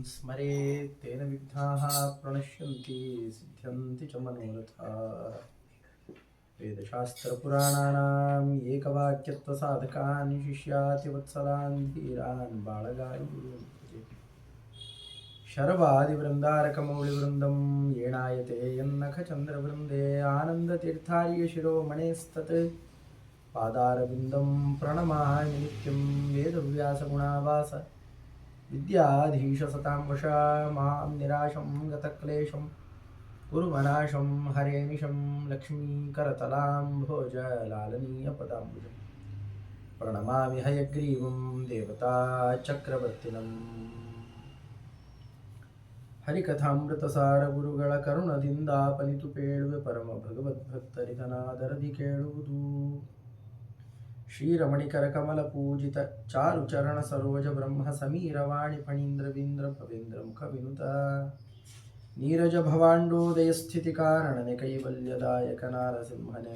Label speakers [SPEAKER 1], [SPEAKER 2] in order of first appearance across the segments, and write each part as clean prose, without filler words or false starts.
[SPEAKER 1] स्मरेत् तेन विघ्नाः प्रणश्यन्ति सिद्ध्यन्ति च मनोरथाः। वेदशास्त्रपुराणानाम् एकवाक्यत्वसाधकान् शिष्यातिवत्सलान् धीरान् बालगान् शरवादिवृन्दारकमौलिवृन्दं येणायते यन्नखचन्द्रवृन्दे आनन्दतीर्थार्यशिरोमणेस्तत् पादारविन्दं प्रणमामि नित्यं वेदव्यासगुणावास विद्याधीशसतां वशा मां निराशं गतक्लेशं कुर्वनाशं हरेनिशं लक्ष्मीकरतलाम्भोजलालनीयपदाम्बुजं प्रणमामि हयग्रीवं देवताचक्रवर्तिनम् ಹರಿಕಥಾಮೃತಸಾರ ಗುರುಗಳ ಕರುಣದಿಂದಾಪನಿತು ಪೇಳುವೆ ಪರಮ ಭಗವದ್ಭಕ್ತರಿದನಾದರದಿ ಕೇಳುವುದು. ಶ್ರೀರಮಣಿಕರ ಕಮಲ ಪೂಜಿತ ಚಾರು ಚರಣ ಸರೋಜ ಬ್ರಹ್ಮ ಸಮೀರವಾಣಿ ಫಣೀಂದ್ರ ಭವೇಂದ್ರ ಮುಖ ವಿನುತ ನೀರಜ ಭವಾಂಡೋದಯ ಸ್ಥಿತಿ ಕಾರಣನೆ ಕೈವಲ್ಯದಾಯಕ ನಾರಸಿಂಹನೆ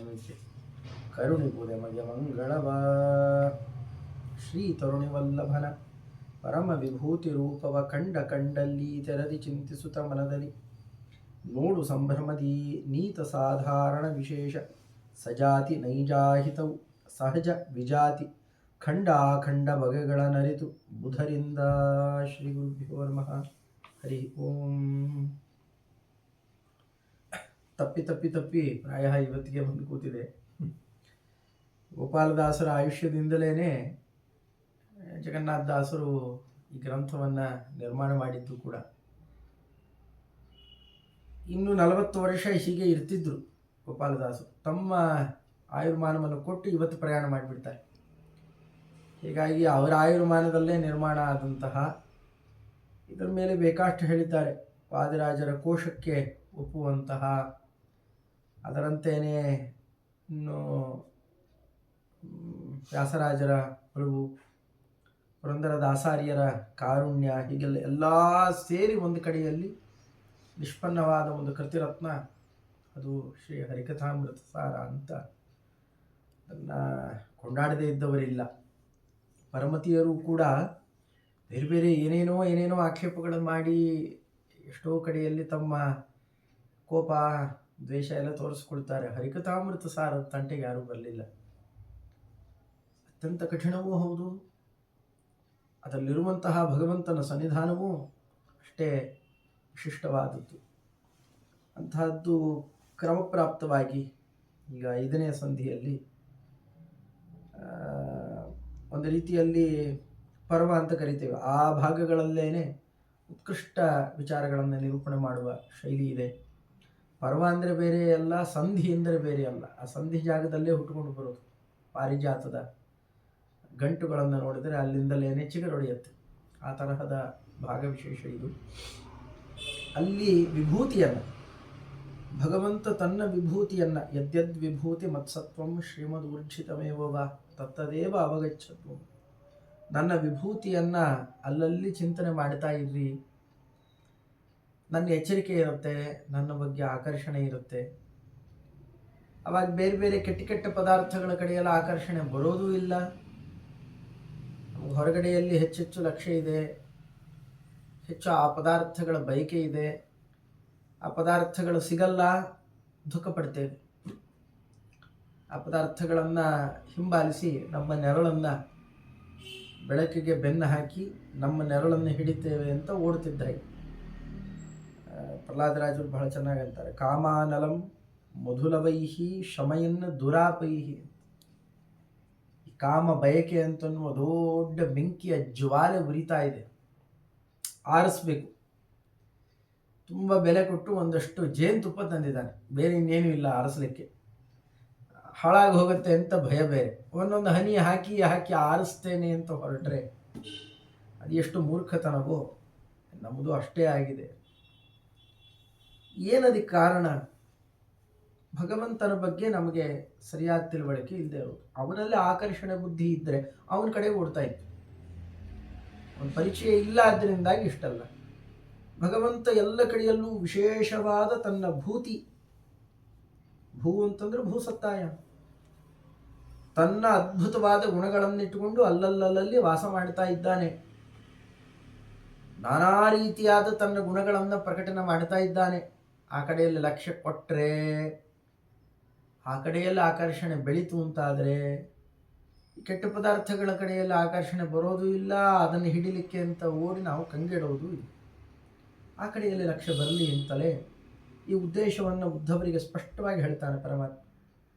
[SPEAKER 1] ಕರುಣಿಪುದೆ ಮಗೆ ಮಂಗಳವ. ಶ್ರೀ ತರುಣಿವಲ್ಲಭನ ಪರಮ ವಿಭೂತಿ ರೂಪವ ಕಂಡಲ್ಲಿ ತೆರದಿ ಚಿಂತಿಸುತ್ತ ಮನದಲ್ಲಿ ನೋಡು ಸಂಭ್ರಮದಿ ನೀತ ಸಾಧಾರಣ ವಿಶೇಷ ಸಜಾತಿ ನೈಜಾಹಿತವು ಸಹಜ ವಿಜಾತಿ ಖಂಡಾಖಂಡ ಬಗೆಗಳ ನರಿತು ಬುಧರಿಂದ. ಶ್ರೀ ಗುರುಭ್ಯೋ ನಮಃ. ಹರಿ ಓಂ. ತಪ್ಪಿ ಪ್ರಾಯ ಇವತ್ತಿಗೆ ಬಂದು ಕೂತಿದೆ. ಗೋಪಾಲದಾಸರ ಆಯುಷ್ಯದಿಂದಲೇ ಜಗನ್ನಾಥದಾಸರು ಈ ಗ್ರಂಥವನ್ನು ನಿರ್ಮಾಣ ಮಾಡಿದ್ದು ಕೂಡ. ಇನ್ನು 40 ವರ್ಷ ಹೀಗೆ ಇರ್ತಿದ್ರು ಗೋಪಾಲದಾಸರು. ತಮ್ಮ ಆಯುರ್ಮಾನವನ್ನು ಕೊಟ್ಟು ಇವತ್ತು ಪ್ರಯಾಣ ಮಾಡಿಬಿಡ್ತಾರೆ. ಹೀಗಾಗಿ ಅವರ ಆಯುರ್ಮಾನದಲ್ಲೇ ನಿರ್ಮಾಣ ಆದಂತಹ ಇದರ ಮೇಲೆ ಬೇಕಾಷ್ಟು ಹೇಳಿದ್ದಾರೆ. ವಾದಿರಾಜರ ಕೋಶಕ್ಕೆ ಒಪ್ಪುವಂತಹ, ಅದರಂತೆಯೇ ಇನ್ನು ವ್ಯಾಸರಾಜರ ಒಲವು, ಪುರಂದರದಾಸಾರ್ಯರ ಕಾರುಣ್ಯ, ಹೀಗೆಲ್ಲ ಎಲ್ಲ ಸೇರಿ ಒಂದು ಕಡೆಯಲ್ಲಿ ನಿಷ್ಪನ್ನವಾದ ಒಂದು ಕೃತಿರತ್ನ ಅದು ಶ್ರೀ ಹರಿಕಥಾಮೃತ ಸಾರ ಅಂತ. ಅದನ್ನು ಕೊಂಡಾಡದೇ ಇದ್ದವರಿಲ್ಲ. ಪರಮತಿಯರು ಕೂಡ ಬೇರೆ ಬೇರೆ ಏನೇನೋ ಆಕ್ಷೇಪಗಳನ್ನು ಮಾಡಿ ಎಷ್ಟೋ ಕಡೆಯಲ್ಲಿ ತಮ್ಮ ಕೋಪ ದ್ವೇಷ ಎಲ್ಲ ತೋರಿಸ್ಕೊಳ್ತಾರೆ. ಹರಿಕಥಾಮೃತ ಸಾರದ ತಂಟೆಗೆ ಯಾರೂ ಬರಲಿಲ್ಲ. ಅತ್ಯಂತ ಕಠಿಣವೂ ಹೌದು, ಅದರಲ್ಲಿರುವಂತಹ ಭಗವಂತನ ಸನ್ನಿಧಾನವೂ ಅಷ್ಟೇ ವಿಶಿಷ್ಟವಾದದ್ದು. ಅಂತಹದ್ದು ಕ್ರಮಪ್ರಾಪ್ತವಾಗಿ ಈಗ 5ನೇ ಸಂಧಿಯಲ್ಲಿ ಒಂದು ರೀತಿಯಲ್ಲಿ ಪರ್ವ ಅಂತ ಕರಿತೇವೆ, ಆ ಭಾಗಗಳಲ್ಲೇನೆ ಉತ್ಕೃಷ್ಟ ವಿಚಾರಗಳನ್ನು ನಿರೂಪಣೆ ಮಾಡುವ ಶೈಲಿ ಇದೆ. ಪರ್ವ ಅಂದರೆ ಬೇರೆ ಅಲ್ಲ, ಸಂಧಿ ಅಂದರೆ ಬೇರೆ ಅಲ್ಲ. ಆ ಸಂಧಿ ಜಾಗದಲ್ಲೇ ಹುಟ್ಟುಕೊಂಡು ಬರೋದು. ಪಾರಿಜಾತದ ಗಂಟುಗಳನ್ನು ನೋಡಿದರೆ ಅಲ್ಲಿಂದಲೇ ಚಿಗುರೊಡೆಯುತ್ತೆ. ಆ ತರಹದ ಭಾಗವಿಶೇಷ ಇದು. ಅಲ್ಲಿ ವಿಭೂತಿಯನ್ನು, ಭಗವಂತ ತನ್ನ ವಿಭೂತಿಯನ್ನು, ಯದ್ಯದ್ ವಿಭೂತಿ ಮತ್ಸತ್ವಂ ಶ್ರೀಮದೂರ್ಜಿತಮೇವ ತತ್ತದೇವ ಅವಗಚ್ಚತ್ವ, ನನ್ನ ವಿಭೂತಿಯನ್ನು ಅಲ್ಲಲ್ಲಿ ಚಿಂತನೆ ಮಾಡ್ತಾ ಇರ್ರಿ. ನನ್ನ ಎಚ್ಚರಿಕೆ ಇರುತ್ತೆ, ನನ್ನ ಬಗ್ಗೆ ಆಕರ್ಷಣೆ ಇರುತ್ತೆ. ಅವಾಗ ಬೇರೆ ಬೇರೆ ಕೆಟ್ಟ ಪದಾರ್ಥಗಳ ಕಡೆಯೆಲ್ಲ ಆಕರ್ಷಣೆ ಬರೋದೂ ಇಲ್ಲ. ಹೊರಗಡೆಯಲ್ಲಿ ಹೆಚ್ಚೆಚ್ಚು ಲಕ್ಷ್ಯ ಇದೆ, ಹೆಚ್ಚು ಆ ಪದಾರ್ಥಗಳ ಬಯಕೆ ಇದೆ. ಆ ಪದಾರ್ಥಗಳು ಸಿಗಲ್ಲ, ದುಃಖ ಪಡ್ತೇವೆ. ಆ ಪದಾರ್ಥಗಳನ್ನು ಹಿಂಬಾಲಿಸಿ ನಮ್ಮ ನೆರಳನ್ನು ಬೆಳಕಿಗೆ ಬೆನ್ನು ಹಾಕಿ ನಮ್ಮ ನೆರಳನ್ನು ಹಿಡಿತೇವೆ ಅಂತ ಓಡ್ತಿದ್ದಾರೆ. ಪ್ರಹ್ಲಾದರಾಜರು ಬಹಳ ಚೆನ್ನಾಗಿ ಅಂತಾರೆ, ಕಾಮಾನಲಂ ಮಧುಲವೈಹಿ ಶಮಯನ್ನ ದುರಾಪೈಹಿ. ಕಾಮ ಬಯಕೆ ಅಂತನ್ನುವ ದೊಡ್ಡ ಬೆಂಕಿಯ ಜ್ವಾಲೆ ಉರಿತಾ ಇದೆ, ಆರಿಸ್ಬೇಕು. ತುಂಬ ಬೆಲೆ ಕೊಟ್ಟು ಒಂದಷ್ಟು ಜೇನುತುಪ್ಪ ತಂದಿದ್ದಾನೆ, ಬೇರೆ ಇನ್ನೇನು ಇಲ್ಲ ಆರಿಸ್ಲಿಕ್ಕೆ. ಹಾಳಾಗಿ ಹೋಗುತ್ತೆ ಅಂತ ಭಯ ಬೇರೆ. ಒಂದೊಂದು ಹನಿ ಹಾಕಿ ಆರಿಸ್ತೇನೆ ಅಂತ ಹೊರಟ್ರೆ ಅದು ಎಷ್ಟು ಮೂರ್ಖತನವೋ. ನಮ್ಮದು ಅಷ್ಟೇ ಆಗಿದೆ. ಏನದಕ್ಕೆ ಕಾರಣ? ಭಗವಂತನ ಬಗ್ಗೆ ನಮಗೆ ಸರಿಯಾದ ತಿಳುವಳಿಕೆ ಇಲ್ಲದೆ ಇರೋದು. ಅವನಲ್ಲಿ ಆಕರ್ಷಣೆ ಬುದ್ಧಿ ಇದ್ದರೆ ಅವನ ಕಡೆ ಓಡ್ತಾ ಇತ್ತು. ಅವನ ಪರಿಚಯ ಇಲ್ಲ, ಆದ್ದರಿಂದಾಗಿ ಇಷ್ಟಲ್ಲ. ಭಗವಂತ ಎಲ್ಲ ಕಡೆಯಲ್ಲೂ ವಿಶೇಷವಾದ ತನ್ನ ಭೂತಿ, ಭೂ ಅಂತಂದ್ರೆ ಭೂಸತ್ತಾಯ, ತನ್ನ ಅದ್ಭುತವಾದ ಗುಣಗಳನ್ನಿಟ್ಟುಕೊಂಡು ಅಲ್ಲಲ್ಲಿ ವಾಸ ಮಾಡ್ತಾ ಇದ್ದಾನೆ. ನಾನಾ ರೀತಿಯಾದ ತನ್ನ ಗುಣಗಳನ್ನು ಪ್ರಕಟಣೆ ಮಾಡ್ತಾ ಇದ್ದಾನೆ. ಆ ಕಡೆಯಲ್ಲಿ ಲಕ್ಷ್ಯ ಕೊಟ್ಟರೆ, ಆ ಕಡೆಯಲ್ಲಿ ಆಕರ್ಷಣೆ ಬೆಳೀತು ಅಂತಾದರೆ, ಕೆಟ್ಟ ಪದಾರ್ಥಗಳ ಕಡೆಯಲ್ಲಿ ಆಕರ್ಷಣೆ ಬರೋದು ಇಲ್ಲ. ಅದನ್ನು ಹಿಡಿಲಿಕ್ಕೆ ಅಂತ ಓಡಿ ನಾವು ಕಂಗೆಡೋದು ಇಲ್ಲ. ಆ ಕಡೆಯಲ್ಲಿ ಲಕ್ಷ್ಯ ಬರಲಿ ಅಂತಲೇ ಈ ಉದ್ದೇಶವನ್ನು ಉದ್ಧವರಿಗೆ ಸ್ಪಷ್ಟವಾಗಿ ಹೇಳ್ತಾನೆ ಪರಮಾತ್ಮ.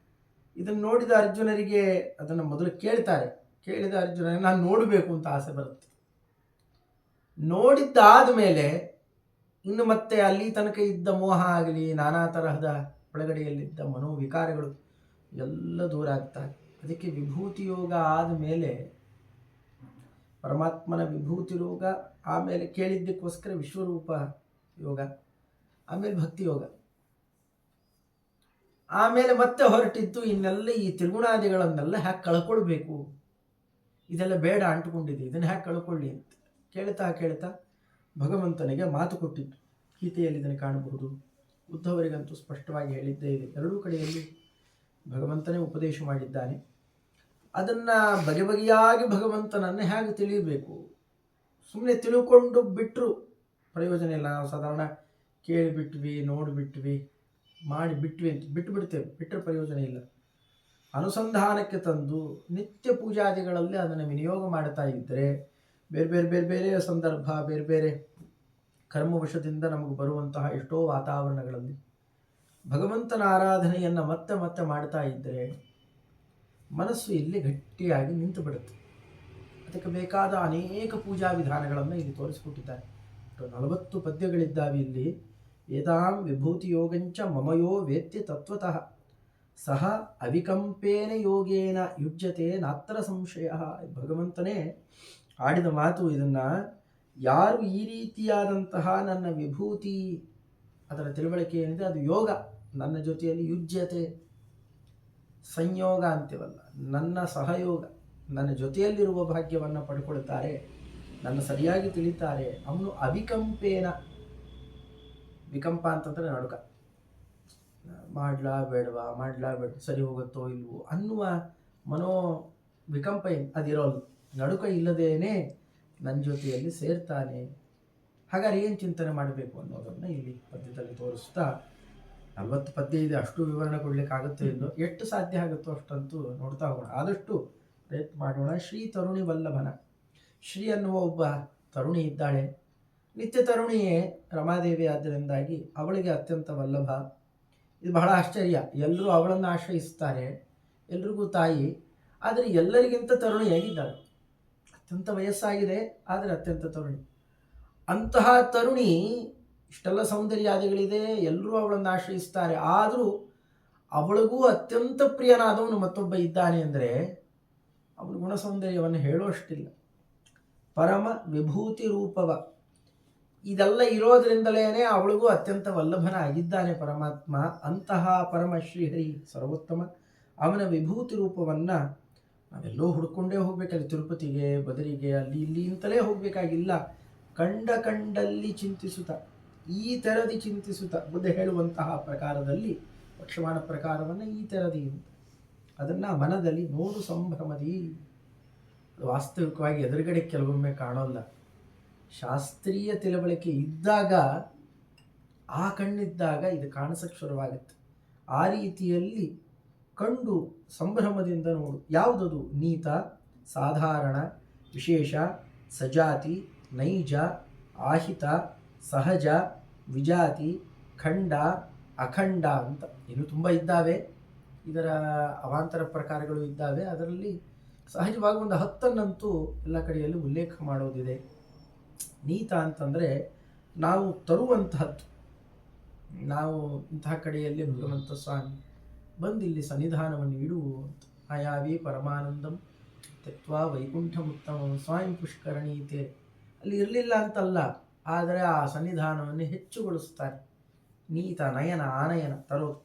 [SPEAKER 1] ಇದನ್ನು ನೋಡಿದ ಅರ್ಜುನರಿಗೆ ಅದನ್ನು ಮೊದಲು ಕೇಳ್ತಾರೆ. ಕೇಳಿದ ಅರ್ಜುನ ನಾನು ನೋಡಬೇಕು ಅಂತ ಆಸೆ ಬರುತ್ತೆ. ನೋಡಿದ್ದಾದ ಮೇಲೆ ಇನ್ನು ಮತ್ತೆ ಅಲ್ಲಿ ತನಕ ಇದ್ದ ಮೋಹ ಆಗಲಿ, ನಾನಾ ತರಹದ ಒಳಗಡೆಯಲ್ಲಿದ್ದ ಮನೋವಿಕಾರಗಳು ಎಲ್ಲ ದೂರ ಆಗ್ತಾರೆ. ಅದಕ್ಕೆ ವಿಭೂತಿ ಯೋಗ ಆದಮೇಲೆ, ಪರಮಾತ್ಮನ ವಿಭೂತಿ ಯೋಗ ಆಮೇಲೆ ಕೇಳಿದ್ದಕ್ಕೋಸ್ಕರ ವಿಶ್ವರೂಪ ಯೋಗ, ಆಮೇಲೆ ಭಕ್ತಿ ಯೋಗ, ಆಮೇಲೆ ಮತ್ತೆ ಹೊರಟಿದ್ದು ಇನ್ನೆಲ್ಲ ಈ ತ್ರಿಗುಣಾದಿಗಳನ್ನೆಲ್ಲ ಹ್ಯಾಕೆ ಕಳ್ಕೊಳ್ಬೇಕು, ಇದೆಲ್ಲ ಬೇಡ ಅಂಟುಕೊಂಡಿದೆ, ಇದನ್ನು ಹ್ಯಾಕೆ ಕಳ್ಕೊಳ್ಳಿ ಅಂತ ಕೇಳ್ತಾ ಭಗವಂತನಿಗೆ ಮಾತು ಕೊಟ್ಟಿದ್ದು. ಗೀತೆಯಲ್ಲಿ ಇದನ್ನು ಕಾಣಬಹುದು. ಉದ್ಧವರಿಗಂತೂ ಸ್ಪಷ್ಟವಾಗಿ ಹೇಳಿದ್ದೇ ಇದೆ. ಎರಡೂ ಕಡೆಯಲ್ಲಿ ಭಗವಂತನೇ ಉಪದೇಶ ಮಾಡಿದ್ದಾನೆ. ಅದನ್ನು ಬಗೆಬಗೆಯಾಗಿ ಭಗವಂತನನ್ನು ಹೇಗೆ ತಿಳಿಯಬೇಕು, ಸುಮ್ಮನೆ ತಿಳ್ಕೊಂಡು ಬಿಟ್ಟರು ಪ್ರಯೋಜನ ಇಲ್ಲ. ನಾವು ಸಾಧಾರಣ ಕೇಳಿಬಿಟ್ವಿ, ನೋಡಿಬಿಟ್ವಿ, ಮಾಡಿಬಿಟ್ವಿ ಅಂತ ಬಿಟ್ಟುಬಿಡ್ತೇವೆ, ಬಿಟ್ಟರೆ ಪ್ರಯೋಜನ ಇಲ್ಲ. ಅನುಸಂಧಾನಕ್ಕೆ ತಂದು ನಿತ್ಯ ಪೂಜಾದಿಗಳಲ್ಲಿ ಅದನ್ನು ವಿನಿಯೋಗ ಮಾಡ್ತಾ ಇದ್ದರೆ, ಬೇರೆ ಬೇರೆ ಸಂದರ್ಭ, ಬೇರೆ ಬೇರೆ ಕರ್ಮವಶದಿಂದ ನಮಗೆ ಬರುವಂತಹ ಎಷ್ಟೋ ವಾತಾವರಣಗಳಲ್ಲಿ ಭಗವಂತನ ಆರಾಧನೆಯನ್ನು ಮತ್ತೆ ಮತ್ತೆ ಮಾಡ್ತಾ ಇದ್ದರೆ ಮನಸ್ಸು ಇಲ್ಲಿ ಗಟ್ಟಿಯಾಗಿ ನಿಂತು ಬಿಡುತ್ತೆ. ಅದಕ್ಕೆ ಬೇಕಾದ ಅನೇಕ ಪೂಜಾ ವಿಧಾನಗಳನ್ನು ಇಲ್ಲಿ ತೋರಿಸಿಕೊಟ್ಟಿದ್ದಾರೆ. 40 ಪದ್ಯಗಳಿದ್ದಾವೆ ಇಲ್ಲಿ. ಏತಾಂ ವಿಭೂತಿ ಯೋಗಂಚ ಮಮಯೋ ವೇತ್ಯ ತತ್ವತಃ ಸಹ ಅವಿಕಂಪೇನ ಯೋಗೇನ ಯುಜ್ಯತೆ ನಾತ್ರ ಸಂಶಯ. ಭಗವಂತನೇ ಆಡಿದ ಮಾತು. ಇದನ್ನು ಯಾರು ಈ ರೀತಿಯಾದಂತಹ ನನ್ನ ವಿಭೂತಿ, ಅದರ ತಿಳುವಳಿಕೆ ಏನಿದೆ ಅದು ಯೋಗ, ನನ್ನ ಜೊತೆಯಲ್ಲಿ ಯುಜ್ಯತೆ, ಸಂಯೋಗ ಅಂತೀವಲ್ಲ, ನನ್ನ ಸಹಯೋಗ, ನನ್ನ ಜೊತೆಯಲ್ಲಿರುವ ಭಾಗ್ಯವನ್ನು ಪಡ್ಕೊಳ್ತಾರೆ, ನನ್ನ ಸರಿಯಾಗಿ ತಿಳಿತಾರೆ. ಅವನು ಅವಿಕಂಪೇನ, ವಿಕಂಪ ಅಂತಂದರೆ ನಡುಕ, ಮಾಡ್ಲಾ ಬೇಡವಾ, ಸರಿ ಹೋಗುತ್ತೋ ಇಲ್ವೋ ಅನ್ನುವ ಮನೋ ವಿಕಂಪ ಅದಿರೋಲ್ಲ. ನಡುಕ ಇಲ್ಲದೇನೆ ನನ್ನ ಜೊತೆಯಲ್ಲಿ ಸೇರ್ತಾನೆ. ಹಾಗಾದ್ರೆ ಏನು ಚಿಂತನೆ ಮಾಡಬೇಕು ಅನ್ನೋದನ್ನು ಇಲ್ಲಿ ಪದ್ಯದಲ್ಲಿ ತೋರಿಸ್ತಾ, 40 ಪದ್ಯ ಇದೆ, ಅಷ್ಟು ವಿವರಣೆ ಕೊಡಲಿಕ್ಕಾಗುತ್ತೋ ಇಲ್ಲೋ, ಎಷ್ಟು ಸಾಧ್ಯ ಆಗುತ್ತೋ ಅಷ್ಟಂತೂ ನೋಡ್ತಾ ಹೋಗೋಣ, ಆದಷ್ಟು ಪ್ರಯತ್ನ ಮಾಡೋಣ. ಶ್ರೀ ತರುಣಿ ವಲ್ಲಭನ, ಶ್ರೀ ಅನ್ನುವ ಒಬ್ಬ ತರುಣಿ ಇದ್ದಾಳೆ. ನಿತ್ಯ ತರುಣಿಯೇ ರಮಾದೇವಿ, ಆದ್ದರಿಂದಾಗಿ ಅವಳಿಗೆ ಅತ್ಯಂತ ವಲ್ಲಭ. ಇದು ಬಹಳ ಆಶ್ಚರ್ಯ. ಎಲ್ಲರೂ ಅವಳನ್ನು ಆಶ್ರಯಿಸ್ತಾರೆ, ಎಲ್ರಿಗೂ ತಾಯಿ, ಆದರೆ ಎಲ್ಲರಿಗಿಂತ ತರುಣಿಯಾಗಿದ್ದಾಳೆ. ಅತ್ಯಂತ ವಯಸ್ಸಾಗಿದೆ, ಆದರೆ ಅತ್ಯಂತ ತರುಣಿ. ಅಂತಹ ತರುಣಿ, ಇಷ್ಟೆಲ್ಲ ಸೌಂದರ್ಯಾದಿಗಳಿದೆ, ಎಲ್ಲರೂ ಅವಳನ್ನು ಆಶ್ರಯಿಸ್ತಾರೆ, ಆದರೂ ಅವಳಿಗೂ ಅತ್ಯಂತ ಪ್ರಿಯನಾದವನು ಮತ್ತೊಬ್ಬ ಇದ್ದಾನೆ ಅಂದರೆ ಅವನ ಗುಣ ಸೌಂದರ್ಯವನ್ನು ಹೇಳುವಷ್ಟಿಲ್ಲ. ಪರಮ ವಿಭೂತಿ ರೂಪವ, ಇದೆಲ್ಲ ಇರೋದ್ರಿಂದಲೇ ಅವಳಿಗೂ ಅತ್ಯಂತ ವಲ್ಲಭನ ಆಗಿದ್ದಾನೆ ಪರಮಾತ್ಮ. ಅಂತಹ ಪರಮ ಶ್ರೀಹರಿ ಸರ್ವೋತ್ತಮ, ಅವನ ವಿಭೂತಿ ರೂಪವನ್ನು ನಾವೆಲ್ಲೋ ಹುಡ್ಕೊಂಡೇ ಹೋಗ್ಬೇಕಲ್ಲಿ, ತಿರುಪತಿಗೆ, ಬದರಿಗೆ, ಅಲ್ಲಿ ಇಲ್ಲಿ ಅಂತಲೇ ಹೋಗಬೇಕಾಗಿಲ್ಲ. ಕಂಡಲ್ಲಿ ಚಿಂತಿಸುತ್ತ, ಈ ತೆರದಿ ಚಿಂತಿಸುತ್ತ, ಬುದ್ಧ ಹೇಳುವಂತಹ ಪ್ರಕಾರದಲ್ಲಿ, ಪಕ್ಷಮಾನ ಪ್ರಕಾರವನ್ನು ಈ ತೆರದಿ ಅಂತ, ಅದನ್ನು ಮನದಲ್ಲಿ ನೋಡು ಸಂಭ್ರಮದಿ. ವಾಸ್ತವಿಕವಾಗಿ ಎದುರುಗಡೆ ಕೆಲವೊಮ್ಮೆ ಕಾಣೋಲ್ಲ. ಶಾಸ್ತ್ರೀಯ ತಿಳುವಳಿಕೆ ಇದ್ದಾಗ, ಆ ಕಣ್ಣಿದ್ದಾಗ ಇದು ಕಾಣಿಸಕ್ಕೆ ಶುರುವಾಗುತ್ತೆ. ಆ ರೀತಿಯಲ್ಲಿ ಕಂಡು ಸಂಭ್ರಮದಿಂದ ನೋಡು. ಯಾವುದದು? ನೀತ, ಸಾಧಾರಣ, ವಿಶೇಷ, ಸಜಾತಿ, ನೈಜ, ಆಹಿತ, ಸಹಜ, ವಿಜಾತಿ, ಖಂಡ, ಅಖಂಡ ಅಂತ ಇನ್ನೂ ತುಂಬ ಇದ್ದಾವೆ. ಇದರ ಅವಾಂತರ ಪ್ರಕಾರಗಳು ಇದ್ದಾವೆ. ಅದರಲ್ಲಿ ಸಹಜವಾಗಿ ಒಂದು 10 ಎಲ್ಲ ಕಡೆಯಲ್ಲಿ ಉಲ್ಲೇಖ ಮಾಡೋದಿದೆ. ನೀತ ಅಂತಂದರೆ ನಾವು ತರುವಂತಹದ್ದು. ನಾವು ಇಂತಹ ಕಡೆಯಲ್ಲಿ ಭಗವಂತ ಸ್ವಾಮಿ ಬಂದಿಲ್ಲಿ ಸನ್ನಿಧಾನವನ್ನು ಇಡುವು ಅಂತ. ಆಯಾವಿ ಪರಮಾನಂದಂ ತ್ಯಕ್ವಾ ವೈಕುಂಠಮುತ್ತಮಂ ಸ್ವಾಮಿ ಪುಷ್ಕರಣೀತೆ, ಅಲ್ಲಿ ಇರಲಿಲ್ಲ ಅಂತಲ್ಲ, ಆದರೆ ಆ ಸನ್ನಿಧಾನವನ್ನು ಹೆಚ್ಚುಗೊಳಿಸ್ತಾರೆ. ನೀತ, ನಯನ, ಆನಯನ, ತರೋದು.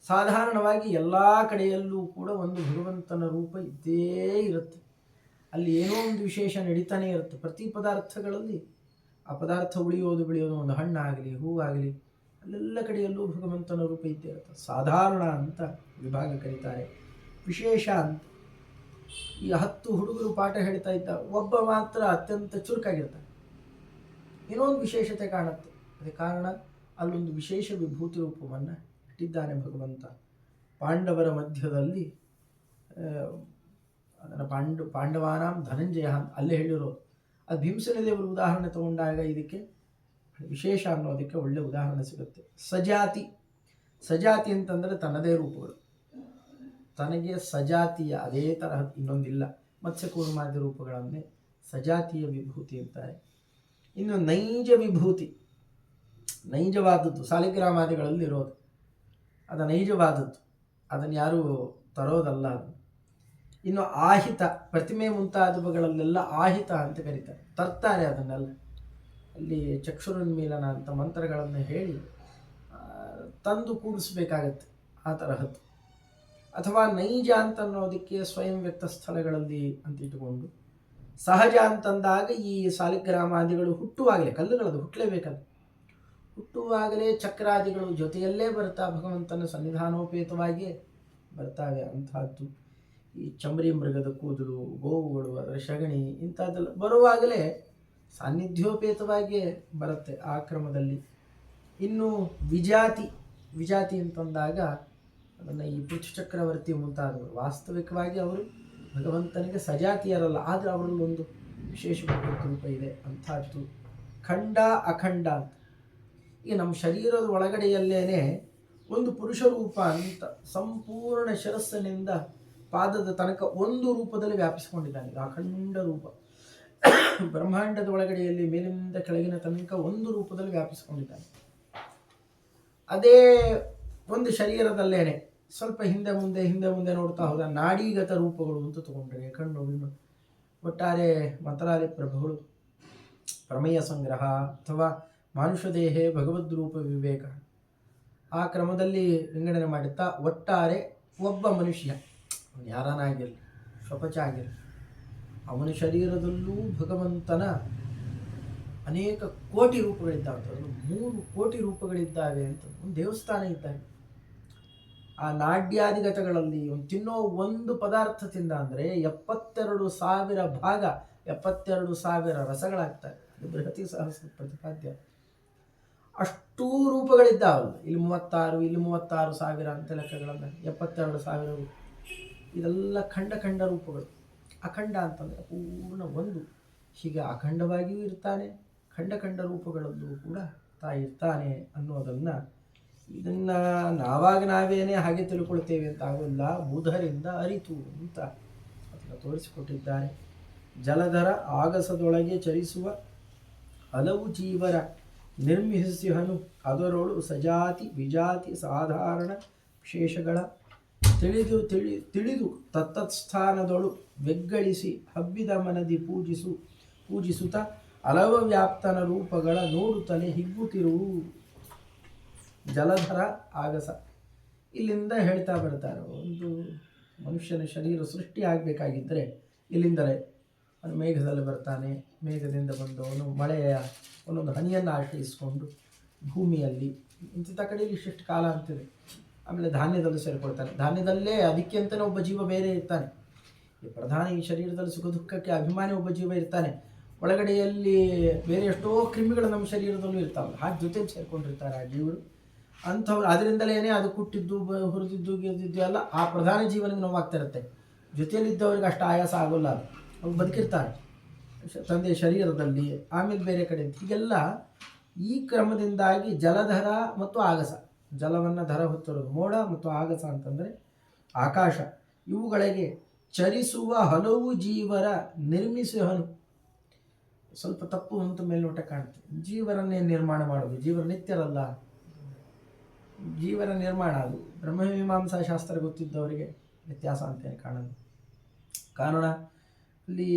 [SPEAKER 1] ಸಾಧಾರಣವಾಗಿ ಎಲ್ಲ ಕಡೆಯಲ್ಲೂ ಕೂಡ ಒಂದು ಭಗವಂತನ ರೂಪ ಇದ್ದೇ ಇರುತ್ತೆ. ಅಲ್ಲಿ ಏನೋ ಒಂದು ವಿಶೇಷ ನಡೀತಾನೆ ಇರುತ್ತೆ. ಪ್ರತಿ ಪದಾರ್ಥಗಳಲ್ಲಿ ಆ ಪದಾರ್ಥ ಉಳಿಯೋದು ಬೆಳೆಯೋದು, ಒಂದು ಹಣ್ಣಾಗಲಿ, ಹೂವಾಗಲಿ, ಅಲ್ಲೆಲ್ಲ ಕಡೆಯಲ್ಲೂ ಭಗವಂತನ ರೂಪ ಇದ್ದೇ ಇರುತ್ತೆ. ಸಾಧಾರಣ ಅಂತ ವಿಭಾಗ ಕರೀತಾರೆ. ವಿಶೇಷ ಅಂತ, ಈ 10 ಹುಡುಗರು ಪಾಠ ಹೇಳ್ತಾ ಇದ್ದ, ಒಬ್ಬ ಮಾತ್ರ ಅತ್ಯಂತ ಚುರುಕಾಗಿರ್ತಾನೆ. ಇನ್ನೊಂದು ವಿಶೇಷತೆ ಕಾಣುತ್ತೆ. ಅದಕ್ಕೆ ಕಾರಣ ಅಲ್ಲೊಂದು ವಿಶೇಷ ವಿಭೂತಿ ರೂಪವನ್ನು ಇಟ್ಟಿದ್ದಾನೆ ಭಗವಂತ. ಪಾಂಡವರ ಮಧ್ಯದಲ್ಲಿ ಅದನ್ನು ಪಾಂಡವಾನಾಂ ಧನಂಜಯ ಅಂತ ಅಲ್ಲೇ ಹೇಳಿರೋದು. ಅದು ಭೀಮಸೇನ ದೇವರು ಉದಾಹರಣೆ ತಗೊಂಡಾಗ ಇದಕ್ಕೆ ವಿಶೇಷ ಅನ್ನೋದಕ್ಕೆ ಒಳ್ಳೆ ಉದಾಹರಣೆ ಸಿಗುತ್ತೆ. ಸಜಾತಿ ಅಂತಂದರೆ ತನ್ನದೇ ರೂಪಗಳು, ತನಗೆ ಸಜಾತಿಯ ಅದೇ ತರಹ ಇನ್ನೊಂದಿಲ್ಲ. ಮತ್ಸ್ಯಕೂರ್ಮಾದಿ ರೂಪಗಳನ್ನೇ ಸಜಾತಿಯ ವಿಭೂತಿ ಅಂತಾರೆ. ಇನ್ನು ನೈಜ ವಿಭೂತಿ, ನೈಜವಾದದ್ದು ಸಾಲಿಗ್ರಾಮಾದಿಗಳಲ್ಲಿ ಇರೋದು, ಅದು ನೈಜವಾದದ್ದು, ಅದನ್ನು ಯಾರೂ ತರೋದಲ್ಲ ಅದು. ಇನ್ನು ಆಹಿತ, ಪ್ರತಿಮೆ ಮುಂತಾದವುಗಳಲ್ಲೆಲ್ಲ ಆಹಿತ ಅಂತ ಕರೀತಾರೆ, ತರ್ತಾರೆ ಅದನ್ನೆಲ್ಲ. ಅಲ್ಲಿ ಚಕ್ಷುರುನ್ಮೀಲನ ಅಂತ ಮಂತ್ರಗಳನ್ನು ಹೇಳಿ ತಂದು ಕೂಡಿಸ್ಬೇಕಾಗತ್ತೆ, ಆ ತರಹದ್ದು. ಅಥವಾ ನೈಜ ಅಂತ ಅನ್ನೋದಕ್ಕೆ ಸ್ವಯಂ ವ್ಯಕ್ತ ಸ್ಥಳಗಳಲ್ಲಿ ಅಂತ ಇಟ್ಟುಕೊಂಡು, ಸಹಜ ಅಂತಂದಾಗ ಈ ಸಾಲಿಗ್ರಾಮಾದಿಗಳು ಹುಟ್ಟುವಾಗಲೇ, ಕಲ್ಲುಗಳದು ಹುಟ್ಟಲೇಬೇಕದು, ಹುಟ್ಟುವಾಗಲೇ ಚಕ್ರಾದಿಗಳು ಜೊತೆಯಲ್ಲೇ ಬರ್ತಾ ಭಗವಂತನ ಸನ್ನಿಧಾನೋಪೇತವಾಗಿ ಬರ್ತಾವೆ. ಅಂಥದ್ದು ಈ ಚಮರಿ ಮೃಗದ ಕೂದಲು, ಗೋವುಗಳು, ಅದರ ಸಗಣಿ ಇಂಥದ್ದೆಲ್ಲ ಬರುವಾಗಲೇ ಸಾನ್ನಿಧ್ಯೋಪೇತವಾಗಿಯೇ ಬರುತ್ತೆ ಆ ಕ್ರಮದಲ್ಲಿ. ಇನ್ನು ವಿಜಾತಿ ಅಂತಂದಾಗ ಅದನ್ನು ಈ ಪೃಥ್ವಿ ಚಕ್ರವರ್ತಿ ಮುಂತಾದವರು ವಾಸ್ತವಿಕವಾಗಿ ಅವರು ಭಗವಂತನಿಗೆ ಸಜಾತಿಯರಲ್ಲ, ಆದರೆ ಅವರಲ್ಲೊಂದು ವಿಶೇಷ ರೂಪ ಇದೆ. ಅಂಥದ್ದು ಖಂಡ ಅಖಂಡ ಅಂತ. ಈಗ ನಮ್ಮ ಶರೀರದ ಒಳಗಡೆಯಲ್ಲೇನೆ ಒಂದು ಪುರುಷ ರೂಪ ಅಂತ ಸಂಪೂರ್ಣ ಶಿರಸ್ಸಿನಿಂದ ಪಾದದ ತನಕ ಒಂದು ರೂಪದಲ್ಲಿ ವ್ಯಾಪಿಸಿಕೊಂಡಿದ್ದಾನೆ. ಅಖಂಡ ರೂಪ ಬ್ರಹ್ಮಾಂಡದ ಒಳಗಡೆಯಲ್ಲಿ ಮೇಲಿನಿಂದ ಕೆಳಗಿನ ತನಕ ಒಂದು ರೂಪದಲ್ಲಿ ವ್ಯಾಪಿಸಿಕೊಂಡಿದ್ದಾನೆ. ಅದೇ ಒಂದು ಶರೀರದಲ್ಲೇನೆ ಸ್ವಲ್ಪ ಹಿಂದೆ ಮುಂದೆ ನೋಡ್ತಾ ಹೋದ ನಾಡೀಗತ ರೂಪಗಳು ಅಂತ ತಗೊಂಡ್ರೆ ಕಣ್ಣು ಬಿಣ್ಣು ಒಟ್ಟಾರೆ ಮಂತ್ರಾಲಯ ಪ್ರಭುಗಳು, ಪ್ರಮೇಯ ಸಂಗ್ರಹ ಅಥವಾ ಮಾನುಷ ದೇಹೇ ಭಗವದ್ರೂಪ ವಿವೇಕ, ಆ ಕ್ರಮದಲ್ಲಿ ವಿಂಗಡಣೆ ಮಾಡುತ್ತಾ ಒಟ್ಟಾರೆ ಒಬ್ಬ ಮನುಷ್ಯ ಯಾರನಾಗಿರಲಿ, ಸ್ವಪಚ ಆಗಿರಲಿ, ಅವನ ಶರೀರದಲ್ಲೂ ಭಗವಂತನ ಅನೇಕ ಕೋಟಿ ರೂಪಗಳಿದ್ದಾವೆ. 3 ಕೋಟಿ ರೂಪಗಳಿದ್ದಾವೆ ಅಂತ ಒಂದು ದೇವಸ್ಥಾನ ಇದ್ದಾವೆ. ಆ ನಾಡ್ಯಾದಿಗತಗಳಲ್ಲಿ ತಿನ್ನೋ ಒಂದು ಪದಾರ್ಥ ತಿಂದ ಅಂದರೆ 72,000 ಭಾಗ, 72,000 ರಸಗಳಾಗ್ತವೆ. ಅದು ಬೃಹತಿ ಸಹಸ್ರ ಪ್ರತಿಪಾದ್ಯ. ಅಷ್ಟೂ ರೂಪಗಳಿದ್ದಾವಲ್ಲ, ಇಲ್ಲಿ 36,000 ಅಂತ ಲೆಕ್ಕಗಳನ್ನು, 72,000 ಇದೆಲ್ಲ ಖಂಡ ರೂಪಗಳು. ಅಖಂಡ ಅಂತಂದರೆ ಪೂರ್ಣ ಒಂದು. ಹೀಗೆ ಅಖಂಡವಾಗಿಯೂ ಇರ್ತಾನೆ, ಖಂಡ ರೂಪಗಳಲ್ಲೂ ಕೂಡ ಇರ್ತಾನೆ ಅನ್ನೋದನ್ನು, ಇದನ್ನು ನಾವೇನೇ ಹಾಗೆ ತಿಳ್ಕೊಳ್ತೇವೆ ಅಂತ ಆಗೋಲ್ಲ, ಬುಧರಿಂದ ಅರಿತು ಅಂತ ಅದನ್ನು ತೋರಿಸಿಕೊಟ್ಟಿದ್ದಾರೆ. ಜಲಧರ ಆಗಸದೊಳಗೆ ಚರಿಸುವ ಹಲವು ಜೀವರ ನಿರ್ಮಿಸಿಹನು, ಅದರೊಳು ಸಜಾತಿ ವಿಜಾತಿ ಸಾಧಾರಣ ವಿಶೇಷಗಳ ತಿಳಿದು ತತ್ತತ್ಸ್ಥಾನದೊಳು ಬೆಗ್ಗಳಿಸಿ ಹಬ್ಬಿದ ಮನದಿ ಪೂಜಿಸುತ್ತ ಹಲವ ವ್ಯಾಪ್ತನ ರೂಪಗಳ ನೋಡುತ್ತಲೇ ಹಿಗ್ಗುತ್ತಿರುವು. ಜಲಧರ ಆಗಸ ಇಲ್ಲಿಂದ ಹೇಳ್ತಾ ಬರ್ತಾರೆ. ಒಂದು ಮನುಷ್ಯನ ಶರೀರ ಸೃಷ್ಟಿ ಆಗಬೇಕಾಗಿದ್ದರೆ ಇಲ್ಲಿಂದಲೇ ಅವನು ಮೇಘದಲ್ಲಿ ಬರ್ತಾನೆ, ಮೇಘದಿಂದ ಬಂದವನು ಮಳೆಯ ಒಂದೊಂದು ಹನಿಯನ್ನು ಆಶ್ರಯಿಸಿಕೊಂಡು ಭೂಮಿಯಲ್ಲಿ ಇಂಥ ಕಡೆಯಲ್ಲಿ ಇಷ್ಟಿಷ್ಟು ಕಾಲ ಅಂತಿದೆ. ಆಮೇಲೆ ಧಾನ್ಯದಲ್ಲಿ ಸೇರಿಕೊಳ್ತಾನೆ, ಧಾನ್ಯದಲ್ಲೇ ಅದಕ್ಕೆ ಅಂತಲೇ ಒಬ್ಬ ಜೀವ ಬೇರೆ ಇರ್ತಾನೆ. ಈ ಪ್ರಧಾನ ಈ ಶರೀರದಲ್ಲಿ ಸುಖ ದುಃಖಕ್ಕೆ ಅಭಿಮಾನಿ ಒಬ್ಬ ಜೀವ ಇರ್ತಾನೆ. ಒಳಗಡೆಯಲ್ಲಿ ಬೇರೆ ಎಷ್ಟೋ ಕ್ರಿಮಿಗಳು ನಮ್ಮ ಶರೀರದಲ್ಲೂ ಇರ್ತಾವಲ್ಲ, ಹಾಗೆ ಜೊತೆಗೆ ಸೇರಿಕೊಂಡಿರ್ತಾರೆ ಆ ಜೀವರು. ಅಂಥವ್ರು ಅದರಿಂದಲೇ ಅದು ಕುಟ್ಟಿದ್ದು ಹುರಿದಿದ್ದು ಗೆದ್ದಿದ್ದು ಎಲ್ಲ ಆ ಪ್ರಧಾನ ಜೀವನಿಗೆ ನೋವಾಗ್ತಾ ಇರುತ್ತೆ. ಜೊತೆಯಲ್ಲಿದ್ದವ್ರಿಗೆ ಅಷ್ಟು ಆಯಾಸ ಆಗೋಲ್ಲ, ಅದು ಅವ್ರು ಬದುಕಿರ್ತಾರೆ ತಂದೆಯ ಶರೀರದಲ್ಲಿ. ಆಮೇಲೆ ಬೇರೆ ಕಡೆ ಹೀಗೆಲ್ಲ ಈ ಕ್ರಮದಿಂದಾಗಿ ಜಲಧರ ಮತ್ತು ಆಗಸ, ಜಲವನ್ನು ಧರ ಹೊತ್ತಿರೋದು ಮೋಡ ಮತ್ತು ಆಗಸ ಅಂತಂದರೆ ಆಕಾಶ, ಇವುಗಳಿಗೆ ಚರಿಸುವ ಹಲವು ಜೀವರ ನಿರ್ಮಿಸುವನು. ಸ್ವಲ್ಪ ತಪ್ಪು ಅಂತ ಮೇಲ್ನೋಟ ಕಾಣುತ್ತೆ. ಜೀವರನ್ನೇ ನಿರ್ಮಾಣ ಮಾಡೋದು, ಜೀವರ ನಿತ್ಯರಲ್ಲ, ಜೀವನ ನಿರ್ಮಾಣ ಅದು ಬ್ರಹ್ಮಮೀಮಾಂಸಾ ಶಾಸ್ತ್ರ ಗೊತ್ತಿದ್ದವರಿಗೆ ವ್ಯತ್ಯಾಸ ಅಂತೇಳಿ ಕಾಣೋದು. ಕಾರಣ ಅಲ್ಲಿ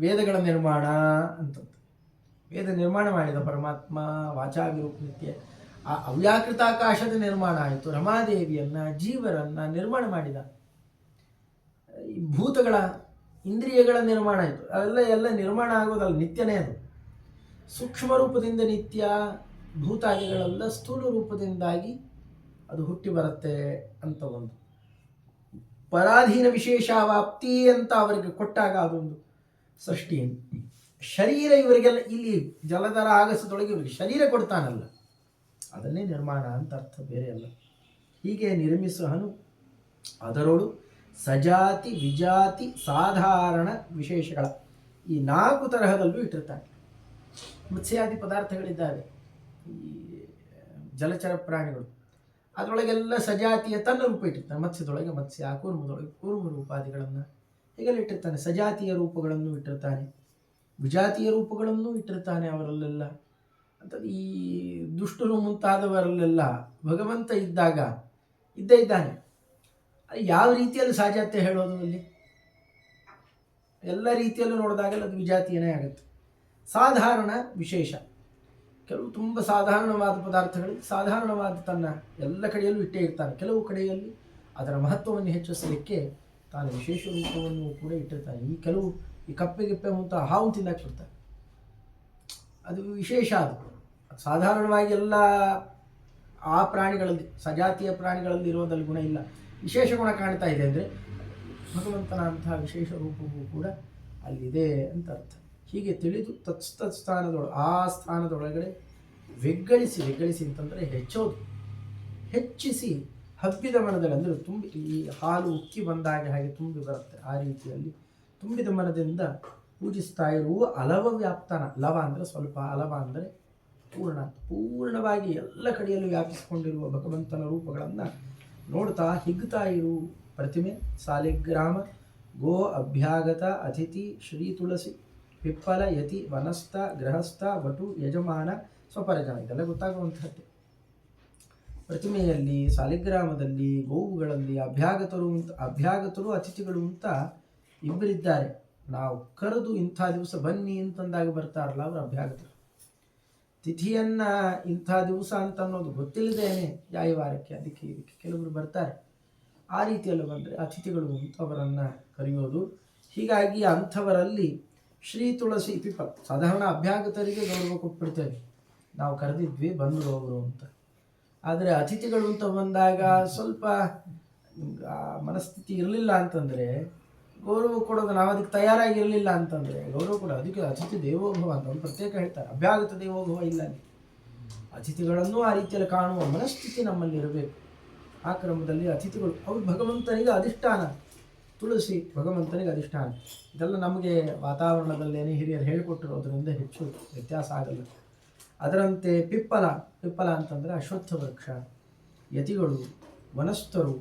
[SPEAKER 1] ವೇದಗಳ ನಿರ್ಮಾಣ ಅಂತಂದು, ವೇದ ನಿರ್ಮಾಣ ಮಾಡಿದ ಪರಮಾತ್ಮ ವಾಚಾವಿರೂಪ ನಿತ್ಯ. ಆ ಅವ್ಯಾಕೃತಾಕಾಶದ ನಿರ್ಮಾಣ ಆಯಿತು, ರಮಾದೇವಿಯನ್ನು ಜೀವರನ್ನು ನಿರ್ಮಾಣ ಮಾಡಿದ. ಈ ಭೂತಗಳ ಇಂದ್ರಿಯಗಳ ನಿರ್ಮಾಣ ಆಯಿತು, ಅವೆಲ್ಲ ನಿರ್ಮಾಣ ಆಗೋದಲ್ಲ, ನಿತ್ಯನೇ ಅದು. ಸೂಕ್ಷ್ಮ ರೂಪದಿಂದ ನಿತ್ಯ, ಭೂತಾದಿಗಳೆಲ್ಲ ಸ್ಥೂಲ ರೂಪದಿಂದಾಗಿ ಅದು ಹುಟ್ಟಿ ಬರುತ್ತೆ ಅಂತ ಒಂದು ಪರಾಧೀನ ವಿಶೇಷಾವಾಪ್ತಿ ಅಂತ ಅವರಿಗೆ ಕೊಟ್ಟಾಗ ಅದೊಂದು ಸೃಷ್ಟಿ. ಶರೀರ ಇವರಿಗೆಲ್ಲ ಇಲ್ಲಿ ಜಲಧರ ಆಗಸದೊಳಗೆ ಇವರಿಗೆ ಶರೀರ ಕೊಡ್ತಾನಲ್ಲ, ಅದನ್ನೇ ನಿರ್ಮಾಣ ಅಂತ ಅರ್ಥ, ಬೇರೆ ಅಲ್ಲ. ಹೀಗೆ ನಿರ್ಮಿಸಹನು ಅದರೊಳು ಸಜಾತಿ ವಿಜಾತಿ ಸಾಧಾರಣ ವಿಶೇಷಗಳ ಈ 4 ತರಹದಲ್ಲೂ ಇಟ್ಟಿರ್ತಾನೆ. ಮತ್ಸ್ಯಾದಿ ಪದಾರ್ಥಗಳಿದ್ದಾವೆ, ಈ ಜಲಚರ ಪ್ರಾಣಿಗಳು, ಅದರೊಳಗೆಲ್ಲ ಸಜಾತಿಯ ತನ್ನ ರೂಪ ಇಟ್ಟಿರ್ತಾನೆ. ಮತ್ಸ್ಯದೊಳಗೆ ಮತ್ಸ್ಯ, ಕೂರ್ಮದೊಳಗೆ ಕೂರ್ಮ ರೂಪಾದಿಗಳನ್ನು ಹೀಗೆಲ್ಲ ಇಟ್ಟಿರ್ತಾನೆ. ಸಜಾತಿಯ ರೂಪಗಳನ್ನು ಇಟ್ಟಿರ್ತಾನೆ, ವಿಜಾತಿಯ ರೂಪಗಳನ್ನು ಇಟ್ಟಿರ್ತಾನೆ. ಅವರಲ್ಲೆಲ್ಲ ಅಂತ ಈ ದುಷ್ಟರು ಮುಂತಾದವರಲ್ಲೆಲ್ಲ ಭಗವಂತ ಇದ್ದಾಗ ಇದ್ದೇ ಇದ್ದಾನೆ. ಯಾವ ರೀತಿಯಲ್ಲಿ ಸಾಜಾತ್ಯ ಹೇಳೋದು ಅಲ್ಲಿ? ಎಲ್ಲ ರೀತಿಯಲ್ಲೂ ನೋಡಿದಾಗಲ್ಲ ಅದು ವಿಜಾತಿಯೇ ಆಗುತ್ತೆ. ಸಾಧಾರಣ ವಿಶೇಷ, ಕೆಲವು ತುಂಬ ಸಾಧಾರಣವಾದ ಪದಾರ್ಥಗಳಿಗೆ ಸಾಧಾರಣವಾದ ತನ್ನ ಎಲ್ಲ ಕಡೆಯಲ್ಲೂ ಇಟ್ಟೇ ಇರ್ತಾನೆ. ಕೆಲವು ಕಡೆಯಲ್ಲಿ ಅದರ ಮಹತ್ವವನ್ನು ಹೆಚ್ಚಿಸಲಿಕ್ಕೆ ತಾನು ವಿಶೇಷ ರೂಪವನ್ನು ಕೂಡ ಇಟ್ಟಿರ್ತಾನೆ. ಈ ಕೆಲವು ಈ ಕಪ್ಪೆ ಮುಂತ ಹಾವು ತಿನ್ನಕ್ಬಿಡ್ತಾರೆ, ಅದು ವಿಶೇಷ. ಅದು ಸಾಧಾರಣವಾಗಿ ಎಲ್ಲ ಆ ಪ್ರಾಣಿಗಳಲ್ಲಿ, ಸಜಾತಿಯ ಪ್ರಾಣಿಗಳಲ್ಲಿ ಇರೋದಲ್ಲಿ ಗುಣ ಇಲ್ಲ, ವಿಶೇಷ ಗುಣ ಕಾಣ್ತಾ ಇದೆ ಅಂದರೆ ಭಗವಂತನ ಅಂತಹ ವಿಶೇಷ ರೂಪವೂ ಕೂಡ ಅಲ್ಲಿದೆ ಅಂತ ಅರ್ಥ. ಹೀಗೆ ತಿಳಿದು ತತ್ಸ್ತತ್ ಸ್ಥಾನದೊಳಗೆ, ಆ ಸ್ಥಾನದೊಳಗಡೆ ವಿಗ್ಗಳಿಸಿ ಅಂತಂದರೆ ಹೆಚ್ಚೋದು, ಹೆಚ್ಚಿಸಿ ಹಬ್ಬಿದ ಮನದಲ್ಲಿ, ಅಂದರೆ ತುಂಬಿ ಈ ಹಾಲು ಉಕ್ಕಿ ಬಂದಾಗ ಹಾಗೆ ತುಂಬಿ ಬರುತ್ತೆ, ಆ ರೀತಿಯಲ್ಲಿ ತುಂಬಿದ ಮನದಿಂದ ಪೂಜಿಸ್ತಾ ಇರುವ ಅಲವ ವ್ಯಾಪ್ತಾನ. ಲವ ಅಂದರೆ ಸ್ವಲ್ಪ, ಅಲವ ಅಂದರೆ ಪೂರ್ಣವಾಗಿ ಎಲ್ಲ ಕಡೆಯಲ್ಲೂ ವ್ಯಾಪಿಸಿಕೊಂಡಿರುವ ಭಗವಂತನ ರೂಪಗಳನ್ನು ನೋಡ್ತಾ ಹಿಗ್ತಾ ಇರು. ಪ್ರತಿಮೆ, ಸಾಲಿಗ್ರಾಮ, ಗೋ ಅಭ್ಯಾಗತ, ಅತಿಥಿ, ಶ್ರೀ ತುಳಸಿ, ಪಿಪ್ಪಲ, ಯತಿ, ವನಸ್ಥ, ಗೃಹಸ್ಥ, ವಟು, ಯಜಮಾನ, ಸ್ವಪರಜನ, ಇದೆಲ್ಲ ಗೊತ್ತಾಗುವಂಥದ್ದೇ. ಪ್ರತಿಮೆಯಲ್ಲಿ, ಸಾಲಿಗ್ರಾಮದಲ್ಲಿ, ಗೋವುಗಳಲ್ಲಿ ಅಭ್ಯಾಗತರು ಅತಿಥಿಗಳು ಅಂತ ಇಬ್ಬರಿದ್ದಾರೆ. ನಾವು ಕರೆದು ಇಂಥ ದಿವಸ ಬನ್ನಿ ಅಂತಂದಾಗ ಬರ್ತಾರಲ್ಲ ಅವರು ಅಭ್ಯಾಗತರು. ತಿಥಿಯನ್ನು ಇಂಥ ದಿವಸ ಅಂತ ಅನ್ನೋದು ಗೊತ್ತಿಲ್ಲದೇನೆ ಯಾಯವಾರಕ್ಕೆ ಅದಕ್ಕೆ ಇದಕ್ಕೆ ಕೆಲವರು ಬರ್ತಾರೆ. ಆ ರೀತಿಯಲ್ಲಿ ಬಂದರೆ ಅತಿಥಿಗಳು ಅಂತ ಅವರನ್ನು ಕರೆಯೋದು. ಹೀಗಾಗಿ ಅಂಥವರಲ್ಲಿ ಶ್ರೀ ತುಳಸಿ, ಪಿಪ್ಪಲ, ಸಾಧಾರಣ ಅಭ್ಯಾಗತರಿಗೆ ಗೌರವ ಕೊಟ್ಬಿಡ್ತೇವೆ, ನಾವು ಕರೆದಿದ್ವಿ ಬಂದರು ಅವರು ಅಂತ. ಆದರೆ ಅತಿಥಿಗಳು ಅಂತ ಬಂದಾಗ ಸ್ವಲ್ಪ ಮನಸ್ಥಿತಿ ಇರಲಿಲ್ಲ ಅಂತಂದರೆ ಗೌರವ ಕೊಡೋದು, ನಾವು ಅದಕ್ಕೆ ತಯಾರಾಗಿರಲಿಲ್ಲ ಅಂತಂದರೆ ಗೌರವ ಕೊಡೋದು. ಅದಕ್ಕೆ ಅತಿಥಿ ದೇವೋಭವ ಅಂತ ಒಂದು ಪ್ರತ್ಯೇಕ ಹೇಳ್ತಾರೆ. ಅಭ್ಯಾಗತ ದೇವೋಭವ ಇಲ್ಲ ಅಲ್ಲಿ. ಅತಿಥಿಗಳನ್ನು ಆ ರೀತಿಯಲ್ಲಿ ಕಾಣುವ ಮನಸ್ಥಿತಿ ನಮ್ಮಲ್ಲಿ ಇರಬೇಕು. ಆ ಕ್ರಮದಲ್ಲಿ ಅತಿಥಿಗಳು ಅವರು ಭಗವಂತನಿಗೆ ಅಧಿಷ್ಠಾನ. ತುಳಸಿ ಭಗವಂತನಿಗೆ ಅಧಿಷ್ಠಾನ. ಇದೆಲ್ಲ ನಮಗೆ ವಾತಾವರಣದಲ್ಲೇನೇ ಹಿರಿಯರು ಹೇಳಿಕೊಟ್ಟಿರೋದ್ರಿಂದ ಹೆಚ್ಚು ವ್ಯತ್ಯಾಸ ಆಗಲ್ಲ. ಅದರಂತೆ ಪಿಪ್ಪಲ ಅಂತಂದರೆ ಅಶ್ವತ್ಥ ವೃಕ್ಷ, ಯತಿಗಳು, ವನಸ್ಥರು,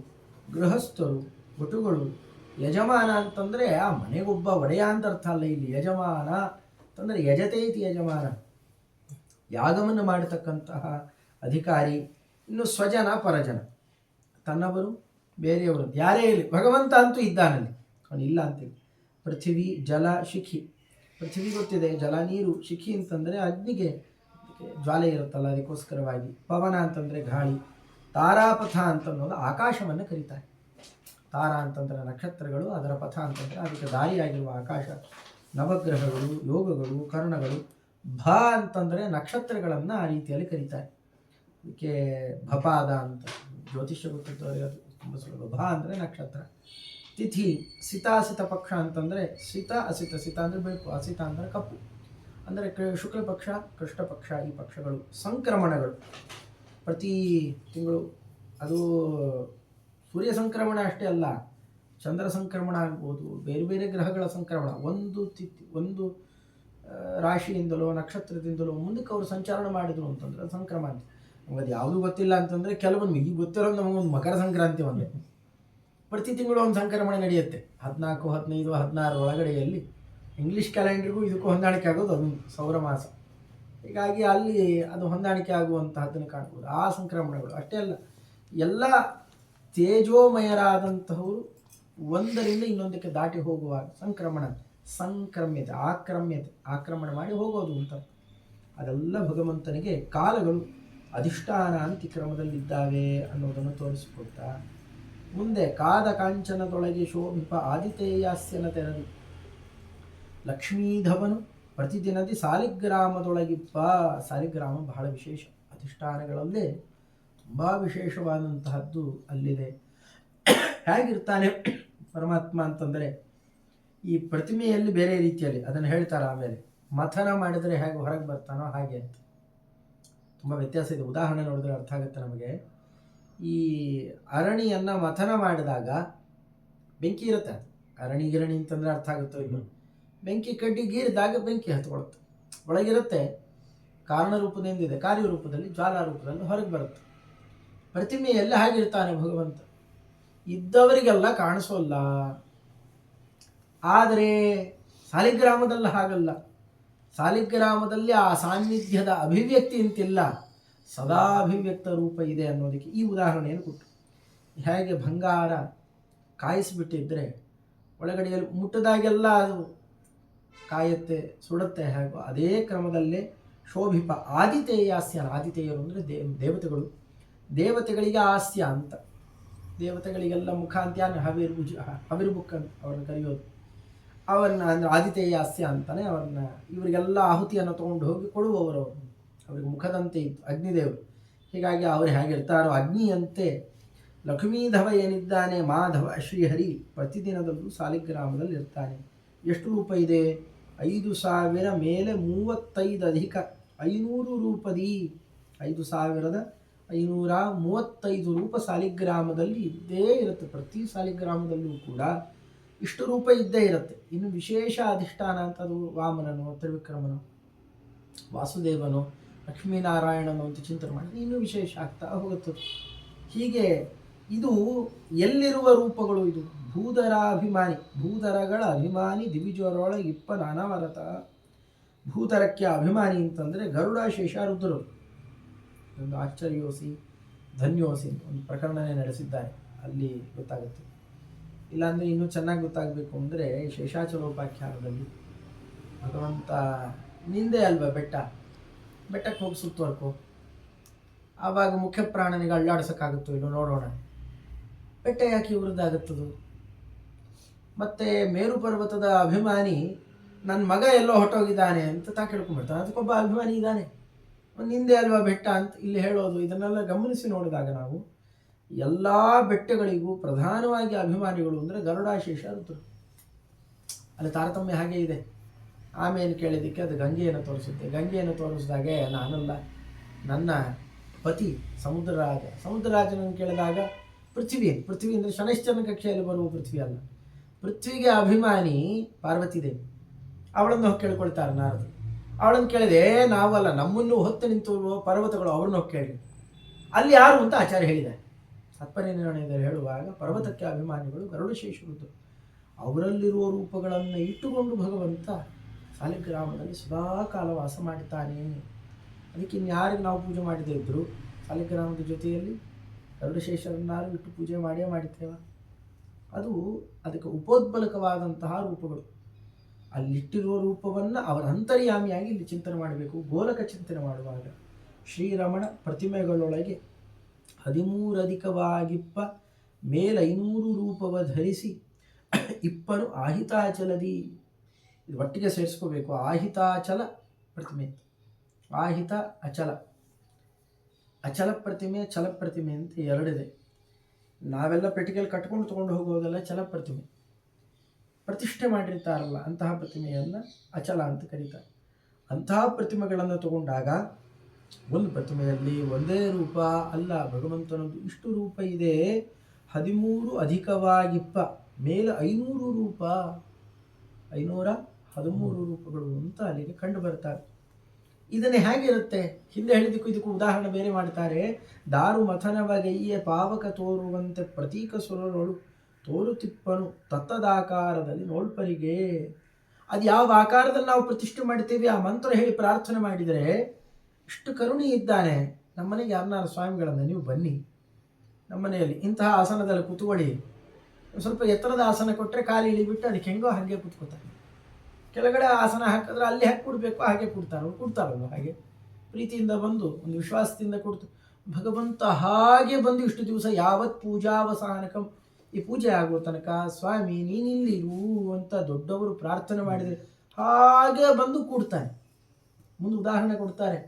[SPEAKER 1] ಗೃಹಸ್ಥರು, ವಟುಗಳು, ಯಜಮಾನ ಅಂತಂದರೆ ಆ ಮನೆಗೊಬ್ಬ ಒಡೆಯ ಅಂತ ಅರ್ಥ ಅಲ್ಲ ಇಲ್ಲಿ. ಯಜಮಾನ ಅಂತಂದರೆ ಯಜತೇತಿ ಯಜಮಾನ, ಯಾಗವನ್ನು ಮಾಡತಕ್ಕಂತಹ ಅಧಿಕಾರಿ. ಇನ್ನು ಸ್ವಜನ, ಪರಜನ, ತನ್ನವರು ಬೇರೆಯವರು, ಯಾರೇ ಇರಲಿ ಭಗವಂತ ಅಂತೂ ಇದ್ದಾನಲ್ಲಿ, ಅವನು ಇಲ್ಲ ಅಂತೀವಿ. ಪೃಥ್ವಿ, ಜಲ, ಶಿಖಿ. ಪೃಥ್ವಿ ಗೊತ್ತಿದೆ, ಜಲ ನೀರು. ಶಿಖಿ ಅಂತಂದರೆ ಅಗ್ನಿಗೆ ಜ್ವಾಲೆ ಇರುತ್ತಲ್ಲ ಅದಕ್ಕೋಸ್ಕರವಾಗಿ. ಪವನ ಅಂತಂದರೆ ಗಾಳಿ. ತಾರಾಪಥ ಅಂತನ್ನೋದು ಆಕಾಶವನ್ನು ಕರೀತಾರೆ. ತಾರಾ ಅಂತಂದರೆ ನಕ್ಷತ್ರಗಳು, ಅದರ ಪಥ ಅಂತಂದರೆ ಅದಕ್ಕೆ ದಾರಿಯಾಗಿರುವ ಆಕಾಶ. ನವಗ್ರಹಗಳು, ಯೋಗಗಳು, ಕರ್ಣಗಳು. ಭ ಅಂತಂದರೆ ನಕ್ಷತ್ರಗಳನ್ನು ಆ ರೀತಿಯಲ್ಲಿ ಕರೀತಾರೆ. ಅದಕ್ಕೆ ಭಪಾದ ಅಂತ ಜ್ಯೋತಿಷ್ಯ ಗೊತ್ತಿದ್ದವರಿಗೆ ಅದು ತುಂಬ ಸುಲಭ. ಭ ಅಂದರೆ ನಕ್ಷತ್ರ. ತಿಥಿ, ಸಿತಾಸಿತ ಪಕ್ಷ ಅಂತಂದರೆ ಸಿತ ಅಸಿತ. ಸಿತ ಅಂದರೆ ಬೆಳಕು, ಅಸಿತ ಅಂದರೆ ಕಪ್ಪು, ಅಂದರೆ ಶುಕ್ಲ ಪಕ್ಷ, ಕೃಷ್ಣ ಪಕ್ಷ. ಈ ಪಕ್ಷಗಳು. ಸಂಕ್ರಮಣಗಳು, ಪ್ರತಿ ತಿಂಗಳು ಅದು ಸೂರ್ಯ ಸಂಕ್ರಮಣ ಅಷ್ಟೇ ಅಲ್ಲ, ಚಂದ್ರ ಸಂಕ್ರಮಣ ಆಗ್ಬೋದು, ಬೇರೆ ಬೇರೆ ಗ್ರಹಗಳ ಸಂಕ್ರಮಣ. ಒಂದು ರಾಶಿಯಿಂದಲೋ ನಕ್ಷತ್ರದಿಂದಲೋ ಮುಂದಕ್ಕೆ ಅವರು ಸಂಚಾರ ಮಾಡಿದರು ಅಂತಂದ್ರೆ ಅದು ಸಂಕ್ರಮಣ ಅಂತ. ನಮಗೆ ಅದು ಯಾವುದೂ ಗೊತ್ತಿಲ್ಲ ಅಂತಂದರೆ ಕೆಲವೊಂದು ಈಗ ಗೊತ್ತಿರೋದು ನಮಗೊಂದು ಮಕರ ಸಂಕ್ರಾಂತಿ ಒಂದೇ. ಪ್ರತಿ ತಿಂಗಳು ಒಂದು ಸಂಕ್ರಮಣ ನಡೆಯುತ್ತೆ. 14, 15, 16 ಒಳಗಡೆಯಲ್ಲಿ ಇಂಗ್ಲೀಷ್ ಕ್ಯಾಲೆಂಡರ್ಗೂ ಇದಕ್ಕೂ ಹೊಂದಾಣಿಕೆ ಆಗೋದು ಅದು ಸೌರಮಾಸ. ಹೀಗಾಗಿ ಅಲ್ಲಿ ಅದು ಹೊಂದಾಣಿಕೆ ಆಗುವಂತಹದ್ದನ್ನು ಕಾಣ್ಬೋದು. ಆ ಸಂಕ್ರಮಣಗಳು ಅಷ್ಟೇ ಅಲ್ಲ, ಎಲ್ಲ ತೇಜೋಮಯರಾದಂತಹವರು ಒಂದರಿಂದ ಇನ್ನೊಂದಕ್ಕೆ ದಾಟಿ ಹೋಗುವಾಗ ಸಂಕ್ರಮಣ, ಆಕ್ರಮಣ ಮಾಡಿ ಹೋಗೋದು ಅಂತ. ಅದೆಲ್ಲ ಭಗವಂತನಿಗೆ ಕಾಲಗಳು ಅಧಿಷ್ಠಾನ ಅಂತಿ ಕ್ರಮದಲ್ಲಿದ್ದಾವೆ ಅನ್ನೋದನ್ನು ತೋರಿಸಿಕೊಡ್ತಾ ಮುಂದೆ ಕಾದ ಕಾಂಚನದೊಳಗೆ ಶೋಭಿಪ ಆದಿತೇಯಾಸ್ಯನ ತೆರದು ಲಕ್ಷ್ಮೀಧವನು ಪ್ರತಿದಿನದಿ ಸಾಲಿಗ್ರಾಮದೊಳಗಿಪ್ಪ. ಸಾಲಿಗ್ರಾಮ ಬಹಳ ವಿಶೇಷ, ಅಧಿಷ್ಠಾನಗಳಲ್ಲೇ ತುಂಬ ವಿಶೇಷವಾದಂತಹದ್ದು ಅಲ್ಲಿದೆ. ಹೇಗಿರ್ತಾನೆ ಪರಮಾತ್ಮ ಅಂತಂದರೆ ಈ ಪ್ರತಿಮೆಯಲ್ಲಿ ಬೇರೆ ರೀತಿಯಲ್ಲಿ ಅದನ್ನು ಹೇಳ್ತಾರೆ. ಆಮೇಲೆ ಮಥನ ಮಾಡಿದರೆ ಹೇಗೆ ಹೊರಗೆ ಬರ್ತಾನೋ ಹಾಗೆ ಅಂತ. ತುಂಬ ವ್ಯತ್ಯಾಸ ಇದೆ. ಉದಾಹರಣೆ ನೋಡಿದ್ರೆ ಅರ್ಥ ಆಗುತ್ತೆ ನಮಗೆ. ಈ ಅರಣಿಯನ್ನು ಮಥನ ಮಾಡಿದಾಗ ಬೆಂಕಿ ಇರುತ್ತೆ. ಅರಣಿ ಗಿರಣಿ ಅಂತಂದರೆ ಅರ್ಥ ಆಗುತ್ತೋ ಇಲ್ಲ. ಬೆಂಕಿ ಕಡ್ಡಿ ಗೀರಿದಾಗ ಬೆಂಕಿ ಹತ್ಕೊಳ್ಳುತ್ತೆ. ಒಳಗಿರುತ್ತೆ, ಕಾರಣ ರೂಪದಿಂದಿದೆ, ಕಾರ್ಯರೂಪದಲ್ಲಿ ಜ್ವಾಲಾ ರೂಪದಲ್ಲಿ ಹೊರಗೆ ಬರುತ್ತೆ. ಪ್ರತಿಮೆಯೆಲ್ಲ ಹಾಗಿರ್ತಾನೆ ಭಗವಂತ, ಇದ್ದವರಿಗೆಲ್ಲ ಕಾಣಿಸೋಲ್ಲ. ಆದರೆ ಸಾಲಿಗ್ರಾಮದಲ್ಲಿ ಹಾಗಲ್ಲ. ಸಾಲಿಗ್ರಾಮದಲ್ಲಿ ಆ ಸಾನ್ನಿಧ್ಯದ ಅಭಿವ್ಯಕ್ತಿ ಅಂತಿಲ್ಲ, ಸದಾ ಅಭಿವ್ಯಕ್ತ ರೂಪ ಇದೆ ಅನ್ನೋದಕ್ಕೆ ಈ ಉದಾಹರಣೆಯನ್ನು ಕೊಟ್ಟು. ಹೇಗೆ ಬಂಗಾರ ಕಾಯಿಸಿಬಿಟ್ಟಿದ್ರೆ ಒಳಗಡೆಯಲ್ಲಿ ಮುಟ್ಟದಾಗೆಲ್ಲ ಅದು ಕಾಯುತ್ತೆ, ಸುಡುತ್ತೆ, ಹೇಗೋ ಅದೇ ಕ್ರಮದಲ್ಲೇ ಶೋಭಿಪ ಆದಿತೇಯಾಸ್ಯ. ಆದಿತೇಯರು ಅಂದರೆ ದೇವತೆಗಳು. ದೇವತೆಗಳಿಗೆ ಆಸ್ಯ ಅಂತ, ದೇವತೆಗಳಿಗೆಲ್ಲ ಮುಖ ಅಂತ್ಯಾನ ಹವಿರ್ಬುಕ್ ಅಂತ ಅವ್ರನ್ನ ಕರೆಯೋದು. ಅವರನ್ನ ಅಂದರೆ ಆದಿತೇಯಾಸ್ಯ ಅಂತಾನೆ ಅವ್ರನ್ನ, ಇವರಿಗೆಲ್ಲ ಆಹುತಿಯನ್ನು ತೊಗೊಂಡು ಹೋಗಿ ಕೊಡುವವರು ಅವರು. ಅವ್ರಿಗೆ ಮುಖದಂತೆ ಇತ್ತು ಅಗ್ನಿದೇವರು. ಹೀಗಾಗಿ ಅವರು ಹೇಗಿರ್ತಾರೋ ಅಗ್ನಿಯಂತೆ ಲಕ್ಷ್ಮೀಧವ ಏನಿದ್ದಾನೆ ಮಾಧವ ಶ್ರೀಹರಿ ಪ್ರತಿದಿನದಲ್ಲೂ ಸಾಲಿಗ್ರಾಮದಲ್ಲಿ ಇರ್ತಾನೆ. ಎಷ್ಟು ರೂಪ ಇದೆ? 5,000 ಮೇಲೆ 35 ಅಧಿಕ 500 ರೂಪದಿ 5,535 ರೂಪ ಸಾಲಿಗ್ರಾಮದಲ್ಲಿ ಇದ್ದೇ ಇರುತ್ತೆ. ಪ್ರತಿ ಸಾಲಿಗ್ರಾಮದಲ್ಲೂ ಕೂಡ ಇಷ್ಟು ರೂಪ ಇದ್ದೇ ಇರುತ್ತೆ. ಇನ್ನು ವಿಶೇಷ ಅಧಿಷ್ಠಾನ ಅಂತದು ವಾಮನನು, ತ್ರಿವಿಕ್ರಮನು, ವಾಸುದೇವನು, ಲಕ್ಷ್ಮೀನಾರಾಯಣನು ಅಂತ ಚಿಂತನೆ ಮಾಡಿದ್ರೆ ಇನ್ನೂ ವಿಶೇಷ ಆಗ್ತಾ ಹೋಗುತ್ತದೆ. ಹೀಗೆ ಇದು ಎಲ್ಲಿರುವ ರೂಪಗಳು? ಇದು ಭೂಧರಾಭಿಮಾನಿ, ಭೂಧರಗಳ ಅಭಿಮಾನಿ ದಿವಿಜರೊಳ ಇಪ್ಪನ ಅನವರತ. ಭೂಧರಕ್ಕೆ ಅಭಿಮಾನಿ ಅಂತಂದರೆ ಗರುಡ, ಶೇಷ, ರುದ್ರರು. ಒಂದು ಆಶ್ಚರ್ಯೋಸಿ ಧನ್ಯೋಸಿ ಒಂದು ಪ್ರಕರಣನೇ ನಡೆಸಿದ್ದಾರೆ, ಅಲ್ಲಿ ಗೊತ್ತಾಗುತ್ತೆ. ಇಲ್ಲಾಂದರೆ ಇನ್ನೂ ಚೆನ್ನಾಗಿ ಗೊತ್ತಾಗಬೇಕು ಅಂದರೆ ಶೇಷಾಚಲೋಪಾಖ್ಯಾನದಲ್ಲಿ ಭಗವಂತ ನಿಂದೆ ಅಲ್ವಾ ಬೆಟ್ಟಕ್ಕೆ ಹೋಗಿ ಸುತ್ತುವರ್ಕೋ, ಆವಾಗ ಮುಖ್ಯ ಪ್ರಾಣನಿಗೆ ಅಳ್ಳಾಡ್ಸೋಕ್ಕಾಗುತ್ತೋ ಇಲ್ಲೋ ನೋಡೋಣ. ಬೆಟ್ಟ ಯಾಕೆ ಇವ್ರದ್ದಾಗುತ್ತದು? ಮತ್ತು ಮೇರು ಪರ್ವತದ ಅಭಿಮಾನಿ ನನ್ನ ಮಗ ಎಲ್ಲೋ ಹೊಟ್ಟೋಗಿದ್ದಾನೆ ಅಂತ ಕೇಳ್ಕೊಂಡ್ಬಿಡ್ತಾನೆ. ಅದಕ್ಕೊಬ್ಬ ಅಭಿಮಾನಿ ಇದ್ದಾನೆ, ನಿಂದೆ ಅಲ್ವಾ ಬೆಟ್ಟ ಅಂತ ಇಲ್ಲಿ ಹೇಳೋದು. ಇದನ್ನೆಲ್ಲ ಗಮನಿಸಿ ನೋಡಿದಾಗ ನಾವು ಎಲ್ಲ ಬೆಟ್ಟಗಳಿಗೂ ಪ್ರಧಾನವಾಗಿ ಅಭಿಮಾನಿಗಳು ಅಂದರೆ ಗರುಡ, ಶೇಷ, ರುದ್ರರು. ಅಲ್ಲಿ ತಾರತಮ್ಯ ಹಾಗೆ ಇದೆ. ಆಮೇಲೆ ಕೇಳಿದ್ದಕ್ಕೆ ಅದು ಗಂಗೆಯನ್ನು ತೋರಿಸುತ್ತೆ. ಗಂಗೆಯನ್ನು ತೋರಿಸಿದಾಗೆ ನಾನಲ್ಲ, ನನ್ನ ಪತಿ ಸಮುದ್ರರಾಜನನ್ನು ಕೇಳಿದಾಗ ಪೃಥ್ವಿ ಅಂದರೆ ಶನೈಶ್ಚರನ ಕಕ್ಷೆಯಲ್ಲಿ ಬರುವ ಪೃಥ್ವಿ ಅಲ್ಲ. ಪೃಥ್ವಿಗೆ ಅಭಿಮಾನಿ ಪಾರ್ವತಿ ದೇವಿ. ಅವಳನ್ನು ಹೋಗಿ ಕೇಳ್ಕೊಳ್ತಾರೆ ನಾರದರು. ಅವಳನ್ನು ಕೇಳಿದೆ, ನಾವಲ್ಲ, ನಮ್ಮನ್ನು ಹೊತ್ತು ನಿಂತಿರುವ ಪರ್ವತಗಳು, ಅವ್ರನ್ನ ಹೋಗಿ ಕೇಳಿ ಅಲ್ಲಿ ಯಾರು ಅಂತ ಆಚಾರ್ಯ ಹೇಳಿದ್ದಾರೆ. ಸತ್ಪರಿನಿರ್ಣಯದಲ್ಲಿ ಹೇಳುವಾಗ ಪರ್ವತಕ್ಕೆ ಅಭಿಮಾನಿಗಳು ಗರುಡ, ಶೇಷ, ರುದ್ರರು. ಅವರಲ್ಲಿರುವ ರೂಪಗಳನ್ನು ಇಟ್ಟುಕೊಂಡು ಭಗವಂತ ಸಾಲಿಗ್ರಾಮದಲ್ಲಿ ಸದಾಕಾಲ ವಾಸ ಮಾಡುತ್ತಾನೆ. ಅದಕ್ಕೆ ಇನ್ಯಾರಿಗೆ ನಾವು ಪೂಜೆ ಮಾಡದೇ ಇದ್ದರು ಸಾಲಿಗ್ರಾಮದ ಜೊತೆಯಲ್ಲಿ ಗರುಡಶೇಷರನ್ನಾರು ಇಟ್ಟು ಪೂಜೆ ಮಾಡಿದ್ದೇವೆ. ಅದಕ್ಕೆ ಉಪೋದ್ಬಲಕವಾದಂತಹ ರೂಪಗಳು. ಅಲ್ಲಿಟ್ಟಿರುವ ರೂಪವನ್ನು ಅವರ ಅಂತರ್ಯಾಮಿಯಾಗಿ ಇಲ್ಲಿ ಚಿಂತನೆ ಮಾಡಬೇಕು. ಗೋಲಕ ಚಿಂತನೆ ಮಾಡುವಾಗ ಶ್ರೀರಮಣ ಪ್ರತಿಮೆಗಳೊಳಗೆ 13 ಅಧಿಕವಾಗಿಪ್ಪ ಮೇಲೆ 500 ರೂಪವ ಧರಿಸಿ ಇಪ್ಪನು ಆಹಿತಾಚಲದಿ. ಇದು ಒಟ್ಟಿಗೆ ಸೇರಿಸ್ಕೋಬೇಕು. ಆಹಿತಾಚಲ ಪ್ರತಿಮೆ, ಆಹಿತ ಅಚಲ, ಅಚಲ ಪ್ರತಿಮೆ, ಛಲ ಪ್ರತಿಮೆ ಅಂತ ಎರಡಿದೆ. ನಾವೆಲ್ಲ ಪೆಟ್ಟಿಗೆಯಲ್ಲಿ ಕಟ್ಕೊಂಡು ತೊಗೊಂಡು ಹೋಗೋದೆಲ್ಲ ಛಲ ಪ್ರತಿಮೆ. ಪ್ರತಿಷ್ಠೆ ಮಾಡಿರ್ತಾರಲ್ಲ ಅಂತಹ ಪ್ರತಿಮೆಯನ್ನು ಅಚಲ ಅಂತ ಕರೀತಾರೆ. ಅಂತಹ ಪ್ರತಿಮೆಗಳನ್ನು ತಗೊಂಡಾಗ ಒಂದು ಪ್ರತಿಮೆಯಲ್ಲಿ ಒಂದೇ ರೂಪ ಅಲ್ಲ, ಭಗವಂತನದ್ದು ಇಷ್ಟು ರೂಪ ಇದೆ. 13 ಅಧಿಕವಾಗಿಪ್ಪ ಮೇಲೆ 500 ರೂಪ, 513 ರೂಪಗಳು ಅಂತ ಅಲ್ಲಿಗೆ ಕಂಡು ಬರ್ತಾರೆ. ಇದನ್ನೇ ಹೇಗಿರುತ್ತೆ? ಹಿಂದೆ ಹೇಳಿದಕ್ಕೂ ಇದಕ್ಕೂ ಉದಾಹರಣೆ ಬೇರೆ ಮಾಡ್ತಾರೆ. ದಾರು ಮಥನವಗೈಯೇ ಪಾವಕ ತೋರುವಂತೆ ಪ್ರತೀಕ ಸುರರೊಳು ತೋರುತಿಪ್ಪನು ತತ್ತದಾಕಾರದಲ್ಲಿ ನೋಡ್ಪರಿಗೆ. ಅದು ಯಾವ ಆಕಾರದಲ್ಲಿ ನಾವು ಪ್ರತಿಷ್ಠೆ ಮಾಡ್ತೀವಿ ಆ ಮಂತ್ರ ಹೇಳಿ ಪ್ರಾರ್ಥನೆ ಮಾಡಿದರೆ ಇಷ್ಟು ಕರುಣೆ ಇದ್ದಾನೆ. ನಮ್ಮನೆಗೆ ಯಾರನ್ನಾರು ಸ್ವಾಮಿಗಳನ್ನು ನೀವು ಬನ್ನಿ, ನಮ್ಮನೆಯಲ್ಲಿ ಇಂತಹ ಆಸನದಲ್ಲಿ ಕೂತ್ಕೊಳ್ಳಿ, ಸ್ವಲ್ಪ ಎತ್ತರದ ಆಸನ ಕೊಟ್ಟರೆ ಕಾಲು ಇಳಿಬಿಟ್ಟು ಅದಕ್ಕೆ ಹೆಂಗೋ ಹಾಗೆ ಕೂತ್ಕೋತಾರೆ. ಕೆಳಗಡೆ ಆಸನ ಹಾಕಿದ್ರೆ ಅಲ್ಲಿ ಹಾಕಿ ಕೊಡಬೇಕು, ಹಾಗೆ ಕೊಡ್ತಾರಲ್ವ ಹಾಗೆ ಪ್ರೀತಿಯಿಂದ ಬಂದು ಒಂದು ವಿಶ್ವಾಸದಿಂದ ಕೊಡ್ತು. ಭಗವಂತ ಹಾಗೆ ಬಂದು ಇಷ್ಟು ದಿವಸ ಯಾವತ್ ಪೂಜಾವಸಾನಕಂ, ಈ ಪೂಜೆ ಆಗುವ ತನಕ ಸ್ವಾಮಿ ನೀನಿಲ್ಲಿರು ಅಂತ ದೊಡ್ಡವರು ಪ್ರಾರ್ಥನೆ ಮಾಡಿದರೆ ಹಾಗೆ ಬಂದು ಕೂಡ್ತಾನೆ. ಮುಂದೆ ಉದಾಹರಣೆ ಕೊಡ್ತಾರೆ.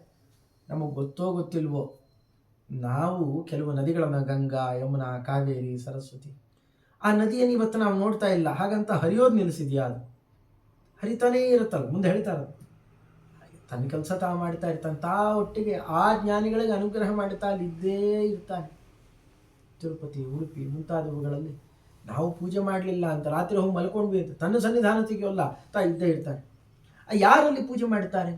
[SPEAKER 1] ನಮಗೆ ಗೊತ್ತೋ ಗೊತ್ತಿಲ್ವೋ, ನಾವು ಕೆಲವು ನದಿಗಳನ್ನು, ಗಂಗಾ, ಯಮುನಾ, ಕಾವೇರಿ, ಸರಸ್ವತಿ, ಆ ನದಿಯನ್ನು ಇವತ್ತು ನಾವು ನೋಡ್ತಾ ಇಲ್ಲ. ಹಾಗಂತ ಹರಿಯೋದು ನಿಲ್ಲಿಸಿದ್ಯಾ? ಅದು ಹರಿತಾನೇ ಇರುತ್ತಲ್ಲ. ಮುಂದೆ ಹೇಳ್ತಾರೆ ತನ್ನ ಕೆಲಸ ತಾವು ಮಾಡ್ತಾ ಇರ್ತಾನೆ. ಒಟ್ಟಿಗೆ ಆ ಜ್ಞಾನಿಗಳಿಗೆ ಅನುಗ್ರಹ ಮಾಡ್ತಾ ಅಲ್ಲಿದ್ದೇ ಇರ್ತಾನೆ. ತಿರುಪತಿ, ಉಡುಪಿ ಮುಂತಾದವುಗಳಲ್ಲಿ ನಾವು ಪೂಜೆ ಮಾಡಲಿಲ್ಲ ಅಂತ ರಾತ್ರಿ ಹೋಗಿ ಮಲ್ಕೊಂಡ್ವಿ ಅಂತ ತನ್ನ ಸನ್ನಿಧಾನ ತೆಗೆಯೋಲ್ಲ, ಇದ್ದೇ ಇರ್ತಾನೆ. ಯಾರಲ್ಲಿ ಪೂಜೆ ಮಾಡ್ತಾರೆ?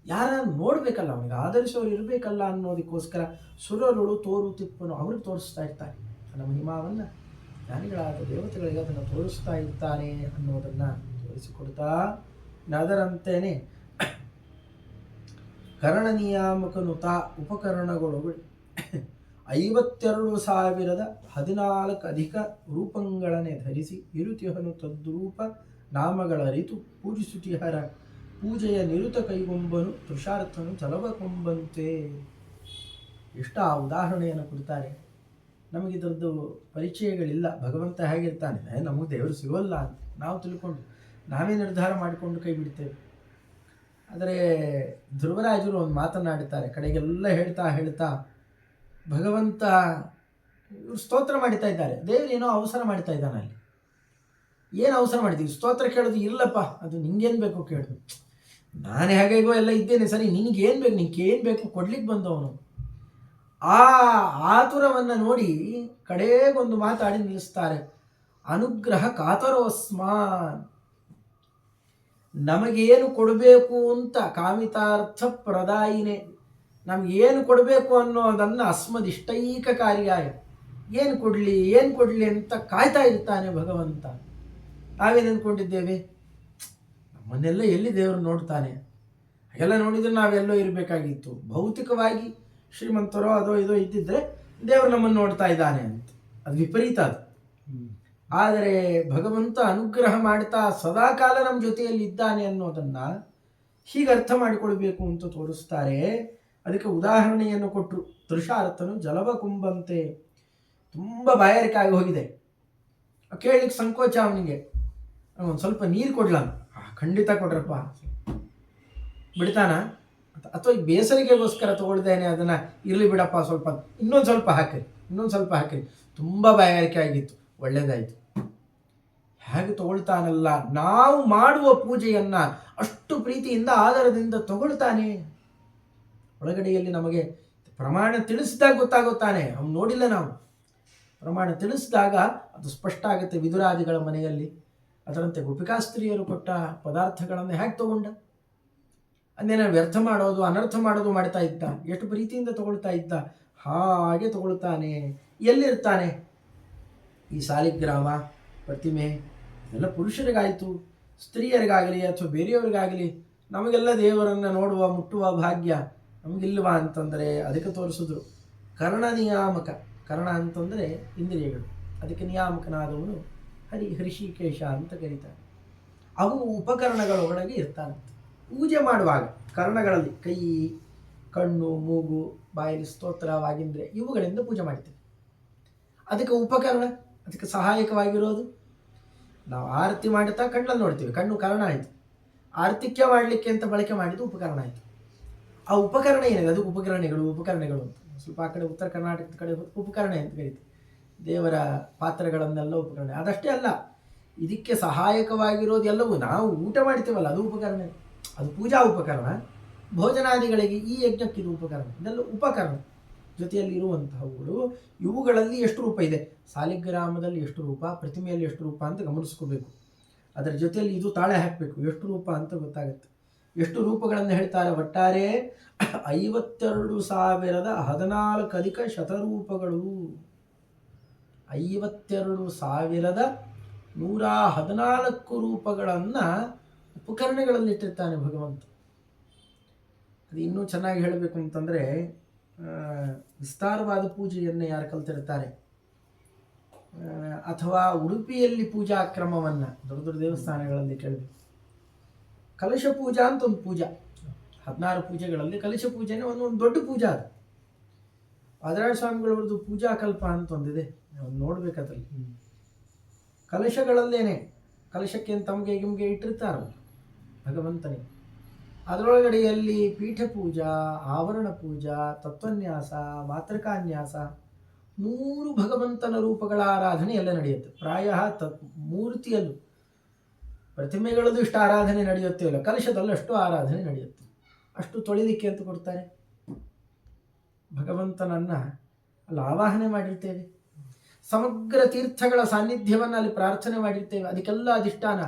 [SPEAKER 1] ಯಾರ ನೋಡ್ಬೇಕಲ್ಲ, ಅವನಿಗೆ ಆಧರಿಸೋರು ಇರಬೇಕಲ್ಲ ಅನ್ನೋದಕ್ಕೋಸ್ಕರ ಸುರರುಳು ತೋರು ತಿಪ್ಪನು ಅವ್ರಿಗೆ ತೋರಿಸ್ತಾ ಇರ್ತಾರೆ. ತನ್ನ ಮಹಿಮಾವನ್ನು ಜ್ಞಾನಿಗಳಾದ ದೇವತೆಗಳಿಗೆ ಅದನ್ನು ತೋರಿಸ್ತಾ ಇರ್ತಾನೆ ಅನ್ನೋದನ್ನು ತೋರಿಸಿಕೊಡ್ತಾ, ಅದರಂತೆಯೇ ಕರಣ ನಿಯಾಮಕನು ಉಪಕರಣಗಳು 52,014 ಅಧಿಕ ರೂಪಗಳನ್ನೇ ಧರಿಸಿ ಇರುತಿಹನು ತದ್ರೂಪ ನಾಮಗಳರಿತು ಪೂಜಿಸುತಿಹರ ಪೂಜೆಯ ನಿರುತ ಕೈಗೊಂಬನು ತುಷಾರ್ಥನು ಚಲವ ಕೊಂಬಂತೆ. ಎಷ್ಟು ಆ ಉದಾಹರಣೆಯನ್ನು ಕೊಡ್ತಾರೆ. ನಮಗಿದ್ರದ್ದು ಪರಿಚಯಗಳಿಲ್ಲ. ಭಗವಂತ ಹೇಗಿರ್ತಾನೆ, ನಮಗೆ ದೇವರು ಸಿಗೋಲ್ಲ ಅಂತ ನಾವು ತಿಳ್ಕೊಂಡು ನಾವೇ ನಿರ್ಧಾರ ಮಾಡಿಕೊಂಡು ಕೈ ಬಿಡ್ತೇವೆ. ಆದರೆ ಧ್ರುವರಾಜರು ಒಂದು ಮಾತನಾಡುತ್ತಾರೆ, ಕಡೆಗೆಲ್ಲ ಹೇಳ್ತಾ ಭಗವಂತ ಇವರು ಸ್ತೋತ್ರ ಮಾಡ್ತಾ ಇದ್ದಾರೆ, ದೇವರೇನೋ ಅವಸರ ಮಾಡ್ತಾ ಇದ್ದಾನೆ. ಅಲ್ಲಿ ಏನು ಅವಸರ ಮಾಡಿದ್ದೀವಿ? ಸ್ತೋತ್ರ ಕೇಳೋದು ಇಲ್ಲಪ್ಪ, ಅದು ನಿಂಗೇನು ಬೇಕು ಕೇಳು, ನಾನು ಹೇಗೋ ಎಲ್ಲ ಇದ್ದೇನೆ, ಸರಿ ನಿನಗೇನು ಬೇಕು, ನಿಂಗೇನು ಬೇಕು ಕೊಡ್ಲಿಕ್ಕೆ ಬಂದವನು. ಆ ಆತುರವನ್ನು ನೋಡಿ ಕಡೆಗೊಂದು ಮಾತಾಡಿ ನಿಲ್ಲಿಸ್ತಾರೆ, ಅನುಗ್ರಹ ಕಾತರೋಸ್ಮಾನ್. ನಮಗೇನು ಕೊಡಬೇಕು ಅಂತ ಕಾಮಿತಾರ್ಥ ಪ್ರದಾಯಿನೇ, ನಮಗೇನು ಕೊಡಬೇಕು ಅನ್ನೋದನ್ನು ಅಸ್ಮದಿಷ್ಟೈಕಕಾರಿಯಾಯ ಏನು ಕೊಡಲಿ ಅಂತ ಕಾಯ್ತಾ ಇರ್ತಾನೆ ಭಗವಂತ. ನಾವೇನು ಅಂದ್ಕೊಂಡಿದ್ದೇವೆ, ನಮ್ಮನ್ನೆಲ್ಲ ಎಲ್ಲಿ ದೇವರು ನೋಡ್ತಾನೆ, ಹಾಗೆಲ್ಲ ನೋಡಿದರೆ ನಾವೆಲ್ಲೋ ಇರಬೇಕಾಗಿತ್ತು. ಭೌತಿಕವಾಗಿ ಶ್ರೀಮಂತರೋ ಅದೋ ಇದೋ ಇದ್ದಿದ್ರೆ ದೇವರು ನಮ್ಮನ್ನು ನೋಡ್ತಾ ಇದ್ದಾನೆ ಅಂತ, ಅದು ವಿಪರೀತ ಅದು. ಆದರೆ ಭಗವಂತ ಅನುಗ್ರಹ ಮಾಡ್ತಾ ಸದಾಕಾಲ ನಮ್ಮ ಜೊತೆಯಲ್ಲಿ ಇದ್ದಾನೆ ಅನ್ನೋದನ್ನು ಹೀಗೆ ಅರ್ಥ ಮಾಡಿಕೊಳ್ಬೇಕು ಅಂತ ತೋರಿಸ್ತಾರೆ. ಅದಕ್ಕೆ ಉದಾಹರಣೆಯನ್ನು ಕೊಟ್ಟರು. ತೃಷಾರ್ಥನು ಜಲವ ಕುಂಬಂತೆ, ತುಂಬ ಬಾಯಾರಿಕೆ ಹೋಗಿದೆ, ಕೇಳಲಿಕ್ಕೆ ಸಂಕೋಚ ಅವನಿಗೆ. ಒಂದು ಸ್ವಲ್ಪ ನೀರು ಕೊಡ್ಲ, ಖಂಡಿತ ಕೊಡ್ರಪ್ಪ, ಬಿಡ್ತಾನ? ಅಥವಾ ಬೇಸರಿಗೆಗೋಸ್ಕರ ತಗೊಳ್ದೇನೆ ಅದನ್ನು ಇರಲಿ ಬಿಡಪ್ಪ, ಇನ್ನೊಂದು ಸ್ವಲ್ಪ ಹಾಕಿರಿ, ತುಂಬ ಬಾಯಾರಿಕೆ ಆಗಿತ್ತು, ಒಳ್ಳೇದಾಯಿತು. ಹೇಗೆ ತಗೊಳ್ತಾನಲ್ಲ, ನಾವು ಮಾಡುವ ಪೂಜೆಯನ್ನು ಅಷ್ಟು ಪ್ರೀತಿಯಿಂದ ಆದರದಿಂದ ತಗೊಳ್ತಾನೆ. ಒಳಗಡೆಯಲ್ಲಿ ನಮಗೆ ಪ್ರಮಾಣ ತಿಳಿಸಿದಾಗ ಗೊತ್ತಾಗುತ್ತಾನೆ, ಅವ್ನು ನೋಡಿಲ್ಲ. ನಾವು ಪ್ರಮಾಣ ತಿಳಿಸಿದಾಗ ಅದು ಸ್ಪಷ್ಟ ಆಗುತ್ತೆ. ವಿದುರಾದಿಗಳ ಮನೆಯಲ್ಲಿ ಅದರಂತೆ ಗೋಪಿಕಾಸ್ತ್ರೀಯರು ಕೊಟ್ಟ ಪದಾರ್ಥಗಳನ್ನು ಹೇಗೆ ತಗೊಂಡ, ಅಂದೇನ ವ್ಯರ್ಥ ಮಾಡೋದು ಅನರ್ಥ ಮಾಡೋದು ಮಾಡ್ತಾ ಇದ್ದ, ಎಷ್ಟು ಪ್ರೀತಿಯಿಂದ ತಗೊಳ್ತಾ ಇದ್ದ, ಹಾಗೆ ತಗೊಳ್ತಾನೆ. ಎಲ್ಲಿರ್ತಾನೆ? ಈ ಸಾಲಿಗ್ರಾಮ, ಪ್ರತಿಮೆ ಎಲ್ಲ ಪುರುಷರಿಗಾಯಿತು, ಸ್ತ್ರೀಯರಿಗಾಗಲಿ ಅಥವಾ ಬೇರೆಯವರಿಗಾಗಲಿ ನಮಗೆಲ್ಲ ದೇವರನ್ನು ನೋಡುವ ಮುಟ್ಟುವ ಭಾಗ್ಯ ನಮಗಿಲ್ವಾ ಅಂತಂದರೆ ಅದಕ್ಕೆ ತೋರಿಸಿದ್ರು. ಕರ್ಣ ನಿಯಾಮಕ, ಕರ್ಣ ಅಂತಂದರೆ ಇಂದ್ರಿಯಗಳು, ಅದಕ್ಕೆ ನಿಯಾಮಕನಾದವನು ಹೃಷಿಕೇಶ ಅಂತ ಕರೀತಾರೆ. ಅವು ಉಪಕರಣಗಳೊಳಗೆ ಇರ್ತಾನಂತೆ. ಪೂಜೆ ಮಾಡುವಾಗ ಕರ್ಣಗಳಲ್ಲಿ ಕೈ, ಕಣ್ಣು, ಮೂಗು, ಬಾಯಲ್ಲಿ ಸ್ತೋತ್ರವಾಗಿಂದ್ರೆ ಇವುಗಳಿಂದ ಪೂಜೆ ಮಾಡ್ತೇವೆ. ಅದಕ್ಕೆ ಉಪಕರಣ, ಅದಕ್ಕೆ ಸಹಾಯಕವಾಗಿರೋದು. ನಾವು ಆರತಿ ಮಾಡುತ್ತಾ ಕಣ್ಣಲ್ಲಿ ನೋಡ್ತೀವಿ, ಕಣ್ಣು ಕಾರಣ ಆಯಿತು. ಆರ್ತಿಕ್ಯ ಮಾಡಲಿಕ್ಕೆ ಅಂತ ಬಳಕೆ ಮಾಡಿದ್ದು ಉಪಕರಣ ಆಯಿತು. ಆ ಉಪಕರಣ ಏನಿದೆ ಅದು ಉಪಕರಣಗಳು ಅಂತ ಸ್ವಲ್ಪ ಆ ಕಡೆ ಉತ್ತರ ಕರ್ನಾಟಕದ ಕಡೆ ಉಪಕರಣ ಅಂತ ಕರೀತೀವಿ. ದೇವರ ಪಾತ್ರೆಗಳನ್ನೆಲ್ಲ ಉಪಕರಣ. ಅದಷ್ಟೇ ಅಲ್ಲ, ಇದಕ್ಕೆ ಸಹಾಯಕವಾಗಿರೋದು ಎಲ್ಲವೂ ನಾವು ಊಟ ಮಾಡ್ತೀವಲ್ಲ ಅದು ಉಪಕರಣ, ಅದು ಪೂಜಾ ಉಪಕರಣ. ಭೋಜನಾದಿಗಳಿಗೆ, ಈ ಯಜ್ಞಕ್ಕೆ ಇದು ಉಪಕರಣ. ಇದೆಲ್ಲ ಉಪಕರಣ ಜೊತೆಯಲ್ಲಿ ಇರುವಂತಹವುಗಳು. ಇವುಗಳಲ್ಲಿ ಎಷ್ಟು ರೂಪ ಇದೆ, ಸಾಲಿಗ್ರಾಮದಲ್ಲಿ ಎಷ್ಟು ರೂಪ, ಪ್ರತಿಮೆಯಲ್ಲಿ ಎಷ್ಟು ರೂಪ ಅಂತ ಗಮನಿಸ್ಕೋಬೇಕು. ಅದರ ಜೊತೆಯಲ್ಲಿ ಇದು ತಾಳೆ ಹಾಕಬೇಕು, ಎಷ್ಟು ರೂಪ ಅಂತ ಗೊತ್ತಾಗುತ್ತೆ. ಎಷ್ಟು ರೂಪಗಳನ್ನು ಹೇಳ್ತಾರೆ? ಒಟ್ಟಾರೆ 52,014 ಅಧಿಕ ಶತರೂಪಗಳು. 52,114 ರೂಪಗಳನ್ನು ಉಪಕರಣಗಳಲ್ಲಿಟ್ಟಿರ್ತಾನೆ ಭಗವಂತ. ಅದು ಇನ್ನೂ ಚೆನ್ನಾಗಿ ಹೇಳಬೇಕು ಅಂತಂದರೆ, ವಿಸ್ತಾರವಾದ ಪೂಜೆಯನ್ನು ಯಾರು ಕಲ್ತಿರ್ತಾರೆ, ಅಥವಾ ಉಡುಪಿಯಲ್ಲಿ ಪೂಜಾ ಕ್ರಮವನ್ನು ದೊಡ್ಡ ದೊಡ್ಡ ದೇವಸ್ಥಾನಗಳಲ್ಲಿ ಕೇಳಬೇಕು. ಕಲಶ ಪೂಜಾ ಅಂತ ಒಂದು ಪೂಜಾ, 16 ಪೂಜೆಗಳಲ್ಲಿ ಕಲಶ ಪೂಜೆನೇ ಒಂದು ದೊಡ್ಡ ಪೂಜಾ. ಅದು ವಾದರಾಜ ಸ್ವಾಮಿಗಳವ್ರದ್ದು ಪೂಜಾ ಕಲ್ಪ ಅಂತ ಒಂದಿದೆ, ನೋಡ್ಬೇಕದ್ರಲ್ಲಿ. ಕಲಶಗಳಲ್ಲೇನೆ, ಕಲಶಕ್ಕೆ ತಮಗೆ ಗಿಮ್ಗೆ ಇಟ್ಟಿರ್ತಾರೆ ಭಗವಂತನಿಗೆ. ಅದರೊಳಗಡೆಯಲ್ಲಿ ಪೀಠ ಪೂಜಾ, ಆವರಣ ಪೂಜಾ, ತತ್ವನ್ಯಾಸ, ಮಾತೃಕಾನ್ಯಾಸ, 100 ಭಗವಂತನ ರೂಪಗಳ ಆರಾಧನೆ ಎಲ್ಲ ನಡೆಯುತ್ತೆ. ಪ್ರಾಯ ಮೂರ್ತಿಯಲ್ಲೂ, ಪ್ರತಿಮೆಗಳಲ್ಲೂ ಇಷ್ಟು ಆರಾಧನೆ ನಡೆಯುತ್ತೇವಲ್ಲ, ಕಲಶದಲ್ಲೂ ಅಷ್ಟು ಆರಾಧನೆ ನಡೆಯುತ್ತೆ. ಅಷ್ಟು ತೊಳಿಲಿಕ್ಕೆ ಅಂತ ಕೊಡ್ತಾರೆ. ಭಗವಂತನನ್ನು ಅಲ್ಲಿ ಆವಾಹನೆ ಮಾಡಿರ್ತೇವೆ, ಸಮಗ್ರ ತೀರ್ಥಗಳ ಸಾನ್ನಿಧ್ಯವನ್ನು ಅಲ್ಲಿ ಪ್ರಾರ್ಥನೆ ಮಾಡಿರ್ತೇವೆ. ಅದಕ್ಕೆಲ್ಲ ಅಧಿಷ್ಠಾನ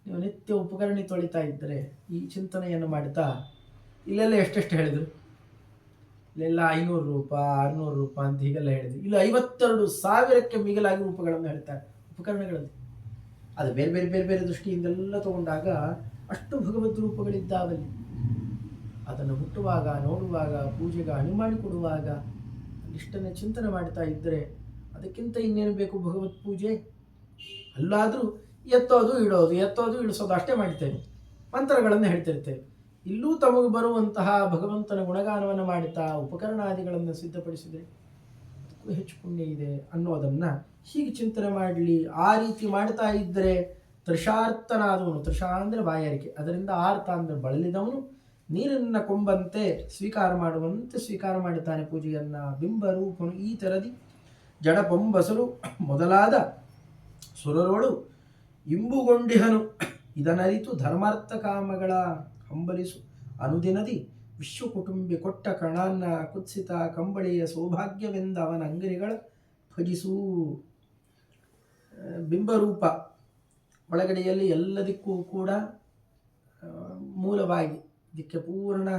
[SPEAKER 1] ನೀವು ನಿತ್ಯ ಉಪಕರಣಿ ತೊಳಿತಾ ಇದ್ದರೆ ಈ ಚಿಂತನೆಯನ್ನು ಮಾಡ್ತಾ ಇಲ್ಲೆಲ್ಲ ಎಷ್ಟೆಷ್ಟು ಹೇಳಿದರು, ಇಲ್ಲೆಲ್ಲ 500 ರೂಪಾಯಿ 600 ರೂಪಾಯಿ ಅಂತ ಹೀಗೆಲ್ಲ ಹೇಳಿದ್ರು. ಇಲ್ಲಿ 52,000ಕ್ಕೆ ಮಿಗಿಲಾಗಿ ರೂಪಗಳನ್ನು ಹೇಳ್ತಾರೆ ಉಪಕರಣಗಳಲ್ಲಿ. ಅದು ಬೇರೆ ಬೇರೆ ಬೇರೆ ಬೇರೆ ದೃಷ್ಟಿಯಿಂದೆಲ್ಲ ತಗೊಂಡಾಗ ಅಷ್ಟು ಭಗವದ್ ರೂಪಗಳಿದ್ದಾವಲ್ಲಿ. ಅದನ್ನು ಹುಟ್ಟುವಾಗ, ನೋಡುವಾಗ, ಪೂಜೆಗೆ ಅಣಿ ಮಾಡಿಕೊಡುವಾಗ ಇಷ್ಟನ್ನು ಚಿಂತನೆ ಮಾಡ್ತಾ ಇದ್ದರೆ ಅದಕ್ಕಿಂತ ಇನ್ನೇನು ಬೇಕು ಭಗವತ್ ಪೂಜೆ? ಅಲ್ಲಾದರೂ ಎತ್ತೋದು ಇಳಿಸೋದು ಅಷ್ಟೇ ಮಾಡ್ತೇವೆ, ಮಂತ್ರಗಳನ್ನು ಹೇಳ್ತಿರ್ತೇವೆ. ಇಲ್ಲೂ ತಮಗೆ ಬರುವಂತಹ ಭಗವಂತನ ಗುಣಗಾನವನ್ನು ಮಾಡುತ್ತಾ ಉಪಕರಣಾದಿಗಳನ್ನು ಸಿದ್ಧಪಡಿಸಿದರೆ ಅದಕ್ಕೂ ಹೆಚ್ಚು ಪುಣ್ಯ ಇದೆ ಅನ್ನೋದನ್ನು ಹೀಗೆ ಚಿಂತನೆ ಮಾಡಲಿ. ಆ ರೀತಿ ಮಾಡ್ತಾ ಇದ್ದರೆ ತೃಷಾರ್ತನಾದವನು, ತೃಷ ಅಂದರೆ ಬಾಯಾರಿಕೆ, ಅದರಿಂದ ಆರ್ತ ಅಂದರೆ ಬಳಲಿದವನು ನೀರನ್ನು ಕೊಂಬಂತೆ ಸ್ವೀಕಾರ ಮಾಡುವಂತೆ ಸ್ವೀಕಾರ ಮಾಡುತ್ತಾನೆ ಪೂಜೆಯನ್ನು. ಬಿಂಬರೂಪನು ಈ ತೆರದಿ ಜಡ ಪೊಂಬಸರು ಮೊದಲಾದ ಸುರರೋಳು ಇಂಬುಗೊಂಡಿಹನು. ಇದನರಿತು ಧರ್ಮಾರ್ಥ ಕಾಮಗಳ ಹಂಬಲಿಸು ಅನುದಿನದಿ ವಿಶ್ವಕುಟುಂಬಿ ಕೊಟ್ಟ ಕಣಾನ್ನ ಕುತ್ಸಿತ ಕಂಬಳಿಯ ಸೌಭಾಗ್ಯವೆಂದ ಅವನ ಅಂಗರಿಗಳ ಭಜಿಸು. ಬಿಂಬರೂಪ ಒಳಗಡೆಯಲ್ಲಿ ಎಲ್ಲದಕ್ಕೂ ಕೂಡ ಮೂಲವಾಗಿ ಇದಕ್ಕೆ ಪೂರ್ಣ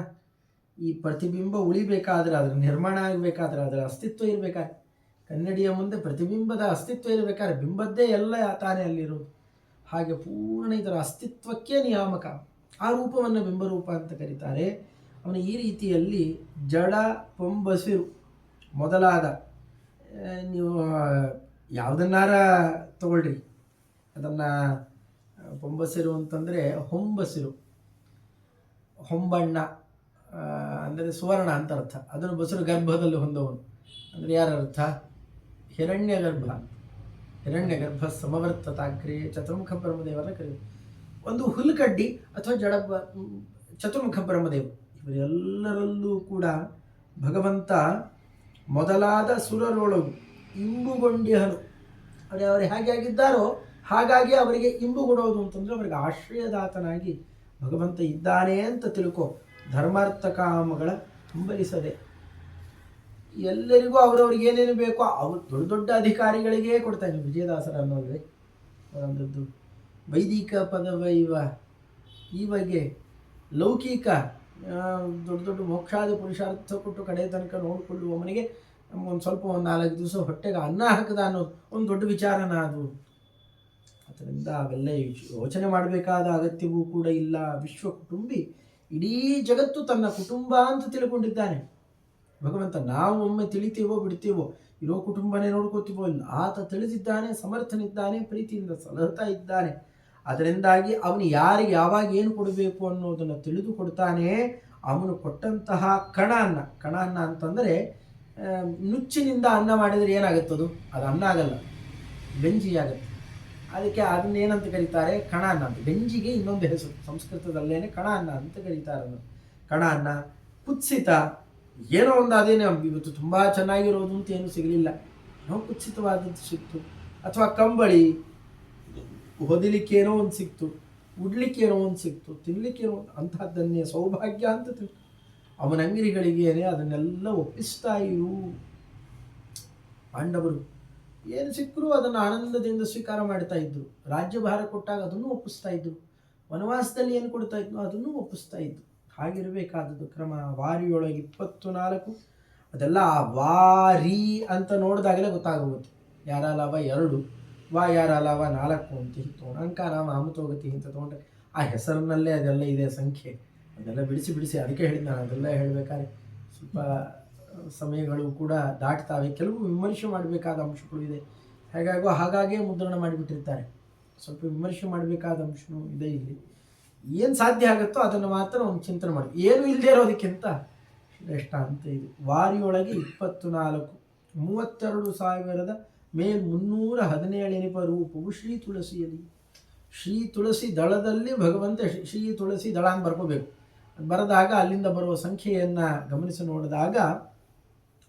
[SPEAKER 1] ಈ ಪ್ರತಿಬಿಂಬ ಉಳಿಬೇಕಾದ್ರೆ, ಅದರ ನಿರ್ಮಾಣ ಆಗಬೇಕಾದ್ರೆ, ಅದರ ಅಸ್ತಿತ್ವ ಇರಬೇಕಾದ್ರೆ, ಕನ್ನಡಿಯ ಮುಂದೆ ಪ್ರತಿಬಿಂಬದ ಅಸ್ತಿತ್ವ ಇರಬೇಕಾದ್ರೆ ಬಿಂಬದ್ದೇ ಎಲ್ಲ ತಾನೇ ಅಲ್ಲಿರೋದು. ಹಾಗೆ ಪೂರ್ಣ ಇದರ ಅಸ್ತಿತ್ವಕ್ಕೆ ನಿಯಾಮಕ ಆ ರೂಪವನ್ನು ಬಿಂಬರೂಪ ಅಂತ ಕರೀತಾರೆ. ಅವನು ಈ ರೀತಿಯಲ್ಲಿ ಜಡ ಪೊಂಬಸಿರು ಮೊದಲಾದ, ನೀವು ಯಾವುದನ್ನಾರ ತಗೊಳ್ರಿ, ಅದನ್ನು ಪೊಂಬಸಿರು ಅಂತಂದರೆ ಹೊಂಬಸಿರು, ಹೊಂಬಣ್ಣ ಅಂದರೆ ಸುವರ್ಣ ಅಂತ ಅರ್ಥ. ಅದನ್ನು ಬಸರು ಗರ್ಭದಲ್ಲಿ ಹೊಂದವನು ಅಂದರೆ ಯಾರ ಅರ್ಥ? ಹಿರಣ್ಯ ಗರ್ಭ ಸಮವರ್ತತಾಗ್ರೆ ಚತುರ್ಮುಖ ಬ್ರಹ್ಮದೇವರನ್ನ ಕರೆಯುವುದು. ಒಂದು ಹುಲ್ಕಡ್ಡಿ ಅಥವಾ ಚತುರ್ಮುಖ ಬ್ರಹ್ಮದೇವರು, ಇವರೆಲ್ಲರಲ್ಲೂ ಕೂಡ ಭಗವಂತ ಮೊದಲಾದ ಸುರರೊಳಗು ಇಂಬುಗೊಂಡಿಹನು. ಅವರು ಹೇಗೆ ಆಗಿದ್ದಾರೋ ಹಾಗಾಗಿ ಅವರಿಗೆ ಇಂಬುಗೊಡೋದು ಅಂತಂದರೆ ಅವರಿಗೆ ಆಶ್ರಯದಾತನಾಗಿ ಭಗವಂತ ಇದ್ದಾನೆ ಅಂತ ತಿಳ್ಕೊ. ಧರ್ಮಾರ್ಥ ಕಾಮಗಳ ಹಂಬಲಿಸದೆ ಎಲ್ಲರಿಗೂ ಅವರವ್ರಿಗೆ ಏನೇನು ಬೇಕೋ ಅವರು ದೊಡ್ಡ ದೊಡ್ಡ ಅಧಿಕಾರಿಗಳಿಗೇ ಕೊಡ್ತಾನೆ. ವಿಜಯದಾಸರ ಅನ್ನೋದ್ರೆ ಅವರೊಂದದ್ದು ವೈದಿಕ ಪದವ ಈ ಬಗ್ಗೆ ಲೌಕಿಕ ದೊಡ್ಡ ದೊಡ್ಡ ಮೋಕ್ಷಾದಿ ಪುರುಷಾರ್ಥ ಕೊಟ್ಟು ಕಡೆ ತನಕ ನೋಡಿಕೊಳ್ಳುವ ಮನೆಗೆ ನಮಗೊಂದು ಸ್ವಲ್ಪ 4 ದಿವಸ ಹೊಟ್ಟೆಗೆ ಅನ್ನ ಹಾಕದ ಅನ್ನೋದು ಒಂದು ದೊಡ್ಡ ವಿಚಾರನ ಅದು. ಅದರಿಂದ ಅವೆಲ್ಲ ಯೋಚನೆ ಮಾಡಬೇಕಾದ ಅಗತ್ಯವೂ ಕೂಡ ಇಲ್ಲ. ವಿಶ್ವ ಕುಟುಂಬಿ ಇಡೀ ಜಗತ್ತು ತನ್ನ ಕುಟುಂಬ ಅಂತ ತಿಳ್ಕೊಂಡಿದ್ದಾನೆ ಭಗವಂತ. ನಾವು ಒಮ್ಮೆ ತಿಳಿತೀವೋ ಬಿಡ್ತೀವೋ, ಇರೋ ಕುಟುಂಬನೇ ನೋಡ್ಕೋತೀವೋ ಇಲ್ಲ, ಆತ ತಿಳಿದಿದ್ದಾನೆ, ಸಮರ್ಥನಿದ್ದಾನೆ, ಪ್ರೀತಿಯಿಂದ ಸಲಹುತ್ತಾ ಇದ್ದಾನೆ. ಅದರಿಂದಾಗಿ ಅವನು ಯಾರಿಗೆ ಯಾವಾಗ ಏನು ಕೊಡಬೇಕು ಅನ್ನೋದನ್ನು ತಿಳಿದು ಕೊಡ್ತಾನೆ. ಅವನು ಕೊಟ್ಟಂತಹ ಕಣ ಅನ್ನ ಅಂತಂದರೆ ನುಚ್ಚಿನಿಂದ ಅನ್ನ ಮಾಡಿದರೆ ಏನಾಗುತ್ತದು? ಅದು ಅನ್ನ ಆಗಲ್ಲ, ಗಂಜಿ ಆಗುತ್ತೆ. ಅದಕ್ಕೆ ಅದನ್ನೇನಂತ ಕರೀತಾರೆ? ಕಣ ಅನ್ನ ಅಂತ. ಗಂಜಿಗೆ ಇನ್ನೊಂದು ಹೆಸರು ಸಂಸ್ಕೃತದಲ್ಲೇನೆ ಕಣ ಅನ್ನ ಅಂತ ಕರೀತಾರೆ. ಅದನ್ನು ಕಣ ಅನ್ನ. ಕುತ್ಸಿತ ಏನೋ ಒಂದು ಅದೇನೇ ಇವತ್ತು ತುಂಬ ಚೆನ್ನಾಗಿರೋದು ಅಂತ ಏನೂ ಸಿಗಲಿಲ್ಲ, ಏನೋ ಕುತ್ಸಿತವಾದದ್ದು ಸಿಕ್ತು. ಅಥವಾ ಕಂಬಳಿ ಹೊದಿಲಿಕ್ಕೇನೋ ಒಂದು ಸಿಕ್ತು, ಉಡ್ಲಿಕ್ಕೇನೋ ಒಂದು ಸಿಕ್ತು, ತಿನ್ಲಿಕ್ಕೇನೋ ಒಂದು, ಅಂತಹದ್ದನ್ನೇ ಸೌಭಾಗ್ಯ ಅಂತ ತಿಳ್ತು. ಅವನ ಅಂಗಡಿಗಳಿಗೇನೆ ಅದನ್ನೆಲ್ಲ ಒಪ್ಪಿಸ್ತಾ ಇರು. ಪಾಂಡವರು ಏನು ಸಿಕ್ಕರೂ ಅದನ್ನು ಆನಂದದಿಂದ ಸ್ವೀಕಾರ ಮಾಡ್ತಾ ಇದ್ರು. ರಾಜ್ಯಭಾರ ಕೊಟ್ಟಾಗ ಅದನ್ನು ಒಪ್ಪಿಸ್ತಾ ಇದ್ರು. ವನವಾಸದಲ್ಲಿ ಏನು ಕೊಡ್ತಾ ಇದ್ನೋ ಅದನ್ನು ಒಪ್ಪಿಸ್ತಾ ಇದ್ರು. ಹಾಗಿರಬೇಕಾದದ್ದು ಕ್ರಮ. ವಾರಿಯೊಳಗೆ 24, ಅದೆಲ್ಲ ಆ ವಾರಿ ಅಂತ ನೋಡಿದಾಗಲೇ ಗೊತ್ತಾಗುತ್ತೆ. ಯಾರಾಲವ 2, ವಾ ಯಾರಾಲವ 4 ಅಂತ ತೊಗೊಂಡು ಅಂಕಾನಾಮ ಅಮುತೋಗತಿ ಅಂತ ತೊಗೊಂಡ್ರೆ ಆ ಹೆಸರಿನಲ್ಲೇ ಅದೆಲ್ಲ ಇದೆ ಸಂಖ್ಯೆ. ಅದೆಲ್ಲ ಬಿಡಿಸಿ ಅದಕ್ಕೆ ಹೇಳಿದ್ದು ನಾನು. ಅದೆಲ್ಲ ಹೇಳಬೇಕಾದ್ರೆ ಸ್ವಲ್ಪ ಸಮಯಗಳು ಕೂಡ ದಾಟ್ತಾವೆ. ಕೆಲವು ವಿಮರ್ಶೆ ಮಾಡಬೇಕಾದ ಅಂಶಗಳು ಇದೆ, ಹಾಗಾಗೇ ಮುದ್ರಣ ಮಾಡಿಬಿಟ್ಟಿರ್ತಾರೆ. ಸ್ವಲ್ಪ ವಿಮರ್ಶೆ ಮಾಡಬೇಕಾದ ಅಂಶನೂ ಇದೆ ಇಲ್ಲಿ. ಏನು ಸಾಧ್ಯ ಆಗುತ್ತೋ ಅದನ್ನು ಮಾತ್ರ ಒಂದು ಚಿಂತನೆ ಮಾಡಿ, ಏನು ಇಲ್ಲದೆ ಇರೋದಕ್ಕಿಂತ ಶ್ರೇಷ್ಠ ಅಂತ ಇದು. ವಾರಿಯೊಳಗೆ 24, 32,000 ಮೇಲ್ 317 ರೂಪವು ಶ್ರೀ ತುಳಸಿಯಲ್ಲಿ. ಶ್ರೀ ತುಳಸಿ ದಳದಲ್ಲಿ ಭಗವಂತ ಶ್ರೀ ತುಳಸಿ ದಳ ಅಂತ ಬರ್ಕೋಬೇಕು. ಬರೆದಾಗ ಅಲ್ಲಿಂದ ಬರುವ ಸಂಖ್ಯೆಯನ್ನು ಗಮನಿಸಿ ನೋಡಿದಾಗ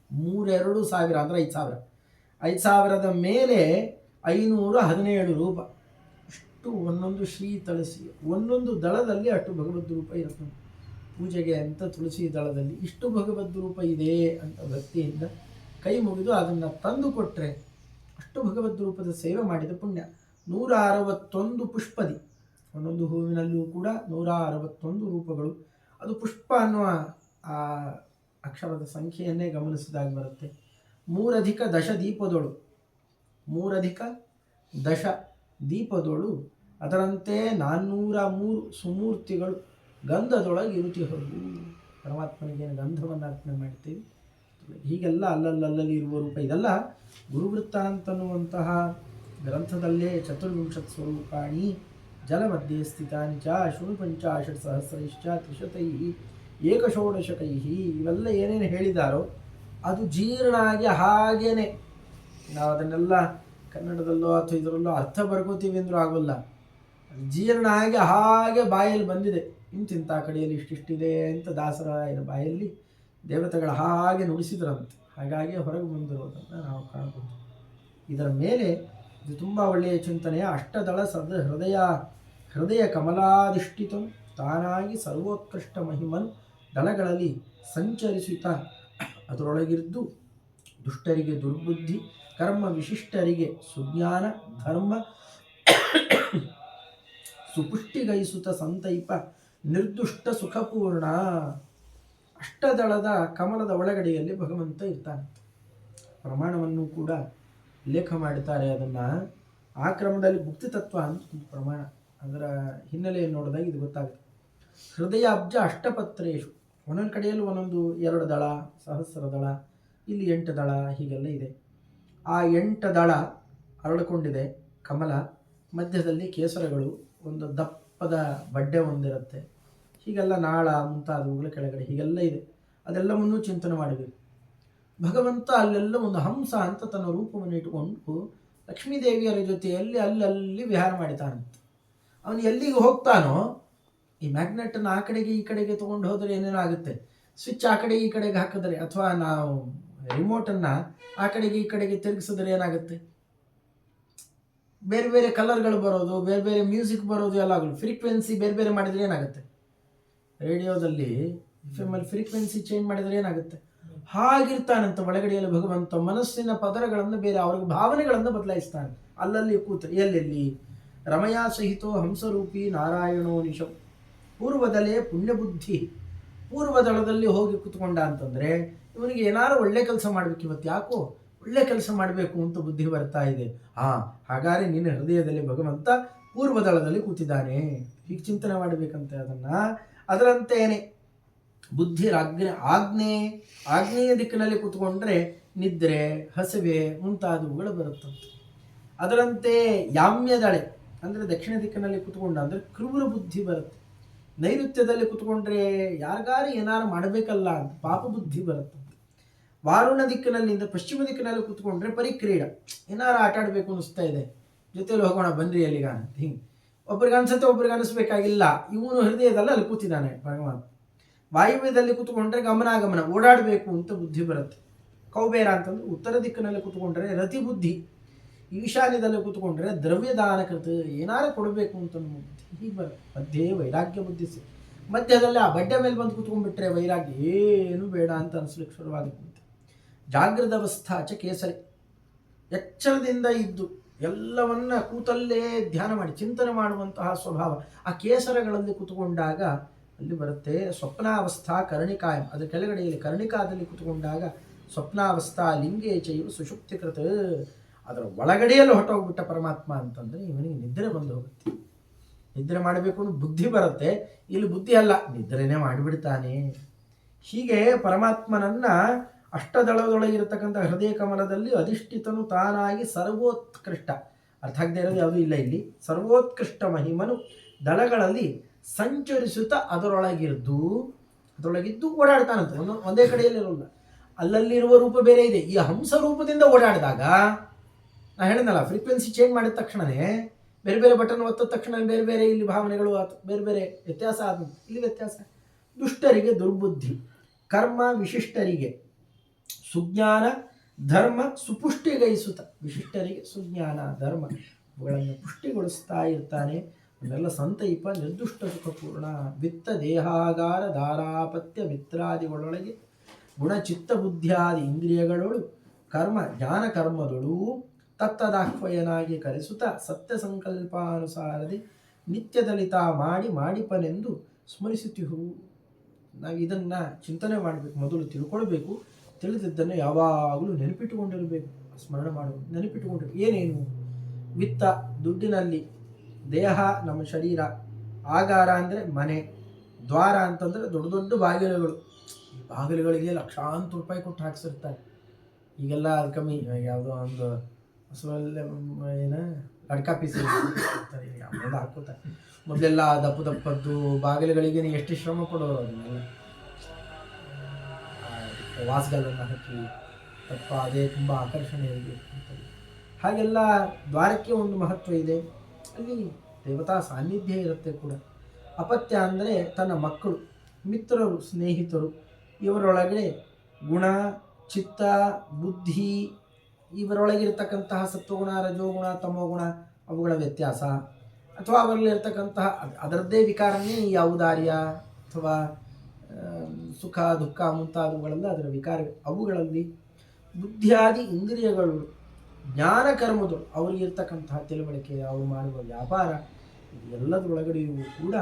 [SPEAKER 1] 32,000 ಅಂದರೆ 5,000. 5,000ದ ಮೇಲೆ 517 ರೂಪ. ಅಷ್ಟು ಒಂದೊಂದು ಶ್ರೀ ತುಳಸಿ, ಒಂದೊಂದು ದಳದಲ್ಲಿ ಅಷ್ಟು ಭಗವದ್ ರೂಪ ಇರುತ್ತೆ. ಪೂಜೆಗೆ ಅಂತ ತುಳಸಿ ದಳದಲ್ಲಿ ಇಷ್ಟು ಭಗವದ್ ರೂಪ ಇದೆ ಅಂತ ಭಕ್ತಿಯಿಂದ ಕೈ ಮುಗಿದು ಅದನ್ನು ತಂದು ಕೊಟ್ಟರೆ ಅಷ್ಟು ಭಗವದ್ ರೂಪದ ಸೇವೆ ಮಾಡಿದ ಪುಣ್ಯ. 161 ಪುಷ್ಪದಿ, ಒಂದೊಂದು ಹೂವಿನಲ್ಲಿಯೂ ಕೂಡ 161 ರೂಪಗಳು. ಅದು ಪುಷ್ಪ ಅನ್ನುವ ಆ ಅಕ್ಷರದ ಸಂಖ್ಯೆಯನ್ನೇ ಗಮನಿಸಿದಾಗ ಬರುತ್ತೆ. 3 ದಶ ದೀಪದೋಳು, 3 ದೀಪದೋಳು ಅದರಂತೆ 403 ಸುಮೂರ್ತಿಗಳು ಗಂಧದೊಳಗೆ ಇರುತ್ತಿಹವು. ಪರಮಾತ್ಮನಿಗೇನು ಗಂಧವನ್ನು ಅರ್ಪಣೆ ಮಾಡ್ತೀವಿ. ಹೀಗೆಲ್ಲ ಅಲ್ಲಲ್ಲಿ ಇರುವ ರೂಪ. ಇದೆಲ್ಲ ಗುರುವೃತ್ತ ಅಂತನ್ನುವಂತಹ ಗ್ರಂಥದಲ್ಲೇ 24 ಸ್ವರೂಪಾಣಿ ಜಲಮಧ್ಯೆ ಸ್ಥಿತಾನಿ ಚ ಶೃಣು 50 ಸಹಸ್ರೈಶ್ಚ ತ್ರಿಶತೈ ಏಕಷೋಡಶಕೈ, ಇವೆಲ್ಲ ಏನೇನು ಹೇಳಿದಾರೋ ಅದು ಜೀರ್ಣ ಆಗಿ ಹಾಗೇನೆ ನಾವು ಅದನ್ನೆಲ್ಲ ಕನ್ನಡದಲ್ಲೋ ಅಥವಾ ಇದರಲ್ಲೋ ಅರ್ಥ ಬರ್ಕೋತೀವಿ ಅಂದ್ರೂ ಆಗೋಲ್ಲ. ಜೀರ್ಣ ಆಗಿ ಹಾಗೆ ಬಾಯಲ್ಲಿ ಬಂದಿದೆ. ಇಂತಿಂಥ ಕಡೆಯಲ್ಲಿ ಇಷ್ಟಿಷ್ಟಿದೆ ಅಂತ ದಾಸರಾಯನ ಬಾಯಲ್ಲಿ ದೇವತೆಗಳ ಹಾಗೆ ನುಡಿಸಿದ್ರಂತೆ. ಹಾಗಾಗಿ ಹೊರಗೆ ಬಂದಿರೋದನ್ನು ನಾವು ಕಾಣಬಹುದು. ಇದರ ಮೇಲೆ ಇದು ತುಂಬ ಒಳ್ಳೆಯ ಚಿಂತನೆಯ ಅಷ್ಟದಳ ಹೃದಯ ಕಮಲಾಧಿಷ್ಠಿತಂ ತಾನಾಗಿ ಸರ್ವೋತ್ಕೃಷ್ಟ ಮಹಿಮನ್ ದಳಗಳಲ್ಲಿ ಸಂಚರಿಸುತ್ತಾ ಅದರೊಳಗಿದ್ದು ದುಷ್ಟರಿಗೆ ದುರ್ಬುದ್ಧಿ, ಕರ್ಮ ವಿಶಿಷ್ಟರಿಗೆ ಸುಜ್ಞಾನ, ಧರ್ಮ ಸುಪುಷ್ಟಿಗೈಸುತ್ತ ಸಂತೈಪ ನಿರ್ದುಷ್ಟ ಸುಖಪೂರ್ಣ. ಅಷ್ಟದಳದ ಕಮಲದ ಒಳಗಡೆಯಲ್ಲಿ ಭಗವಂತ ಇರ್ತಾನೆ. ಪ್ರಮಾಣವನ್ನು ಕೂಡ ಉಲ್ಲೇಖ ಮಾಡುತ್ತಾರೆ. ಅದನ್ನು ಆ ಕ್ರಮದಲ್ಲಿ ಮುಕ್ತಿ ತತ್ವ ಅಂತ ಪ್ರಮಾಣ, ಅದರ ಹಿನ್ನೆಲೆಯನ್ನು ನೋಡಿದಾಗ ಇದು ಗೊತ್ತಾಗುತ್ತೆ. ಹೃದಯ ಅಬ್ಜ ಅಷ್ಟಪತ್ರೇಶು, ಒಂದೊಂದು ಕಡೆಯಲ್ಲೂ ಒಂದೊಂದು 2 ದಳ, ಸಹಸ್ರ ದಳ, ಇಲ್ಲಿ 8 ದಳ, ಹೀಗೆಲ್ಲ ಇದೆ. ಆ 8 ದಳ ಅರಳಿಕೊಂಡಿದೆ ಕಮಲ. ಮಧ್ಯದಲ್ಲಿ ಕೇಸರಗಳು, ಒಂದು ದಪ್ಪದ ಬಡ್ಡೆ ಒಂದಿರುತ್ತೆ. ಹೀಗೆಲ್ಲ ನಾಳ ಮುಂತಾದವುಗಳ ಕೆಳಗಡೆ ಹೀಗೆಲ್ಲ ಇದೆ. ಅದೆಲ್ಲವನ್ನೂ ಚಿಂತನೆ ಮಾಡಬೇಕು. ಭಗವಂತ ಅಲ್ಲೆಲ್ಲ ಒಂದು ಹಂಸ ಅಂತ ತನ್ನ ರೂಪವನ್ನು ಇಟ್ಟುಕೊಂಡು ಲಕ್ಷ್ಮೀದೇವಿಯರ ಜೊತೆಯಲ್ಲಿ ಅಲ್ಲಲ್ಲಿ ವಿಹಾರ ಮಾಡಿತಾನಂತೆ. ಅವನು ಎಲ್ಲಿಗೆ ಹೋಗ್ತಾನೋ, ಈ ಮ್ಯಾಗ್ನೆಟನ್ನು ಆ ಕಡೆಗೆ ಈ ಕಡೆಗೆ ತೊಗೊಂಡು ಹೋದರೆ ಏನೇನೋ ಆಗುತ್ತೆ. ಸ್ವಿಚ್ ಆ ಕಡೆ ಈ ಕಡೆಗೆ ಹಾಕಿದರೆ ಅಥವಾ ನಾವು ರಿಮೋಟನ್ನು ಆ ಕಡೆಗೆ ಈ ಕಡೆಗೆ ತಿರುಗಿಸಿದ್ರೆ ಏನಾಗುತ್ತೆ? ಬೇರೆ ಬೇರೆ ಕಲರ್ಗಳು ಬರೋದು, ಬೇರೆ ಬೇರೆ ಮ್ಯೂಸಿಕ್ ಬರೋದು ಎಲ್ಲ ಆಗೋದು. ಫ್ರೀಕ್ವೆನ್ಸಿ ಬೇರೆ ಬೇರೆ ಮಾಡಿದರೆ ಏನಾಗುತ್ತೆ? ರೇಡಿಯೋದಲ್ಲಿ FM ಫ್ರೀಕ್ವೆನ್ಸಿ ಚೇಂಜ್ ಮಾಡಿದರೆ ಏನಾಗುತ್ತೆ? ಹಾಗಿರ್ತಾನಂತ ಒಳಗಡೆಯಲ್ಲಿ ಭಗವಂತ ಮನಸ್ಸಿನ ಪದರಗಳನ್ನು ಬೇರೆ ಅವ್ರಿಗೆ ಭಾವನೆಗಳನ್ನು ಬದಲಾಯಿಸ್ತಾನೆ. ಅಲ್ಲಲ್ಲಿ ಕೂತು ಎಲ್ಲೆಲ್ಲಿ ರಮಯಾ ಸಹಿತೋ ಹಂಸರೂಪಿ ನಾರಾಯಣೋ ನಿಶಂ ಪೂರ್ವದಲ್ಲೇ ಪುಣ್ಯಬುದ್ಧಿ. ಪೂರ್ವದಳದಲ್ಲಿ ಹೋಗಿ ಕೂತ್ಕೊಂಡ ಅಂತಂದರೆ ಇವನಿಗೆ ಏನಾರು ಒಳ್ಳೆ ಕೆಲಸ ಮಾಡಬೇಕು, ಇವತ್ತು ಯಾಕೋ ಒಳ್ಳೆ ಕೆಲಸ ಮಾಡಬೇಕು ಅಂತ ಬುದ್ಧಿ ಬರ್ತಾ ಇದೆ. ಹಾಗಾದ್ರೆ ನಿನ್ನ ಹೃದಯದಲ್ಲಿ ಭಗವಂತ ಪೂರ್ವದಳದಲ್ಲಿ ಕೂತಿದ್ದಾನೆ. ಹೀಗೆ ಚಿಂತನೆ ಮಾಡಬೇಕಂತೆ ಅದನ್ನು. ಅದರಂತೇನೆ ಬುದ್ಧಿ ಆಗ್ನೇಯ ದಿಕ್ಕಿನಲ್ಲಿ ಕೂತ್ಕೊಂಡ್ರೆ ನಿದ್ರೆ, ಹಸಿವೆ ಮುಂತಾದವುಗಳು ಬರುತ್ತಂತೆ. ಅದರಂತೆ ಯಾಮ್ಯದಳೆ ಅಂದರೆ ದಕ್ಷಿಣ ದಿಕ್ಕಿನಲ್ಲಿ ಕೂತ್ಕೊಂಡ ಅಂದರೆ ಕ್ರೂರ ಬುದ್ಧಿ ಬರುತ್ತೆ. ನೈಋತ್ಯದಲ್ಲಿ ಕೂತ್ಕೊಂಡ್ರೆ ಯಾರಿಗಾರು ಏನಾರು ಮಾಡಬೇಕಲ್ಲ ಅಂತ ಪಾಪ ಬುದ್ಧಿ ಬರುತ್ತಂತೆ. ವಾರುಣ ದಿಕ್ಕಿನಲ್ಲಿ ಅಂದರೆ ಪಶ್ಚಿಮ ದಿಕ್ಕಿನಲ್ಲಿ ಕೂತ್ಕೊಂಡ್ರೆ ಪರಿಕ್ರೀಡ, ಏನಾರು ಆಟ ಆಡಬೇಕು ಅನ್ನಿಸ್ತಾ ಇದೆ, ಜೊತೆಯಲ್ಲಿ ಹೋಗೋಣ ಬನ್ರಿ ಅಲ್ಲಿಗ ಅಂತ ಹಿಂಗೆ ಒಬ್ರಿಗೆ ಅನ್ಸುತ್ತೆ, ಒಬ್ರಿಗೆ ಅನಿಸ್ಬೇಕಾಗಿಲ್ಲ. ಇವನು ಹೃದಯದಲ್ಲಿ ಅಲ್ಲಿ ಕೂತಿದ್ದಾನೆ ಭಗವಂತ. ವಾಯುವ್ಯದಲ್ಲಿ ಕೂತ್ಕೊಂಡ್ರೆ ಗಮನಾಗಮನ, ಓಡಾಡಬೇಕು ಅಂತ ಬುದ್ಧಿ ಬರುತ್ತೆ. ಕೌಬೇರ ಅಂತಂದ್ರೆ ಉತ್ತರ ದಿಕ್ಕಿನಲ್ಲಿ ಕೂತ್ಕೊಂಡ್ರೆ ರತಿ ಬುದ್ಧಿ, ಈಶಾನ್ಯದಲ್ಲಿ ಕೂತ್ಕೊಂಡ್ರೆ ದ್ರವ್ಯದಾನ ಕೃತ, ಏನಾರು ಕೊಡಬೇಕು ಅಂತ ಬುದ್ಧಿ ಹೀಗೆ ಬರುತ್ತೆ. ಮಧ್ಯೆ ವೈರಾಗ್ಯ ಬುದ್ಧಿ ಮಧ್ಯದಲ್ಲಿ ಆ ಬಡ್ಡೆ ಮೇಲೆ ಬಂದು ಕೂತ್ಕೊಂಡ್ಬಿಟ್ರೆ ವೈರಾಗ್ಯ ಏನು ಬೇಡ ಅಂತ ಅನಿಸ್ಲಿಕ್ಕೆ ಶುರುವಾಗುತ್ತೆ. ಜಾಗೃತ ಅವಸ್ಥಾಚ ಕೇಸರಿ, ಎಚ್ಚರದಿಂದ ಇದ್ದು ಎಲ್ಲವನ್ನ ಕೂತಲ್ಲೇ ಧ್ಯಾನ ಮಾಡಿ ಚಿಂತನೆ ಮಾಡುವಂತಹ ಸ್ವಭಾವ ಆ ಕೇಸರಗಳಲ್ಲಿ ಕೂತ್ಕೊಂಡಾಗ ಅಲ್ಲಿ ಬರುತ್ತೆ. ಸ್ವಪ್ನಾವಸ್ಥಾ ಕರ್ಣಿಕಾಯಂ, ಅದರ ಕೆಳಗಡೆಯಲ್ಲಿ ಕರ್ಣಿಕಾದಲ್ಲಿ ಕೂತ್ಕೊಂಡಾಗ ಸ್ವಪ್ನಾವಸ್ಥಾ ಲಿಂಗೇ ಚೈವ ಸುಷುಪ್ತಿಕೃತ, ಅದರ ಒಳಗಡೆಯಲ್ಲಿ ಹೊಟ್ಟೋಗ್ಬಿಟ್ಟ ಪರಮಾತ್ಮ ಅಂತಂದರೆ ಇವನಿಗೆ ನಿದ್ರೆ ಬಂದು ಹೋಗುತ್ತೆ. ನಿದ್ರೆ ಮಾಡಬೇಕು ಅನ್ನೋ ಬುದ್ಧಿ ಬರುತ್ತೆ, ಇಲ್ಲಿ ಬುದ್ಧಿ ಅಲ್ಲ, ನಿದ್ರೆನೇ ಮಾಡಿಬಿಡ್ತಾನೆ. ಹೀಗೆ ಪರಮಾತ್ಮನನ್ನ ಅಷ್ಟದಳದೊಳಗಿರತಕ್ಕಂಥ ಹೃದಯ ಕಮಲದಲ್ಲಿ ಅಧಿಷ್ಠಿತನು ತಾನಾಗಿ ಸರ್ವೋತ್ಕೃಷ್ಟ, ಅರ್ಥ ಆಗದೆ ಇರೋದು ಯಾವುದೂ ಇಲ್ಲ ಇಲ್ಲಿ. ಸರ್ವೋತ್ಕೃಷ್ಟ ಮಹಿಮನು ದಳಗಳಲ್ಲಿ ಸಂಚರಿಸುತ್ತಾ ಅದರೊಳಗಿದ್ದು ಓಡಾಡ್ತಾನಂತೆ. ಒಂದೇ ಕಡೆಯಲ್ಲಿ ಇರೋಲ್ಲ, ಅಲ್ಲಲ್ಲಿರುವ ರೂಪ ಬೇರೆ ಇದೆ. ಈ ಹಂಸ ರೂಪದಿಂದ ಓಡಾಡಿದಾಗ ನಾ ಹೇಳಿದ್ನಲ್ಲ, ಫ್ರೀಕ್ವೆನ್ಸಿ ಚೇಂಜ್ ಮಾಡಿದ ತಕ್ಷಣವೇ ಬೇರೆ ಬೇರೆ ಬಟನ್ ಒತ್ತಿದ ತಕ್ಷಣ ಬೇರೆ ಬೇರೆ ಇಲ್ಲಿ ಭಾವನೆಗಳು ಬೇರೆ ಬೇರೆ ವ್ಯತ್ಯಾಸ ಆದ ಇಲ್ಲಿ ವ್ಯತ್ಯಾಸ. ದುಷ್ಟರಿಗೆ ದುರ್ಬುದ್ಧಿ, ಕರ್ಮ ವಿಶಿಷ್ಟರಿಗೆ ಸುಜ್ಞಾನ, ಧರ್ಮ ಸುಪುಷ್ಟಿಗೈಸುತ್ತ, ವಿಶಿಷ್ಟರಿಗೆ ಸುಜ್ಞಾನ ಧರ್ಮ ಇವುಗಳನ್ನು ಪುಷ್ಟಿಗೊಳಿಸ್ತಾ ಇರ್ತಾನೆ. ಅದೆಲ್ಲ ಸಂತೈಪ ನಿರ್ದುಷ್ಟ ಸುಖಪೂರ್ಣ. ವಿತ್ತ ದೇಹಾಗಾರ ಧಾರಾಪತ್ಯ ಮಿತ್ರಾದಿಗಳೊಳಗೆ ಗುಣಚಿತ್ತ ಬುದ್ಧಿಯಾದಿ ಇಂದ್ರಿಯಗಳೊಳು ಕರ್ಮ ಜ್ಞಾನ ಕರ್ಮದೊಳು ತತ್ತದಾಹ್ವಯನಾಗಿ ಕರೆಸುತ್ತ ಸತ್ಯ ಸಂಕಲ್ಪಾನುಸಾರದಿ ನಿತ್ಯದಲಿತ ಮಾಡಿಪನೆಂದು ಸ್ಮರಿಸುತ್ತಿಹು. ನಾವು ಇದನ್ನು ಚಿಂತನೆ ಮಾಡಬೇಕು, ಮೊದಲು ತಿಳ್ಕೊಳ್ಬೇಕು. ತಿಳಿದಿದ್ದನ್ನು ಯಾವಾಗಲೂ ನೆನಪಿಟ್ಟುಕೊಂಡಿರಬೇಕು, ಸ್ಮರಣೆ ಮಾಡಬೇಕು, ನೆನಪಿಟ್ಟುಕೊಂಡಿರ್ಬೇಕು. ಏನೇನು? ವಿತ್ತ ದುಡ್ಡಿನಲ್ಲಿ, ದೇಹ ನಮ್ಮ ಶರೀರ, ಆಗಾರ ಅಂದರೆ ಮನೆ, ದ್ವಾರ ಅಂತಂದರೆ ದೊಡ್ಡ ದೊಡ್ಡ ಬಾಗಿಲುಗಳು. ಈ ಬಾಗಿಲುಗಳಿಗೆ ಲಕ್ಷಾಂತರ ರೂಪಾಯಿ ಕೊಟ್ಟು ಹಾಕ್ಸಿರ್ತಾರೆ. ಈಗೆಲ್ಲ ಅದು ಕಮ್ಮಿ. ಯಾವುದೋ ಒಂದು ಹಸುವಲ್ಲೇ ಏನು ಲಡ್ಕಾ ಪೀಸ್ ಯಾವೆಲ್ಲ ಹಾಕೋತಾರೆ. ಮೊದಲೆಲ್ಲ ದಪ್ಪದ್ದು ಬಾಗಿಲುಗಳಿಗೆ ಎಷ್ಟು ಶ್ರಮ ಕೊಡೋರು. ಅದನ್ನೆಲ್ಲ ವಾಸ್ಗಳನ್ನು ಹಾಕಿ ತಪ್ಪ ಅದೇ ತುಂಬ ಆಕರ್ಷಣೆ ಇರಬೇಕು ಅಂತೇಳಿ. ಹಾಗೆಲ್ಲ ದ್ವಾರಕ್ಕೆ ಒಂದು ಮಹತ್ವ ಇದೆ. ಅಲ್ಲಿ ದೇವತಾ ಸಾನ್ನಿಧ್ಯ ಇರುತ್ತೆ ಕೂಡ. ಅಪತ್ಯ ಅಂದರೆ ತನ್ನ ಮಕ್ಕಳು, ಮಿತ್ರರು, ಸ್ನೇಹಿತರು, ಇವರೊಳಗಡೆ ಗುಣ, ಚಿತ್ತ, ಬುದ್ಧಿ, ಇವರೊಳಗಿರ್ತಕ್ಕಂತಹ ಸತ್ವಗುಣ, ರಜೋಗುಣ, ತಮೋಗುಣ, ಅವುಗಳ ವ್ಯತ್ಯಾಸ, ಅಥವಾ ಅವರಲ್ಲಿರ್ತಕ್ಕಂತಹ ಅದರದ್ದೇ ವಿಕಾರನೇ ಈ ಔದಾರ್ಯ ಅಥವಾ ಸುಖ ದುಃಖ ಮುಂತಾದವುಗಳೆಲ್ಲ ಅದರ ವಿಕಾರ. ಅವುಗಳಲ್ಲಿ ಬುದ್ಧಿಯಾದಿ ಇಂದ್ರಿಯಗಳು, ಜ್ಞಾನ ಕರ್ಮಗಳು, ಅವರಿಗಿರ್ತಕ್ಕಂತಹ ತಿಳುವಳಿಕೆ, ಅವರು ಮಾಡುವ ವ್ಯಾಪಾರ, ಎಲ್ಲದರೊಳಗಡೆಯೂ ಕೂಡ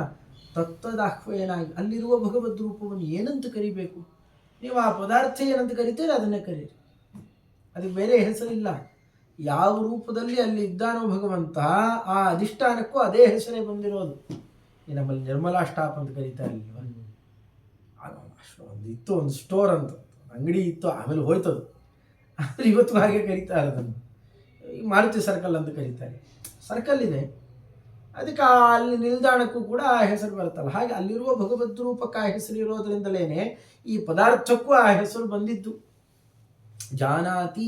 [SPEAKER 1] ತತ್ವದಾಹ್ವಯನಾಗಿ ಅಲ್ಲಿರುವ ಭಗವದ್ ರೂಪವನ್ನು ಏನಂತ ಕರಿಬೇಕು? ನೀವು ಆ ಪದಾರ್ಥ ಏನಂತ ಕರಿತೀರಿ ಅದನ್ನೇ ಕರೀರಿ, ಅದಕ್ಕೆ ಬೇರೆ ಹೆಸರಿಲ್ಲ. ಯಾವ ರೂಪದಲ್ಲಿ ಅಲ್ಲಿ ಇದ್ದಾನೋ ಭಗವಂತ, ಆ ಅಧಿಷ್ಠಾನಕ್ಕೂ ಅದೇ ಹೆಸರೇ ಬಂದಿರೋದು. ಈ ನಮ್ಮಲ್ಲಿ ನಿರ್ಮಲಾ ಸ್ಟಾಪ್ ಅಂತ ಕರೀತಾರೆ ಇಲ್ವ? ಒಂದು ಇತ್ತು, ಒಂದು ಸ್ಟೋರ್ ಅಂತ ಅಂಗಡಿ ಇತ್ತು, ಆಮೇಲೆ ಹೋಯ್ತದು. ಆದರೆ ಇವತ್ತು ಹಾಗೆ ಕರೀತಾರೆ ಅದನ್ನು. ಈ ಮಾರುತಿ ಸರ್ಕಲ್ ಅಂತ ಕರೀತಾರೆ. ಸರ್ಕಲ್ ಇದೆ, ಅದಕ್ಕೆ ಅಲ್ಲಿ ನಿಲ್ದಾಣಕ್ಕೂ ಕೂಡ ಆ ಹೆಸರು ಬರುತ್ತಲ್ಲ. ಹಾಗೆ ಅಲ್ಲಿರುವ ಭಗವದ್ ರೂಪಕ್ಕೆ ಆ ಹೆಸರು ಇರೋದ್ರಿಂದಲೇ ಈ ಪದಾರ್ಥಕ್ಕೂ ಆ ಹೆಸರು ಬಂದಿದ್ದು. ಜಾನಾತಿ,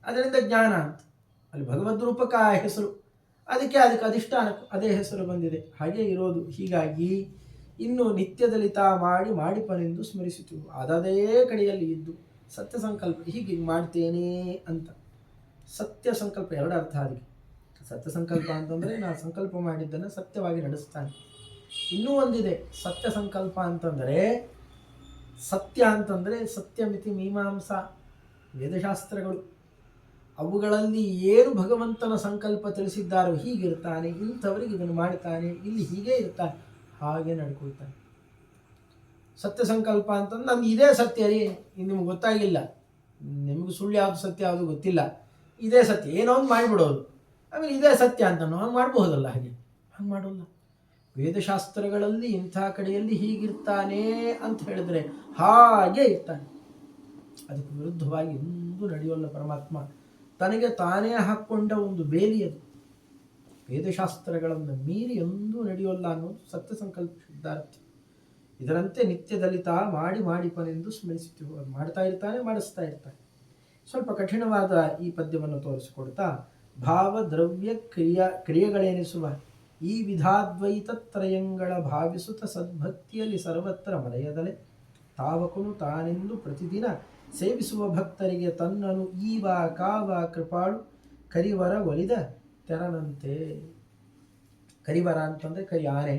[SPEAKER 1] ಅದರಿಂದ ಜ್ಞಾನ ಅಂತ. ಅಲ್ಲಿ ಭಗವದ್ ರೂಪಕ್ಕೆ ಆ ಹೆಸರು, ಅದಕ್ಕೆ ಅಧಿಷ್ಠಾನಕ್ಕೂ ಅದೇ ಹೆಸರು ಬಂದಿದೆ. ಹಾಗೆ ಇರೋದು. ಹೀಗಾಗಿ ಇನ್ನು ನಿತ್ಯದಲಿತ ಮಾಡಿಪನೆಂದು ಸ್ಮರಿಸಿತು. ಅದೇ ಕಡೆಯಲ್ಲಿ ಇದ್ದು ಸತ್ಯ ಸಂಕಲ್ಪ, ಹೀಗೆ ಮಾಡ್ತೇನೆ ಅಂತ. ಸತ್ಯ ಸಂಕಲ್ಪ ಎರಡು ಅರ್ಥ. ಅದಕ್ಕೆ ಸತ್ಯ ಸಂಕಲ್ಪ ಅಂತಂದರೆ ನಾನು ಸಂಕಲ್ಪ ಮಾಡಿದ್ದನ್ನು ಸತ್ಯವಾಗಿ ನಡೆಸ್ತಾನೆ. ಇನ್ನೂ ಒಂದಿದೆ ಸತ್ಯ ಸಂಕಲ್ಪ ಅಂತಂದರೆ. ಸತ್ಯ ಅಂತಂದರೆ ಸತ್ಯಮಿತಿ ಮೀಮಾಂಸಾ ವೇದಶಾಸ್ತ್ರಗಳು. ಅವುಗಳಲ್ಲಿ ಏನು ಭಗವಂತನ ಸಂಕಲ್ಪ ತಿಳಿಸಿದ್ದಾರೋ, ಹೀಗಿರ್ತಾನೆ, ಇಂಥವರಿಗೆ ಇದನ್ನು ಮಾಡ್ತಾನೆ, ಇಲ್ಲಿ ಹೀಗೆ ಇರ್ತಾನೆ, ಹಾಗೆ ನಡ್ಕೊಳ್ತಾನೆ. ಸತ್ಯ ಸಂಕಲ್ಪ ಅಂತಂದ್ರೆ ನಮ್ಗೆ ಇದೇ ಸತ್ಯ ರೀ, ನಿಮ್ಗೆ ಗೊತ್ತಾಗಿಲ್ಲ, ನಿಮಗೆ ಸುಳ್ಳು ಯಾವುದು ಸತ್ಯ ಯಾವುದು ಗೊತ್ತಿಲ್ಲ, ಇದೇ ಸತ್ಯ ಏನೋ ಒಂದು ಮಾಡಿಬಿಡೋದು, ಆಮೇಲೆ ಇದೇ ಸತ್ಯ ಅಂತ ನಾವು ಮಾಡಬಹುದಲ್ಲ. ಹಂಗೆ ಮಾಡೋಲ್ಲ. ವೇದಶಾಸ್ತ್ರಗಳಲ್ಲಿ ಇಂಥ ಕಡೆಯಲ್ಲಿ ಹೀಗಿರ್ತಾನೆ ಅಂತ ಹೇಳಿದ್ರೆ ಹಾಗೆ ಇರ್ತಾನೆ. ಅದಕ್ಕೆ ವಿರುದ್ಧವಾಗಿ ಎಂದೂ ನಡೆಯೋಲ್ಲ ಪರಮಾತ್ಮ. ತನಗೆ ತಾನೇ ಹಾಕ್ಕೊಂಡ ಒಂದು ಬೇಲಿ ಅದು. ವೇದಶಾಸ್ತ್ರಗಳನ್ನು ಮೀರಿ ಎಂದೂ ನಡೆಯೋಲ್ಲ ಅನ್ನೋದು ಸತ್ಯ ಸಂಕಲ್ಪ ಸಿದ್ಧಾರ್ಥ. ಇದರಂತೆ ನಿತ್ಯದಲಿತ ಮಾಡಿಪನೆಂದು ಸ್ಮರಿಸುತ್ತೀವಿ. ಅದು ಮಾಡ್ತಾ ಇರ್ತಾನೆ, ಮಾಡಿಸ್ತಾ ಇರ್ತಾನೆ. ಸ್ವಲ್ಪ ಕಠಿಣವಾದ ಈ ಪದ್ಯವನ್ನು ತೋರಿಸಿಕೊಡ್ತಾ, ಭಾವ ದ್ರವ್ಯ ಕ್ರಿಯೆಗಳೆನಿಸುವ ಈ ವಿಧಾದ್ವೈತತ್ರಯಂಗಳ ಭಾವಿಸುತ್ತ ಸದ್ಭಕ್ತಿಯಲ್ಲಿ ಸರ್ವತ್ರ ಮರೆಯದಲೆ ತಾವಕನು ತಾನೆಂದು ಪ್ರತಿದಿನ ಸೇವಿಸುವ ಭಕ್ತರಿಗೆ ತನ್ನನು ಈವ ಕಾವ ಕೃಪಾಳು ಕರಿವರ ಒಲಿದ ತೆರನಂತೆ. ಕರಿವರ ಅಂತಂದರೆ ಕರಿ ಆನೆ,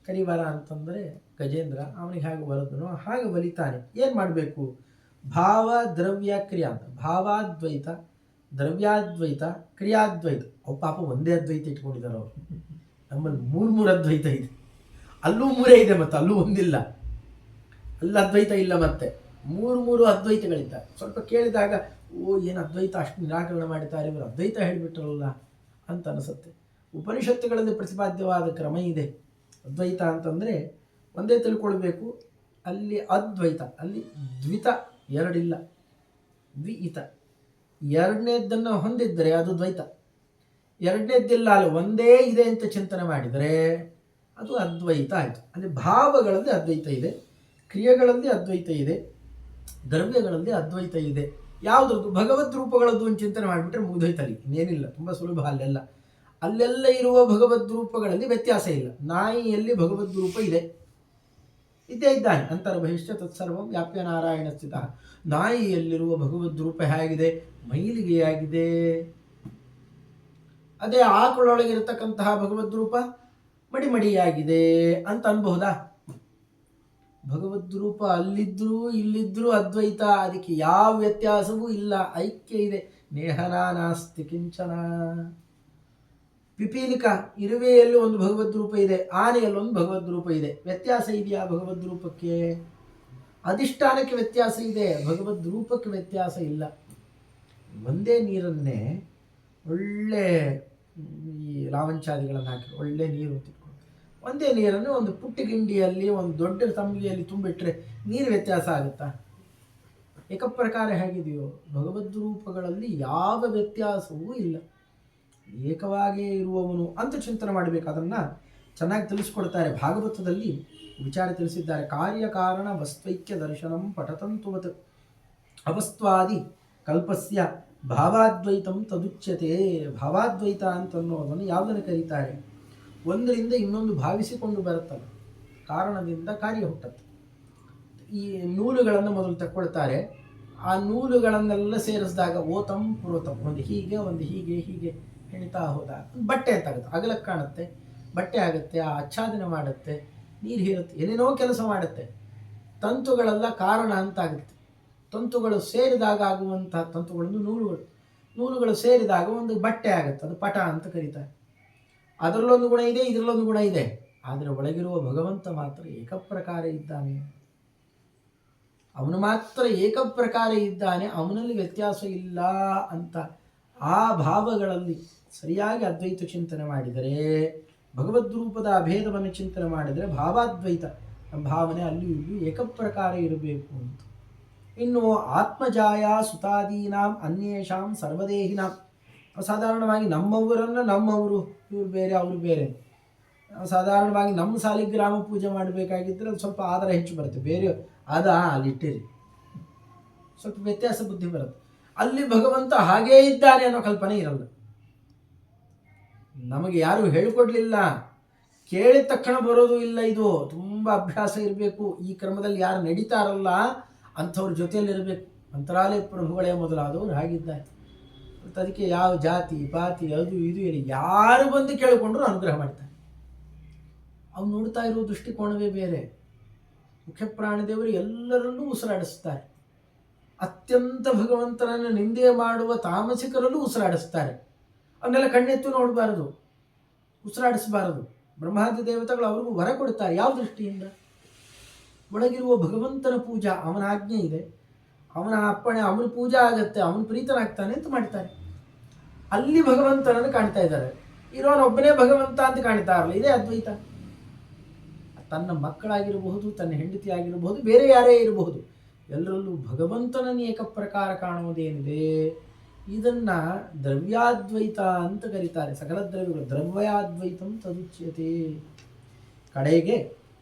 [SPEAKER 1] ಕರಿವರ ಅಂತಂದರೆ ಗಜೇಂದ್ರ. ಅವನಿಗೆ ಹಾಗೆ ಒಲಿದನೋ ಹಾಗೆ ಒಲಿತಾನೆ. ಏನು ಮಾಡಬೇಕು? ಭಾವ ದ್ರವ್ಯ ಕ್ರಿಯಾ ಅಂತ. ಭಾವಾದ್ವೈತ, ದ್ರವ್ಯಾದ್ವೈತ, ಕ್ರಿಯಾದ್ವೈತ. ಅವು ಪಾಪ ಒಂದೇ ಅದ್ವೈತ ಇಟ್ಕೊಂಡಿದ್ದಾರೆ ಅವರು. ನಮ್ಮಲ್ಲಿ ಮೂರು ಅದ್ವೈತ ಇದೆ, ಅಲ್ಲೂ ಮೂರೇ ಇದೆ, ಮತ್ತು ಅಲ್ಲೂ ಒಂದಿಲ್ಲ. ಅಲ್ಲಿ ಅದ್ವೈತ ಇಲ್ಲ, ಮತ್ತೆ ಮೂರು ಅದ್ವೈತಗಳಿದ್ದಾರೆ. ಸ್ವಲ್ಪ ಕೇಳಿದಾಗ ಏನು ಅದ್ವೈತ ಅಷ್ಟು ನಿರಾಕರಣೆ ಮಾಡಿದ್ದಾರೆ ಇವರು, ಅದ್ವೈತ ಹೇಳಿಬಿಟ್ರಲ್ಲ ಅಂತ ಅನಿಸುತ್ತೆ. ಉಪನಿಷತ್ತುಗಳಲ್ಲಿ ಪ್ರತಿಪಾದ್ಯವಾದ ಕ್ರಮ ಇದೆ. ಅದ್ವೈತ ಅಂತಂದರೆ ಒಂದೇ ತಿಳ್ಕೊಳ್ಬೇಕು, ಅಲ್ಲಿ ಅದ್ವೈತ, ಅಲ್ಲಿ ದ್ವಿತ ಎರಡಿಲ್ಲ, ದ್ವಿಹಿತ. ಎರಡನೇದ್ದನ್ನು ಹೊಂದಿದ್ದರೆ ಅದು ದ್ವೈತ, ಎರಡನೇದ್ದಿಲ್ಲ ಅಲ್ಲಿ ಒಂದೇ ಇದೆ ಅಂತ ಚಿಂತನೆ ಮಾಡಿದರೆ ಅದು ಅದ್ವೈತ ಆಯಿತು. ಅಲ್ಲಿ ಭಾವಗಳಲ್ಲಿ ಅದ್ವೈತ ಇದೆ, ಕ್ರಿಯೆಗಳಲ್ಲಿ ಅದ್ವೈತ ಇದೆ, ದ್ರವ್ಯಗಳಲ್ಲಿ ಅದ್ವೈತ ಇದೆ. ಯಾವುದ್ರದ್ದು? ಭಗವದ್ ರೂಪಗಳದ್ದು ಒಂದು ಚಿಂತನೆ ಮಾಡಿಬಿಟ್ರೆ ಮುಗಿದೋಯ್ತು. ಅಲ್ಲಿ ಇನ್ನೇನಿಲ್ಲ, ತುಂಬ ಸುಲಭ. ಅಲ್ಲೆಲ್ಲ ಇರುವ ಭಗವದ್ ರೂಪಗಳಲ್ಲಿ ವ್ಯತ್ಯಾಸ ಇಲ್ಲ. ನಾಯಿಯಲ್ಲಿ ಭಗವದ್ ರೂಪ ಇದೆ, ಇದ್ದೇ ಇದ್ದಾನೆ. ಅಂತರ್ಬಹಿಷ್ಠ ತತ್ಸರ್ವಂ ವ್ಯಾಪ್ಯ ನಾರಾಯಣ ಸ್ಥಿತ. ನಾಯಿಯಲ್ಲಿರುವ ಭಗವದ್ ರೂಪ ಹೇಗಿದೆ? ಮೈಲಿಗೆಯಾಗಿದೆ. ಅದೇ ಆಕಳೊಳಗಿರತಕ್ಕಂತಹ ಭಗವದ್ ರೂಪ ಮಡಿಮಡಿಯಾಗಿದೆ ಅಂತ ಅನ್ಬಹುದಾ? ಭಗವದ್ ರೂಪ ಅಲ್ಲಿದ್ರೂ ಇಲ್ಲಿದ್ರೂ ಅದ್ವೈತ, ಅದಕ್ಕೆ ಯಾವ ವ್ಯತ್ಯಾಸವೂ ಇಲ್ಲ, ಐಕ್ಯ ಇದೆ. ನೇಹನಾ ನಾಸ್ತಿ ಕಿಂಚನ. ಪಿಪೀಲಿಕ ಇರುವೆಯಲ್ಲಿ ಒಂದು ಭಗವದ್ ರೂಪ ಇದೆ, ಆನೆಯಲ್ಲಿ ಒಂದು ಭಗವದ್ ರೂಪ ಇದೆ. ವ್ಯತ್ಯಾಸ ಇದೆಯಾ ಭಗವದ್ ರೂಪಕ್ಕೆ? ಅಧಿಷ್ಠಾನಕ್ಕೆ ವ್ಯತ್ಯಾಸ ಇದೆ, ಭಗವದ್ ರೂಪಕ್ಕೆ ವ್ಯತ್ಯಾಸ ಇಲ್ಲ. ಒಂದೇ ನೀರನ್ನೇ ಒಳ್ಳೆ ಈ ಲಾವಂಚಾದಿಗಳನ್ನು ಹಾಕಿ ಒಳ್ಳೆ ನೀರು ತಿಳ್ಕೊಂಡು, ಒಂದೇ ನೀರನ್ನು ಒಂದು ಪುಟ್ಟ ಗಿಂಡಿಯಲ್ಲಿ ಒಂದು ದೊಡ್ಡ ತಂಬಿಗೆಯಲ್ಲಿ ತುಂಬಿಟ್ರೆ ನೀರು ವ್ಯತ್ಯಾಸ ಆಗುತ್ತಾ? ಏಕಪ್ರಕಾರ ಹೇಗಿದೆಯೋ ಭಗವದ್ ರೂಪಗಳಲ್ಲಿ ಯಾವ ವ್ಯತ್ಯಾಸವೂ ಇಲ್ಲ. ಏಕವಾಗಿಯೇ ಇರುವವನು ಅಂತ ಚಿಂತನೆ ಮಾಡಬೇಕು. ಅದನ್ನು ಚೆನ್ನಾಗಿ ತಿಳಿಸ್ಕೊಡ್ತಾರೆ ಭಾಗವತದಲ್ಲಿ, ವಿಚಾರ ತಿಳಿಸಿದ್ದಾರೆ. ಕಾರ್ಯಕಾರಣ ವಸ್ತೈಕ್ಯ ದರ್ಶನಂ ಪಠತಂತುವತ್ ಅವಸ್ತ್ವಾದಿ ಕಲ್ಪಸ್ಯ ಭಾವಾದ್ವೈತಂ ತದುಚ್ಯತೆ. ಭಾವಾದ್ವೈತ ಅಂತನ್ನೋದನ್ನು ಯಾವುದನ್ನು ಕರೀತಾರೆ? ಒಂದರಿಂದ ಇನ್ನೊಂದು ಭಾವಿಸಿಕೊಂಡು ಬರುತ್ತಲ್ಲ, ಕಾರಣದಿಂದ ಕಾರ್ಯ ಹುಟ್ಟುತ್ತೆ. ಈ ನೂಲುಗಳನ್ನು ಮೊದಲು ತಕ್ಕೊಳ್ತಾರೆ, ಆ ನೂಲುಗಳನ್ನೆಲ್ಲ ಸೇರಿಸಿದಾಗ ಓತಂ ಪುರೋತಂ, ಒಂದು ಹೀಗೆ ಒಂದು ಹೀಗೆ ಹೀಗೆ ಹೆಣಿತಾ ಹೋದಾಗ ಬಟ್ಟೆ ಅಂತ ಆಗುತ್ತೆ, ಅಗಲಕ್ಕೆ ಕಾಣುತ್ತೆ, ಬಟ್ಟೆ ಆಗುತ್ತೆ, ಆ ಆಚ್ಛಾದನೆ ಮಾಡುತ್ತೆ, ನೀರು ಹೀರುತ್ತೆ, ಏನೇನೋ ಕೆಲಸ ಮಾಡುತ್ತೆ. ತಂತುಗಳೆಲ್ಲ ಕಾರಣ ಅಂತಾಗುತ್ತೆ. ತಂತುಗಳು ಸೇರಿದಾಗ ಆಗುವಂತಹ ತಂತುಗಳನ್ನು ನೂಲುಗಳು ಸೇರಿದಾಗ ಒಂದು ಬಟ್ಟೆ ಆಗುತ್ತೆ, ಅದು ಪಟ ಅಂತ ಕರೀತಾರೆ. ಅದರಲ್ಲೊಂದು ಗುಣ ಇದೆ, ಇದರಲ್ಲೊಂದು ಗುಣ ಇದೆ. ಆದರೆ ಒಳಗಿರುವ ಭಗವಂತ ಮಾತ್ರ ಏಕಪ್ರಕಾರ ಇದ್ದಾನೆ. ಅವನು ಮಾತ್ರ ಏಕಪ್ರಕಾರ ಇದ್ದಾನೆ, ಅವನಲ್ಲಿ ವ್ಯತ್ಯಾಸ ಇಲ್ಲ ಅಂತ ಆ ಭಾವಗಳಲ್ಲಿ ಸರಿಯಾಗಿ ಅದ್ವೈತ ಚಿಂತನೆ ಮಾಡಿದರೆ, ಭಗವದ್ರೂಪದ ಅಭೇದವನ್ನು ಚಿಂತನೆ ಮಾಡಿದರೆ ಭಾವಾದ್ವೈತ ಭಾವನೆ ಅಲ್ಲಿಯೂ ಇಲ್ಲಿಯೂ ಏಕಪ್ರಕಾರ ಇರಬೇಕು ಅಂತ. ಇನ್ನು ಆತ್ಮಜಾಯ ಸುತಾದೀನಾಂ ಅನ್ಯೇಷಾಂ ಸರ್ವದೇಹಿನಾಂ, ಸಾಧಾರಣವಾಗಿ ನಮ್ಮವರನ್ನು ನಮ್ಮವರು, ಇವರು ಬೇರೆ ಅವರು ಬೇರೆ. ಸಾಧಾರಣವಾಗಿ ನಮ್ಮ ಸಾಲಿಗ್ರಾಮ ಪೂಜೆ ಮಾಡಬೇಕಾಗಿದ್ದರೆ ಅದು ಸ್ವಲ್ಪ ಆಧಾರ ಹೆಚ್ಚು ಬರುತ್ತೆ, ಬೇರೆ ಅಲ್ಲಿಟ್ಟಿರಿ, ಸ್ವಲ್ಪ ವ್ಯತ್ಯಾಸ ಬುದ್ಧಿ ಬರುತ್ತೆ. ಅಲ್ಲಿ ಭಗವಂತ ಹಾಗೇ ಇದ್ದಾನೆ ಅನ್ನೋ ಕಲ್ಪನೆ ಇರಲ್ಲ. ನಮಗೆ ಯಾರು ಹೇಳಿಕೊಡ್ಲಿಲ್ಲ, ಕೇಳಿದ ತಕ್ಷಣ ಬರೋದು ಇಲ್ಲ. ಇದು ತುಂಬ ಅಭ್ಯಾಸ ಇರಬೇಕು. ಈ ಕ್ರಮದಲ್ಲಿ ಯಾರು ನಡೀತಾರಲ್ಲ ಅಂಥವ್ರ ಜೊತೆಯಲ್ಲಿರಬೇಕು. ಅಂತರಾಲಯ ಪ್ರಭುಗಳೇ ಮೊದಲಾದವರು ಹಾಗಿದ್ದಾರೆ. ಮತ್ತು ಅದಕ್ಕೆ ಯಾವ ಜಾತಿ ಪಾತಿ ಅದು ಇದು ಹೇಳಿ ಯಾರು ಬಂದು ಕೇಳಿಕೊಂಡ್ರು ಅನುಗ್ರಹ ಮಾಡ್ತಾರೆ. ಅವ್ನು ನೋಡ್ತಾ ಇರೋ ದೃಷ್ಟಿಕೋನವೇ ಬೇರೆ. ಮುಖ್ಯ ಪ್ರಾಣದೇವರು ಎಲ್ಲರನ್ನೂ ಉಸಿರಾಡಿಸ್ತಾರೆ. ಅತ್ಯಂತ ಭಗವಂತನನ್ನು ನಿಂದೆ ಮಾಡುವ ತಾಮಸಿಕರಲ್ಲೂ ಉಸಿರಾಡಿಸ್ತಾರೆ. ಅವನ್ನೆಲ್ಲ ಕಣ್ಣೆತ್ತು ನೋಡಬಾರದು, ಉಸಿರಾಡಿಸಬಾರದು. ಬ್ರಹ್ಮಾದಿ ದೇವತೆಗಳು ಅವ್ರಿಗೂ ವರ ಕೊಡ್ತಾರೆ. ಯಾವ ದೃಷ್ಟಿಯಿಂದ? ಒಳಗಿರುವ ಭಗವಂತನ ಪೂಜಾ, ಅವನ ಆಜ್ಞೆ ಇದೆ, ಅವನ ಅಪ್ಪಣೆ, ಅವನ ಪೂಜಾ ಆಗತ್ತೆ, ಅವನು ಪ್ರೀತನಾಗ್ತಾನೆ ಅಂತ ಮಾಡ್ತಾರೆ. ಅಲ್ಲಿ ಭಗವಂತನನ್ನು ಕಾಣ್ತಾ ಇದ್ದಾರೆ. ಇರೋನೊಬ್ಬನೇ ಭಗವಂತ ಅಂತ ಕಾಣ್ತಾ ಇರಲ್ಲ. ಇದೇ ಅದ್ವೈತ. ತನ್ನ ಮಕ್ಕಳಾಗಿರಬಹುದು, ತನ್ನ ಹೆಂಡತಿ ಆಗಿರಬಹುದು, ಬೇರೆ ಯಾರೇ ಇರಬಹುದು, ಎಲ್ಲರಲ್ಲೂ ಭಗವಂತನನ್ನು ಏಕಪ್ರಕಾರ ಕಾಣುವುದೇನಿದೆ ಇದನ್ನ ದ್ರವ್ಯಾದ್ವೈತ ಅಂತ ಕರೀತಾರೆ. ಸಕಲ ದ್ರವ್ಯಗಳು ದ್ರವ್ಯಾದ್ವೈತಂ ತದುಚ್ಯತೆ. ಕಡೆಗೆ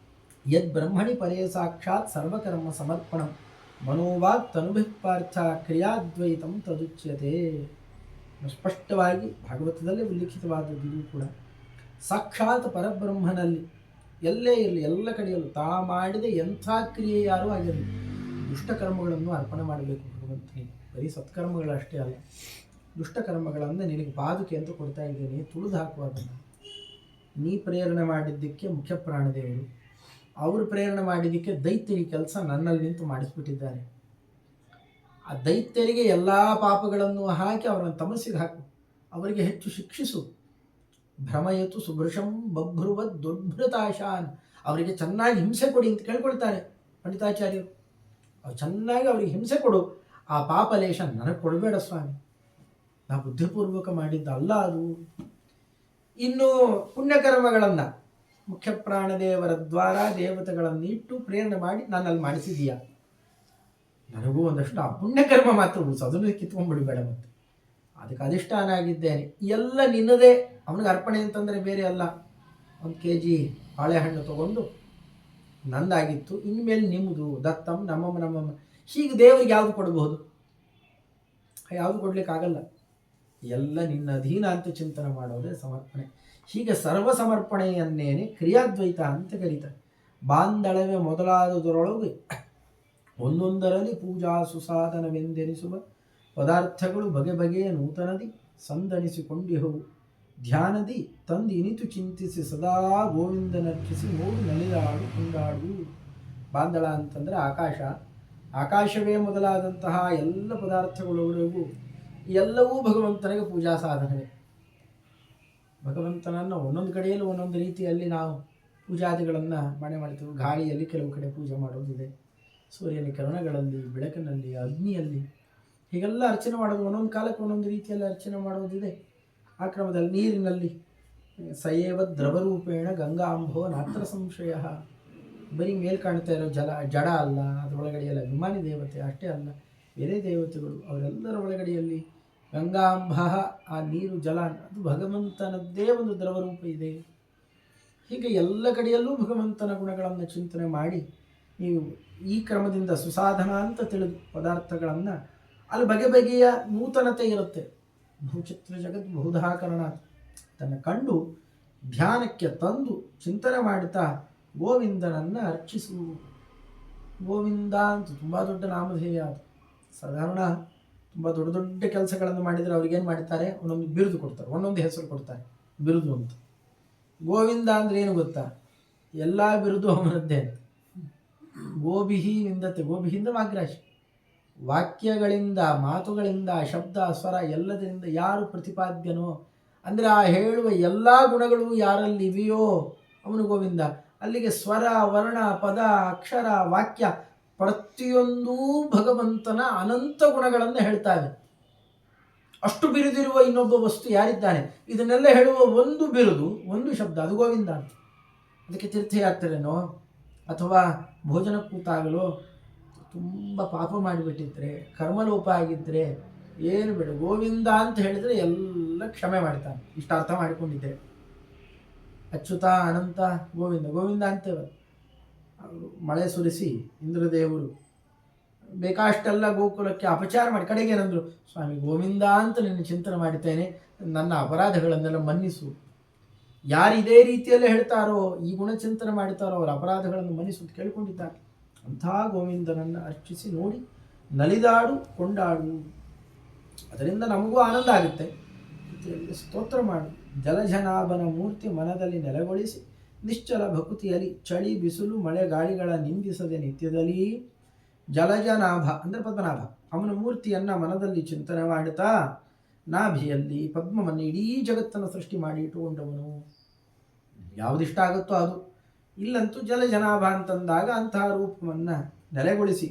[SPEAKER 1] ಯದ್ ಬ್ರಹ್ಮಣಿ ಪರೇ ಸಾಕ್ಷಾತ್ ಸರ್ವಕರ್ಮ ಸಮರ್ಪಣಂ ಮನೋವಾಕ್ ತನುಭಿಪಾರ್ಥ ಕ್ರಿಯಾದ್ವೈತಂ ತದುಚ್ಯತೆ. ಸ್ಪಷ್ಟವಾಗಿ ಭಾಗವತದಲ್ಲೇ ಉಲ್ಲೇಖಿತವಾದದ್ದು ಕೂಡ ಸಾಕ್ಷಾತ್ ಪರಬ್ರಹ್ಮನಲ್ಲಿ ಎಲ್ಲೇ ಇರಲಿ, ಎಲ್ಲ ಕಡೆಯಲ್ಲೂ ತಾ ಮಾಡಿದ ಎಂಥ ಕ್ರಿಯೆ ಯಾರೂ ಆಗಿರಲಿ, ದುಷ್ಟಕರ್ಮಗಳನ್ನು ಅರ್ಪಣೆ ಮಾಡಬೇಕು ಭಗವಂತನಿಗೆ. ಬರೀ ಸತ್ಕರ್ಮಗಳಷ್ಟೇ ಅಲ್ಲ, ದುಷ್ಟಕರ್ಮಗಳನ್ನು ನಿನಗೆ ಪಾದುಕೆ ಅಂತ ಕೊಡ್ತಾ ಇದ್ದೇನೆ, ತುಳಿದು ಹಾಕುವುದನ್ನು. ನೀ ಪ್ರೇರಣೆ ಮಾಡಿದ್ದಕ್ಕೆ ಮುಖ್ಯ ಪ್ರಾಣದೇವರು, ಅವರು ಪ್ರೇರಣೆ ಮಾಡಿದ್ದಕ್ಕೆ ದೈತ್ಯರಿ ಕೆಲಸ ನನ್ನಲ್ಲಿ ನಿಂತು ಮಾಡಿಸ್ಬಿಟ್ಟಿದ್ದಾರೆ. ಆ ದೈತ್ಯರಿಗೆ ಎಲ್ಲ ಪಾಪಗಳನ್ನು ಹಾಕಿ ಅವರನ್ನು ತಮಸ್ಸಿಗೆ ಹಾಕು, ಅವರಿಗೆ ಹೆಚ್ಚು ಶಿಕ್ಷಿಸು. ಭ್ರಮಯತು ಸುಭೃಶಂ ಬಭ್ರುವದ್ ದುರ್ಭೃತಾಶಾನ್, ಅವರಿಗೆ ಚೆನ್ನಾಗಿ ಹಿಂಸೆ ಕೊಡಿ ಅಂತ ಕೇಳ್ಕೊಳ್ತಾರೆ ಪಂಡಿತಾಚಾರ್ಯರು. ಅವ್ರು ಚೆನ್ನಾಗಿ ಅವರಿಗೆ ಹಿಂಸೆ ಕೊಡು, ಆ ಪಾಪಲೇಶ ನನಗೆ ಕೊಡಬೇಡ ಸ್ವಾಮಿ, ನಾ ಬುದ್ಧಿಪೂರ್ವಕ ಮಾಡಿದ್ದ ಅಲ್ಲ ಅದು. ಇನ್ನು ಪುಣ್ಯಕರ್ಮಗಳನ್ನು ಮುಖ್ಯ ಪ್ರಾಣದೇವರ ದ್ವಾರ ದೇವತೆಗಳನ್ನಿಟ್ಟು ಪ್ರೇರಣೆ ಮಾಡಿ ನನ್ನಲ್ಲಿ ಮಾಡಿಸಿದೀಯಾ, ನನಗೂ ಒಂದಷ್ಟು ಆ ಪುಣ್ಯಕರ್ಮ ಮಾತ್ರ ಉಳಿಸು, ಅದನ್ನು ಕಿತ್ಕೊಂಡ್ಬಿಡಬೇಡ. ಮತ್ತೆ ಅದಕ್ಕೆ ಅಧಿಷ್ಠಾನ ಆಗಿದ್ದೇನೆ, ಎಲ್ಲ ನಿನ್ನದೇ. ಅವನಿಗೆ ಅರ್ಪಣೆ ಅಂತಂದರೆ ಬೇರೆ ಅಲ್ಲ, 1 kg ಬಾಳೆಹಣ್ಣು ತಗೊಂಡು ನಂದಾಗಿತ್ತು, ಇನ್ಮೇಲೆ ನಿಮ್ಮದು, ದತ್ತಂ ನಮ್ಮಮ್ಮ. ಹೀಗೆ ದೇವರಿಗೆ ಯಾವುದು ಕೊಡಬಹುದು? ಯಾವುದು ಕೊಡ್ಲಿಕ್ಕಾಗಲ್ಲ. ಎಲ್ಲ ನಿನ್ನ ಅಧೀನ ಅಂತ ಚಿಂತನೆ ಮಾಡೋದೇ ಸಮರ್ಪಣೆ. ಹೀಗೆ ಸರ್ವ ಸಮರ್ಪಣೆಯನ್ನೇನೆ ಕ್ರಿಯಾದ್ವೈತ ಅಂತ ಕರೀತಾರೆ. ಬಾಂದಳವೆ ಮೊದಲಾದದರೊಳಗೆ ಒಂದೊಂದರಲ್ಲಿ ಪೂಜಾ ಸುಸಾಧನವೆಂದೆನಿಸುವ ಪದಾರ್ಥಗಳು ಬಗೆ ಬಗೆಯ ನೂತನದಿ ಸಂದಣಿಸಿಕೊಂಡಿಹವು. ಧ್ಯಾನದಿ ತಂದು ಇನಿತು ಚಿಂತಿಸಿ ಸದಾ ಗೋವಿಂದನರ್ಚಿಸಿ ನೋಡು ನಲಿದಾಡು ಕೊಂಡಾಡು. ಬಾಂದಳ ಅಂತಂದರೆ ಆಕಾಶ, ಆಕಾಶವೇ ಮೊದಲಾದಂತಹ ಎಲ್ಲ ಪದಾರ್ಥಗಳವರೆಗೂ ಎಲ್ಲವೂ ಭಗವಂತನಿಗೆ ಪೂಜಾ ಸಾಧನವೇ. ಭಗವಂತನನ್ನು ಒಂದೊಂದು ಕಡೆಯಲ್ಲಿ ಒಂದೊಂದು ರೀತಿಯಲ್ಲಿ ನಾವು ಪೂಜಾದಿಗಳನ್ನು ಮಾಡ್ತೀವಿ. ಗಾಳಿಯಲ್ಲಿ ಕೆಲವು ಕಡೆ ಪೂಜೆ ಮಾಡೋದಿದೆ, ಸೂರ್ಯನ ಕಿರಣಗಳಲ್ಲಿ, ಬೆಳಕಿನಲ್ಲಿ, ಅಗ್ನಿಯಲ್ಲಿ, ಹೀಗೆಲ್ಲ ಅರ್ಚನೆ ಮಾಡೋದು. ಒಂದೊಂದು ಕಾಲಕ್ಕೆ ಒಂದೊಂದು ರೀತಿಯಲ್ಲಿ ಅರ್ಚನೆ ಮಾಡೋದಿದೆ. ಆ ಕ್ರಮದಲ್ಲಿ ನೀರಿನಲ್ಲಿ ಸಯೇವ ದ್ರವರೂಪೇಣ ಗಂಗಾಂಬೋ ನಾತ್ರ ಸಂಶಯ. ಬರೀ ಮೇಲ್ ಕಾಣ್ತಾ ಇರೋ ಜಡ ಅಲ್ಲ, ಅದರೊಳಗಡೆಯಲ್ಲಿ ಅಭಿಮಾನಿ ದೇವತೆ ಅಷ್ಟೇ ಅಲ್ಲ, ಬೇರೆ ದೇವತೆಗಳು ಅವರೆಲ್ಲರ ಒಳಗಡೆಯಲ್ಲಿ ಗಂಗಾಂಬ, ಆ ನೀರು ಜಲ, ಅದು ಭಗವಂತನದ್ದೇ ಒಂದು ದ್ರವರೂಪ ಇದೆ. ಹೀಗೆ ಎಲ್ಲ ಕಡೆಯಲ್ಲೂ ಭಗವಂತನ ಗುಣಗಳನ್ನು ಚಿಂತನೆ ಮಾಡಿ ನೀವು ಈ ಕ್ರಮದಿಂದ ಸುಸಾಧನ ಅಂತ ತಿಳಿದು ಪದಾರ್ಥಗಳನ್ನು ಅಲ್ಲಿ ಬಗೆ ಬಗೆಯ ನೂತನತೆ ಇರುತ್ತೆ. ಬಹುಚಿತ್ರ ಜಗತ್ ಬಹುಧಾಕರಣ ಅದನ್ನು ಕಂಡು ಧ್ಯಾನಕ್ಕೆ ತಂದು ಚಿಂತನೆ ಮಾಡುತ್ತಾ ಗೋವಿಂದನನ್ನು ಅರ್ಚಿಸು. ಗೋವಿಂದ ಅಂತ ತುಂಬ ದೊಡ್ಡ ನಾಮಧೇಯ. ಅದು ಸಾಧಾರಣ ತುಂಬ ದೊಡ್ಡ ದೊಡ್ಡ ಕೆಲಸಗಳನ್ನು ಮಾಡಿದರೆ ಅವ್ರಿಗೇನು ಮಾಡ್ತಾರೆ, ಒಂದೊಂದು ಬಿರುದು ಕೊಡ್ತಾರೆ, ಒಂದೊಂದು ಹೆಸರು ಕೊಡ್ತಾರೆ, ಬಿರುದು ಅಂತ. ಗೋವಿಂದ ಅಂದರೆ ಏನು ಗೊತ್ತಾ, ಎಲ್ಲ ಬಿರುದು ಅವನದ್ದೇ ಅಂತ. ಗೋಬಿಹಿ ವಿಂದತೆ, ಗೋಬಿಹಿಂದ ವಾಗ್ರಾಶಿ, ವಾಕ್ಯಗಳಿಂದ, ಮಾತುಗಳಿಂದ, ಶಬ್ದ, ಸ್ವರ ಎಲ್ಲದರಿಂದ ಯಾರು ಪ್ರತಿಪಾದ್ಯನೋ ಅಂದರೆ ಆ ಹೇಳುವ ಎಲ್ಲ ಗುಣಗಳು ಯಾರಲ್ಲಿವೆಯೋ ಅವನು ಗೋವಿಂದ. ಅಲ್ಲಿಗೆ ಸ್ವರ, ವರ್ಣ, ಪದ, ಅಕ್ಷರ, ವಾಕ್ಯ ಪ್ರತಿಯೊಂದೂ ಭಗವಂತನ ಅನಂತ ಗುಣಗಳನ್ನು ಹೇಳ್ತಾವೆ. ಅಷ್ಟು ಬಿರುದಿರುವ ಇನ್ನೊಬ್ಬ ವಸ್ತು ಯಾರಿದ್ದಾನೆ? ಇದನ್ನೆಲ್ಲ ಹೇಳುವ ಒಂದು ಬಿರುದು, ಒಂದು ಶಬ್ದ, ಅದು ಗೋವಿಂದ ಅಂತ. ಅದಕ್ಕೆ ತೀರ್ಥಯಾತ್ರೆನೋ ಅಥವಾ ಭೋಜನ ಕೂತಾಗಲೋ ತುಂಬ ಪಾಪ ಮಾಡಿಬಿಟ್ಟಿದ್ರೆ, ಕರ್ಮಲೋಪ ಆಗಿದ್ದರೆ ಏನು ಬೇಡ, ಗೋವಿಂದ ಅಂತ ಹೇಳಿದರೆ ಎಲ್ಲ ಕ್ಷಮೆ ಮಾಡ್ತಾನೆ. ಇಷ್ಟ ಅರ್ಥ ಮಾಡಿಕೊಂಡಿದ್ದೆ. ಅಚ್ಯುತ ಅನಂತ ಗೋವಿಂದ, ಗೋವಿಂದ ಅಂತೇವೆ. ಮಳೆ ಸುರಿಸಿ ಇಂದ್ರದೇವರು ಬೇಕಾಷ್ಟೆಲ್ಲ ಗೋಕುಲಕ್ಕೆ ಅಪಚಾರ ಮಾಡಿ ಕಡೆಗೆ ಏನಂದ್ರು, ಸ್ವಾಮಿ ಗೋವಿಂದ ಅಂತ ನಿನ್ನ ಚಿಂತನೆ ಮಾಡುತ್ತೇನೆ, ನನ್ನ ಅಪರಾಧಗಳನ್ನೆಲ್ಲ ಮನ್ನಿಸು. ಯಾರು ಇದೇ ರೀತಿಯಲ್ಲೇ ಹೇಳ್ತಾರೋ, ಈ ಗುಣಚಿಂತನೆ ಮಾಡ್ತಾರೋ ಅವರ ಅಪರಾಧಗಳನ್ನು ಮನ್ನಿಸು ಅಂತ ಕೇಳಿಕೊಂಡಿದ್ದಾರೆ. ಅಂಥ ಗೋವಿಂದನನ್ನು ಅರ್ಚಿಸಿ ನೋಡಿ ನಲಿದಾಡು ಕೊಂಡಾಡು. ಅದರಿಂದ ನಮಗೂ ಆನಂದ ಆಗುತ್ತೆ. ಸ್ತೋತ್ರ ಮಾಡು. ಜಲಜನಾಭನ ಮೂರ್ತಿ ಮನದಲ್ಲಿ ನೆಲೆಗೊಳಿಸಿ ನಿಶ್ಚಲ ಭಕುತಿಯಲ್ಲಿ ಚಳಿ ಬಿಸಿಲು ಮಳೆ ಗಾಳಿಗಳ ನಿಂದಿಸದೆ ನಿತ್ಯದಲ್ಲಿ ಜಲಜನಾಭ ಅಂದರೆ ಪದ್ಮನಾಭ, ಅವನ ಮೂರ್ತಿಯನ್ನು ಮನದಲ್ಲಿ ಚಿಂತನೆ ಮಾಡುತ್ತಾ ನಾಭಿಯಲ್ಲಿ ಪದ್ಮವನ್ನು ಇಡೀ ಜಗತ್ತನ್ನು ಸೃಷ್ಟಿ ಮಾಡಿ ಇಟ್ಟುಕೊಂಡವನು. ಯಾವುದಿಷ್ಟ ಆಗುತ್ತೋ ಅದು. ಇಲ್ಲಂತೂ ಜಲಜನಾಭ ಅಂತಂದಾಗ ಅಂತಹ ರೂಪವನ್ನು ನೆಲೆಗೊಳಿಸಿ,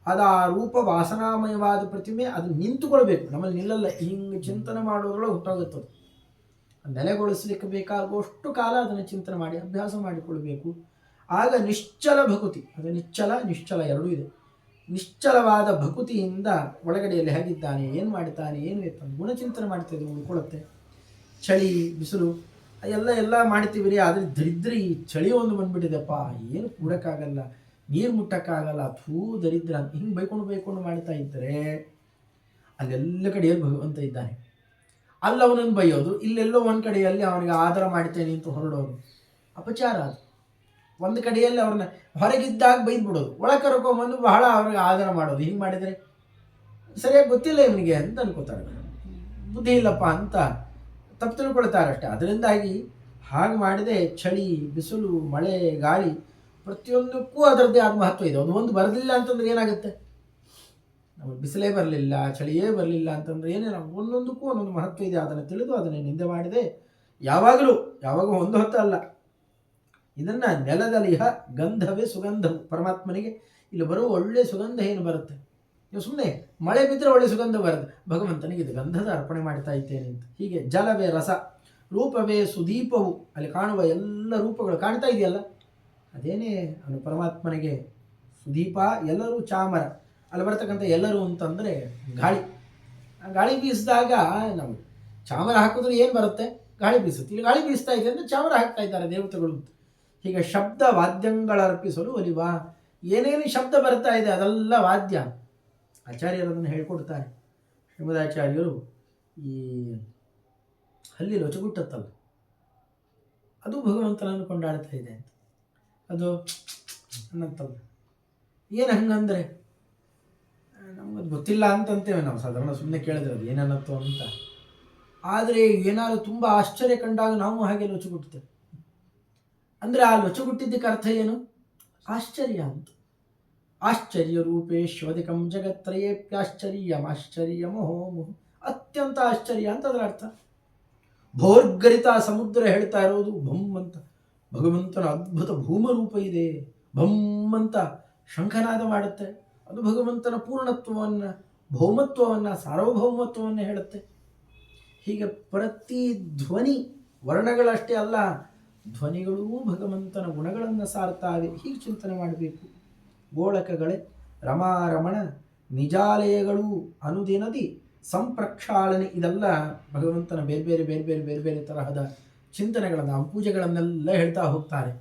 [SPEAKER 1] ಅದು ಆ ರೂಪ ವಾಸನಾಮಯವಾದ ಪ್ರತಿಮೆ, ಅದು ನಿಂತುಕೊಳ್ಬೇಕು, ನಮ್ಮಲ್ಲಿ ನಿಲ್ಲಲ್ಲ. ಹಿಂಗೆ ಚಿಂತನೆ ಮಾಡೋದ್ರೊಳಗೆ ಹುಟ್ಟೋಗುತ್ತದೆ. ನೆಲೆಗೊಳಿಸಲಿಕ್ಕೆ ಬೇಕಾಗುವಷ್ಟು ಕಾಲ ಅದನ್ನು ಚಿಂತನೆ ಮಾಡಿ ಅಭ್ಯಾಸ ಮಾಡಿಕೊಳ್ಬೇಕು. ಆಗ ನಿಶ್ಚಲ ಭಕುತಿ, ಅದು ನಿಶ್ಚಲ ಎರಡೂ ಇದೆ. ನಿಶ್ಚಲವಾದ ಭಕುತಿಯಿಂದ ಒಳಗಡೆಯಲ್ಲಿ ಹೇಗಿದ್ದಾನೆ, ಏನು ಮಾಡ್ತಾನೆ, ಏನು ಬೇಕು ಗುಣಚಿಂತನೆ ಮಾಡ್ತಿದ್ದೆ ಉಳ್ಕೊಳ್ಳುತ್ತೆ. ಚಳಿ ಬಿಸಿಲು ಎಲ್ಲ ಮಾಡ್ತೀವಿ ರೀ, ಆದರೆ ದರಿದ್ರ ಈ ಚಳಿ ಒಂದು ಬಂದ್ಬಿಟ್ಟಿದೆಪ್ಪ, ಏನು ಕೂಡಕ್ಕಾಗಲ್ಲ, ನೀರು ಮುಟ್ಟಕ್ಕಾಗಲ್ಲ, ದರಿದ್ರ ಅಂತ ಹಿಂಗೆ ಬೈಕೊಂಡು ಮಾಡ್ತಾ ಇದ್ದರೆ ಅಲ್ಲೆಲ್ಲ ಕಡೆಯಲ್ಲಿ ಭಗವಂತ ಇದ್ದಾನೆ. ಅಲ್ಲಿ ಅವನನ್ನು ಬೈಯೋದು, ಇಲ್ಲೆಲ್ಲೋ ಒಂದು ಕಡೆಯಲ್ಲಿ ಅವನಿಗೆ ಆದರ ಮಾಡ್ತೇನೆ ಅಂತ ಹೊರಡೋದು ಅಪಚಾರ. ಅದು ಒಂದು ಕಡೆಯಲ್ಲಿ ಅವ್ರನ್ನ ಹೊರಗಿದ್ದಾಗ ಬೈದ್ಬಿಡೋದು, ಒಳಗೆ ಕರ್ಕೊಂಬಂದು ಬಹಳ ಅವ್ರಿಗೆ ಆದರ ಮಾಡೋದು. ಹಿಂಗೆ ಮಾಡಿದರೆ ಸರಿಯಾಗಿ ಗೊತ್ತಿಲ್ಲ ಇವನಿಗೆ ಅಂತ ಅನ್ಕೋತಾರೆ, ಬುದ್ಧಿ ಇಲ್ಲಪ್ಪ ಅಂತ ತಪ್ಪು ತಿಳ್ಕೊಳ್ತಾರೆ ಅಷ್ಟೇ. ಅದರಿಂದಾಗಿ ಹಾಗೆ ಮಾಡಿದೆ ಚಳಿ ಬಿಸಿಲು ಮಳೆ ಗಾಳಿ ಪ್ರತಿಯೊಂದಕ್ಕೂ ಅದರದ್ದೇ ಆದ ಮಹತ್ವ ಇದೆ. ಒಂದು ಬರಲಿಲ್ಲ ಅಂತಂದ್ರೆ ಏನಾಗುತ್ತೆ, ನಮಗೆ ಬಿಸಿಲೇ ಬರಲಿಲ್ಲ, ಚಳಿಯೇ ಬರಲಿಲ್ಲ ಅಂತಂದ್ರೆ ಏನೇನು, ಒಂದೊಂದಕ್ಕೂ ಒಂದೊಂದು ಮಹತ್ವ ಇದೆ. ಅದನ್ನು ತಿಳಿದು ಅದನ್ನೇ ನಿಂದೆ ಮಾಡಿದೆ. ಯಾವಾಗ ಒಂದು ಹೊತ್ತು ಅಲ್ಲ, ಇದನ್ನು ನೆಲದಲಿಹ ಗಂಧವೇ ಸುಗಂಧವು. ಪರಮಾತ್ಮನಿಗೆ ಇಲ್ಲಿ ಬರುವ ಒಳ್ಳೆ ಸುಗಂಧ ಏನು ಬರುತ್ತೆ, ನೀವು ಸುಮ್ಮನೆ ಮಳೆ ಬಿದ್ದರೆ ಒಳ್ಳೆ ಸುಗಂಧ ಬರುತ್ತೆ, ಭಗವಂತನಿಗೆ ಇದು ಗಂಧದ ಅರ್ಪಣೆ ಮಾಡ್ತಾ ಇದ್ದೇನೆ ಅಂತ. ಹೀಗೆ ಜಲವೇ ರಸ, ರೂಪವೇ ಸುದೀಪವು, ಅಲ್ಲಿ ಕಾಣುವ ಎಲ್ಲ ರೂಪಗಳು ಕಾಣ್ತಾ ಇದೆಯಲ್ಲ, ಅದೇನೇ ಅವನು ಪರಮಾತ್ಮನಿಗೆ ಸುದೀಪ. ಎಲ್ಲರೂ ಚಾಮರ, ಅಲ್ಲಿ ಬರ್ತಕ್ಕಂಥ ಎಲ್ಲರೂ ಅಂತಂದರೆ ಗಾಳಿ ಬೀಸಿದಾಗ ನಾವು ಚಾಮರ ಹಾಕಿದ್ರೆ ಏನು ಬರುತ್ತೆ, ಗಾಳಿ ಬೀಸುತ್ತೆ. ಇಲ್ಲಿ ಗಾಳಿ ಬೀಸ್ತಾ ಇದೆ ಅಂದರೆ ಚಾಮರ ಹಾಕ್ತಾ ಇದ್ದಾರೆ ದೇವತೆಗಳು ಅಂತ. ಹೀಗೆ ಶಬ್ದ ವಾದ್ಯಗಳರ್ಪಿಸಲು ಒಲಿವಾ, ಏನೇನು ಶಬ್ದ ಬರ್ತಾ ಇದೆ ಅದೆಲ್ಲ ವಾದ್ಯ. ಆಚಾರ್ಯರದನ್ನು ಹೇಳ್ಕೊಡ್ತಾರೆ. ಶ್ರೀಮದಾಚಾರ್ಯರು ಈ ಹಲ್ಲಿ ಲೊಚಗುಟ್ಟತ್ತಲ್ಲ, ಅದು ಭಗವಂತನನ್ನು ಕೊಂಡಾಡ್ತಾ ಇದೆ ಅಂತ. ಅದು ಅನ್ನಂತಲ್ಲ, ಏನು ಹಂಗಂದರೆ ನಮಗದು ಗೊತ್ತಿಲ್ಲ ಅಂತಂತೇವೆ ನಾವು ಸಾಧಾರಣ, ಸುಮ್ಮನೆ ಕೇಳಿದ್ರೆ ಅದು ಏನನ್ನತ್ತು ಅಂತ. ಆದರೆ ಏನಾದರೂ ತುಂಬ ಆಶ್ಚರ್ಯ ಕಂಡಾಗ ನಾವು ಹಾಗೆ ಲೊಚಗುಟ್ಟುತ್ತೇವೆ. ಅಂದರೆ ಆ ಲೊಚಗುಟ್ಟಿದ್ದಕ್ಕೆ ಅರ್ಥ ಏನು? ಆಶ್ಚರ್ಯ ಅಂತ. ಆಶ್ಚರ್ಯ ರೂಪೇಶ್ವಧಿಕಂ ಜಗತ್ರಯೇಪ್ಯಾಶ್ಚರ್ಯಮಾಶ್ಚರ್ಯಮಹೋಮುಹು, ಅತ್ಯಂತ ಆಶ್ಚರ್ಯ ಅಂತ ಅದರ ಅರ್ಥ. ಭೋರ್ಗರಿತ ಸಮುದ್ರ ಹೇಳ್ತಾ ಇರೋದು ಭಂ ಅಂತ, ಭಗವಂತನ ಅದ್ಭುತ ಭೂಮರೂಪ ಇದೆ. ಭಂ ಅಂತ ಶಂಖನಾದ ಮಾಡುತ್ತೆ, ಅದು ಭಗವಂತನ ಪೂರ್ಣತ್ವವನ್ನು, ಭೌಮತ್ವವನ್ನು, ಸಾರ್ವಭೌಮತ್ವವನ್ನು ಹೇಳುತ್ತೆ. ಹೀಗೆ ಪ್ರತಿ ಧ್ವನಿ ವರ್ಣಗಳಷ್ಟೇ ಅಲ್ಲ, ಧ್ವನಿಗಳೂ ಭಗವಂತನ ಗುಣಗಳನ್ನು ಸಾರ್ತಾವೆ. ಹೀಗೆ ಚಿಂತನೆ ಮಾಡಬೇಕು. ಗೋಳಕಗಳೇ ರಮಾರಮಣ ನಿಜಾಲಯಗಳು ಅನುದಿನದಿ ಸಂಪ್ರಕ್ಷಾಳನೆ, ಇದೆಲ್ಲ ಭಗವಂತನ ಬೇರೆ ಬೇರೆ ಬೇರೆ ಬೇರೆ ಬೇರೆ ಬೇರೆ ತರಹದ ಚಿಂತನೆಗಳನ್ನು, ಪೂಜೆಗಳನ್ನೆಲ್ಲ ಹೇಳ್ತಾ ಹೋಗ್ತಾರೆ.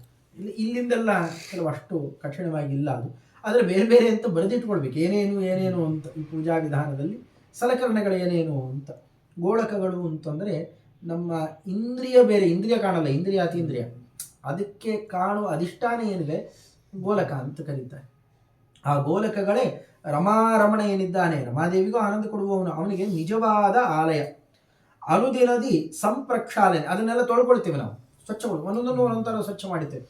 [SPEAKER 1] ಇಲ್ಲಿಂದೆಲ್ಲ ಕೆಲವಷ್ಟು ಕಠಿಣವಾಗಿಲ್ಲ ಅದು, ಆದರೆ ಬೇರೆ ಬೇರೆ ಅಂತ ಬರೆದಿಟ್ಕೊಳ್ಬೇಕು, ಏನೇನು ಏನೇನು ಅಂತ. ಈ ಪೂಜಾ ವಿಧಾನದಲ್ಲಿ ಸಲಕರಣೆಗಳು ಏನೇನು ಅಂತ. ಗೋಳಕಗಳು ಅಂತಂದರೆ ನಮ್ಮ ಇಂದ್ರಿಯ ಬೇರೆ, ಇಂದ್ರಿಯ ಕಾಣಲ್ಲ, ಇಂದ್ರಿಯ ಅತೀಂದ್ರಿಯ, ಅದಕ್ಕೆ ಕಾಣುವ ಅಧಿಷ್ಠಾನ ಏನಿದೆ ಗೋಲಕ ಅಂತ ಕರೀತಾರೆ. ಆ ಗೋಲಕಗಳೇ ರಮಾರಮಣ ಏನಿದ್ದಾನೆ, ರಮಾದೇವಿಗೂ ಆನಂದ ಕೊಡುವವನು, ಅವನಿಗೆ ನಿಜವಾದ ಆಲಯ. ಅನುದಿನದಿ ಸಂಪ್ರಕ್ಷಾಲನೆ, ಅದನ್ನೆಲ್ಲ ತೊಳ್ಕೊಳ್ತೇವೆ ನಾವು, ಸ್ವಚ್ಛಗಳು ಒಂದೊಂದನ್ನು ಒಂದೊಂಥರ ಸ್ವಚ್ಛ ಮಾಡಿದ್ದೇವೆ.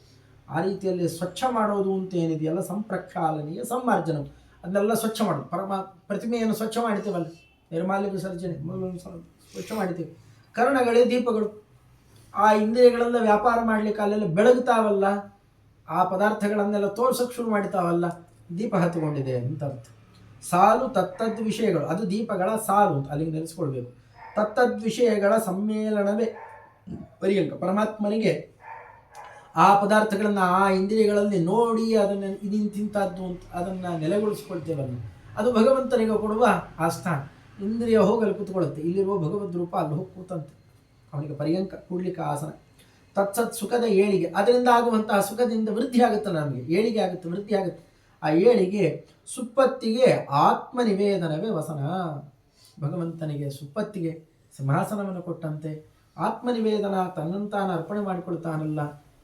[SPEAKER 1] ಆ ರೀತಿಯಲ್ಲಿ ಸ್ವಚ್ಛ ಮಾಡೋದು ಅಂತ ಏನಿದೆಯಲ್ಲ, ಸಂಪ್ರಕ್ಷಾಲನೆಯ ಸಂಮಾರ್ಜನ, ಅದನ್ನೆಲ್ಲ ಸ್ವಚ್ಛ ಮಾಡೋದು. ಪ್ರತಿಮೆಯನ್ನು ಸ್ವಚ್ಛ ಮಾಡ್ತೇವಲ್ಲ, ನಿರ್ಮಾಲ್ಯ ವಿಸರ್ಜನೆ ಸ್ವಚ್ಛ ಮಾಡ್ತೇವೆ. ಕರ್ಣಗಳೇ ದೀಪಗಳು, ಆ ಇಂದ್ರಿಯಗಳೆಲ್ಲ ವ್ಯಾಪಾರ ಮಾಡಲಿಕ್ಕೆ ಅಲ್ಲೆಲ್ಲ ಬೆಳಗುತ್ತಾವಲ್ಲ, ಆ ಪದಾರ್ಥಗಳನ್ನೆಲ್ಲ ತೋರ್ಸೋಕ್ಕೆ ಶುರು ಮಾಡ್ತಾವಲ್ಲ, ದೀಪ ಹತ್ತುಕೊಂಡಿದೆ ಅಂತ ಅರ್ಥ. ಸಾಲು ತತ್ತದ್ ವಿಷಯಗಳು, ಅದು ದೀಪಗಳ ಸಾಲು ಅಂತ ಅಲ್ಲಿಗೆ ನೆಲೆಸ್ಕೊಳ್ಬೇಕು. ತತ್ತದ್ ವಿಷಯಗಳ ಸಮ್ಮೇಳನವೇ ಪರ್ಯಂಕ. ಪರಮಾತ್ಮನಿಗೆ ಆ ಪದಾರ್ಥಗಳನ್ನು ಆ ಇಂದ್ರಿಯಗಳಲ್ಲಿ ನೋಡಿ ಅದನ್ನು ಇದಿಂತಿಂತದ್ದು ಅಂತ ಅದನ್ನು ನೆಲೆಗೊಳಿಸ್ಕೊಳ್ತೇವಲ್ಲ, ಅದು ಭಗವಂತನಿಗೆ ಕೊಡುವ ಆಸ್ಥಾನ. ಇಂದ್ರಿಯ ಹೋಗಲು ಕೂತ್ಕೊಳ್ಳುತ್ತೆ, ಇಲ್ಲಿರುವ ಭಗವದ್ ರೂಪ ಅಲ್ಲಿ ಹೋಗಿ ಕೂತಂತೆ, ಅವನಿಗೆ ಪರ್ಯಂಕ ಕೂಡ್ಲಿಕ್ಕೆ ಆಸನ. ತತ್ಸತ್ ಸುಖದ ಏಳಿಗೆ, ಅದರಿಂದ ಆಗುವಂತಹ ಸುಖದಿಂದ ವೃದ್ಧಿ ಆಗುತ್ತಲ್ಲ, ನಮಗೆ ಏಳಿಗೆ ಆಗುತ್ತೆ, ವೃದ್ಧಿ ಆಗುತ್ತೆ. ಆ ಏಳಿಗೆ ಸುಪ್ಪತ್ತಿಗೆ ಆತ್ಮನಿವೇದನವೇ ವಸನ. ಭಗವಂತನಿಗೆ ಸುಪ್ಪತ್ತಿಗೆ ಸಿಂಹಾಸನವನ್ನು ಕೊಟ್ಟಂತೆ ಆತ್ಮನಿವೇದನ, ತನ್ನಂತಾನು ಅರ್ಪಣೆ ಮಾಡಿಕೊಳ್ತಾನಲ್ಲ,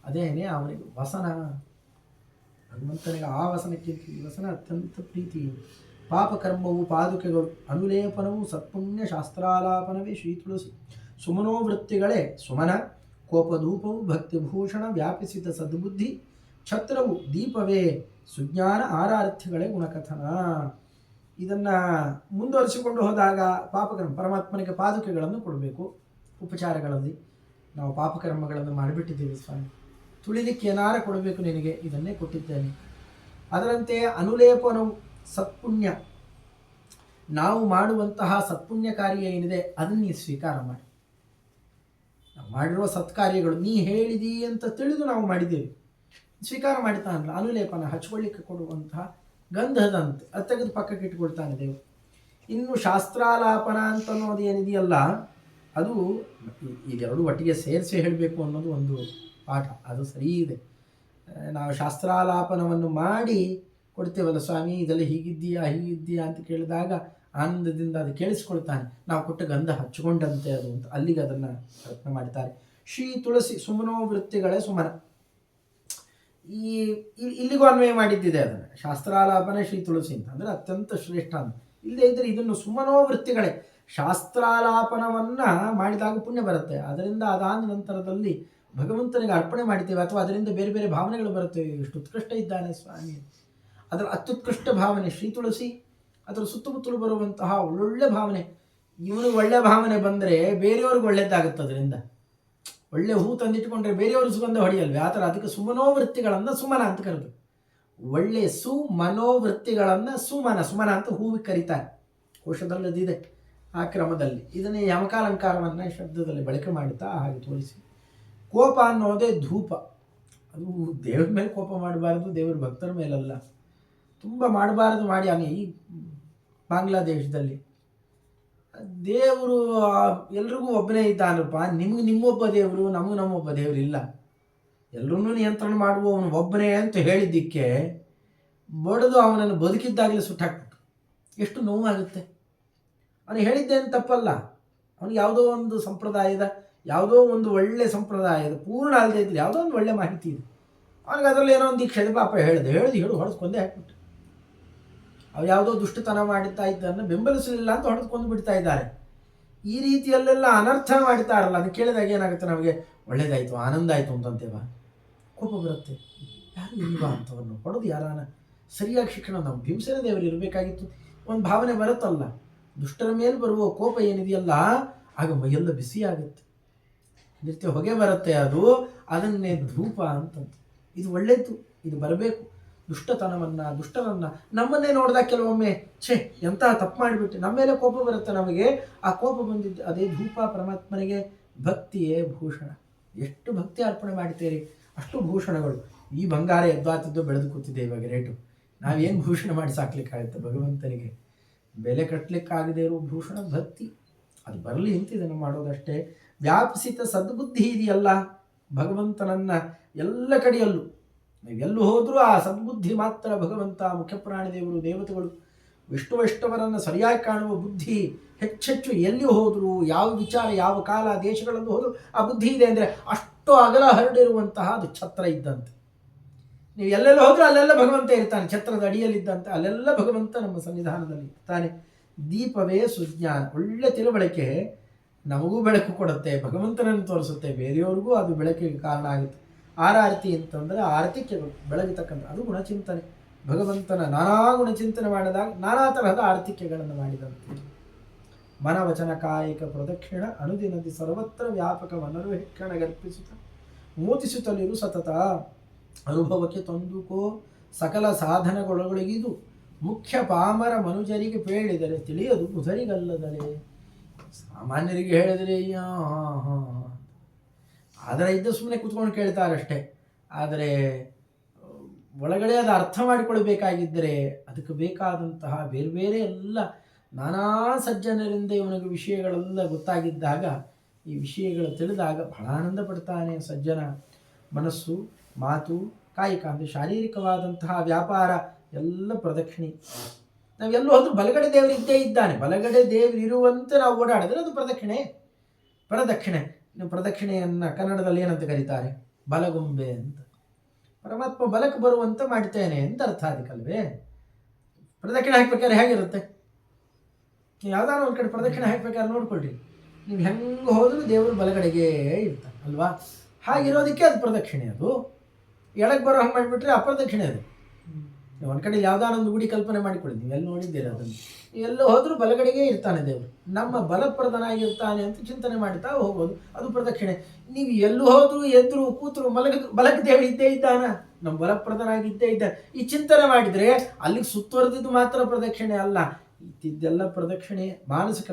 [SPEAKER 1] ಅದೇನೇ ಅವನಿಗೆ ವಸನ. ಭಗವಂತನಿಗೆ ಆ ವಸನಕ್ಕಿಂತ ಈ ವಸನ ಅತ್ಯಂತ ಪ್ರೀತಿ. ಪಾಪಕರ್ಮವು ಪಾದುಕೆಗಳು, ಅನುಲೇಪನವು ಸತ್ಪುಣ್ಯ ಶಾಸ್ತ್ರಾಲಾಪನವೇ ಶ್ರೀ ತುಳಸಿ. ಸುಮನೋವೃತ್ತಿಗಳೇ ಸುಮನ, ಕೋಪಧೂಪವು ಭಕ್ತಿಭೂಷಣ, ವ್ಯಾಪಿಸಿದ ಸದ್ಬುದ್ಧಿ ಛತ್ರವು ದೀಪವೇ, ಸುಜ್ಞಾನ ಆರಾರ್ಥ್ಯಗಳೇ ಗುಣಕಥನ. ಇದನ್ನು ಮುಂದುವರಿಸಿಕೊಂಡು ಹೋದಾಗ ಪಾಪಕರ್ಮ, ಪರಮಾತ್ಮನಿಗೆ ಪಾದುಕೆಗಳನ್ನು ಕೊಡಬೇಕು. ಉಪಚಾರಗಳಲ್ಲಿ ನಾವು ಪಾಪಕರ್ಮಗಳನ್ನು ಮಾಡಿಬಿಟ್ಟಿದ್ದೀವಿ, ಸ್ವಾಮಿ ತುಳಿಲಿಕ್ಕೆ ಏನಾರ ಕೊಡಬೇಕು ನಿನಗೆ, ಇದನ್ನೇ ಕೊಟ್ಟಿದ್ದೇನೆ. ಅದರಂತೆ ಅನುಲೇಪನವು ಸತ್ಪುಣ್ಯ, ನಾವು ಮಾಡುವಂತಹ ಸತ್ಪುಣ್ಯ ಕಾರ್ಯ ಏನಿದೆ ಅದನ್ನು ನೀ ಸ್ವೀಕಾರ ಮಾಡಿ. ನಾವು ಮಾಡಿರುವ ಸತ್ಕಾರ್ಯಗಳು ನೀ ಹೇಳಿದಿ ಅಂತ ತಿಳಿದು ನಾವು ಮಾಡಿದ್ದೇವೆ, ಸ್ವೀಕಾರ ಮಾಡ್ತಾನಲ್ಲ. ಅನುಲೇಪನ ಹಚ್ಕೊಳ್ಳಿಕ್ಕೆ ಕೊಡುವಂತಹ ಗಂಧದಂತೆ ಅದು ತೆಗೆದು ಪಕ್ಕಕ್ಕೆ ಇಟ್ಕೊಳ್ತಾನೆ ದೇವರು. ಇನ್ನು ಶಾಸ್ತ್ರಾಲಾಪನ ಅಂತ ಅನ್ನೋದು ಏನಿದೆಯಲ್ಲ, ಅದು ಇದೆರಡು ಒಟ್ಟಿಗೆ ಸೇರಿಸಿ ಹೇಳಬೇಕು ಅನ್ನೋದು ಒಂದು ಪಾಠ, ಅದು ಸರಿ ಇದೆ. ನಾವು ಶಾಸ್ತ್ರಾಲಾಪನವನ್ನು ಮಾಡಿ ಕೊಡ್ತೇವಲ್ಲ, ಸ್ವಾಮಿ ಇದೆಲ್ಲ ಹೀಗಿದ್ದೀಯಾ ಹೀಗಿದ್ದೀಯಾ ಅಂತ ಕೇಳಿದಾಗ ಆನಂದದಿಂದ ಅದು ಕೇಳಿಸ್ಕೊಳ್ತಾನೆ, ನಾವು ಕೊಟ್ಟ ಗಂಧ ಹಚ್ಚಿಕೊಂಡಂತೆ ಅದು ಅಂತ, ಅಲ್ಲಿಗೆ ಅದನ್ನು ಪ್ರಯತ್ನ ಮಾಡ್ತಾರೆ. ಶ್ರೀ ತುಳಸಿ ಸುಮನೋವೃತ್ತಿಗಳೇ ಸುಮನ, ಈ ಇಲ್ಲಿಗೂ ಅನ್ವಯ ಮಾಡಿದ್ದಿದೆ ಅದನ್ನು. ಶಾಸ್ತ್ರಾಲಾಪನೆ ಶ್ರೀ ತುಳಸಿ ಅಂತ ಅಂದರೆ ಅತ್ಯಂತ ಶ್ರೇಷ್ಠ ಅಂತ. ಇಲ್ಲದೇ ಇದ್ದರೆ ಇದನ್ನು ಸುಮನೋವೃತ್ತಿಗಳೇ, ಶಾಸ್ತ್ರಾಲಾಪನವನ್ನು ಮಾಡಿದಾಗ ಪುಣ್ಯ ಬರುತ್ತೆ, ಅದರಿಂದ ಅದಾದ ನಂತರದಲ್ಲಿ ಭಗವಂತನಿಗೆ ಅರ್ಪಣೆ ಮಾಡ್ತೇವೆ, ಅಥವಾ ಅದರಿಂದ ಬೇರೆ ಬೇರೆ ಭಾವನೆಗಳು ಬರುತ್ತವೆ. ಎಷ್ಟು ಉತ್ಕೃಷ್ಟ ಇದ್ದಾನೆ ಸ್ವಾಮಿ, ಅದರ ಅತ್ಯುತ್ಕೃಷ್ಟ ಭಾವನೆ ಶ್ರೀ ತುಳಸಿ. ಅದರ ಸುತ್ತಮುತ್ತಲು ಬರುವಂತಹ ಒಳ್ಳೊಳ್ಳೆ ಭಾವನೆ, ಇವನಿಗೆ ಒಳ್ಳೆ ಭಾವನೆ ಬಂದರೆ ಬೇರೆಯವ್ರಿಗೆ ಒಳ್ಳೆಯದಾಗುತ್ತೆ. ಅದರಿಂದ ಒಳ್ಳೆ ಹೂ ತಂದಿಟ್ಕೊಂಡ್ರೆ ಬೇರೆಯವರು ಸುಗಂಧ ಹೊಡೆಯಲ್ವೇ, ಆ ಥರ ಅದಕ್ಕೆ ಸುಮನೋವೃತ್ತಿಗಳನ್ನು ಸುಮನ ಅಂತ ಕರೆದು, ಒಳ್ಳೆಯ ಸುಮನೋವೃತ್ತಿಗಳನ್ನು ಸುಮನ, ಸುಮನ ಅಂತ ಹೂವಿಗೆ ಕರೀತಾರೆ. ಕೋಶದಲ್ಲದಿದೆ ಆ ಕ್ರಮದಲ್ಲಿ. ಇದನ್ನೇ ಯಮಕಾಲಂಕಾರವನ್ನು ಶಬ್ದದಲ್ಲಿ ಬಳಕೆ ಮಾಡುತ್ತಾ ಹಾಗೆ ತೋರಿಸಿ. ಕೋಪ ಅನ್ನೋದೇ ಧೂಪ, ಅದು ದೇವ್ರ ಮೇಲೆ ಕೋಪ ಮಾಡಬಾರ್ದು, ದೇವರ ಭಕ್ತರ ಮೇಲಲ್ಲ. ತುಂಬ ಮಾಡಬಾರದು ಮಾಡಿ ಈ ಬಾಂಗ್ಲಾದೇಶದಲ್ಲಿ ದೇವರು ಎಲ್ರಿಗೂ ಒಬ್ಬನೇ ಇದ್ದಾನಪ್ಪ, ನಿಮ್ಗೆ ನಿಮ್ಮೊಬ್ಬ ದೇವರು, ನಮಗೆ ನಮ್ಮೊಬ್ಬ ದೇವರು ಇಲ್ಲ, ಎಲ್ಲರನ್ನೂ ನಿಯಂತ್ರಣ ಮಾಡುವವನು ಒಬ್ಬನೇ ಅಂತ ಹೇಳಿದ್ದಕ್ಕೆ ಬಡಿದು ಅವನನ್ನು ಬದುಕಿದ್ದಾಗಲೇ ಸುಟ್ಟಾಕ್ಬಿಟ್ಟು ಎಷ್ಟು ನೋವಾಗುತ್ತೆ. ಅವನು ಹೇಳಿದ್ದೇನು ತಪ್ಪಲ್ಲ, ಅವನಿಗೆ ಯಾವುದೋ ಒಂದು ಸಂಪ್ರದಾಯದ, ಯಾವುದೋ ಒಂದು ಒಳ್ಳೆ ಸಂಪ್ರದಾಯದ ಪೂರ್ಣ ಅಲ್ಲದೆ ಇದ್ದರೆ ಯಾವುದೋ ಒಂದು ಒಳ್ಳೆ ಮಾಹಿತಿ ಇದೆ, ಅವನಿಗೆ ಅದರಲ್ಲಿ ಏನೋ ಒಂದು ದೀಕ್ಷೆ ಪಾಪ ಹೇಳು ಹೊಡೆದು ಹಾಕ್ಬಿಟ್ಟು, ಅವು ಯಾವುದೋ ದುಷ್ಟತನ ಮಾಡುತ್ತಾ ಇದ್ದನ್ನು ಬೆಂಬಲಿಸಲಿಲ್ಲ ಅಂತ ಹೊಡೆದುಕೊಂಡು ಬಿಡ್ತಾ ಇದ್ದಾರೆ. ಈ ರೀತಿಯಲ್ಲೆಲ್ಲ ಅನರ್ಥ ಮಾಡ್ತಾರಲ್ಲ, ಅದು ಕೇಳಿದಾಗ ಏನಾಗುತ್ತೆ ನಮಗೆ? ಒಳ್ಳೇದಾಯಿತು, ಆನಂದ ಆಯಿತು ಅಂತಂತೇವ? ಕೋಪ ಬರುತ್ತೆ. ಯಾರು ಇಲ್ವಾ ಅಂಥವನ್ನು ಹೊಡೆದು ಯಾರಾನ ಸರಿಯಾಗಿ ಶಿಕ್ಷಣ. ನಾವು ಭೀಮಸೇನ ದೇವರು ಇರಬೇಕಾಗಿತ್ತು ಒಂದು ಭಾವನೆ ಬರುತ್ತಲ್ಲ. ದುಷ್ಟರ ಮೇಲೆ ಬರುವ ಕೋಪ ಏನಿದೆಯಲ್ಲ, ಆಗ ಮೈಯೆಲ್ಲ ಬಿಸಿ ಆಗುತ್ತೆ, ನಿತ್ಯ ಹೊಗೆ ಬರುತ್ತೆ. ಅದನ್ನೇ ಧೂಪ ಅಂತಂತ. ಇದು ಒಳ್ಳೆಯದು, ಇದು ಬರಬೇಕು. ದುಷ್ಟರನ್ನು ನಮ್ಮನ್ನೇ ನೋಡಿದಾಗ ಕೆಲವೊಮ್ಮೆ ಎಂತಹ ತಪ್ಪು ಮಾಡಿಬಿಟ್ಟು ನಮ್ಮ ಮೇಲೆ ಕೋಪ ಬರುತ್ತೆ ನಮಗೆ. ಆ ಕೋಪ ಬಂದಿದ್ದು ಅದೇ ಧೂಪ. ಪರಮಾತ್ಮನಿಗೆ ಭಕ್ತಿಯೇ ಭೂಷಣ. ಎಷ್ಟು ಭಕ್ತಿ ಅರ್ಪಣೆ ಮಾಡ್ತೀರಿ ಅಷ್ಟು ಭೂಷಣಗಳು. ಈ ಬಂಗಾರ ಎದ್ದಾತದ್ದು ಬೆಳೆದು ಕೂತಿದೆ ಇವಾಗ ರೇಟು. ನಾವೇನು ಭೂಷಣ ಮಾಡಿ ಸಾಕ್ಲಿಕ್ಕಾಗುತ್ತೆ ಭಗವಂತನಿಗೆ? ಬೆಲೆ ಕಟ್ಟಲಿಕ್ಕಾಗದೇ ಇರೋ ಭೂಷಣ ಭಕ್ತಿ. ಅದು ಬರಲಿ ಅಂತ ಇದನ್ನು ಮಾಡೋದಷ್ಟೇ. ವ್ಯಾಪಿಸಿತ ಸದ್ಬುದ್ಧಿ ಇದೆಯಲ್ಲ ಭಗವಂತನನ್ನ ಎಲ್ಲ ಕಡೆಯಲ್ಲೂ, ನೀವೆಲ್ಲೂ ಹೋದರೂ ಆ ಸದ್ಬುದ್ಧಿ ಮಾತ್ರ ಭಗವಂತ. ಮುಖ್ಯಪ್ರಾಣಿ ದೇವರು, ದೇವತೆಗಳು, ವಿಷ್ಣುವಷ್ಟವರನ್ನು ಸರಿಯಾಗಿ ಕಾಣುವ ಬುದ್ಧಿ ಹೆಚ್ಚೆಚ್ಚು ಎಲ್ಲಿ ಹೋದರೂ, ಯಾವ ವಿಚಾರ, ಯಾವ ಕಾಲ, ದೇಶಗಳಲ್ಲೂ ಹೋದರೂ ಆ ಬುದ್ಧಿ ಇದೆ. ಅಂದರೆ ಅಷ್ಟು ಅಗಲ ಹರಡಿರುವಂತಹ ಅದು ಛತ್ರ ಇದ್ದಂತೆ. ನೀವು ಎಲ್ಲೆಲ್ಲ ಹೋದರೂ ಅಲ್ಲೆಲ್ಲ ಭಗವಂತ ಇರ್ತಾನೆ. ಛತ್ರದ ಅಡಿಯಲ್ಲಿದ್ದಂತೆ ಅಲ್ಲೆಲ್ಲ ಭಗವಂತ ನಮ್ಮ ಸನ್ನಿಧಾನದಲ್ಲಿ ಇರ್ತಾನೆ. ದೀಪವೇ ಸುಜ್ಞಾನ. ಒಳ್ಳೆ ತಿಳುವಳಿಕೆ ನಮಗೂ ಬೆಳಕು ಕೊಡುತ್ತೆ, ಭಗವಂತನನ್ನು ತೋರಿಸುತ್ತೆ, ಬೇರೆಯವ್ರಿಗೂ ಅದು ಬೆಳಕಿಗೆ ಕಾರಣ ಆಗುತ್ತೆ. ಆರತಿ ಅಂತಂದರೆ ಆರತಿಕೆಗಳು ಬೆಳಗಿತಕ್ಕಂಥ ಅದು ಗುಣಚಿಂತನೆ. ಭಗವಂತನ ನಾನಾ ಗುಣಚಿಂತನೆ ಮಾಡಿದಾಗ ನಾನಾ ತರಹದ ಆರ್ತಿಕ್ಯಗಳನ್ನು ಮಾಡಿದಂತೆ. ಮನವಚನ ಕಾಯಿಕ ಪ್ರದಕ್ಷಿಣ ಅನುದಿನದಿ ಸರ್ವತ್ರ ವ್ಯಾಪಕ ಮನರ್ವೇಕ್ಷಣ ಗರ್ಪಿಸುತ್ತ ಮೂತಿಸುತ್ತಲಿರು ಸತತ ಅನುಭವಕ್ಕೆ ತಂದುಕೋ ಸಕಲ ಸಾಧನಗೊಳಗಳಿಗಿದು ಮುಖ್ಯ ಪಾಮರ ಮನುಜರಿಗೆ ಪೇಳಿದರೆ ತಿಳಿಯದು ಬುಧರಿಗಲ್ಲದರೆ. ಸಾಮಾನ್ಯರಿಗೆ ಹೇಳಿದರೆ ಆದರೆ ಇದ್ದ ಸುಮ್ಮನೆ ಕೂತ್ಕೊಂಡು ಕೇಳ್ತಾರಷ್ಟೇ. ಆದರೆ ಒಳಗಡೆ ಅದು ಅರ್ಥ ಮಾಡಿಕೊಳ್ಬೇಕಾಗಿದ್ದರೆ ಅದಕ್ಕೆ ಬೇಕಾದಂತಹ ಬೇರೆ ಬೇರೆ ಎಲ್ಲ ನಾನಾ ಸಜ್ಜನರಿಂದ ಇವನಿಗೆ ವಿಷಯಗಳೆಲ್ಲ ಗೊತ್ತಾಗಿದ್ದಾಗ, ಈ ವಿಷಯಗಳು ತಿಳಿದಾಗ ಬಹಳ ಆನಂದ ಪಡ್ತಾನೆ ಸಜ್ಜನ. ಮನಸ್ಸು, ಮಾತು, ಕಾಯಿಕ ಅಂದರೆ ಶಾರೀರಿಕವಾದಂತಹ ವ್ಯಾಪಾರ ಎಲ್ಲ ಪ್ರದಕ್ಷಿಣೆ. ನಾವೆಲ್ಲೂ ಹೋದ್ರೂ ಬಲಗಡೆ ದೇವರು ಇದ್ದೇ ಇದ್ದಾನೆ. ಬಲಗಡೆ ದೇವರು ಇರುವಂತೆ ನಾವು ಓಡಾಡಿದ್ರೆ ಅದು ಪ್ರದಕ್ಷಿಣೆ. ಪ್ರದಕ್ಷಿಣೆಯನ್ನು ಕನ್ನಡದಲ್ಲಿ ಏನಂತ ಕರೀತಾರೆ? ಬಲಗೊಂಬೆ ಅಂತ. ಪರಮಾತ್ಮ ಬಲಕ್ಕೆ ಬರುವಂತೆ ಮಾಡ್ತೇನೆ ಅಂತ ಅರ್ಥ ಅದಕ್ಕಲ್ವೇ? ಪ್ರದಕ್ಷಿಣೆ ಹಾಕ್ಬೇಕಾದ್ರೆ ಹೇಗಿರುತ್ತೆ? ಯಾವ್ದಾದ್ರು ಒಂದು ಕಡೆ ಪ್ರದಕ್ಷಿಣೆ ಹಾಕ್ಬೇಕಾದ್ರೆ ನೋಡ್ಕೊಳ್ರಿ, ನೀವು ಹೆಂಗೆ ಹೋದ್ರೂ ದೇವರು ಬಲಗಡೆಗೆ ಇರ್ತಾನೆ ಅಲ್ವಾ? ಹಾಗಿರೋದಕ್ಕೆ ಅದು ಪ್ರದಕ್ಷಿಣೆ. ಅದು ಎಡಕ್ಕೆ ಬರೋ ಹಂಗೆ ಮಾಡಿಬಿಟ್ರೆ ಅಪ್ರದಕ್ಷಿಣೆ. ಅದು ಒಂದು ಕಡೆ ಯಾವ್ದಾದ್ರು ಒಂದು ಗುಡಿ ಕಲ್ಪನೆ ಮಾಡಿಕೊಳ್ಳಿ, ನೀವೆಲ್ಲ ನೋಡಿದ್ದೀರ ಅದನ್ನು. ಎಲ್ಲೋ ಹೋದ್ರೂ ಬಲಗಡೆಗೆ ಇರ್ತಾನೆ ದೇವರು, ನಮ್ಮ ಬಲಪ್ರದನಾಗಿರ್ತಾನೆ ಅಂತ ಚಿಂತನೆ ಮಾಡ್ತಾ ಹೋಗೋದು, ಅದು ಪ್ರದಕ್ಷಿಣೆ. ನೀವು ಎಲ್ಲೂ ಹೋದ್ರು ಎದ್ರು ಕೂತರು ಬಲಕ್ಕೆ ದೇವರು ಇದ್ದೇ ಇದ್ದಾನ, ನಮ್ಮ ಬಲಪ್ರದನಾಗಿದ್ದೇ ಇದ್ದ. ಈ ಚಿಂತನೆ ಮಾಡಿದರೆ ಅಲ್ಲಿಗೆ ಸುತ್ತುವರೆದಿದ್ದು ಮಾತ್ರ ಪ್ರದಕ್ಷಿಣೆ ಅಲ್ಲ, ಇದೆಲ್ಲ ಪ್ರದಕ್ಷಿಣೆ. ಮಾನಸಿಕ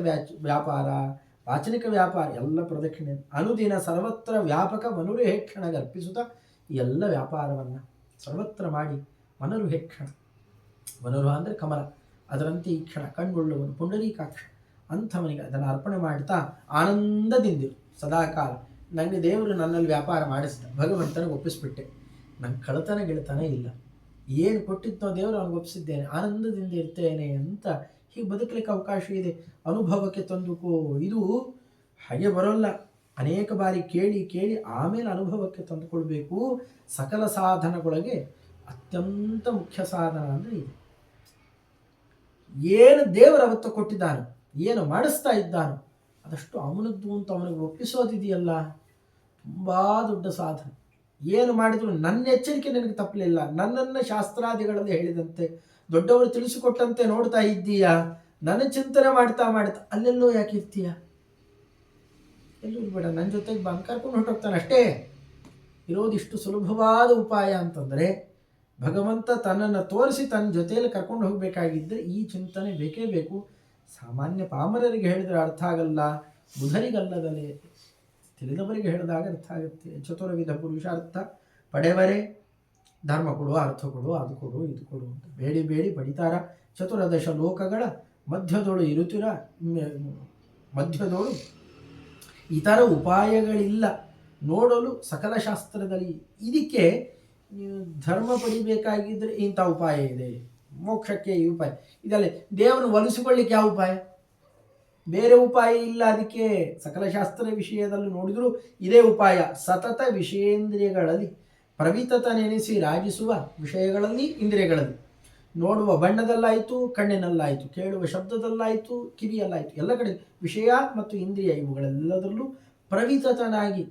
[SPEAKER 1] ವ್ಯಾಪಾರ, ವಾಚನಿಕ ವ್ಯಾಪಾರ ಎಲ್ಲ ಪ್ರದಕ್ಷಿಣೆ. ಅನುದಿನ ಸರ್ವತ್ರ ವ್ಯಾಪಕ ಮನುರೇಕ್ಷಣ ಅರ್ಪಿಸುತ್ತಾ ಈ ಎಲ್ಲ ವ್ಯಾಪಾರವನ್ನು ಸರ್ವತ್ರ ಮಾಡಿ ಮನರುಹೇಕ್ಷಣ. ಮನೋರು ಅಂದರೆ ಕಮಲ, ಅದರಂತೆ ಈ ಕ್ಷಣ ಕಣ್ಗೊಳ್ಳುವನು ಪುಂಡರೀಕಾಕ್ಷ ಅಂಥವನಿಗೆ ಅದನ್ನು ಅರ್ಪಣೆ ಮಾಡ್ತಾ ಆನಂದದಿಂದಿರು ಸದಾಕಾಲ. ನನಗೆ ದೇವರು ನನ್ನಲ್ಲಿ ವ್ಯಾಪಾರ ಮಾಡಿಸಿದ, ಭಗವಂತನಿಗೆ ಒಪ್ಪಿಸ್ಬಿಟ್ಟೆ, ನಂಗೆ ಗೆಳತನ ಇಲ್ಲ, ಏನು ಕೊಟ್ಟಿದ್ದೋ ದೇವರು ಅವನಿಗೆ ಒಪ್ಪಿಸಿದ್ದೇನೆ, ಆನಂದದಿಂದ ಇರ್ತೇನೆ ಅಂತ ಹೀಗೆ ಬದುಕಲಿಕ್ಕೆ ಅವಕಾಶ ಇದೆ. ಅನುಭವಕ್ಕೆ ತಂದುಕೋ. ಇದು ಹಾಗೆ ಬರೋಲ್ಲ, ಅನೇಕ ಬಾರಿ ಕೇಳಿ ಆಮೇಲೆ ಅನುಭವಕ್ಕೆ ತಂದುಕೊಳ್ಬೇಕು. ಸಕಲ ಸಾಧನಗಳಿಗೆ ಅತ್ಯಂತ ಮುಖ್ಯ ಸಾಧನ ಅಂದರೆ ಇದು. ಏನು ದೇವರು ಅವತ್ತು ಕೊಟ್ಟಿದ್ದಾನೋ, ಏನು ಮಾಡಿಸ್ತಾ ಇದ್ದಾನೋ ಅದಷ್ಟು ಅವನದ್ದು ಅಂತ ಅವನಿಗೆ ಒಪ್ಪಿಸೋದಿದೆಯಲ್ಲ, ತುಂಬ ದೊಡ್ಡ ಸಾಧನ. ಏನು ಮಾಡಿದ್ರು ನನ್ನ ಎಚ್ಚರಿಕೆ ನನಗೆ ತಪ್ಪಲಿಲ್ಲ, ನನ್ನನ್ನು ಶಾಸ್ತ್ರಾದಿಗಳಲ್ಲಿ ಹೇಳಿದಂತೆ ದೊಡ್ಡವರು ತಿಳಿಸಿಕೊಟ್ಟಂತೆ ನೋಡ್ತಾ ಇದ್ದೀಯಾ, ನನ್ನ ಚಿಂತನೆ ಮಾಡ್ತಾ ಅಲ್ಲೆಲ್ಲೋ ಯಾಕೆ ಇರ್ತೀಯ? ಎಲ್ಲೂ ಇರಬೇಡ, ನನ್ನ ಜೊತೆಗೆ ಬಂದು ಕರ್ಕೊಂಡು ಹೊರಟೋಗ್ತಾನೆ ಅಷ್ಟೇ. ಇರೋದಿಷ್ಟು ಸುಲಭವಾದ ಉಪಾಯ ಅಂತಂದರೆ ಭಗವಂತ ತನ್ನನ್ನು ತೋರಿಸಿ ತನ್ನ ಜೊತೆಯಲ್ಲಿ ಕರ್ಕೊಂಡು ಹೋಗಬೇಕಾಗಿದ್ದರೆ ಈ ಚಿಂತನೆ ಬೇಕೇ ಬೇಕು. ಸಾಮಾನ್ಯ ಪಾಮರರಿಗೆ ಹೇಳಿದರೆ ಅರ್ಥ ಆಗಲ್ಲ, ಬುಧರಿಗಲ್ಲದಲೇ ತಿಳಿದವರಿಗೆ ಹೇಳಿದಾಗ ಅರ್ಥ ಆಗುತ್ತೆ. ಚತುರ್ವಿಧ ಪುರುಷಾರ್ಥ ಪಡೆವರೆ, ಧರ್ಮ ಕೊಡು, ಅರ್ಥ ಕೊಡು, ಅದು ಕೊಡು, ಇದು ಕೊಡು ಅಂತ ಬೇಡಿ ಪಡಿತಾರ. ಚತುರ್ದಶ ಲೋಕಗಳ ಮಧ್ಯದೋಳು ಮಧ್ಯದೋಳು ಇತರ ಉಪಾಯಗಳಿಲ್ಲ ನೋಡಲು ಸಕಲ ಶಾಸ್ತ್ರದಲ್ಲಿ. ಇದಕ್ಕೆ ನೀವು ಧರ್ಮ ಪಡಿಬೇಕಾಗಿದ್ದರೆ ಇಂಥ ಉಪಾಯ ಇದೆ, ಮೋಕ್ಷಕ್ಕೆ ಈ ಉಪಾಯ ಇದಲ್ಲೇ. ದೇವರನ್ನು ಒಲಿಸಿಕೊಳ್ಳಿಕ್ಕೆ ಯಾವ ಉಪಾಯ? ಬೇರೆ ಉಪಾಯ ಇಲ್ಲ. ಅದಕ್ಕೆ ಸಕಲ ಶಾಸ್ತ್ರ ವಿಷಯದಲ್ಲಿ ನೋಡಿದರೂ ಇದೇ ಉಪಾಯ. ಸತತ ವಿಷಯೇಂದ್ರಿಯಗಳಲ್ಲಿ ಪ್ರವಿತತ ನೆನೆಸಿ ರಾಜಿಸುವ ವಿಷಯಗಳಲ್ಲಿ, ಇಂದ್ರಿಯಗಳಲ್ಲಿ ನೋಡುವ ಬಣ್ಣದಲ್ಲಾಯಿತು, ಕಣ್ಣಿನಲ್ಲಾಯಿತು, ಕೇಳುವ ಶಬ್ದದಲ್ಲಾಯಿತು, ಕಿವಿಯಲ್ಲಾಯಿತು, ಎಲ್ಲ ಕಡೆ ವಿಷಯ ಮತ್ತು ಇಂದ್ರಿಯ ಇವುಗಳೆಲ್ಲದರಲ್ಲೂ ಪ್ರವಿತತನಾಗಿ,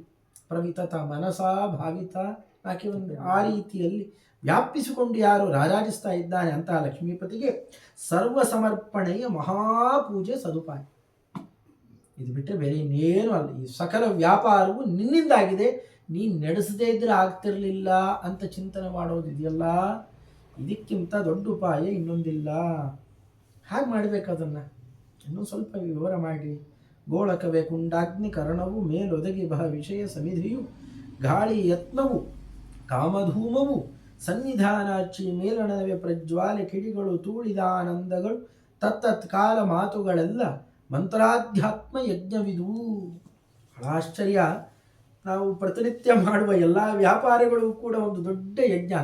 [SPEAKER 1] ಪ್ರವಿತತ ಮನಸ ಭಾವಿತ ಆಕೆ ಒಂದು ಆ ರೀತಿಯಲ್ಲಿ ವ್ಯಾಪಿಸಿಕೊಂಡು ಯಾರು ರಾರಾಜಿಸ್ತಾ ಇದ್ದಾನೆ ಅಂತಹ ಲಕ್ಷ್ಮೀಪತಿಗೆ ಸರ್ವ ಸಮರ್ಪಣೆಯ ಮಹಾಪೂಜೆ ಸದುಪಾಯ. ಇದು ಬಿಟ್ಟರೆ ಬೇರೆ ಇನ್ನೇನು ಅಲ್ಲ. ಈ ಸಕಲ ವ್ಯಾಪಾರವು ನಿನ್ನಿಂದಾಗಿದೆ, ನೀನು ನಡೆಸದೇ ಇದ್ರೆ ಆಗ್ತಿರ್ಲಿಲ್ಲ ಅಂತ ಚಿಂತನೆ ಮಾಡೋದಿದೆಯಲ್ಲ, ಇದಕ್ಕಿಂತ ದೊಡ್ಡ ಉಪಾಯ ಇನ್ನೊಂದಿಲ್ಲ. ಹಾಗೆ ಮಾಡಬೇಕು ಅದನ್ನು. ಇನ್ನೂ ಸ್ವಲ್ಪ ವಿವರ ಮಾಡಿ. ಗೋಳಕವೇ ಕುಂಡಾಗ್ನಿ ಕರ್ಣವು ಮೇಲೊದಗಿ ಬಹ ವಿಷಯ ಸಮಿಧಿಯು ಗಾಳಿ ಯತ್ನವು ಕಾಮಧೂಮವು ಸನ್ನಿಧಾನಾಚಿ ಮೇಲಣವೇ ಪ್ರಜ್ವಾಲೆ ಕಿಡಿಗಳು ತೂಳಿದ ಆನಂದಗಳು ತತ್ತತ್ ಕಾಲ ಮಾತುಗಳೆಲ್ಲ ಮಂತ್ರಾಧ್ಯಾತ್ಮ ಯಜ್ಞವಿದು. ಬಹಳ ಆಶ್ಚರ್ಯ. ನಾವು ಪ್ರತಿನಿತ್ಯ ಮಾಡುವ ಎಲ್ಲ ವ್ಯಾಪಾರಗಳು ಕೂಡ ಒಂದು ದೊಡ್ಡ ಯಜ್ಞ.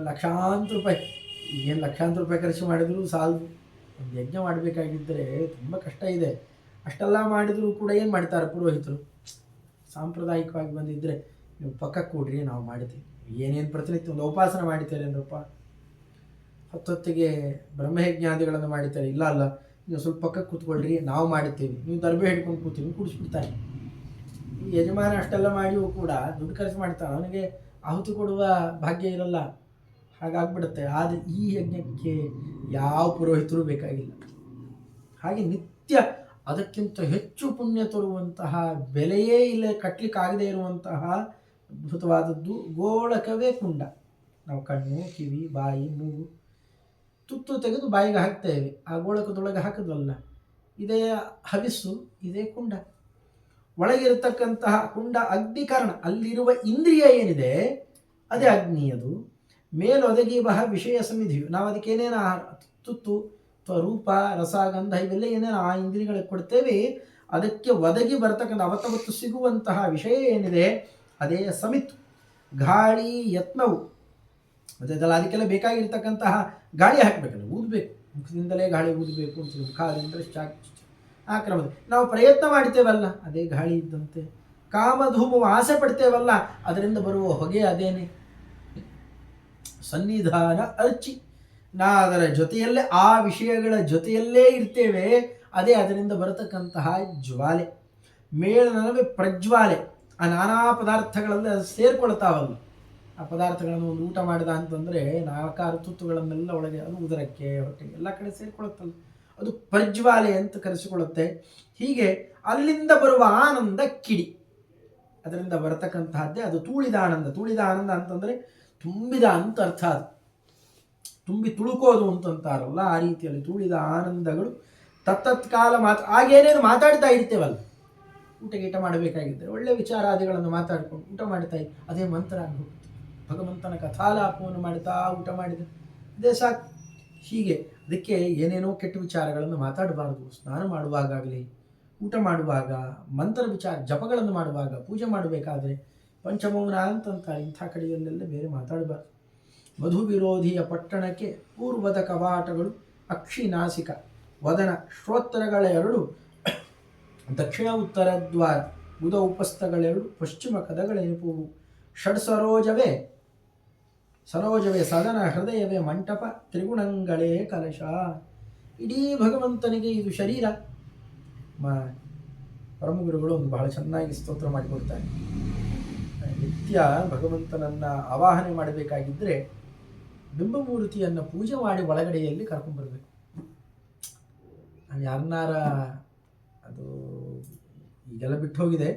[SPEAKER 1] ಲಕ್ಷಾಂತರ ರೂಪಾಯಿ, ಏನು ಲಕ್ಷಾಂತರ ರೂಪಾಯಿ ಖರ್ಚು ಮಾಡಿದರೂ ಸಾಲದು. ಒಂದು ಯಜ್ಞ ಮಾಡಬೇಕಾಗಿದ್ದರೆ ತುಂಬ ಕಷ್ಟ ಇದೆ. ಅಷ್ಟೆಲ್ಲ ಮಾಡಿದರೂ ಕೂಡ ಏನು ಮಾಡ್ತಾರೆ ಪುರೋಹಿತರು, ಸಾಂಪ್ರದಾಯಿಕವಾಗಿ ಬಂದಿದ್ದರೆ ನೀವು ಪಕ್ಕಕ್ಕೆ ಕೊಡ್ರಿ ನಾವು ಮಾಡ್ತೀವಿ. ಏನೇನು ಪ್ರತಿನಿತ್ಯ ಒಂದು ಉಪಾಸನ ಮಾಡಿದ್ದಾರೆ ಅಂದ್ರಪ್ಪ, ಹೊತ್ತೊತ್ತಿಗೆ ಬ್ರಹ್ಮಯಜ್ಞಾದಿಗಳನ್ನು ಮಾಡಿದ್ದಾರೆ. ಇಲ್ಲ ಅಲ್ಲ, ನೀವು ಸ್ವಲ್ಪ ಪಕ್ಕಕ್ಕೆ ಕೂತ್ಕೊಳ್ರಿ ನಾವು ಮಾಡ್ತೀವಿ, ನೀವು ದರ್ಬೆ ಹಿಡ್ಕೊಂಡು ಕೂತೀವಿ, ಕುಡಿಸ್ಬಿಡ್ತಾರೆ. ಈ ಯಜಮಾನ ಅಷ್ಟೆಲ್ಲ ಮಾಡಿಯೂ ಕೂಡ ದುಡ್ಡು ಖರ್ಚು ಮಾಡ್ತಾನೆ, ಅವನಿಗೆ ಆಹುತಿ ಕೊಡುವ ಭಾಗ್ಯ ಇರಲ್ಲ. ಹಾಗಾಗ್ಬಿಡುತ್ತೆ. ಆದರೆ ಈ ಯಜ್ಞಕ್ಕೆ ಯಾವ ಪುರೋಹಿತರು ಬೇಕಾಗಿಲ್ಲ. ಹಾಗೆ ನಿತ್ಯ ಅದಕ್ಕಿಂತ ಹೆಚ್ಚು ಪುಣ್ಯ ತರುವಂತಹ, ಬೆಲೆಯೇ ಇಲ್ಲ ಕಟ್ಟಲಿಕ್ಕಾಗದೇ ಇರುವಂತಹ ಅದ್ಭುತವಾದದ್ದು ಗೋಳಕವೇ ಕುಂಡ. ನಾವು ಕಣ್ಣು, ಕಿವಿ, ಬಾಯಿ, ಮೂಗು ತುತ್ತು ತೆಗೆದು ಬಾಯಿಗೆ ಹಾಕ್ತೇವೆ. ಆ ಗೋಳಕದೊಳಗೆ ಹಾಕಿದ್ವಲ್ಲ, ಇದೇ ಹವಿಸ್ಸು, ಇದೇ ಕುಂಡ. ಒಳಗಿರತಕ್ಕಂತಹ ಕುಂಡ ಅಗ್ನಿಕರಣ, ಅಲ್ಲಿರುವ ಇಂದ್ರಿಯ ಏನಿದೆ ಅದೇ ಅಗ್ನಿಯದು. ಮೇಲೊದಗಿ ಬಹ ವಿಷಯ ಸಮಿಧಿಯು, ನಾವು ಅದಕ್ಕೆ ಏನೇನು ಆಹಾರ, ತುತ್ತು ಅಥವಾ ರೂಪ, ರಸ, ಗಂಧ ಇವೆಲ್ಲ ಏನೇನು ಆ ಇಂದ್ರಿಯಗಳಿಗೆ ಕೊಡ್ತೇವೆ, ಅದಕ್ಕೆ ಒದಗಿ ಬರ್ತಕ್ಕಂಥ ಅವತ್ತವತ್ತು ಸಿಗುವಂತಹ ವಿಷಯ ಏನಿದೆ ಅದೇ ಸಮಿತ್ತು. ಗಾಳಿ ಯತ್ನವು, ಅದೆಲ್ಲ ಅದಕ್ಕೆಲ್ಲ ಬೇಕಾಗಿರ್ತಕ್ಕಂತಹ ಗಾಳಿ ಹಾಕಬೇಕಲ್ಲ, ಊದಬೇಕು. ಮುಖದಿಂದಲೇ ಗಾಳಿ ಊದಬೇಕು ಅಂತ ಮುಖದಿಂದ ಆ ಕ್ರಮದಲ್ಲಿ ನಾವು ಪ್ರಯತ್ನ ಮಾಡ್ತೇವಲ್ಲ, ಅದೇ ಗಾಳಿ ಇದ್ದಂತೆ. ಕಾಮಧೂಮವು ಆಸೆ ಪಡ್ತೇವಲ್ಲ, ಅದರಿಂದ ಬರುವ ಹೊಗೆ ಅದೇನೆ. ಸನ್ನಿಧಾನ ಅರ್ಚಿ, ನಾ ಅದರ ಜೊತೆಯಲ್ಲೇ, ಆ ವಿಷಯಗಳ ಜೊತೆಯಲ್ಲೇ ಇರ್ತೇವೆ, ಅದೇ ಅದರಿಂದ ಬರತಕ್ಕಂತಹ ಜ್ವಾಲೆ. ಮೇಳನವೇ ಪ್ರಜ್ವಾಲೆ, ಆ ನಾನಾ ಪದಾರ್ಥಗಳೆಲ್ಲ ಸೇರ್ಕೊಳ್ತಾವಲ್ಲ, ಆ ಪದಾರ್ಥಗಳನ್ನು ಒಂದು ಊಟ ಮಾಡಿದ ಅಂತಂದರೆ ನಾಲ್ಕಾರು ತುತ್ತುಗಳನ್ನೆಲ್ಲ ಒಳಗೆ, ಅದು ಉದರಕ್ಕೆ, ಹೊಟ್ಟೆಗೆ ಎಲ್ಲ ಕಡೆ ಸೇರ್ಕೊಳುತ್ತಲ್ಲ, ಅದು ಪ್ರಜ್ವಾಲೆ ಅಂತ ಕರೆಸಿಕೊಳ್ಳುತ್ತೆ. ಹೀಗೆ ಅಲ್ಲಿಂದ ಬರುವ ಆನಂದ ಕಿಡಿ, ಅದರಿಂದ ಬರತಕ್ಕಂತಹದ್ದೇ ಅದು ತೂಳಿದ ಆನಂದ. ತೂಳಿದ ಆನಂದ ಅಂತಂದರೆ ತುಂಬಿದ ಅಂತ ಅರ್ಥ. ಅದು ತುಂಬಿ ತುಳುಕೋದು ಅಂತಂತಾರಲ್ಲ, ಆ ರೀತಿಯಲ್ಲಿ ತೂಳಿದ ಆನಂದಗಳು ತತ್ತತ್ಕಾಲ ಆಗೇನೇನು ಮಾತಾಡ್ತಾ ಇರ್ತೇವಲ್ಲ, ಊಟ ಗೀಟ ಮಾಡಬೇಕಾಗಿದ್ದರೆ ಒಳ್ಳೆ ವಿಚಾರಾದಿಗಳನ್ನು ಮಾತಾಡ್ಕೊಂಡು ಊಟ ಮಾಡ್ತಾ ಇತ್ತು, ಅದೇ ಮಂತ್ರ ಆಗಬೇಕು. ಭಗವಂತನ ಕಥಾಲಾಪವನ್ನು ಮಾಡ್ತಾ ಊಟ ಮಾಡಿದ ಅದೇ ಸಾಕು. ಹೀಗೆ ಅದಕ್ಕೆ ಏನೇನೋ ಕೆಟ್ಟ ವಿಚಾರಗಳನ್ನು ಮಾತಾಡಬಾರ್ದು. ಸ್ನಾನ ಮಾಡುವಾಗಲಿ, ಊಟ ಮಾಡುವಾಗ, ಮಂತ್ರ ವಿಚಾರ ಜಪಗಳನ್ನು ಮಾಡುವಾಗ, ಪೂಜೆ ಮಾಡಬೇಕಾದ್ರೆ ಪಂಚಮೌನ ಅಂತಂತಾರೆ. ಇಂಥ ಕಡೆಯಲ್ಲೆಲ್ಲ ಬೇರೆ ಮಾತಾಡಬಾರ್ದು. ಮಧು ವಿರೋಧಿಯ ಪಟ್ಟಣಕ್ಕೆ ಪೂರ್ವದ ಕವಾಟಗಳು ಅಕ್ಷಿನಾಸಿಕ ವದನ ಶ್ರೋತ್ರಗಳೆರಡು, ದಕ್ಷಿಣ ಉತ್ತರ ದ್ವಾರ ಬುಧ ಉಪಸ್ಥಗಳೆರಡು, ಪಶ್ಚಿಮ ಕದಗಳೆನಿಪುವು. ಷಡ್ಸರೋಜವೇ ಸರೋಜವೇ ಸದನ, ಹೃದಯವೇ ಮಂಟಪ, ತ್ರಿಗುಣಗಳೇ ಕಲಶ. ಇಡೀ ಭಗವಂತನಿಗೆ ಇದು ಶರೀರ. ಪರಮಗುರುಗಳು ಒಂದು ಬಹಳ ಚೆನ್ನಾಗಿ ಸ್ತೋತ್ರ ಮಾಡಿಕೊಡ್ತಾರೆ. ನಿತ್ಯ ಭಗವಂತನನ್ನು ಆವಾಹನೆ ಮಾಡಬೇಕಾಗಿದ್ದರೆ ಬಿಂಬಮೂರ್ತಿಯನ್ನು ಪೂಜೆ ಮಾಡಿ ಒಳಗಡೆಯಲ್ಲಿ ಕರ್ಕೊಂಡ್ಬರ್ಬೇಕು. ನಾನು ಯಾರನ್ನಾರ, ಅದು ಈಗೆಲ್ಲ ಬಿಟ್ಟು ಹೋಗಿದೆ,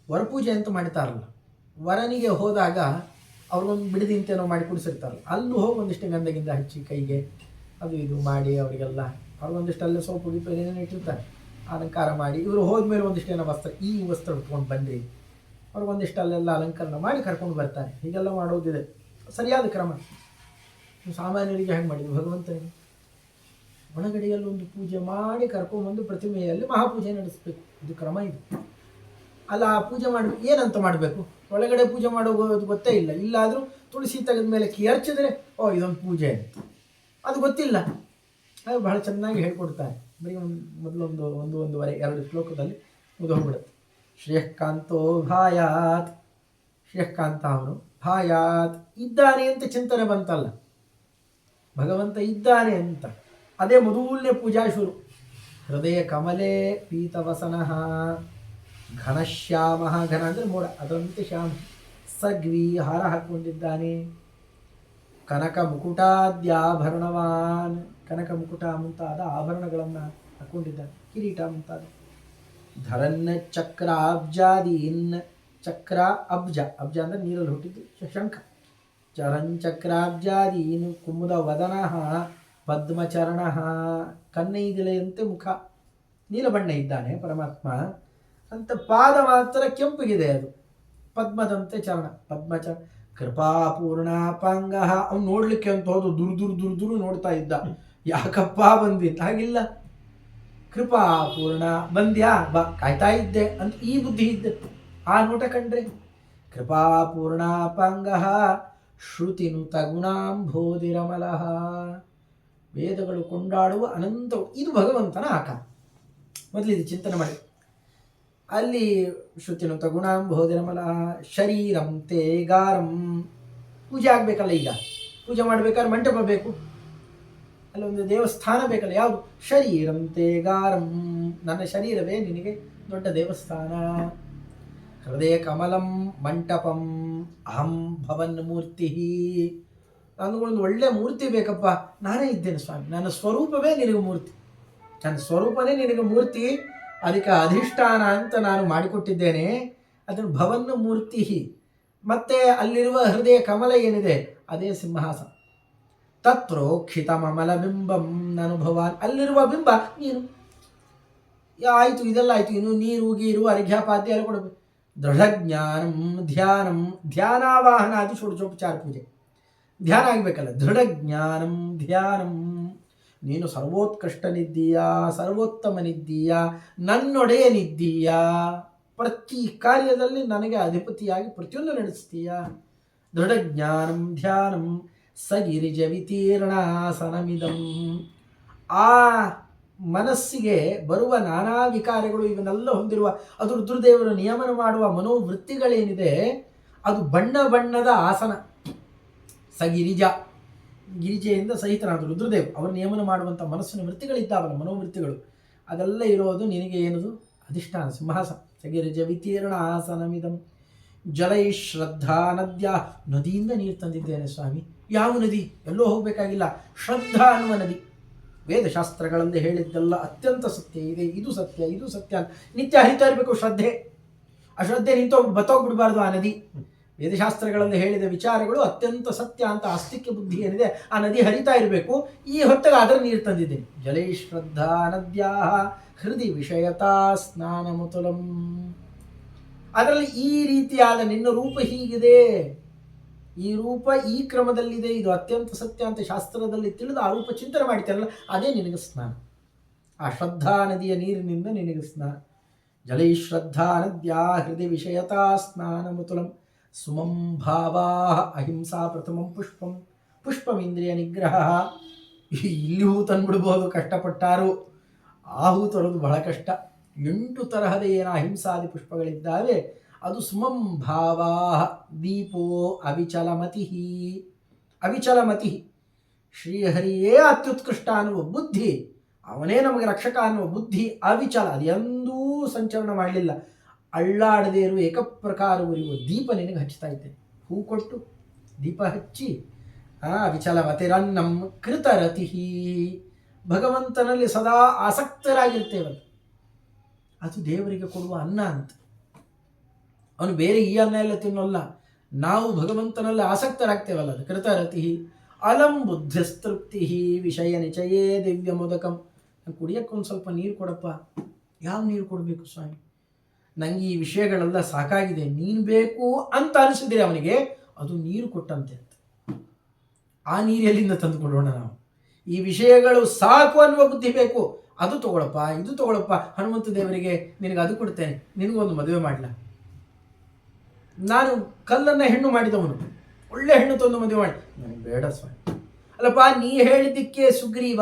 [SPEAKER 1] ವರಪೂಜೆ ಅಂತ ಮಾಡ್ತಾರಲ್ಲ, ವರನಿಗೆ ಹೋದಾಗ ಅವ್ರಿಗೊಂದು ಬಿಡದಿಂತೇನೋ ಮಾಡಿ ಕುಡಿಸಿರ್ತಾರಲ್ಲ, ಅಲ್ಲೂ ಹೋಗಿ ಒಂದಿಷ್ಟು ಗಂಧಗಿಂದ ಹಚ್ಚಿ ಕೈಗೆ ಅದು ಇದು ಮಾಡಿ ಅವರಿಗೆಲ್ಲ ಅವ್ರಿಗೊಂದಿಷ್ಟಲ್ಲೇ ಸೋಪು ಗಿಪ್ಪು ಏನೇನು ಇಟ್ಟಿರ್ತಾರೆ, ಅಲಂಕಾರ ಮಾಡಿ. ಇವರು ಹೋದ್ಮೇಲೆ ಒಂದಿಷ್ಟು ಏನೋ ವಸ್ತ್ರ, ಈ ವಸ್ತ್ರ ಉಟ್ಕೊಂಡು ಬಂದ್ರಿ, ಅವ್ರಿಗೊಂದಿಷ್ಟಲ್ಲೆಲ್ಲ ಅಲಂಕರಣ ಮಾಡಿ ಕರ್ಕೊಂಡು ಬರ್ತಾರೆ. ಹೀಗೆಲ್ಲ ಮಾಡೋದಿದೆ, ಸರಿಯಾದ ಕ್ರಮ. ಸಾಮಾನ್ಯರಿಗೆ ಹೆಂಗೆ ಮಾಡಿದ್ವಿ, ಭಗವಂತನಿಗೆ ಒಳಗಡೆಯಲ್ಲಿ ಒಂದು ಪೂಜೆ ಮಾಡಿ ಕರ್ಕೊಂಡ್ಬಂದು ಪ್ರತಿಮೆಯಲ್ಲಿ ಮಹಾಪೂಜೆ ನಡೆಸಬೇಕು. ಇದು ಕ್ರಮ ಇದು ಅಲ್ಲ. ಆ ಪೂಜೆ ಮಾಡಿ ಏನಂತ ಮಾಡಬೇಕು, ಒಳಗಡೆ ಪೂಜೆ ಮಾಡೋದು ಗೊತ್ತೇ ಇಲ್ಲ. ಇಲ್ಲಾದರೂ ತುಳಸಿ ತೆಗೆದ ಮೇಲೆ ಎರಚಿದ್ರೆ ಓ ಇದೊಂದು ಪೂಜೆ ಅಂತ, ಅದು ಗೊತ್ತಿಲ್ಲ. ಅದು ಬಹಳ ಚೆನ್ನಾಗಿ ಹೇಳ್ಕೊಡ್ತಾರೆ. ಬರೀ ಒಂದೂವರೆ 2 ಶ್ಲೋಕದಲ್ಲಿ ಮುಗಿದೋಗ್ಬಿಡುತ್ತೆ. ಶ್ರೇಯಃಕಾಂತೋ ಭಾಯಾತ್, ಶ್ರೇಯಃಕಾಂತ ಅವನು ಭಾಯಾತ್ ಇದ್ದಾನೆ ಅಂತ ಚಿಂತನೆ ಬಂತಲ್ಲ, ಭಗವಂತ ಇದ್ದಾನೆ ಅಂತ. ಅದೇ ಮೊದಲನೇ ಪೂಜಾ ಶುರು. ಹೃದಯ ಕಮಲೆ ಪೀತವಸನಃ ಘನಶ್ಯಾಮ, ಘನ ಅಂದರೆ ಮೋಡ, ಅದರಂತೆ ಶ್ಯಾಮ. ಸಗ್ವಿ ಹಾರ ಹಾಕೊಂಡಿದ್ದಾನೆ. ಕನಕ ಮುಕುಟಾದ್ಯಾಭರಣವಾನ್, ಕನಕ ಮುಕುಟ ಮುಂತಾದ ಆಭರಣಗಳನ್ನು ಹಾಕೊಂಡಿದ್ದಾನೆ. ಕಿರೀಟ ಮುಂತಾದ. ಧರನ್ ಚಕ್ರ ಅಬ್ಜಾದೀನ್, ಚಕ್ರ ಅಬ್ಜ, ಅಬ್ಜ ಅಂದರೆ ನೀರಲ್ಲಿ ಹುಟ್ಟಿದ್ದು ಶಂಖ. ಚರಂಚಕ್ರಾಬ್ಜಾದೀನ್ ಕುಮುದ ವದನಃ ಪದ್ಮಚರಣ, ಕನ್ನೈದಿಲೆಯಂತೆ ಮುಖ, ನೀಲಬಣ್ಣ ಇದ್ದಾನೆ ಪರಮಾತ್ಮ ಅಂತ. ಪಾದ ಮಾತ್ರ ಕೆಂಪಗಿದೆ, ಅದು ಪದ್ಮದಂತೆ ಚರಣ, ಪದ್ಮಚರಣ. ಕೃಪಾಪೂರ್ಣಾಪಾಂಗ, ಅವ್ನು ನೋಡ್ಲಿಕ್ಕೆ ಅಂತ ಹೋದು ದುರು ನೋಡ್ತಾ ಇದ್ದ, ಯಾಕಪ್ಪ ಬಂದಿತ್ತು, ಹಾಗಿಲ್ಲ. ಕೃಪಾಪೂರ್ಣ, ಬಂದ್ಯಾ ಬಾ, ಕಾಯ್ತಾ ಇದ್ದೆ ಅಂತ ಈ ಬುದ್ಧಿ ಇದ್ದೆ. ಆ ನೋಟ ಕಂಡ್ರೆ ಕೃಪಾಪೂರ್ಣಾಪಾಂಗ ಶ್ರುತಿನುತ ಗುಣಾಂಬೋಧಿರಮಲಃ, ವೇದಗಳು ಕೊಂಡಾಡುವ ಅನಂತ, ಇದು ಭಗವಂತನ ಆಕಾರ. ಮೊದಲಿದು ಚಿಂತನೆ ಮಾಡಿ. ಅಲ್ಲಿ ಶ್ರುತಿನುತ ಗುಣಾಂಬೋಧಿರಮಲಃ ಶರೀರಂ ತೇ ಗಾರಂ. ಪೂಜೆ ಆಗಬೇಕಲ್ಲ, ಈಗ ಪೂಜೆ ಮಾಡಬೇಕಾದ್ರೆ ಮಂಟಪ ಬೇಕು, ಅಲ್ಲೊಂದು ದೇವಸ್ಥಾನ ಬೇಕಲ್ಲ. ಯಾವುದು? ಶರೀರಂ ತೇ ಗಾರಂ, ನನ್ನ ಶರೀರವೇ ನಿನಗೆ ದೊಡ್ಡ ದೇವಸ್ಥಾನ. ಹೃದಯ ಕಮಲಂ ಮಂಟಪಂ ಅಹಂ ಭವನ್ ಮೂರ್ತಿ, ನನಗೊಂದು ಒಳ್ಳೆ ಮೂರ್ತಿ ಬೇಕಪ್ಪ, ನಾನೇ ಇದ್ದೇನೆ ಸ್ವಾಮಿ, ನನ್ನ ಸ್ವರೂಪವೇ ನಿನಗೆ ಮೂರ್ತಿ, ನನ್ನ ಸ್ವರೂಪನೇ ನಿನಗೆ ಮೂರ್ತಿ, ಅದಕ್ಕೆ ಅಧಿಷ್ಠಾನ ಅಂತ ನಾನು ಮಾಡಿಕೊಟ್ಟಿದ್ದೇನೆ, ಅದನ್ನು ಭವನ್ ಮೂರ್ತಿ. ಮತ್ತೆ ಅಲ್ಲಿರುವ ಹೃದಯ ಕಮಲ ಏನಿದೆ ಅದೇ ಸಿಂಹಾಸನ. ತತ್ರೋಕ್ಷಿತಮಲ ಬಿಂಬಂ ಅನುಭವಾನ್, ಅಲ್ಲಿರುವ ಬಿಂಬ ನೀನು. ಆಯಿತು, ಇದೆಲ್ಲ ಆಯಿತು, ಇನ್ನು ನೀರು ಗೀರು ಅರ್ಘ್ಯಪಾದ್ಯ ಎಲ್ಲ ಕೊಡಬೇಕು. ದೃಢಜ್ಞಾನಂ ಧ್ಯಾನಂ, ಧ್ಯಾನಾವಾಹನಾದಿ ಷೋಡಶೋಪಚಾರ ಪೂಜೆ, ಧ್ಯಾನ ಆಗಬೇಕಲ್ಲ. ದೃಢಜ್ಞಾನಂ ಧ್ಯಾನಂ, ನೀನು ಸರ್ವೋತ್ಕೃಷ್ಟನಿದ್ದೀಯಾ, ಸರ್ವೋತ್ತಮನಿದ್ದೀಯಾ, ನನ್ನೊಡೆಯನಿದ್ದೀಯಾ, ಪ್ರತಿ ಕಾರ್ಯದಲ್ಲಿ ನನಗೆ ಅಧಿಪತಿಯಾಗಿ ಪ್ರತಿಯೊಂದು ನಡೆಸ್ತೀಯಾ. ದೃಢಜ್ಞಾನಂ ಧ್ಯಾನಂ ಸಗಿರಿಜ ವಿತೀರ್ಣಾಸನಮಿದಂ, ಆ ಮನಸ್ಸಿಗೆ ಬರುವ ನಾನಾ ವಿಕಾರಗಳು ಇವನ್ನೆಲ್ಲ ಹೊಂದಿರುವ, ಅದು ರುದ್ರದೇವರು ನಿಯಮನ ಮಾಡುವ ಮನೋವೃತ್ತಿಗಳೇನಿದೆ ಅದು ಬಣ್ಣ ಬಣ್ಣದ ಆಸನ. ಸಗಿರಿಜ, ಗಿರಿಜೆಯಿಂದ ಸಹಿತನಾದ ರುದ್ರದೇವ್ ಅವರು ನಿಯಮನ ಮಾಡುವಂಥ ಮನಸ್ಸಿನ ವೃತ್ತಿಗಳಿದ್ದಾವಲ್ಲ, ಮನೋವೃತ್ತಿಗಳು, ಅದೆಲ್ಲ ಇರೋದು ನಿನಗೆ ಏನದು? ಅಧಿಷ್ಠಾನ, ಸಿಂಹಾಸನ. ಸಗಿರಿಜ ವಿತೀರ್ಣ ಆಸನಮಿದಂ ಜಲೈ ಶ್ರದ್ಧಾ ನದ್ಯ, ನದಿಯಿಂದ ನೀರು ತಂದಿದ್ದೇನೆ ಸ್ವಾಮಿ. ಯಾವ ನದಿ? ಎಲ್ಲೋ ಹೋಗಬೇಕಾಗಿಲ್ಲ, ಶ್ರದ್ಧಾ ಅನ್ನುವ ನದಿ. ವೇದಶಾಸ್ತ್ರಗಳಲ್ಲಿ ಹೇಳಿದ್ದೆಲ್ಲ ಅತ್ಯಂತ ಸತ್ಯ ಇದೆ, ಇದು ಸತ್ಯ, ಇದು ಸತ್ಯ ಅಂತ ನಿತ್ಯ ಹರಿತಾ ಇರಬೇಕು. ಶ್ರದ್ಧೆ, ಅಶ್ರದ್ಧೆ ಬತ್ತೋಗ್ಬಿಡಬಾರ್ದು ಆ ನದಿ. ವೇದಶಾಸ್ತ್ರಗಳಲ್ಲಿ ಹೇಳಿದ ವಿಚಾರಗಳು ಅತ್ಯಂತ ಸತ್ಯ ಅಂತ ಆಸ್ತಿಕ್ಯ ಬುದ್ಧಿ ಏನಿದೆ ಆ ನದಿ ಹರಿತಾ ಇರಬೇಕು. ಈ ಹೊತ್ತಿಗೆ ಅದರ ನೀರು ತಂದಿದ್ದೇನೆ. ಜಲೈ ಶ್ರದ್ಧಾ ನದ್ಯಾ ಹೃದಯ ವಿಷಯತಾ ಸ್ನಾನ ಮುತುಲಂ, ಅದರಲ್ಲಿ ಈ ರೀತಿಯಾದ ನಿನ್ನ ರೂಪ ಹೀಗಿದೆ, ಈ ರೂಪ ಈ ಕ್ರಮದಲ್ಲಿದೆ, ಇದು ಅತ್ಯಂತ ಸತ್ಯ ಅಂತ ಶಾಸ್ತ್ರದಲ್ಲಿ ತಿಳಿದು ಆ ರೂಪ ಚಿಂತನೆ ಮಾಡ್ತಾರಲ್ಲ, ಅದೇ ನಿನಗೆ ಸ್ನಾನ. ಆ ಶ್ರದ್ಧಾ ನದಿಯ ನೀರಿನಿಂದ ನಿನಗೆ ಸ್ನಾನ. ಜಲೈ ಶ್ರದ್ಧಾ ನದ್ಯಾ ಹೃದಯ ವಿಷಯತಾ ಸ್ನಾನ ಮುತುಲಂ ಸುಮಂ ಭಾವಾ ಅಹಿಂಸಾ ಪ್ರಥಮಂ ಪುಷ್ಪಂ ಪುಷ್ಪಮಿಂದ್ರಿಯ ನಿಗ್ರಹ. ಇಲ್ಲಿ ಹೂ ತಂದುಬಿಡ್ಬೋದು ಕಷ್ಟಪಟ್ಟಾರು, ಆ ಹೂ ತರೋದು ಬಹಳ ಕಷ್ಟ. 8 ತರಹದ ಏನು ಅಹಿಂಸಾದಿ ಪುಷ್ಪಗಳಿದ್ದಾವೆ ಅದು ಸುಮಂ ಭಾವಾ. ದೀಪೋ ಅವಿಚಲಮತಿ, ಅವಿಚಲಮತಿ ಶ್ರೀಹರಿಯೇ ಅತ್ಯುತ್ಕೃಷ್ಟ ಅನ್ನುವ ಬುದ್ಧಿ, ಅವನೇ ನಮಗೆ ರಕ್ಷಕ ಅನ್ನುವ ಬುದ್ಧಿ ಅವಿಚಲ, ಅದು ಎಂದೂ ಸಂಚಲನ ಮಾಡಲಿಲ್ಲ. ಅಳ್ಳಾಡದೇ ಇರುವ ಏಕಪ್ರಕಾರ ಉರಿಯುವ ದೀಪ ನಿನಗೆ ಹಚ್ಚುತ್ತಾ ಇದ್ದೇನೆ. ಹೂ ಕೊಟ್ಟು ದೀಪ ಹಚ್ಚಿ ಅವಿಚಲಮತಿರನ್ನಂ ಕೃತರತಿ, ಭಗವಂತನಲ್ಲಿ ಸದಾ ಆಸಕ್ತರಾಗಿರ್ತೇವಲ್ಲ, ಅದು ದೇವರಿಗೆ ಕೊಡುವ ಅನ್ನ ಅಂತ. ಅವನು ಬೇರೆ ಈ ಅನ್ನ ಎಲ್ಲ ತಿನ್ನೋಲ್ಲ, ನಾವು ಭಗವಂತನಲ್ಲಿ ಆಸಕ್ತರಾಗ್ತೇವಲ್ಲ, ಅದು ಕೃತರತಿ. ಅಲಂ ಬುದ್ಧಿಸ್ತೃಪ್ತಿ ವಿಷಯ ನಿಚಯೇ ದಿವ್ಯ ಮೋದಕಂ. ಕುಡಿಯೋಕ್ಕೊಂದು ಸ್ವಲ್ಪ ನೀರು ಕೊಡಪ್ಪ. ಯಾವ ನೀರು ಕೊಡಬೇಕು ಸ್ವಾಮಿ? ನನಗೆ ಈ ವಿಷಯಗಳೆಲ್ಲ ಸಾಕಾಗಿದೆ, ನೀನು ಬೇಕು ಅಂತ ಅನಿಸಿದ್ರೆ ಅವನಿಗೆ ಅದು ನೀರು ಕೊಟ್ಟಂತೆ ಅಂತ. ಆ ನೀರು ಎಲ್ಲಿಂದ ತಂದು ಕೊಡೋಣ ನಾವು? ಈ ವಿಷಯಗಳು ಸಾಕು ಅನ್ನುವ ಬುದ್ಧಿ ಬೇಕು. ಅದು ತಗೊಳಪ್ಪ, ಇದು ತಗೊಳಪ್ಪ. ಹನುಮಂತ ದೇವರಿಗೆ ನಿನಗೆ ಅದು ಕೊಡ್ತೇನೆ, ನಿನಗೊಂದು ಮದುವೆ ಮಾಡಲ. ನಾನು ಕಲ್ಲನ್ನು ಹೆಣ್ಣು ಮಾಡಿದವನು, ಒಳ್ಳೆ ಹೆಣ್ಣು ತಂದು ಮದುವೆ ಮಾಡಿ. ನನಗೆ ಬೇಡ ಸ್ವಾಮಿ. ಅಲ್ಲಪ್ಪ, ನೀ ಹೇಳಿದ್ದಕ್ಕೆ ಸುಗ್ರೀವ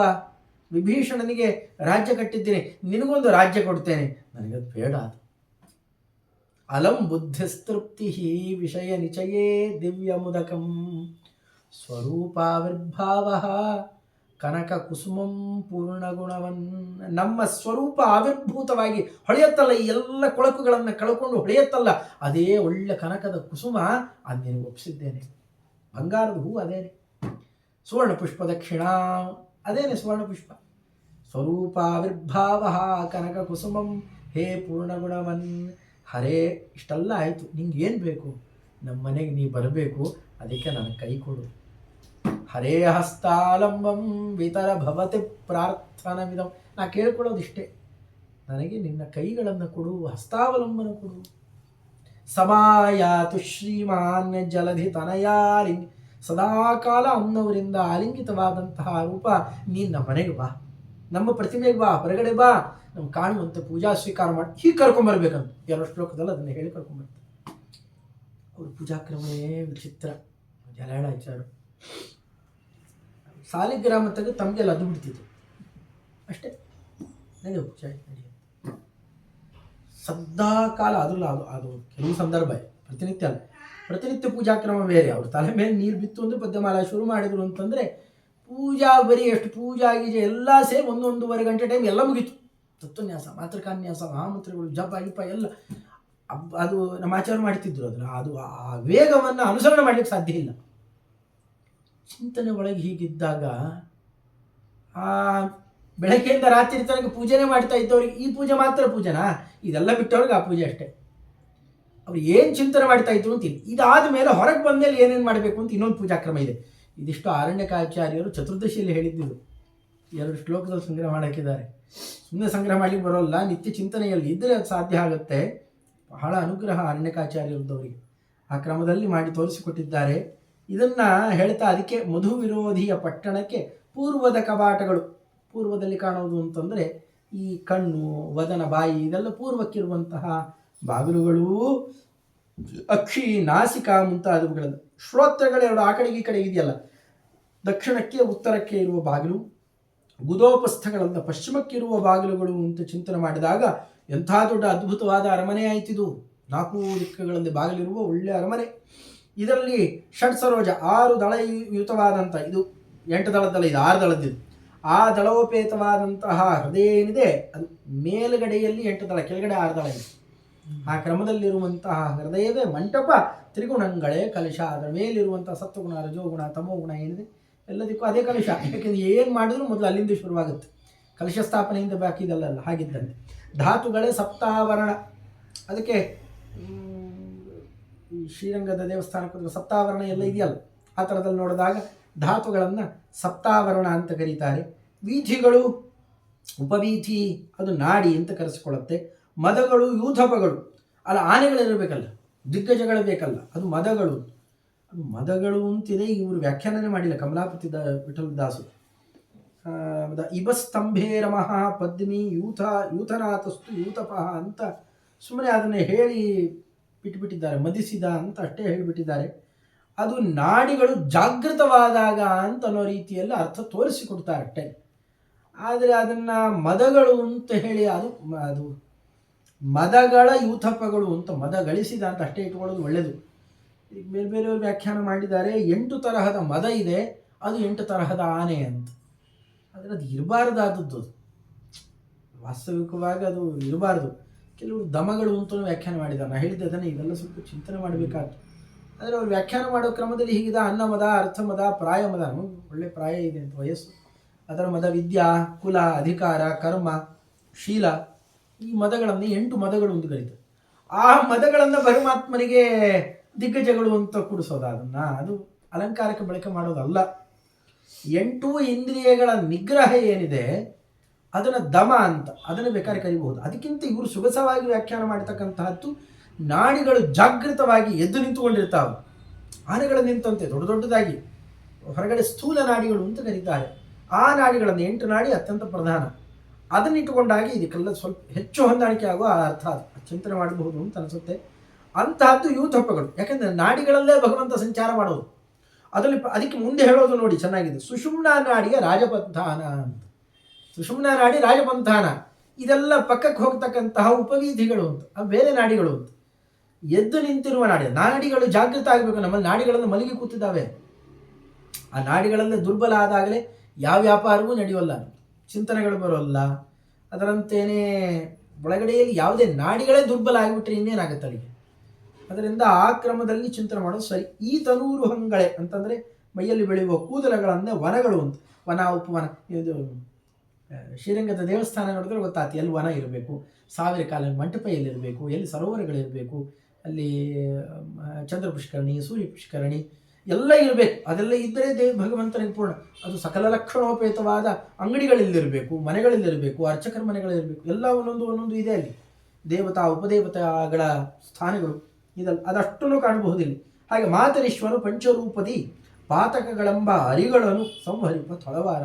[SPEAKER 1] ವಿಭೀಷಣನಿಗೆ ರಾಜ್ಯ ಕಟ್ಟಿದ್ದೇನೆ, ನಿನಗೊಂದು ರಾಜ್ಯ ಕೊಡ್ತೇನೆ, ನನಗದು ಬೇಡ. ಅದು ಅಲಂ ಬುದ್ಧಿಸ್ತೃಪ್ತಿ ವಿಷಯ ನಿಚಯೇ ದಿವ್ಯ ಮುದಕಂ ಸ್ವರೂಪಾವಿರ್ಭಾವ ಕನಕ ಕುಸುಮಂ ಪೂರ್ಣಗುಣವನ್. ನಮ್ಮ ಸ್ವರೂಪ ಆವಿರ್ಭೂತವಾಗಿ ಹೊಳೆಯತ್ತಲ್ಲ, ಈ ಎಲ್ಲ ಕೊಳಕುಗಳನ್ನು ಕಳ್ಕೊಂಡು ಹೊಳೆಯತ್ತಲ್ಲ, ಅದೇ ಒಳ್ಳೆ ಕನಕದ ಕುಸುಮ. ಅದು ನಿನಗೆ ಒಪ್ಪಿಸಿದ್ದೇನೆ. ಬಂಗಾರದ ಹೂ ಅದೇನೆ, ಸುವರ್ಣ ಪುಷ್ಪ ದಕ್ಷಿಣ ಅದೇನೆ ಸುವರ್ಣ ಪುಷ್ಪ. ಸ್ವರೂಪಾವಿರ್ಭಾವ ಕನಕ ಕುಸುಮಂ ಹೇ ಪೂರ್ಣಗುಣವನ್. ಹರೇ, ಇಷ್ಟೆಲ್ಲ ಆಯಿತು, ನಿಂಗೆ ಏನು ಬೇಕು? ನಮ್ಮ ಮನೆಗೆ ನೀ ಬರಬೇಕು, ಅದಕ್ಕೆ ನನಗೆ ಕೈ ಕೊಡು. ಹರೇ ಹಸ್ತಾಲಂಬಂ ವಿತರ ಭವತಿ ಪ್ರಾರ್ಥನವಿದಂ. ನಾ ಕೇಳ್ಕೊಳ್ಳೋದಿಷ್ಟೇ, ನನಗೆ ನಿನ್ನ ಕೈಗಳನ್ನು ಕೊಡು, ಹಸ್ತಾವಲಂಬನ ಕೊಡು. ಸಮಾಯಾತು ಶ್ರೀಮಾನ್ ಜಲಧಿ ತನಯಾಲಿಂಗ. ಸದಾಕಾಲ ಅನ್ನವರಿಂದ ಆಲಿಂಗಿತವಾದಂತಹ ರೂಪ. ನೀನು ನಮ್ಮ ಮನೆಗೆ ಬಾ, ನಮ್ಮ ಪ್ರತಿಮೆಗೆ ಬಾ, ಹೊರಗಡೆ ಬಾ, ನಮ್ಗೆ ಕಾಣುವಂತೆ ಪೂಜಾ ಸ್ವೀಕಾರ ಮಾಡಿ ಹೀಗೆ ಕರ್ಕೊಂಬರ್ಬೇಕಂತ 2 ಶ್ಲೋಕದಲ್ಲಿ ಅದನ್ನು ಹೇಳಿ ಕರ್ಕೊಂಬರ್ತಾರೆ. ಅವ್ರ ಪೂಜಾಕ್ರಮವೇ ವಿಚಿತ್ರ. ಜಲಾಳಾಚಾರ್ಯರು ಸಾಲಿಗ್ರಾಮ ತೆಗೆದು ತಮಗೆಲ್ಲ ಅದು ಬಿಡ್ತಿದ್ರು ಅಷ್ಟೇ. ನಡೆಯುವ ಪೂಜೆ ನಡೆಯುತ್ತೆ ಸದಾ ಕಾಲ. ಅದ್ರಲ್ಲ ಅದು ಕೆಲವು ಸಂದರ್ಭ, ಪ್ರತಿನಿತ್ಯ ಅಲ್ಲ. ಪ್ರತಿನಿತ್ಯ ಪೂಜಾಕ್ರಮ ಬೇರೆ. ಅವ್ರ ತಲೆ ಮೇಲೆ ನೀರು ಬಿತ್ತು ಅಂದರೆ ಪದ್ಯಮಾಲ ಶುರು ಮಾಡಿದ್ರು ಅಂತಂದರೆ ಪೂಜಾ ಬರೀ ಎಷ್ಟು ಪೂಜಾ ಗೀಜೆ ಎಲ್ಲ ಸೇರಿ 1-1.5 ಗಂಟೆ ಟೈಮ್ ಎಲ್ಲ ಮುಗೀತು. ತತ್ವನ್ಯಾಸ, ಮಾತೃಕಾನ್ಯಾಸ, ಮಹಾಮಂತ್ರಗಳು, ಜಪ ಗಿಪ ಎಲ್ಲ ಅದು ನಮ್ಮ ಆಚಾರ ಮಾಡ್ತಿದ್ರು. ಅದನ್ನು ಅದು ಆ ವೇಗವನ್ನು ಅನುಸರಣೆ ಮಾಡಲಿಕ್ಕೆ ಸಾಧ್ಯ ಇಲ್ಲ. ಚಿಂತನೆ ಒಳಗೆ ಹೀಗಿದ್ದಾಗ ಆ ಬೆಳಗ್ಗೆಯಿಂದ ರಾತ್ರಿ ತನಕ ಪೂಜೆನೇ ಮಾಡ್ತಾ ಇದ್ದವ್ರಿಗೆ ಈ ಪೂಜೆ ಮಾತ್ರ ಪೂಜೆನಾ? ಇದೆಲ್ಲ ಬಿಟ್ಟವ್ರಿಗೆ ಆ ಪೂಜೆ ಅಷ್ಟೇ. ಅವ್ರು ಏನು ಚಿಂತನೆ ಮಾಡ್ತಾ ಇದ್ರು ಅಂತಿಲ್ಲ. ಇದಾದ ಮೇಲೆ ಹೊರಗೆ ಬಂದ ಮೇಲೆ ಏನೇನು ಮಾಡಬೇಕು ಅಂತ ಇನ್ನೊಂದು ಪೂಜಾಕ್ರಮ ಇದೆ. ಇದಿಷ್ಟು ಆರಣ್ಯಕಾಚಾರ್ಯರು ಚತುರ್ದಶಿಯಲ್ಲಿ ಹೇಳಿದ್ದಿದ್ದು. 2 ಶ್ಲೋಕದಲ್ಲಿ ಸಂಗ್ರಹ ಮಾಡಾಕಿದ್ದಾರೆ. ಸುಮ್ಮನೆ ಸಂಗ್ರಹ ಮಾಡಲಿಕ್ಕೆ ಬರೋಲ್ಲ, ನಿತ್ಯ ಚಿಂತನೆಯಲ್ಲಿ ಇದ್ದರೆ ಅದು ಸಾಧ್ಯ ಆಗುತ್ತೆ. ಬಹಳ ಅನುಗ್ರಹ ಅರಣ್ಯಕಾಚಾರ್ಯರದವರಿಗೆ. ಆ ಕ್ರಮದಲ್ಲಿ ಮಾಡಿ ತೋರಿಸಿಕೊಟ್ಟಿದ್ದಾರೆ. ಇದನ್ನು ಹೇಳ್ತಾ ಅದಕ್ಕೆ ಮಧು ವಿರೋಧಿಯ ಪಟ್ಟಣಕ್ಕೆ ಪೂರ್ವದ ಕವಾಟಗಳು. ಪೂರ್ವದಲ್ಲಿ ಕಾಣೋದು ಅಂತಂದರೆ ಈ ಕಣ್ಣು, ವದನ, ಬಾಯಿ ಇದೆಲ್ಲ ಪೂರ್ವಕ್ಕಿರುವಂತಹ ಬಾಗಿಲುಗಳು. ಅಕ್ಷಿ, ನಾಸಿಕಾ ಮುಂತಾದವುಗಳನ್ನು. ಶ್ರೋತ್ರಗಳೆರಡು ಆ ಕಡೆಗೆ ಈ ಕಡೆ ಇದೆಯಲ್ಲ, ದಕ್ಷಿಣಕ್ಕೆ ಉತ್ತರಕ್ಕೆ ಇರುವ ಬಾಗಿಲು. ಗುದೋಪಸ್ಥಗಳಂತ ಪಶ್ಚಿಮಕ್ಕಿರುವ ಬಾಗಿಲುಗಳು ಅಂತ ಚಿಂತನೆ ಮಾಡಿದಾಗ ಎಂಥ ದೊಡ್ಡ ಅದ್ಭುತವಾದ ಅರಮನೆ ಆಯ್ತಿದು. 4 ದಿಕ್ಕುಗಳಲ್ಲಿ ಬಾಗಿಲಿರುವ ಒಳ್ಳೆಯ ಅರಮನೆ. ಇದರಲ್ಲಿ ಷಟ್ ಸರೋಜ 6 ದಳಯುತವಾದಂಥ, ಇದು 8 ದಳದಲ್ಲ, ಇದು 6 ದಳದಿದು. ಆ ದಳೋಪೇತವಾದಂತಹ ಹೃದಯ ಏನಿದೆ ಅದು ಮೇಲುಗಡೆಯಲ್ಲಿ 8 ದಳ, ಕೆಳಗಡೆ 6 ದಳ ಇದೆ. ಆ ಕ್ರಮದಲ್ಲಿರುವಂತಹ ಹೃದಯವೇ ಮಂಟಪ. ತ್ರಿಗುಣಗಳೇ ಕಲಶ. ಅದರ ಮೇಲಿರುವಂತಹ ಸತ್ವಗುಣ, ರಜೋಗುಣ, ತಮೋಗುಣ ಏನಿದೆ ಎಲ್ಲದಕ್ಕೂ ಅದೇ ಕಲಶ. ಯಾಕೆಂದರೆ ಏನು ಮಾಡಿದ್ರು ಮೊದಲು ಅಲ್ಲಿಂದ ಶುರುವಾಗುತ್ತೆ. ಕಲಶ ಸ್ಥಾಪನೆಯಿಂದ ಬಾಕಿ ಇದಲ್ಲ ಹಾಗಿದ್ದಂತೆ. ಧಾತುಗಳೇ ಸಪ್ತಾವರಣ. ಅದಕ್ಕೆ ಶ್ರೀರಂಗದ ದೇವಸ್ಥಾನಕ್ಕೆ ಸಪ್ತಾವರಣ ಎಲ್ಲ ಇದೆಯಲ್ಲ, ಆ ಥರದಲ್ಲಿ ನೋಡಿದಾಗ ಧಾತುಗಳನ್ನು ಸಪ್ತಾವರಣ ಅಂತ ಕರೀತಾರೆ. ವೀಥಿಗಳು, ಉಪವೀಥಿ ಅದು ನಾಡಿ ಅಂತ ಕರೆಸಿಕೊಳ್ಳುತ್ತೆ. ಮದಗಳು, ಯೂಥಪಗಳು ಅಲ್ಲ, ಆನೆಗಳಿರಬೇಕಲ್ಲ, ದಿಗ್ಗಜಗಳು ಬೇಕಲ್ಲ, ಅದು ಮದಗಳು. ಅದು ಮದಗಳು ಅಂತಿದೆ. ಇವರು ವ್ಯಾಖ್ಯಾನನೇ ಮಾಡಿಲ್ಲ ಕಮಲಾಪತಿ ವಿಠಲದಾಸು. ಇಬಸ್ತಂಭೇ ರಮಃ ಪದ್ಮಿ ಯೂಥನಾಥಸ್ತು ಯೂಥಪಃ ಅಂತ ಸುಮ್ಮನೆ ಅದನ್ನು ಹೇಳಿ ಬಿಟ್ಟುಬಿಟ್ಟಿದ್ದಾರೆ. ಮದಿಸಿದ ಅಂತ ಅಷ್ಟೇ ಹೇಳಿಬಿಟ್ಟಿದ್ದಾರೆ. ಅದು ನಾಡಿಗಳು ಜಾಗೃತವಾದಾಗ ಅಂತ ಅನ್ನೋ ರೀತಿಯಲ್ಲಿ ಅರ್ಥ ತೋರಿಸಿಕೊಡ್ತಾರೆ ಅಷ್ಟೇ. ಆದರೆ ಅದನ್ನು ಮದಗಳು ಅಂತ ಹೇಳಿ ಅದು ಮದಗಳ ಯೂಥಪಗಳು ಅಂತ, ಮದ ಗಳಿಸಿದ ಅಂತ ಅಷ್ಟೇ ಇಟ್ಕೊಳ್ಳೋದು ಒಳ್ಳೆಯದು. ಈಗ ಬೇರೆ ಬೇರೆಯವರು ವ್ಯಾಖ್ಯಾನ ಮಾಡಿದ್ದಾರೆ. 8 ತರಹದ ಮದ ಇದೆ, ಅದು 8 ತರಹದ ಆನೆ ಅಂತ. ಆದರೆ ಅದು ಇರಬಾರ್ದಾದದ್ದು. ಅದು ವಾಸ್ತವಿಕವಾಗಿ ಅದು ಇರಬಾರ್ದು. ಕೆಲವರು ದಮಗಳು ಅಂತ ವ್ಯಾಖ್ಯಾನ ಮಾಡಿದ್ದಾರೆ. ನಾನು ಹೇಳಿದ್ದೆ ಅದನ್ನೇ, ಇವೆಲ್ಲ ಸ್ವಲ್ಪ ಚಿಂತನೆ ಮಾಡಬೇಕಾಗ್ತದೆ. ಆದರೆ ಅವ್ರು ವ್ಯಾಖ್ಯಾನ ಮಾಡೋ ಕ್ರಮದಲ್ಲಿ ಹೀಗಿದೆ: ಅನ್ನಮದ, ಅರ್ಥಮದ, ಪ್ರಾಯಮದ. ನಮಗೆ ಒಳ್ಳೆ ಪ್ರಾಯ ಇದೆ ಅಂತ, ವಯಸ್ಸು. ಅದರ ಮದ ವಿದ್ಯಾ, ಕುಲ, ಅಧಿಕಾರ, ಕರ್ಮ, ಶೀಲ. ಈ ಮದಗಳನ್ನು 8 ಮದಗಳು ಅಂತ ಕರೀತಾರೆ. ಆ ಮದಗಳನ್ನು ಪರಮಾತ್ಮನಿಗೆ ದಿಗ್ಗಜಗಳು ಅಂತ ಕೂಡಿಸೋದು. ಅದು ಅಲಂಕಾರಕ್ಕೆ ಬಳಕೆ ಮಾಡೋದಲ್ಲ. 8 ಇಂದ್ರಿಯಗಳ ನಿಗ್ರಹ ಏನಿದೆ ಅದನ್ನು ದಮ ಅಂತ, ಅದನ್ನು ಬೇಕಾದ್ರೆ ಕರಿಬಹುದು. ಅದಕ್ಕಿಂತ ಇವರು ಸೊಗಸವಾಗಿ ವ್ಯಾಖ್ಯಾನ ಮಾಡತಕ್ಕಂತಹದ್ದು ನಾಡಿಗಳು ಜಾಗೃತವಾಗಿ ಎದ್ದು ನಿಂತುಕೊಂಡಿರ್ತಾವೆ. ಆನೆಗಳು ನಿಂತಂತೆ ದೊಡ್ಡ ದೊಡ್ಡದಾಗಿ. ಹೊರಗಡೆ ಸ್ಥೂಲ ನಾಡಿಗಳು ಅಂತ ಕರೀತಾರೆ. ಆ ನಾಡಿಗಳನ್ನು 8 ನಾಡಿ ಅತ್ಯಂತ ಪ್ರಧಾನ. ಅದನ್ನಿಟ್ಟುಕೊಂಡಾಗಿ ಇದಕ್ಕೆಲ್ಲ ಸ್ವಲ್ಪ ಹೆಚ್ಚು ಹೊಂದಾಣಿಕೆ ಆಗುವ ಅರ್ಥ ಅದು ಚಿಂತನೆ ಮಾಡಬಹುದು ಅಂತ ಅನಿಸುತ್ತೆ. ಅಂತಹದ್ದು ಯೂಥಪಗಳು. ಯಾಕೆಂದರೆ ನಾಡಿಗಳಲ್ಲೇ ಭಗವಂತ ಸಂಚಾರ ಮಾಡೋದು. ಅದಕ್ಕೆ ಮುಂದೆ ಹೇಳೋದು ನೋಡಿ ಚೆನ್ನಾಗಿದೆ: ಸುಷುಮ್ನಾ ನಾಡಿಯ ರಾಜಪಂಥಾನ ಅಂತ. ಸುಷುಮ್ನಾ ನಾಡಿ ರಾಜಪಂಥಾನ. ಇದೆಲ್ಲ ಪಕ್ಕಕ್ಕೆ ಹೋಗ್ತಕ್ಕಂತಹ ಉಪವೀಧಿಗಳು ಅಂತ, ಅವು ಬೇರೆ ನಾಡಿಗಳು ಅಂತ. ಎದ್ದು ನಿಂತಿರುವ ನಾಡಿಗಳು ಜಾಗೃತ ಆಗಬೇಕು. ನಮ್ಮಲ್ಲಿ ನಾಡಿಗಳನ್ನು ಮಲಗಿ ಕೂತಿದ್ದಾವೆ. ಆ ನಾಡಿಗಳಲ್ಲೇ ದುರ್ಬಲ ಆದಾಗಲೇ ಯಾವ ವ್ಯಾಪಾರವೂ ನಡೆಯೋಲ್ಲ, ಚಿಂತನೆಗಳು ಬರೋಲ್ಲ. ಅದರಂತೇನೆ ಒಳಗಡೆಯಲ್ಲಿ ಯಾವುದೇ ನಾಡಿಗಳೇ ದುರ್ಬಲ ಆಗಿಬಿಟ್ರೆ ಇನ್ನೇನಾಗುತ್ತೆ ಅಲ್ಲಿಗೆ. ಅದರಿಂದ ಆ ಕ್ರಮದಲ್ಲಿ ಚಿಂತನೆ ಮಾಡೋದು ಸರಿ. ಈ ತನೂರು ಹಂಗಳೆ ಅಂತಂದರೆ ಮೈಯಲ್ಲಿ ಬೆಳೆಯುವ ಕೂದಲಗಳನ್ನೇ ವನಗಳು ಅಂತ. ವನ ಉಪವನ, ಇದು ಶ್ರೀರಂಗದ ದೇವಸ್ಥಾನ ನೋಡಿದ್ರೆ ಗೊತ್ತಾಗ್ತದೆ ಎಲ್ಲಿ ವನ ಇರಬೇಕು, ಸಾವಿರ ಕಾಲ ಮಂಟಪ ಎಲ್ಲಿರಬೇಕು, ಎಲ್ಲಿ ಸರೋವರಗಳಿರಬೇಕು, ಅಲ್ಲಿ ಚಂದ್ರ ಪುಷ್ಕರಣಿ, ಸೂರ್ಯ ಪುಷ್ಕರಣಿ ಎಲ್ಲ ಇರಬೇಕು. ಅದೆಲ್ಲ ಇದ್ದರೆ ಭಗವಂತನಿಗೆ ಪೂರ್ಣ. ಅದು ಸಕಲ ಲಕ್ಷಣೋಪೇತವಾದ ಅಂಗಡಿಗಳಲ್ಲಿರಬೇಕು, ಮನೆಗಳಲ್ಲಿರಬೇಕು, ಅರ್ಚಕರ ಮನೆಗಳಿರಬೇಕು, ಎಲ್ಲ ಒಂದೊಂದು ಇದೆ ಅಲ್ಲಿ. ದೇವತಾ ಉಪದೇವತೆಗಳ ಸ್ಥಾನಗಳು ಇದಲ್ಲ, ಅದಷ್ಟನ್ನು ಕಾಣಬಹುದಿಲ್ಲ. ಹಾಗೆ ಮಾತರೀಶ್ವರ ಪಂಚರೂಪದಿ ಪಾತಕಗಳೆಂಬ ಅರಿಗಳನ್ನು ಸಂಹರಿಪ ತೊಳವಾರ.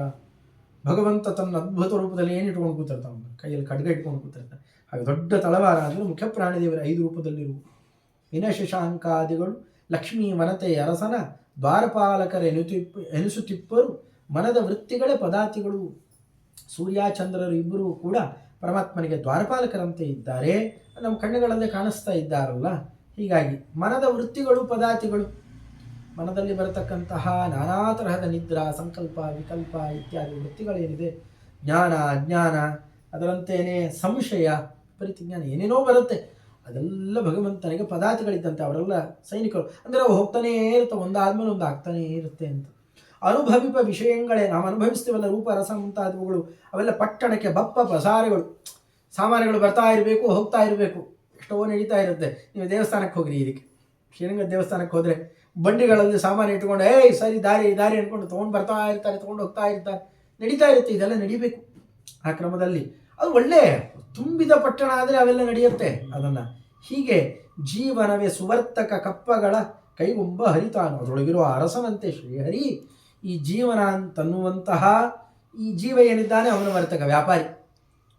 [SPEAKER 1] ಭಗವಂತ ತನ್ನ ಅದ್ಭುತ ರೂಪದಲ್ಲಿ ಏನು ಇಟ್ಕೊಂಡು ಕೂತಿರ್ತಾನೆ, ಕೈಯಲ್ಲಿ ಖಡ್ಗ ಇಟ್ಕೊಂಡು ಕೂತಿರ್ತಾನೆ. ಹಾಗೆ ದೊಡ್ಡ ತಳವಾರ ಅಂದರೆ ಮುಖ್ಯ ಪ್ರಾಣಿದೇವರ 5 ರೂಪದಲ್ಲಿರುವ ವಿನಶಶಾಂಕಾದಿಗಳು ಲಕ್ಷ್ಮೀ ವನತೆ ಅರಸನ ದ್ವಾರಪಾಲಕರ ಎನಿಸುತ್ತಿಪ್ಪರು ಮನದ ವೃತ್ತಿಗಳೇ ಪದಾರ್ಥಗಳು. ಸೂರ್ಯ ಚಂದ್ರರು ಇಬ್ಬರು ಕೂಡ ಪರಮಾತ್ಮನಿಗೆ ದ್ವಾರಪಾಲಕರಂತೆ ಇದ್ದಾರೆ, ನಮ್ಮ ಕಣ್ಣುಗಳಲ್ಲೇ ಕಾಣಿಸ್ತಾ ಇದ್ದಾರಲ್ಲ. ಹೀಗಾಗಿ ಮನದ ವೃತ್ತಿಗಳು ಪದಾರ್ಥಗಳು, ಮನದಲ್ಲಿ ಬರತಕ್ಕಂತಹ ನಾನಾ ತರಹದ ನಿದ್ರಾ, ಸಂಕಲ್ಪ, ವಿಕಲ್ಪ ಇತ್ಯಾದಿ ವೃತ್ತಿಗಳೇನಿದೆ, ಜ್ಞಾನ ಅಜ್ಞಾನ, ಅದರಂತೆಯೇ ಸಂಶಯ, ಪರಿಜ್ಞಾನ, ಏನೇನೋ ಬರುತ್ತೆ, ಅದೆಲ್ಲ ಭಗವಂತನಿಗೆ ಪದಾರ್ಥಗಳಿದ್ದಂತೆ. ಅವರೆಲ್ಲ ಸೈನಿಕರು ಅಂದರೆ ಅವು ಹೋಗ್ತಾನೇ ಇರ್ತವೆ, ಒಂದಾದ್ಮೇಲೆ ಒಂದು ಆಗ್ತಾನೇ ಇರುತ್ತೆ ಅಂತ. ಅನುಭವಿಪ ವಿಷಯಗಳೇ ನಾವು ಅನುಭವಿಸ್ತೀವಲ್ಲ, ರೂಪ ರಸ ಮುಂತಾದವುಗಳು, ಅವೆಲ್ಲ ಪಟ್ಟಣಕ್ಕೆ ಬಪ್ಪ ಪ್ರಸಾರಗಳು. ಸಾಮಾನುಗಳು ಬರ್ತಾ ಇರಬೇಕು, ಹೋಗ್ತಾ ಇರಬೇಕು, ಎಷ್ಟೋ ನಡೀತಾ ಇರುತ್ತೆ. ನೀವು ದೇವಸ್ಥಾನಕ್ಕೆ ಹೋಗ್ರಿ, ಇದಕ್ಕೆ ಶ್ರೀರಂಗ ದೇವಸ್ಥಾನಕ್ಕೆ ಹೋದರೆ ಬಂಡಿಗಳಲ್ಲಿ ಸಾಮಾನು ಇಟ್ಕೊಂಡು ಸರಿ ದಾರಿ ಅಂದ್ಕೊಂಡು ತೊಗೊಂಡು ಬರ್ತಾ ಇರ್ತಾರೆ, ತೊಗೊಂಡು ಹೋಗ್ತಾ ಇರ್ತಾರೆ, ನಡೀತಾ ಇರುತ್ತೆ. ಇದೆಲ್ಲ ನಡಿಬೇಕು ಆ ಕ್ರಮದಲ್ಲಿ. ಅದು ಒಳ್ಳೆ ತುಂಬಿದ ಪಟ್ಟಣ ಆದರೆ ಅವೆಲ್ಲ ನಡೆಯುತ್ತೆ. ಅದನ್ನು ಹೀಗೆ ಜೀವನವೇ ಸುವರ್ತಕ ಕಪ್ಪಗಳ ಕೈಗೊಂಬ ಹರಿತಾನು. ಅದರೊಳಗಿರುವ ಅರಸನಂತೆ ಶ್ರೀಹರಿ ಈ ಜೀವನ ಅಂತನ್ನುವಂತಹ ಈ ಜೀವ ಏನಿದ್ದಾನೆ ಅವನ ವರ್ತಕ,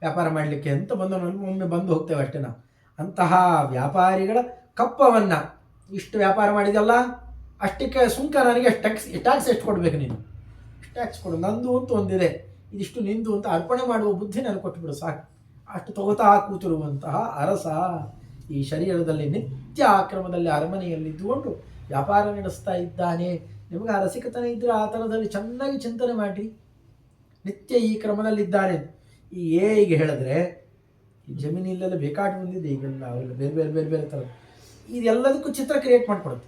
[SPEAKER 1] ವ್ಯಾಪಾರ ಮಾಡಲಿಕ್ಕೆ ಅಂತ ಒಮ್ಮೆ ಬಂದು ಹೋಗ್ತೇವೆ ಅಷ್ಟೇ ನಾವು. ಅಂತಹ ವ್ಯಾಪಾರಿಗಳ ಕಪ್ಪವನ್ನು ಇಷ್ಟು ವ್ಯಾಪಾರ ಮಾಡಿದಲ್ಲ, ಅಷ್ಟಕ್ಕೆ ಸುಂಕ ನನಗೆ ಟ್ಯಾಕ್ಸ್ ಎಷ್ಟು ಕೊಡಬೇಕು, ನೀನು ಟ್ಯಾಕ್ಸ್ ಕೊಡು, ನಂದು ಅಂತ ಒಂದಿದೆ, ಇದಿಷ್ಟು ನಿಂದು ಅಂತ ಅರ್ಪಣೆ ಮಾಡುವ ಬುದ್ಧಿ ನನಗೆ ಕೊಟ್ಟುಬಿಡು ಸಾಕು. ಅಷ್ಟು ತಗೋತಾ ಕೂತಿರುವಂತಹ ಅರಸ ಈ ಶರೀರದಲ್ಲಿ ನಿತ್ಯ ಆಕ್ರಮದಲ್ಲಿ ಅರಮನೆಯಲ್ಲಿದ್ದುಕೊಂಡು ವ್ಯಾಪಾರ ನಡೆಸ್ತಾ ಇದ್ದಾನೆ. ನಿಮಗೆ ಆ ರಸಿಕತನ ಇದ್ದರೆ ಆ ಥರದಲ್ಲಿ ಚೆನ್ನಾಗಿ ಚಿಂತನೆ ಮಾಡಿ, ನಿತ್ಯ ಈ ಕ್ರಮದಲ್ಲಿದ್ದಾನೆ. ಈ ಈಗ ಹೇಳಿದ್ರೆ ಈ ಜಮೀನಿಲ್ಲೆಲ್ಲ ಬೇಕಾಟು ಬಂದಿದೆ ಈಗೆಲ್ಲ, ಅವೆಲ್ಲ ಬೇರೆ ಬೇರೆ ಬೇರೆ ಬೇರೆ ಥರ, ಇದೆಲ್ಲದಕ್ಕೂ ಚಿತ್ರ ಕ್ರಿಯೇಟ್ ಮಾಡಿಕೊಡುತ್ತೆ.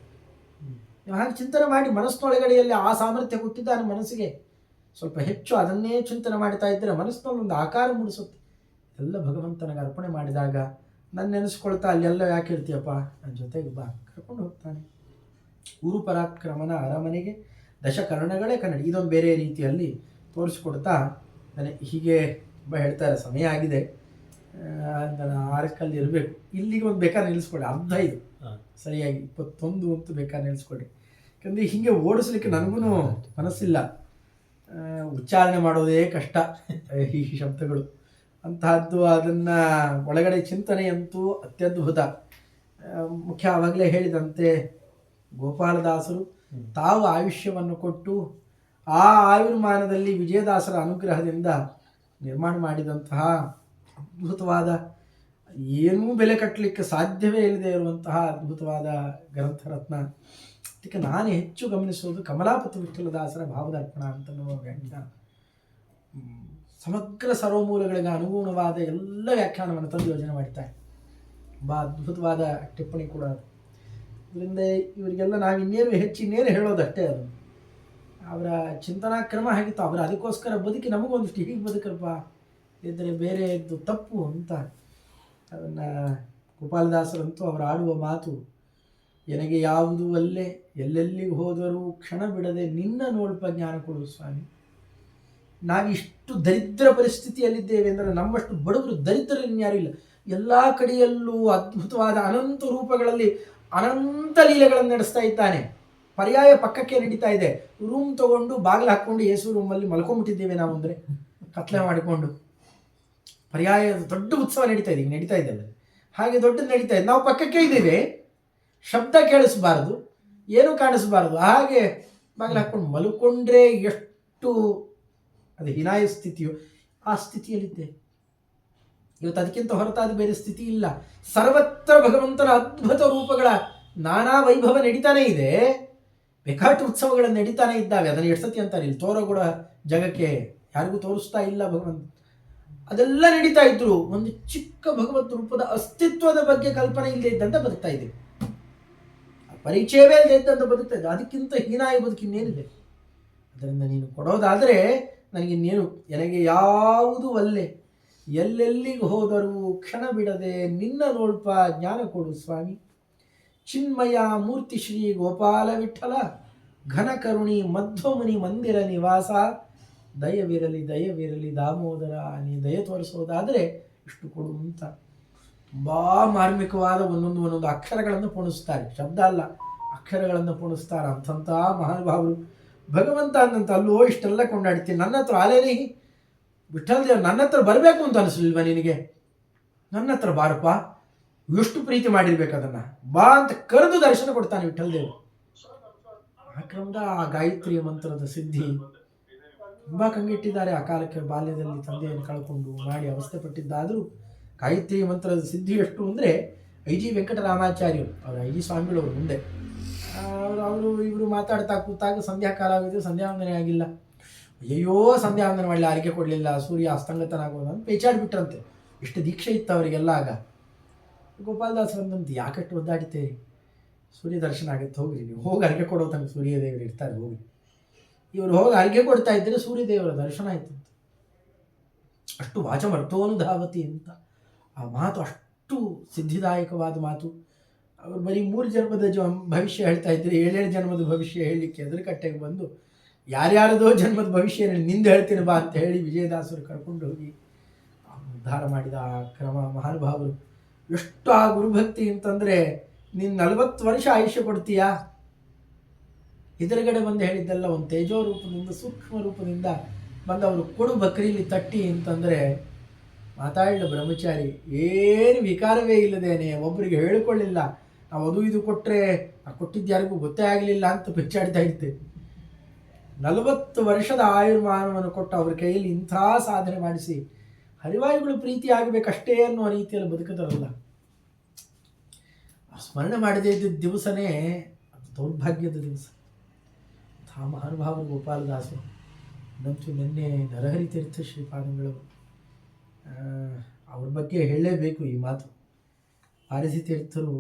[SPEAKER 1] ನೀವು ಹಾಗೆ ಚಿಂತನೆ ಮಾಡಿ ಮನಸ್ಸಿನೊಳಗಡೆಯಲ್ಲಿ ಆ ಸಾಮರ್ಥ್ಯ ಕೊಟ್ಟಿದ್ದಾನೆ ಮನಸ್ಸಿಗೆ, ಸ್ವಲ್ಪ ಹೆಚ್ಚು ಅದನ್ನೇ ಚಿಂತನೆ ಮಾಡ್ತಾ ಇದ್ದರೆ ಮನಸ್ಸಿನಲ್ಲಿ ಒಂದು ಆಕಾರ ಮೂಡಿಸುತ್ತೆ. ಎಲ್ಲ ಭಗವಂತನಿಗೆ ಅರ್ಪಣೆ ಮಾಡಿದಾಗ ನನ್ನ ನೆನೆಸ್ಕೊಳ್ತಾ ಅಲ್ಲೆಲ್ಲ ಯಾಕೆ ಇರ್ತೀಯಪ್ಪ, ನನ್ನ ಜೊತೆಗೆ ಬಾ, ಕರ್ಕೊಂಡು ಹೋಗ್ತಾನೆ. ಗುರು ಪರಾಕ್ರಮನ ಅರಮನೆಗೆ ದಶಕರ್ಣಗಳೇ ಕನ್ನಡಿ. ಇದೊಂದು ಬೇರೆ ರೀತಿಯಲ್ಲಿ ತೋರಿಸ್ಕೊಡ್ತಾ ನನಗೆ ಹೀಗೆ ಹೇಳ್ತಾರೆ, ಸಮಯ ಆಗಿದೆ, ನಾನು 6 ಇರಬೇಕು, ಇಲ್ಲಿಗೆ ಒಂದು ಬೇಕಾದ್ರೆ ನಿಲ್ಲಿಸ್ಕೊಡಿ, ಅರ್ಧ ಇದು ಸರಿಯಾಗಿ 21 ಅಂತೂ ಬೇಕಾದ್ರೆ ನಿಲ್ಲಿಸ್ಕೊಡಿ. ಯಾಕಂದರೆ ಹೀಗೆ ಓಡಿಸ್ಲಿಕ್ಕೆ ನನಗೂ ಮನಸ್ಸಿಲ್ಲ, ಉಚ್ಚಾರಣೆ ಮಾಡೋದೇ ಕಷ್ಟ ಈ ಶಬ್ದಗಳು ಅಂತಹದ್ದು. ಅದನ್ನು ಒಳಗಡೆ ಚಿಂತನೆಯಂತೂ ಅತ್ಯದ್ಭುತ. ಮುಖ್ಯ ಆವಾಗಲೇ ಹೇಳಿದಂತೆ ಗೋಪಾಲದಾಸರು ತಾವು ಆಯುಷ್ಯವನ್ನು ಕೊಟ್ಟು ಆ ಆಯುರ್ಮಾನದಲ್ಲಿ ವಿಜಯದಾಸರ ಅನುಗ್ರಹದಿಂದ ನಿರ್ಮಾಣ ಮಾಡಿದಂತಹ ಅದ್ಭುತವಾದ, ಏನೂ ಬೆಲೆ ಕಟ್ಟಲಿಕ್ಕೆ ಸಾಧ್ಯವೇ ಇಲ್ಲದೆ ಇರುವಂತಹ ಅದ್ಭುತವಾದ ಗ್ರಂಥರತ್ನ. ಅದಕ್ಕೆ ನಾನು ಹೆಚ್ಚು ಗಮನಿಸುವುದು ಕಮಲಾಪತಿ ವಿಠಲದಾಸರ ಭಾವದರ್ಪಣ ಅಂತನ್ನುವ ವ್ಯಾಖ್ಯಾನ. ಸಮಗ್ರ ಸರ್ವಮೂಲಗಳಿಗೆ ಅನುಗುಣವಾದ ಎಲ್ಲ ವ್ಯಾಖ್ಯಾನವನ್ನು ತಂದು ಯೋಜನೆ ಮಾಡ್ತಾರೆ. ತುಂಬ ಅದ್ಭುತವಾದ ಟಿಪ್ಪಣಿ ಕೂಡ ಅದು. ಇದರಿಂದ ಇವರಿಗೆಲ್ಲ ನಾವು ಇನ್ನೇನು ಹೇಳೋದಷ್ಟೇ. ಅದು ಅವರ ಚಿಂತನಾ ಕ್ರಮ ಆಗಿತ್ತು. ಅವರು ಅದಕ್ಕೋಸ್ಕರ ಬದುಕಿ ನಮಗೊಂದಿಷ್ಟು ಹೀಗೆ ಬದುಕರಪ್ಪ, ಇದ್ದರೆ ಬೇರೆಯದ್ದು ತಪ್ಪು ಅಂತ. ಅದನ್ನು ಗೋಪಾಲದಾಸರಂತೂ ಅವರು ಆಡುವ ಮಾತು, ನನಗೆ ಯಾವುದು ಅಲ್ಲೇ ಎಲ್ಲೆಲ್ಲಿಗೆ ಹೋದರೂ ಕ್ಷಣ ಬಿಡದೆ ನಿನ್ನ ನೋಡ್ಪ ಜ್ಞಾನ ಕೊಡು ಸ್ವಾಮಿ. ನಾವಿಷ್ಟು ದರಿದ್ರ ಪರಿಸ್ಥಿತಿಯಲ್ಲಿದ್ದೇವೆ ಅಂದರೆ ನಮ್ಮಷ್ಟು ಬಡವರು ದರಿದ್ರರು ಇನ್ಯಾರೂ ಇಲ್ಲ. ಎಲ್ಲ ಕಡೆಯಲ್ಲೂ ಅದ್ಭುತವಾದ ಅನಂತ ರೂಪಗಳಲ್ಲಿ ಅನಂತ ಲೀಲೆಗಳನ್ನು ನಡೆಸ್ತಾ ಇದ್ದಾನೆ. ಪರ್ಯಾಯ ಪಕ್ಕಕ್ಕೆ ನಡೀತಾ ಇದೆ. ರೂಮ್ ತಗೊಂಡು ಬಾಗಿಲು ಹಾಕ್ಕೊಂಡು ಏಸು ರೂಮಲ್ಲಿ ಮಲ್ಕೊಂಡ್ಬಿಟ್ಟಿದ್ದೇವೆ ನಾವು, ಅಂದರೆ ಕತ್ಲೆ ಮಾಡಿಕೊಂಡು. ಪರ್ಯಾಯ ದೊಡ್ಡ ಉತ್ಸವ ನಡೀತಾ ಇದೆ, ಈಗ ನಡೀತಾ ಇದ್ದೇವೆ, ಹಾಗೆ ದೊಡ್ಡದು ನಡೀತಾ ಇದೆ. ನಾವು ಪಕ್ಕಕ್ಕೆ ಇದ್ದೇವೆ, ಶಬ್ದ ಕೇಳಿಸಬಾರ್ದು, ಏನೂ ಕಾಣಿಸಬಾರ್ದು, ಹಾಗೆ ಬಾಗಿಲು ಹಾಕ್ಕೊಂಡು ಮಲ್ಕೊಂಡ್ರೆ ಎಷ್ಟು ಅದು ಹೀನಾಯ ಸ್ಥಿತಿಯು, ಆ ಸ್ಥಿತಿಯಲ್ಲಿದ್ದೆ ಇವತ್ತು. ಅದಕ್ಕಿಂತ ಹೊರತಾದ ಬೇರೆ ಸ್ಥಿತಿ ಇಲ್ಲ. ಸರ್ವತ್ರ ಭಗವಂತನ ಅದ್ಭುತ ರೂಪಗಳ ನಾನಾ ವೈಭವ ನಡೀತಾನೇ ಇದೆ. ಬೇಕಾಟು ಉತ್ಸವಗಳನ್ನು ನಡೀತಾನೆ ಇದ್ದಾವೆ. ಅದನ್ನು ಎಷ್ಟು ಸತಿ ಅಂತಾರೆ ಇಲ್ಲಿ ತೋರಗುಡ ಜಗಕ್ಕೆ ಯಾರಿಗೂ ತೋರಿಸ್ತಾ ಇಲ್ಲ ಭಗವಂತ. ಅದೆಲ್ಲ ನಡೀತಾ ಇದ್ರು ಒಂದು ಚಿಕ್ಕ ಭಗವತ್ ರೂಪದ ಅಸ್ತಿತ್ವದ ಬಗ್ಗೆ ಕಲ್ಪನೆ ಇಲ್ಲದೆ ಇದ್ದಂತ ಬದುಕ್ತಾ ಇದ್ದೀವಿ. ಪರಿಚಯವೇ ಇಲ್ಲದೆ ಇದ್ದಂತ ಬದುಕ್ತಾ ಇದ್ದೆ. ಅದಕ್ಕಿಂತ ಹೀನಾಯ ಬದುಕಿನ್ನೇನಿದೆ? ಅದರಿಂದ ನೀನು ಕೊಡೋದಾದರೆ ನನಗಿನ್ನೇನು, ನನಗೆ ಯಾವುದು ಅಲ್ಲೇ ಎಲ್ಲೆಲ್ಲಿಗೆ ಹೋದರೂ ಕ್ಷಣ ಬಿಡದೆ ನಿನ್ನ ನೋಡ್ಪ ಜ್ಞಾನ ಕೊಡು ಸ್ವಾಮಿ. ಚಿನ್ಮಯ ಮೂರ್ತಿ ಶ್ರೀ ಗೋಪಾಲ ವಿಠಲ ಘನ ಕರುಣಿ ಮಧ್ವಮುನಿ ಮಂದಿರ ನಿವಾಸ. ದಯವಿರಲಿ ದಾಮೋದರ, ನೀ ದಯ ತೋರಿಸೋದಾದರೆ ಇಷ್ಟು ಕೊಡು ಅಂತ ತುಂಬ ಮಾರ್ಮಿಕವಾದ ಒಂದೊಂದು ಅಕ್ಷರಗಳನ್ನು ಪುಣಿಸ್ತಾರೆ. ಶಬ್ದ ಅಲ್ಲ, ಅಕ್ಷರಗಳನ್ನು ಪುಣಿಸ್ತಾರೆ. ಅಂಥ ಮಹಾನುಭಾವರು ಭಗವಂತ ಅಂದಂತ ಅಲ್ಲೋ ಇಷ್ಟೆಲ್ಲ ಕೊಂಡಾಡ್ತೀನಿ. ನನ್ನ ಹತ್ರ ಆಲೇನೇ ವಿಠಲ್ ದೇವ್ ನನ್ನ ಹತ್ರ ಬರಬೇಕು ಅಂತ ಅನಿಸ್ಲಿಲ್ವ ನಿನಗೆ? ನನ್ನ ಹತ್ರ ಬಾರಪ್ಪ, ಎಷ್ಟು ಪ್ರೀತಿ ಮಾಡಿರ್ಬೇಕು ಅದನ್ನು, ಬಾ ಅಂತ ಕರೆದು ದರ್ಶನ ಕೊಡ್ತಾನೆ ವಿಠಲ್ ದೇವ್. ಆ ಕ್ರಮದ ಆ ಗಾಯತ್ರಿ ಮಂತ್ರದ ಸಿದ್ಧಿ ತುಂಬ ಕಂಗೆಟ್ಟಿದ್ದಾರೆ. ಆ ಕಾಲಕ್ಕೆ ಬಾಲ್ಯದಲ್ಲಿ ತಂದೆಯನ್ನು ಕಳ್ಕೊಂಡು ಮಾಡಿ ಅವಸ್ಥೆ ಪಟ್ಟಿದ್ದಾದರೂ ಗಾಯತ್ರಿ ಮಂತ್ರದ ಸಿದ್ಧಿ ಎಷ್ಟು ಅಂದರೆ ಐ ಜಿ ವೆಂಕಟರಾಮಾಚಾರ್ಯರು, ಅವರು ಐ ಜಿ ಸ್ವಾಮಿಗಳವರು ಮುಂದೆ ಇವರು ಮಾತಾಡ್ತಾ ಕೂತಾಗ ಸಂಧ್ಯಾ ಕಾಲ ಆಗಿದ್ದು, ಸಂಧ್ಯಾವಂದನೆ ಆಗಿಲ್ಲ. ಅಯ್ಯೋ ಸಂಧ್ಯಾವಂದನೆ ಮಾಡಲಿ, ಆರೈಕೆ ಕೊಡಲಿಲ್ಲ, ಸೂರ್ಯ ಅಸ್ತಂಗತನಾಗೋದು ಅಂತ ಪೇಚಾಡ್ಬಿಟ್ರಂತೆ. ಇಷ್ಟು ದೀಕ್ಷೆ ಇತ್ತು ಅವರಿಗೆಲ್ಲ. ಆಗ ಗೋಪಾಲದಾಸರಂದಂತೆ ಯಾಕಷ್ಟು ಒದ್ದಾಡಿತೇರಿ, ಸೂರ್ಯ ದರ್ಶನ ಆಗುತ್ತೆ, ಹೋಗ್ರಿ ನೀವು, ಹೋಗಿ ಅರ್ಗೆ ಕೊಡೋ ತನಕ ಸೂರ್ಯದೇವರು ಇರ್ತಾರೆ, ಹೋಗಿ. ಇವರು ಹೋಗಿ ಅರ್ಗೆ ಕೊಡ್ತಾ ಇದ್ದರೆ ಸೂರ್ಯದೇವರ ದರ್ಶನ ಆಯ್ತಂತೆ. ಅಷ್ಟು ವಾಚಮರ್ಥೋನುಧಾವತಿ ಅಂತ ಆ ಮಾತು, ಅಷ್ಟು ಸಿದ್ಧಿದಾಯಕವಾದ ಮಾತು. ಅವರು ಬರೀ 3 ಜನ್ಮದ ಭವಿಷ್ಯ ಹೇಳ್ತಾ ಇದ್ದರೆ 7 ಜನ್ಮದ ಭವಿಷ್ಯ ಹೇಳಲಿಕ್ಕೆ ಎದುರು ಕಟ್ಟೆಗೆ ಬಂದು ಯಾರ್ಯಾರದೋ ಜನ್ಮದ ಭವಿಷ್ಯ ನಿಂದು ಹೇಳ್ತೀನಿ ಬಾ ಅಂತ ಹೇಳಿ ವಿಜಯದಾಸರು ಕರ್ಕೊಂಡು ಹೋಗಿ ಉದ್ಧಾರ ಮಾಡಿದ ಆ ಕ್ರಮ. ಮಹಾನುಭಾವರು ಎಷ್ಟು ಆ ಗುರುಭಕ್ತಿ ಅಂತಂದರೆ, ನೀನು 40 ವರ್ಷ ಆಯುಷ್ಯ ಕೊಡ್ತೀಯಾ? ಎದುರುಗಡೆ ಬಂದು ಹೇಳಿದ್ದೆಲ್ಲ ಒಂದು ತೇಜೋ ರೂಪದಿಂದ ಸೂಕ್ಷ್ಮ ರೂಪದಿಂದ ಬಂದವರು ಕೊಡು ಬಕ್ರೀಲಿ ತಟ್ಟಿ ಅಂತಂದರೆ ಮಾತಾಡಲ ಬ್ರಹ್ಮಚಾರಿ, ಏನು ವಿಕಾರವೇ ಇಲ್ಲದೇನೆ, ಒಬ್ಬರಿಗೆ ಹೇಳಿಕೊಳ್ಳಿಲ್ಲ, ನಾವು ಅದು ಇದು ಕೊಟ್ಟರೆ ಕೊಟ್ಟಿದ್ದು ಯಾರಿಗೂ ಗೊತ್ತೇ ಆಗಲಿಲ್ಲ ಅಂತ ಬೆಚ್ಚಾಡ್ತಾ ಇರ್ತೇವೆ. 40 ವರ್ಷದ ಆಯುರ್ಮಾನವನ್ನು ಕೊಟ್ಟು ಅವ್ರ ಕೈಯಲ್ಲಿ ಇಂಥ ಸಾಧನೆ ಮಾಡಿಸಿ ಹರಿವಾಯುಗಳು ಪ್ರೀತಿ ಆಗಬೇಕಷ್ಟೇ ಅನ್ನೋ ರೀತಿಯಲ್ಲಿ ಬದುಕದರಲ್ಲ. ಸ್ಮರಣೆ ಮಾಡದೇ ಇದ್ದ ದಿವಸನೇ ಅದು ದೌರ್ಭಾಗ್ಯದ ದಿವಸ. ಅಂಥ ಮಹಾನುಭಾವರು ಗೋಪಾಲದಾಸರು. ನಂತೂ ನಿನ್ನೆ ನರಹರಿ ತೀರ್ಥ ಶ್ರೀಪಾದಂಗಳು, ಅವ್ರ ಬಗ್ಗೆ ಹೇಳಲೇಬೇಕು ಈ ಮಾತು. ಪಾರಸಿ ತೀರ್ಥರು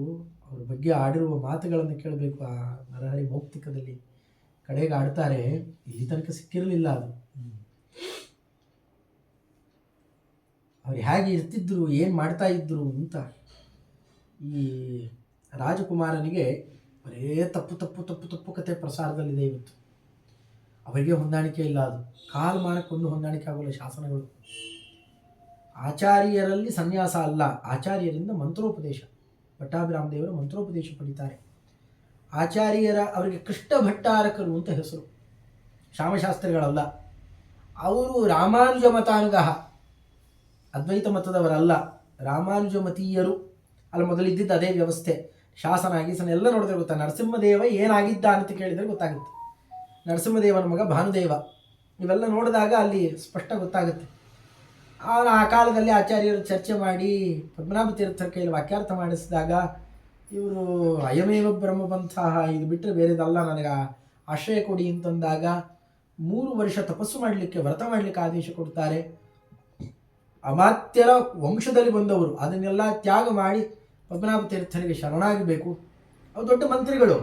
[SPEAKER 1] ಅವ್ರ ಬಗ್ಗೆ ಆಡಿರುವ ಮಾತುಗಳನ್ನು ಕೇಳಬೇಕು. ಆ ನರಹರಿ ಮೌಕ್ತಿಕದಲ್ಲಿ ಕಡೆಗೆ ಆಡ್ತಾರೆ, ಇಲ್ಲಿ ತನಕ ಸಿಕ್ಕಿರಲಿಲ್ಲ ಅದು. ಅವ್ರು ಹೇಗೆ ಇರ್ತಿದ್ರು, ಏನು ಮಾಡ್ತಾ ಇದ್ರು ಅಂತ. ಈ ರಾಜಕುಮಾರನಿಗೆ ಬರೇ ತಪ್ಪು ಕತೆ ಪ್ರಸಾರದಲ್ಲಿದೆ ಇವತ್ತು. ಅವರಿಗೆ ಹೊಂದಾಣಿಕೆ ಇಲ್ಲ. ಅದು ಕಾಲಮಾನಕ್ಕೊಂದು ಹೊಂದಾಣಿಕೆ ಆಗೋಲ್ಲ. ಶಾಸನಗಳು ಆಚಾರ್ಯರಲ್ಲಿ ಸನ್ಯಾಸ ಅಲ್ಲ, ಆಚಾರ್ಯರಿಂದ ಮಂತ್ರೋಪದೇಶ. ಪಟ್ಟಾಭಿರಾಮದೇವರು ಮಂತ್ರೋಪದೇಶ ಪಡಿತಾರೆ. ಆಚಾರ್ಯರ ಅವರಿಗೆ ಕೃಷ್ಣ ಭಟ್ಟಾರಕರು ಅಂತ ಹೆಸರು, ಶ್ಯಾಮಶಾಸ್ತ್ರಿಗಳಲ್ಲ. ಅವರು ರಾಮಾನುಜ ಮತಾನುಗಹ, ಅದ್ವೈತ ಮತದವರಲ್ಲ, ರಾಮಾನುಜಮತೀಯರು. ಅಲ್ಲಿ ಮೊದಲಿದ್ದಿದ್ದು ಅದೇ ವ್ಯವಸ್ಥೆ. ಶಾಸನ ಗೀಸನ ಎಲ್ಲ ನೋಡಿದ್ರೆ ಗೊತ್ತಾ. ನರಸಿಂಹದೇವ ಏನಾಗಿದ್ದ ಅಂತ ಕೇಳಿದರೆ ಗೊತ್ತಾಗುತ್ತೆ. ನರಸಿಂಹದೇವನ ಮಗ ಭಾನುದೇವ, ಇವೆಲ್ಲ ನೋಡಿದಾಗ ಅಲ್ಲಿ ಸ್ಪಷ್ಟ ಗೊತ್ತಾಗುತ್ತೆ. ಆ ಕಾಲದಲ್ಲಿ ಆಚಾರ್ಯರು ಚರ್ಚೆ ಮಾಡಿ ಪದ್ಮನಾಭ ತೀರ್ಥರ ಕೈಯಲ್ಲಿ ವಾಕ್ಯಾರ್ಥ ಮಾಡಿಸಿದಾಗ ಇವರು ಅಯಮೇವ ಬ್ರಹ್ಮಪಂಥ, ಇದು ಬಿಟ್ಟರೆ ಬೇರೆದಲ್ಲ, ನನಗೆ ಆಶ್ರಯ ಕೊಡಿ ಅಂತಂದಾಗ 3 ವರ್ಷ ತಪಸ್ಸು ಮಾಡಲಿಕ್ಕೆ, ವ್ರತ ಮಾಡಲಿಕ್ಕೆ ಆದೇಶ ಕೊಡ್ತಾರೆ. ಅಮಾತ್ಯರ ವಂಶದಲ್ಲಿ ಬಂದವರು ಅದನ್ನೆಲ್ಲ ತ್ಯಾಗ ಮಾಡಿ ಪದ್ಮನಾಭ ತೀರ್ಥರಿಗೆ ಶರಣಾಗಬೇಕು. ಅವು ದೊಡ್ಡ ಮಂತ್ರಿಗಳು,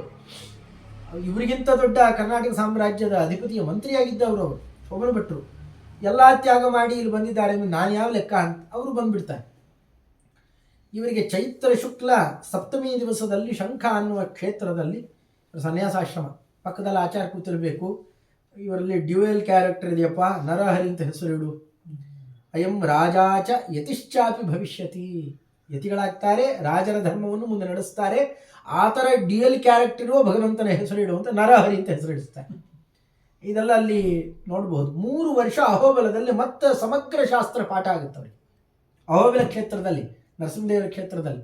[SPEAKER 1] ಇವರಿಗಿಂತ ದೊಡ್ಡ ಕರ್ನಾಟಕ ಸಾಮ್ರಾಜ್ಯದ ಅಧಿಪತಿಯ ಮಂತ್ರಿಯಾಗಿದ್ದವರು ಅವರು, ಶೋಭನ ಭಟ್ರು. ಎಲ್ಲ ತ್ಯಾಗ ಮಾಡಿ ಇಲ್ಲಿ ಬಂದಿದ್ದಾರೆ, ನಾನು ಯಾವ ಲೆಕ್ಕ ಅಂತ ಅವರು ಬಂದುಬಿಡ್ತಾರೆ. ಇವರಿಗೆ ಚೈತ್ರ ಶುಕ್ಲ ಸಪ್ತಮಿ ದಿವಸದಲ್ಲಿ ಶಂಖ ಅನ್ನುವ ಕ್ಷೇತ್ರದಲ್ಲಿ ಸನ್ಯಾಸಾಶ್ರಮ ಪಕ್ಕದಲ್ಲಿ ಆಚಾರ ಕೂತಿರಬೇಕು. ಇವರಲ್ಲಿ ಡ್ಯೂಯಲ್ ಕ್ಯಾರೆಕ್ಟರ್ ಇದೆಯಪ್ಪ, ನರಹರಿ ಅಂತ ಹೆಸರಿಡು. ಅಯಂ ರಾಜಾಚ ಯತಿಶ್ಚಾಪಿ ಭವಿಷ್ಯತಿ, ಯತಿಗಳಾಗ್ತಾರೆ, ರಾಜರ ಧರ್ಮವನ್ನು ಮುಂದೆ ನಡೆಸ್ತಾರೆ. ಆ ಥರ ಡ್ಯೂಯಲ್ ಕ್ಯಾರೆಕ್ಟರ್ ಇರುವ ಭಗವಂತನ ಹೆಸರಿಡುವಂಥ ನರಹರಿ ಅಂತ ಹೆಸರಿಡಿಸ್ತಾರೆ. ಇದೆಲ್ಲ ಅಲ್ಲಿ ನೋಡ್ಬೋದು. 3 ವರ್ಷ ಅಹೋಬಲದಲ್ಲಿ ಮತ್ತೆ ಸಮಗ್ರ ಶಾಸ್ತ್ರ ಪಾಠ ಆಗುತ್ತೆ ಅವರಿಗೆ. ಅಹೋಬಲ ಕ್ಷೇತ್ರದಲ್ಲಿ, ನರಸಿಂಹದೇವರ ಕ್ಷೇತ್ರದಲ್ಲಿ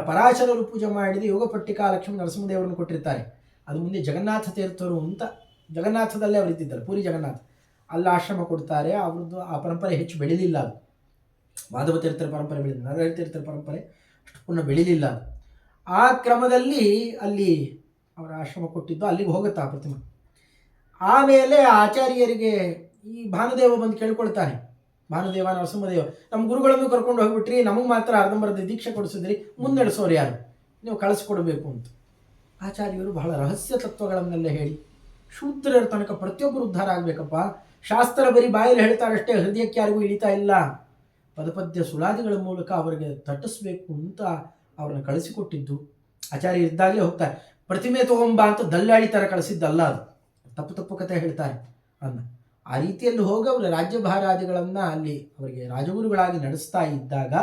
[SPEAKER 1] ಪರಾಶರರು ಪೂಜೆ ಮಾಡಿದ ಯೋಗ ಪಟ್ಟಿಕಾ ಲಕ್ಷ್ಮೀ ನರಸಿಂಹದೇವರನ್ನು ಕೊಟ್ಟಿರ್ತಾರೆ. ಅದು ಮುಂದೆ ಜಗನ್ನಾಥ ತೀರ್ಥರು ಅಂತ, ಜಗನ್ನಾಥದಲ್ಲೇ ಅವರು ಇದ್ದಿದ್ದಾರೆ, ಪೂರಿ ಜಗನ್ನಾಥ, ಅಲ್ಲಿ ಆಶ್ರಮ ಕೊಡ್ತಾರೆ. ಅವ್ರದ್ದು ಆ ಪರಂಪರೆ ಹೆಚ್ಚು ಬೆಳೀಲಿಲ್ಲ. ಅದು ಮಾಧವ ತೀರ್ಥರ ಪರಂಪರೆ ಬೆಳೆದ, ನರಹರಿ ತೀರ್ಥರ ಪರಂಪರೆ ಅಷ್ಟು ಪುನಃ ಬೆಳೀಲಿಲ್ಲ. ಆ ಕ್ರಮದಲ್ಲಿ ಅಲ್ಲಿ ಅವರ ಆಶ್ರಮ ಕೊಟ್ಟಿದ್ದು, ಅಲ್ಲಿಗೆ ಹೋಗುತ್ತೆ ಆ ಪ್ರತಿಮೆ. ಆಮೇಲೆ ಆಚಾರ್ಯರಿಗೆ ಈ ಭಾನುದೇವ ಬಂದು ಕೇಳ್ಕೊಳ್ತಾನೆ, ಭಾನುದೇವ ನರಸಿಂಹದೇವ ನಮ್ಮ ಗುರುಗಳನ್ನು ಕರ್ಕೊಂಡು ಹೋಗ್ಬಿಟ್ರಿ, ನಮಗೆ ಮಾತ್ರ ಅರ್ಧಂಬರ್ಧ ದೀಕ್ಷೆ ಕೊಡಿಸಿದ್ರಿ, ಮುನ್ನಡೆಸೋರು ಯಾರು, ನೀವು ಕಳಿಸ್ಕೊಡ್ಬೇಕು ಅಂತ. ಆಚಾರ್ಯರು ಬಹಳ ರಹಸ್ಯ ತತ್ವಗಳನ್ನೆಲ್ಲ ಹೇಳಿ, ಶೂದ್ರರ ತನಕ ಪ್ರತಿಯೊಬ್ಬರು ಉದ್ಧಾರ ಆಗಬೇಕಪ್ಪ, ಶಾಸ್ತ್ರ ಬರೀ ಬಾಯಲ್ಲಿ ಹೇಳ್ತಾರಷ್ಟೇ, ಹೃದಯಕ್ಕೆ ಯಾರಿಗೂ ಇಳಿತಾ ಇಲ್ಲ, ಪದಪದ್ಯ ಸುಳಾದಿಗಳ ಮೂಲಕ ಅವರಿಗೆ ತಟ್ಟಿಸ್ಬೇಕು ಅಂತ ಅವ್ರನ್ನ ಕಳಿಸಿಕೊಟ್ಟಿದ್ದು. ಆಚಾರ್ಯ ಇದ್ದಾಗಲೇ ಹೋಗ್ತಾರೆ, ಪ್ರತಿಮೆ ತಗೊಂಬ ಅಂತ ದಲ್ಲಾಳಿ ಥರ ಕಳಿಸಿದ್ದಲ್ಲ, ಅದು ತಪ್ಪು ತಪ್ಪು ಕಥೆ ಹೇಳ್ತಾರೆ ಅನ್ನ. ಆ ರೀತಿಯಲ್ಲಿ ಹೋಗಿ ಅವರು ರಾಜ್ಯಭಾರಾದಿಗಳನ್ನು ಅಲ್ಲಿ ಅವರಿಗೆ ರಾಜಗುರುಗಳಾಗಿ ನಡೆಸ್ತಾ ಇದ್ದಾಗ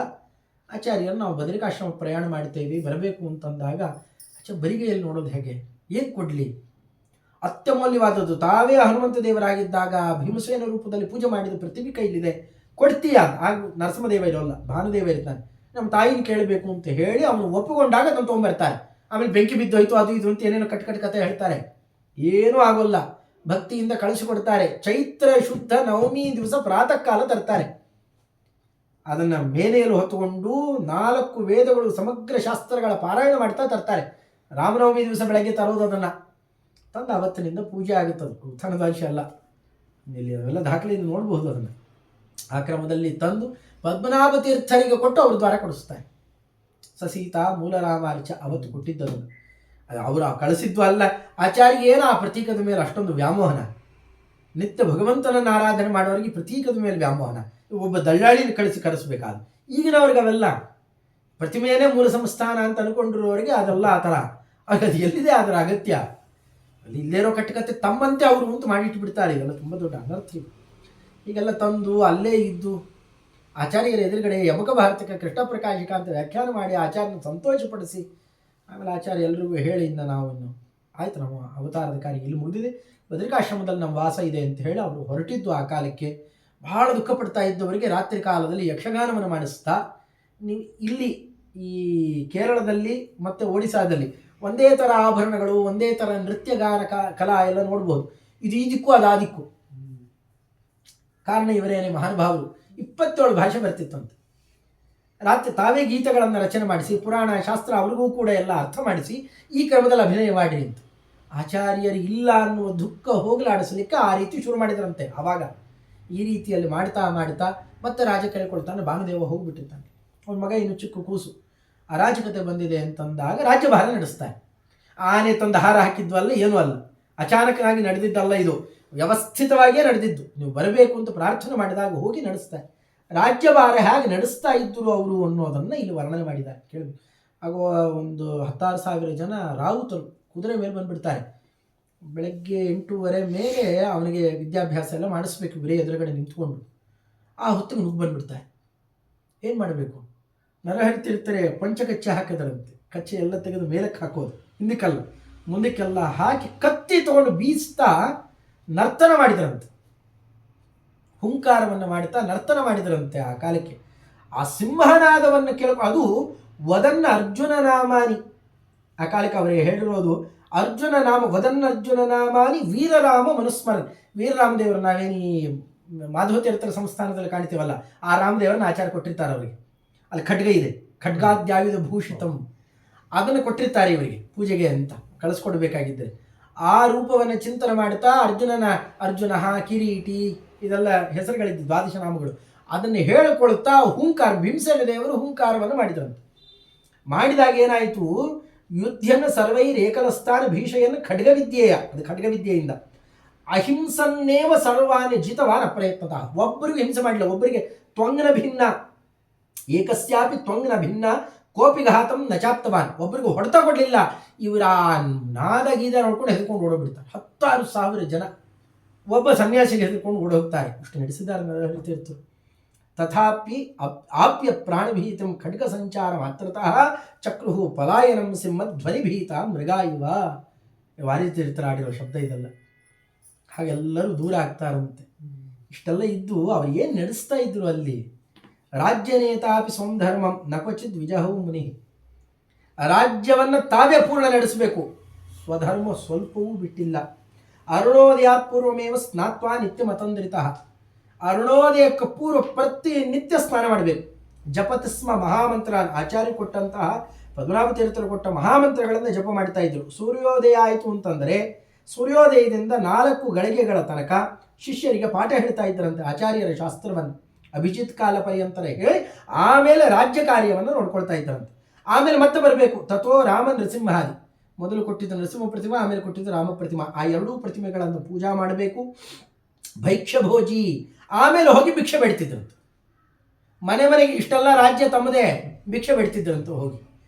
[SPEAKER 1] ಆಚಾರ್ಯರು ನಾವು ಬದರಿಕಾಶ್ರಮ ಪ್ರಯಾಣ ಮಾಡ್ತೇವೆ ಬರಬೇಕು ಅಂತಂದಾಗ, ಬರಿಗೆಯಲ್ಲಿ ನೋಡೋದು ಹೇಗೆ, ಏನು ಕೊಡಲಿ, ಅತ್ಯಮೂಲ್ಯವಾದದ್ದು, ತಾವೇ ಹನುಮಂತ ದೇವರಾಗಿದ್ದಾಗ ಭೀಮಸೇನ ರೂಪದಲ್ಲಿ ಪೂಜೆ ಮಾಡಿದ ಪ್ರತಿಮೆ ಕೈಲಿದೆ, ಕೊಡ್ತೀಯ? ಆಗ ನರಸಿಂಹದೇವ ಇರೋಲ್ಲ, ಭಾನುದೇವ ಇರ್ತಾನೆ, ನಮ್ಮ ತಾಯಿನ ಕೇಳಬೇಕು ಅಂತ ಹೇಳಿ ಅವನು ಒಪ್ಪಿಕೊಂಡಾಗ ಅದನ್ನು ತೊಗೊಂಬರ್ತಾರೆ. ಆಮೇಲೆ ಬೆಂಕಿ ಬಿದ್ದೋಯ್ತು ಅದು ಇದು ಅಂತ ಏನೇನೋ ಕಟ್ ಕತೆ ಹೇಳ್ತಾರೆ, ಏನೂ ಆಗೋಲ್ಲ, ಭಕ್ತಿಯಿಂದ ಕಳಿಸಿಕೊಡ್ತಾರೆ. ಚೈತ್ರ ಶುದ್ಧ ನವಮಿ ದಿವಸ ಪ್ರಾತಃ ಕಾಲ ತರ್ತಾರೆ, ಅದನ್ನು ಮೇನೆಯಲ್ಲಿ ಹೊತ್ತುಕೊಂಡು 4 ವೇದಗಳು ಸಮಗ್ರ ಶಾಸ್ತ್ರಗಳ ಪಾರಾಯಣ ಮಾಡ್ತಾ ತರ್ತಾರೆ. ರಾಮನವಮಿ ದಿವಸ ಬೆಳಗ್ಗೆ ತರೋದು, ಅದನ್ನು ತಂದು ಅವತ್ತಿನಿಂದ ಪೂಜೆ ಆಗುತ್ತದೆ, ಉತ್ಥಾನದಾಂಶ ಅಲ್ಲ, ಇಲ್ಲಿ ಅವೆಲ್ಲ ದಾಖಲೆಯನ್ನು ನೋಡಬಹುದು. ಅದನ್ನು ಆ ಕ್ರಮದಲ್ಲಿ ತಂದು ಪದ್ಮನಾಭ ತೀರ್ಥರಿಗೆ ಕೊಟ್ಟು ಅವರು ದ್ವಾರ ಕೊಡಿಸ್ತಾರೆ. ಸಸೀತಾ ಮೂಲರಾಮಾರ್ಚ ಅವತ್ತು ಕೊಟ್ಟಿದ್ದದನ್ನು, ಅವರು ಕಳಿಸಿದ್ದು ಅಲ್ಲ. ಆಚಾರ್ಯ ಏನೋ ಆ ಪ್ರತೀಕದ ಮೇಲೆ ಅಷ್ಟೊಂದು ವ್ಯಾಮೋಹನ, ನಿತ್ಯ ಭಗವಂತನನ್ನು ಆರಾಧನೆ ಮಾಡೋರಿಗೆ ಪ್ರತೀಕದ ಮೇಲೆ ವ್ಯಾಮೋಹನ, ಒಬ್ಬ ದಳ್ಳಾಳಿನ ಕಳಿಸಬೇಕಾದ. ಈಗಿನವ್ರಿಗೆ ಅವೆಲ್ಲ ಪ್ರತಿಮೆಯೇ ಮೂಲ ಸಂಸ್ಥಾನ ಅಂತ ಅನ್ಕೊಂಡಿರೋರಿಗೆ ಅದೆಲ್ಲ ಆ ಥರ, ಅದು ಎಲ್ಲಿದೆ ಅದರ ಅಗತ್ಯ? ಅಲ್ಲಿ ಇಲ್ಲೇರೋ ಕಟ್ಟಕತ್ತೆ ತಮ್ಮಂತೆ ಅವರು ಅಂತ ಮಾಡಿಟ್ಟು ಬಿಡ್ತಾರೆ. ಇದೆಲ್ಲ ತುಂಬ ದೊಡ್ಡ ಅನರ್ಥ. ಹೀಗೆಲ್ಲ ತಂದು ಅಲ್ಲೇ ಇದ್ದು ಆಚಾರ್ಯರ ಎದುರುಗಡೆ ಯಮಕ ಭಾರತಕ ಕೃಷ್ಣ ಪ್ರಕಾಶಿಕ ಅಂತ ವ್ಯಾಖ್ಯಾನ ಮಾಡಿ ಆಚಾರ್ಯನ ಸಂತೋಷಪಡಿಸಿ, ಆಮೇಲೆ ಆಚಾರ್ಯ ಎಲ್ರಿಗೂ ಹೇಳಿ, ಇನ್ನು ನಾವು ಇನ್ನು ಆಯಿತು, ನಮ್ಮ ಅವತಾರದ ಕಾರ್ಯ ಇಲ್ಲಿ ಮುಗಿದಿದೆ, ಬದರಿಕಾಶ್ರಮದಲ್ಲಿ ನಮ್ಮ ವಾಸ ಇದೆ ಅಂತ ಹೇಳಿ ಅವರು ಹೊರಟಿದ್ದು. ಆ ಕಾಲಕ್ಕೆ ಬಹಳ ದುಃಖ ಪಡ್ತಾ ಇದ್ದವರಿಗೆ ರಾತ್ರಿ ಕಾಲದಲ್ಲಿ ಯಕ್ಷಗಾನವನ್ನು ಮಾಡಿಸ್ತಾ, ನೀವು ಇಲ್ಲಿ ಈ ಕೇರಳದಲ್ಲಿ ಮತ್ತು ಒಡಿಸ್ಸಾದಲ್ಲಿ ಒಂದೇ ಥರ ಆಭರಣಗಳು, ಒಂದೇ ಥರ ನೃತ್ಯ ಗಾನ ಕಲಾ ಎಲ್ಲ ನೋಡ್ಬೋದು. ಇದು ಈ ದಿಕ್ಕು ಅದು ಆ ದಿಕ್ಕು. ಕಾರಣ ಇವರೇನೇ ಮಹಾನುಭಾವರು, 27 ಭಾಷೆ ಬರ್ತಿತ್ತಂತೆ. ರಾತ್ರಿ ತಾವೇ ಗೀತೆಗಳನ್ನು ರಚನೆ ಮಾಡಿಸಿ, ಪುರಾಣ ಶಾಸ್ತ್ರ ಅವ್ರಿಗೂ ಕೂಡ ಎಲ್ಲ ಅರ್ಥ ಮಾಡಿಸಿ ಈ ಕ್ರಮದಲ್ಲಿ ಅಭಿನಯ ಮಾಡಿ ಅಂತ ಆಚಾರ್ಯರು ಇಲ್ಲ ಅನ್ನುವ ದುಃಖ ಹೋಗಲಾಡಿಸಲಿಕ್ಕೆ ಆ ರೀತಿ ಶುರು ಮಾಡಿದ್ರಂತೆ. ಆವಾಗ ಈ ರೀತಿಯಲ್ಲಿ ಮಾಡ್ತಾ ಮಾಡ್ತಾ ಮತ್ತೆ ರಾಜ ಕೇಳಿಕೊಳ್ತಾನೆ, ಭಾನುದೇವ ಹೋಗಿಬಿಟ್ಟಿರ್ತಾನೆ, ಅವನ ಮಗ ಇನ್ನು ಚಿಕ್ಕ ಕೂಸು, ಅರಾಜಕತೆ ಬಂದಿದೆ ಅಂತಂದಾಗ ರಾಜ್ಯಭಾರ ನಡೆಸ್ತಾನೆ. ಆನೆ ತಂದು ಹಾರ ಹಾಕಿದ್ವಲ್ಲ, ಏನೂ ಅಲ್ಲ, ಅಚಾನಕನಾಗಿ ನಡೆದಿದ್ದಲ್ಲ, ಇದು ವ್ಯವಸ್ಥಿತವಾಗಿಯೇ ನಡೆದಿದ್ದು. ನೀವು ಬರಬೇಕು ಅಂತ ಪ್ರಾರ್ಥನೆ ಮಾಡಿದಾಗ ಹೋಗಿ ನಡೆಸ್ತಾರೆ. ರಾಜ್ಯಭಾರ ಹೇಗೆ ನಡೆಸ್ತಾ ಇದ್ದರು ಅವರು ಅನ್ನೋದನ್ನು ಇಲ್ಲಿ ವರ್ಣನೆ ಮಾಡಿದ್ದಾರೆ, ಕೇಳಬೇಕು. ಆಗ ಒಂದು 16,000 ಜನ ರಾವುತರು ಕುದುರೆ ಮೇಲೆ ಬಂದುಬಿಡ್ತಾರೆ. ಬೆಳಗ್ಗೆ 8:30 ಮೇಲೆ ಅವನಿಗೆ ವಿದ್ಯಾಭ್ಯಾಸ ಎಲ್ಲ ಮಾಡಿಸ್ಬೇಕು, ಬರೀ ಎದುರುಗಡೆ ನಿಂತ್ಕೊಂಡು. ಆ ಹೊತ್ತಿಗೆ ನುಗ್ಗಿ ಬಂದುಬಿಡ್ತಾರೆ. ಏನು ಮಾಡಬೇಕು? ನರಹರಿತಿರ್ತಾರೆ, ಪಂಚಕಚ್ಚೆ ಹಾಕಿದರಂತೆ, ಕಚ್ಚೆ ಎಲ್ಲ ತೆಗೆದು ಮೇಲಕ್ಕೆ ಹಾಕೋದು, ಹಿಂದಕ್ಕೆಲ್ಲ ಮುಂದಕ್ಕೆಲ್ಲ ಹಾಕಿ ಕತ್ತಿ ತಗೊಂಡು ಬೀಸ್ತಾ ನರ್ತನ ಮಾಡಿದರಂತೆ, ಹುಂಕಾರವನ್ನು ಮಾಡುತ್ತಾ ನರ್ತನ ಮಾಡಿದರಂತೆ. ಆ ಕಾಲಕ್ಕೆ ಆ ಸಿಂಹನಾದವನ್ನು ಅದು ವದನ್ನ ಅರ್ಜುನ ನಾಮಾನಿ, ಆ ಕಾಲಕ್ಕೆ ಅವರಿಗೆ ಹೇಳಿರೋದು ಅರ್ಜುನ ನಾಮ, ವದನ್ನ ಅರ್ಜುನ ನಾಮಾನಿ ವೀರರಾಮ ಮನುಸ್ಮರನ್. ವೀರರಾಮದೇವರು ನಾವೇನೀ ಮಾಧವ ತೀರ್ಥರ ಸಂಸ್ಥಾನದಲ್ಲಿ ಕಾಣ್ತೀವಲ್ಲ, ಆ ರಾಮದೇವರನ್ನ ಆಚಾರ ಕೊಟ್ಟಿರ್ತಾರೆ ಅವರಿಗೆ. ಅಲ್ಲಿ ಖಡ್ಗ ಇದೆ, ಖಡ್ಗಾದ್ಯಾಯುಧ ಭೂಷಿತಂ, ಅದನ್ನು ಕೊಟ್ಟಿರ್ತಾರೆ ಇವರಿಗೆ ಪೂಜೆಗೆ ಅಂತ ಕಳಿಸ್ಕೊಡ್ಬೇಕಾಗಿದ್ದರೆ. ಆ ರೂಪವನ್ನು ಚಿಂತನೆ ಮಾಡ್ತಾ ಅರ್ಜುನ ಕಿರೀಟಿ ಇದೆಲ್ಲ ಹೆಸರುಗಳಿದ್ದು 12 ನಾಮಗಳು, ಅದನ್ನು ಹೇಳಿಕೊಳ್ತಾ ಹುಂಕಾರ, ಭೀಮಸೇನ ದೇವರು ಹುಂಕಾರವನ್ನು ಮಾಡಿದ್ರಂತೆ. ಮಾಡಿದಾಗ ಏನಾಯಿತು, ಯುದ್ಧನ ಸರ್ವೈರೇಕಲಸ್ಥಾನ ಭೀಷೆಯನ್ನು ಖಡ್ಗವಿದ್ಯೆಯ, ಅದು ಖಡ್ಗವಿದ್ಯೆಯಿಂದ ಅಹಿಂಸನ್ನೇವ ಸರ್ವಾನಿ ಜಿತವಾನ ಪ್ರಯತ್ನತಃ, ಒಬ್ಬರಿಗೂ ಹಿಂಸೆ ಮಾಡಲಿಲ್ಲ, ಒಬ್ಬರಿಗೆ ತ್ವಂಗ್ನ ಭಿನ್ನ, ಏಕಸ್ಯಾಪಿ ತ್ವಂಗ್ನ ಭಿನ್ನ ಕೋಪಿಘಾತಂ ನಚಾಪ್ತವಾನ್, ಒಬ್ಬರಿಗೂ ಹೊಡೆತ ಕೊಡಲಿಲ್ಲ. ಇವರ ನಾದ ಗೀದ ನೋಡ್ಕೊಂಡು ಹೆದರ್ಕೊಂಡು ಓಡೋಗ್ಬಿಡ್ತಾರೆ. 16,000 ಜನ ಒಬ್ಬ ಸನ್ಯಾಸಿಗೆ ಹೆದರ್ಕೊಂಡು ಓಡೋಗ್ತಾರೆ. ಇಷ್ಟು ನಡೆಸಿದ್ದಾರೆ ಹೇಳ್ತಿರ್ತಾರೆ. ತಥಾಪಿ ಆಪ್ಯ ಪ್ರಾಣಭೀತಂ ಖಡ್ಗ ಸಂಚಾರ ಮಾತ್ರತಃ ಚಕ್ರುಹು ಪಲಾಯನಂ ಸಿಂಹ ಧ್ವನಿಭೀತ ಮೃಗ ಇವ. ವಾರಿತೀರ್ಥರು ಆಡಿರೋ ಶಬ್ದ ಇದೆಲ್ಲ. ಹಾಗೆಲ್ಲರೂ ದೂರ ಆಗ್ತಾರಂತೆ. ಇಷ್ಟೆಲ್ಲ ಇದ್ದು ಅವ್ರು ಏನು ನಡೆಸ್ತಾ ಇದ್ರು ಅಲ್ಲಿ, ರಾಜ್ಯನೇತಾಪಿ ಸ್ವಧರ್ಮಂ ನಕ್ವಚಿತ್ ವಿಜಹವು ಮುನಿ, ರಾಜ್ಯವನ್ನು ತಾವೇ ಪೂರ್ಣ ನಡೆಸಬೇಕು, ಸ್ವಧರ್ಮ ಸ್ವಲ್ಪವೂ ಬಿಟ್ಟಿಲ್ಲ. ಅರುಣೋದಯಾತ್ ಪೂರ್ವಮೇವ ಸ್ನಾತ್ವಾ ನಿತ್ಯ ಮತಂದ್ರಿತ, ಅರುಣೋದಯಕ್ಕೆ ಪೂರ್ವ ಪ್ರತಿ ನಿತ್ಯ ಸ್ನಾನ ಮಾಡಬೇಕು. ಜಪತಿಸ್ಮ ಮಹಾಮಂತ್ರ, ಆಚಾರ್ಯ ಕೊಟ್ಟಂತಹ ಪದ್ಮನಾಭ ತೀರ್ಥರು ಕೊಟ್ಟ ಮಹಾಮಂತ್ರಗಳನ್ನು ಜಪ ಮಾಡ್ತಾ ಇದ್ರು. ಸೂರ್ಯೋದಯ ಆಯಿತು ಅಂತಂದರೆ ಸೂರ್ಯೋದಯದಿಂದ 4 ಗಳಿಗೆಗಳ ತನಕ ಶಿಷ್ಯರಿಗೆ ಪಾಠ ಹೇಳ್ತಾ ಇದ್ದರಂತೆ ಆಚಾರ್ಯರ ಶಾಸ್ತ್ರವನ್ನು ಅಭಿಜಿತ್ ಕಾಲ ಪರ್ಯಂತರ ಹೇಳಿ ಆಮೇಲೆ ರಾಜ್ಯ ಕಾರ್ಯವನ್ನು ನೋಡ್ಕೊಳ್ತಾ ಇದ್ದರಂತೆ. ಆಮೇಲೆ ಮತ್ತೆ ಬರಬೇಕು ತಥೋ ರಾಮ ನೃಸಿಂಹಾದಿ, ಮೊದಲು ಕೊಟ್ಟಿದ್ದ ನರಸಿಂಹ ಪ್ರತಿಮಾ, ಆಮೇಲೆ ಕೊಟ್ಟಿದ್ದ ರಾಮ ಪ್ರತಿಮಾ, ಆ 2 ಪ್ರತಿಮೆಗಳನ್ನು ಪೂಜಾ ಮಾಡಬೇಕು. ಭೈಕ್ಷಭೋಜಿ, ಆಮೇಲೆ ಹೋಗಿ ಭಿಕ್ಷೆ ಬೇಡ್ತಿದ್ರಂತೆ. ಮನೆಗೆ ಇಷ್ಟೆಲ್ಲ ರಾಜ್ಯ ತಮ್ಮದೇ, ಭಿಕ್ಷೆ ಬೇಡ್ತಿದ್ರಂತೆ. ಹೋಗಿ